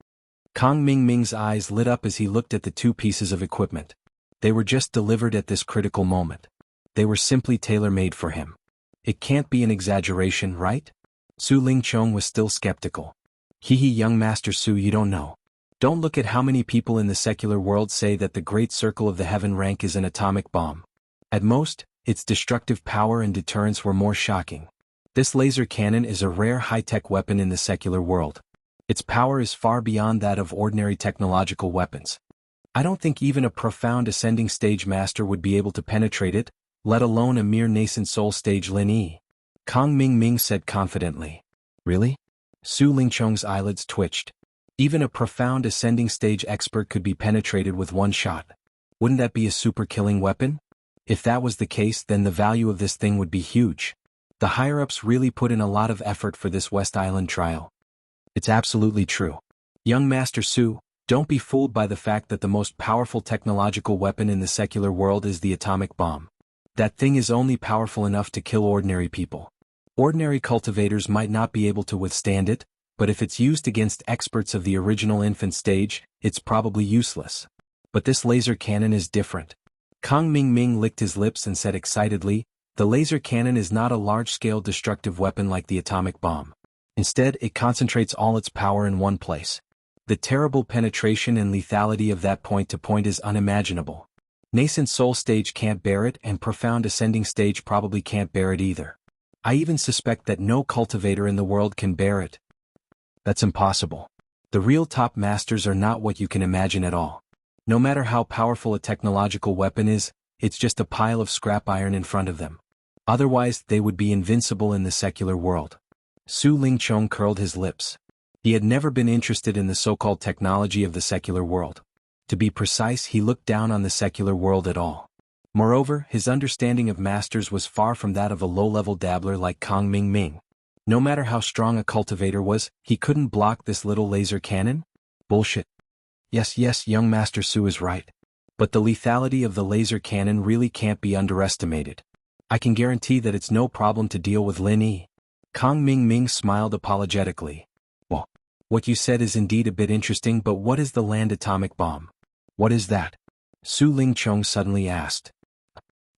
Kang Mingming's eyes lit up as he looked at the two pieces of equipment. They were just delivered at this critical moment. They were simply tailor-made for him. It can't be an exaggeration, right? Su Lingchong was still skeptical. Young Master Su, you don't know. Don't look at how many people in the secular world say that the Great Circle of the Heaven rank is an atomic bomb. At most, its destructive power and deterrence were more shocking. This laser cannon is a rare high-tech weapon in the secular world. Its power is far beyond that of ordinary technological weapons. I don't think even a profound ascending stage master would be able to penetrate it, let alone a mere nascent soul stage Lin Yi. Kang Mingming said confidently. Really? Su Lingchong's eyelids twitched. Even a profound ascending stage expert could be penetrated with one shot. Wouldn't that be a super killing weapon? If that was the case, then the value of this thing would be huge. The higher-ups really put in a lot of effort for this West Island trial. It's absolutely true. Young Master Su, don't be fooled by the fact that the most powerful technological weapon in the secular world is the atomic bomb. That thing is only powerful enough to kill ordinary people. Ordinary cultivators might not be able to withstand it, but if it's used against experts of the original infant stage, it's probably useless. But this laser cannon is different. Kang Mingming licked his lips and said excitedly, the laser cannon is not a large-scale destructive weapon like the atomic bomb. Instead, it concentrates all its power in one place. The terrible penetration and lethality of that point-to-point is unimaginable. Nascent soul stage can't bear it, and profound ascending stage probably can't bear it either. I even suspect that no cultivator in the world can bear it. That's impossible. The real top masters are not what you can imagine at all. No matter how powerful a technological weapon is, it's just a pile of scrap iron in front of them. Otherwise, they would be invincible in the secular world. Su Lingchong curled his lips. He had never been interested in the so-called technology of the secular world. To be precise, he looked down on the secular world at all. Moreover, his understanding of masters was far from that of a low-level dabbler like Kang Mingming. No matter how strong a cultivator was, he couldn't block this little laser cannon? Bullshit. Yes, young Master Su is right. But the lethality of the laser cannon really can't be underestimated. I can guarantee that it's no problem to deal with Lin Yi. Kong Ming Ming smiled apologetically. Well, what you said is indeed a bit interesting, but what is the land atomic bomb? What is that? Su Ling Chong suddenly asked.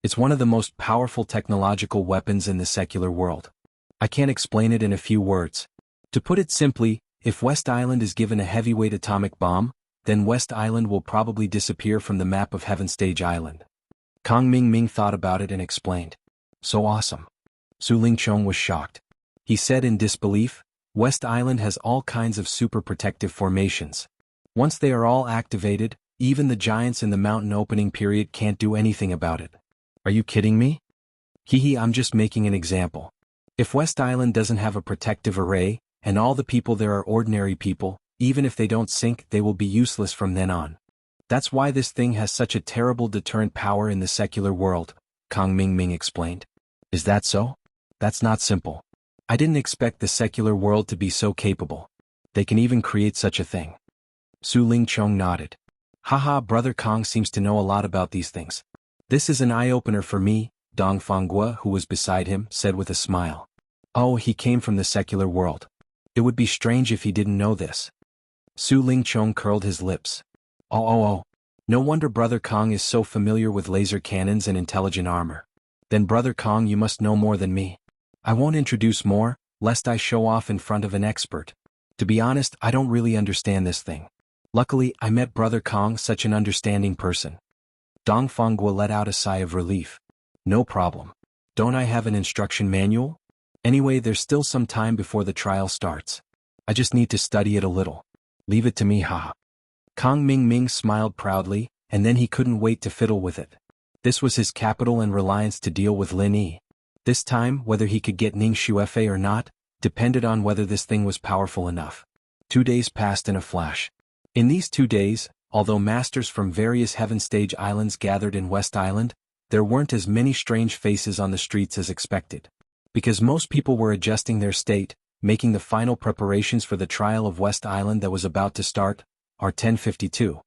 It's one of the most powerful technological weapons in the secular world. I can't explain it in a few words. To put it simply, if West Island is given a heavyweight atomic bomb, then West Island will probably disappear from the map of Heaven Stage Island. Kong Ming Ming thought about it and explained. So awesome. Su Ling Chong was shocked. He said in disbelief, West Island has all kinds of super protective formations. Once they are all activated, even the giants in the mountain opening period can't do anything about it. Are you kidding me? I'm just making an example. If West Island doesn't have a protective array, and all the people there are ordinary people, even if they don't sink, they will be useless from then on. That's why this thing has such a terrible deterrent power in the secular world, Kong Ming Ming explained. Is that so? That's not simple. I didn't expect the secular world to be so capable. They can even create such a thing. Su Ling Chong nodded. Haha, Brother Kong seems to know a lot about these things. This is an eye-opener for me, Dong Fanghua, who was beside him, said with a smile. Oh, he came from the secular world. It would be strange if he didn't know this. Su Ling Chong curled his lips. Oh. No wonder Brother Kong is so familiar with laser cannons and intelligent armor. Then Brother Kong, you must know more than me. I won't introduce more, lest I show off in front of an expert. To be honest, I don't really understand this thing. Luckily, I met Brother Kong, such an understanding person. Dong Fanghua let out a sigh of relief. No problem. Don't I have an instruction manual? Anyway, there's still some time before the trial starts. I just need to study it a little. Leave it to me, haha. Kong Ming Ming smiled proudly, and then he couldn't wait to fiddle with it. This was his capital and reliance to deal with Lin Yi. This time, whether he could get Ning Xuefei or not, depended on whether this thing was powerful enough. 2 days passed in a flash. In these 2 days, although masters from various Heaven Stage Islands gathered in West Island, there weren't as many strange faces on the streets as expected. Because most people were adjusting their state, making the final preparations for the trial of West Island that was about to start, R1052.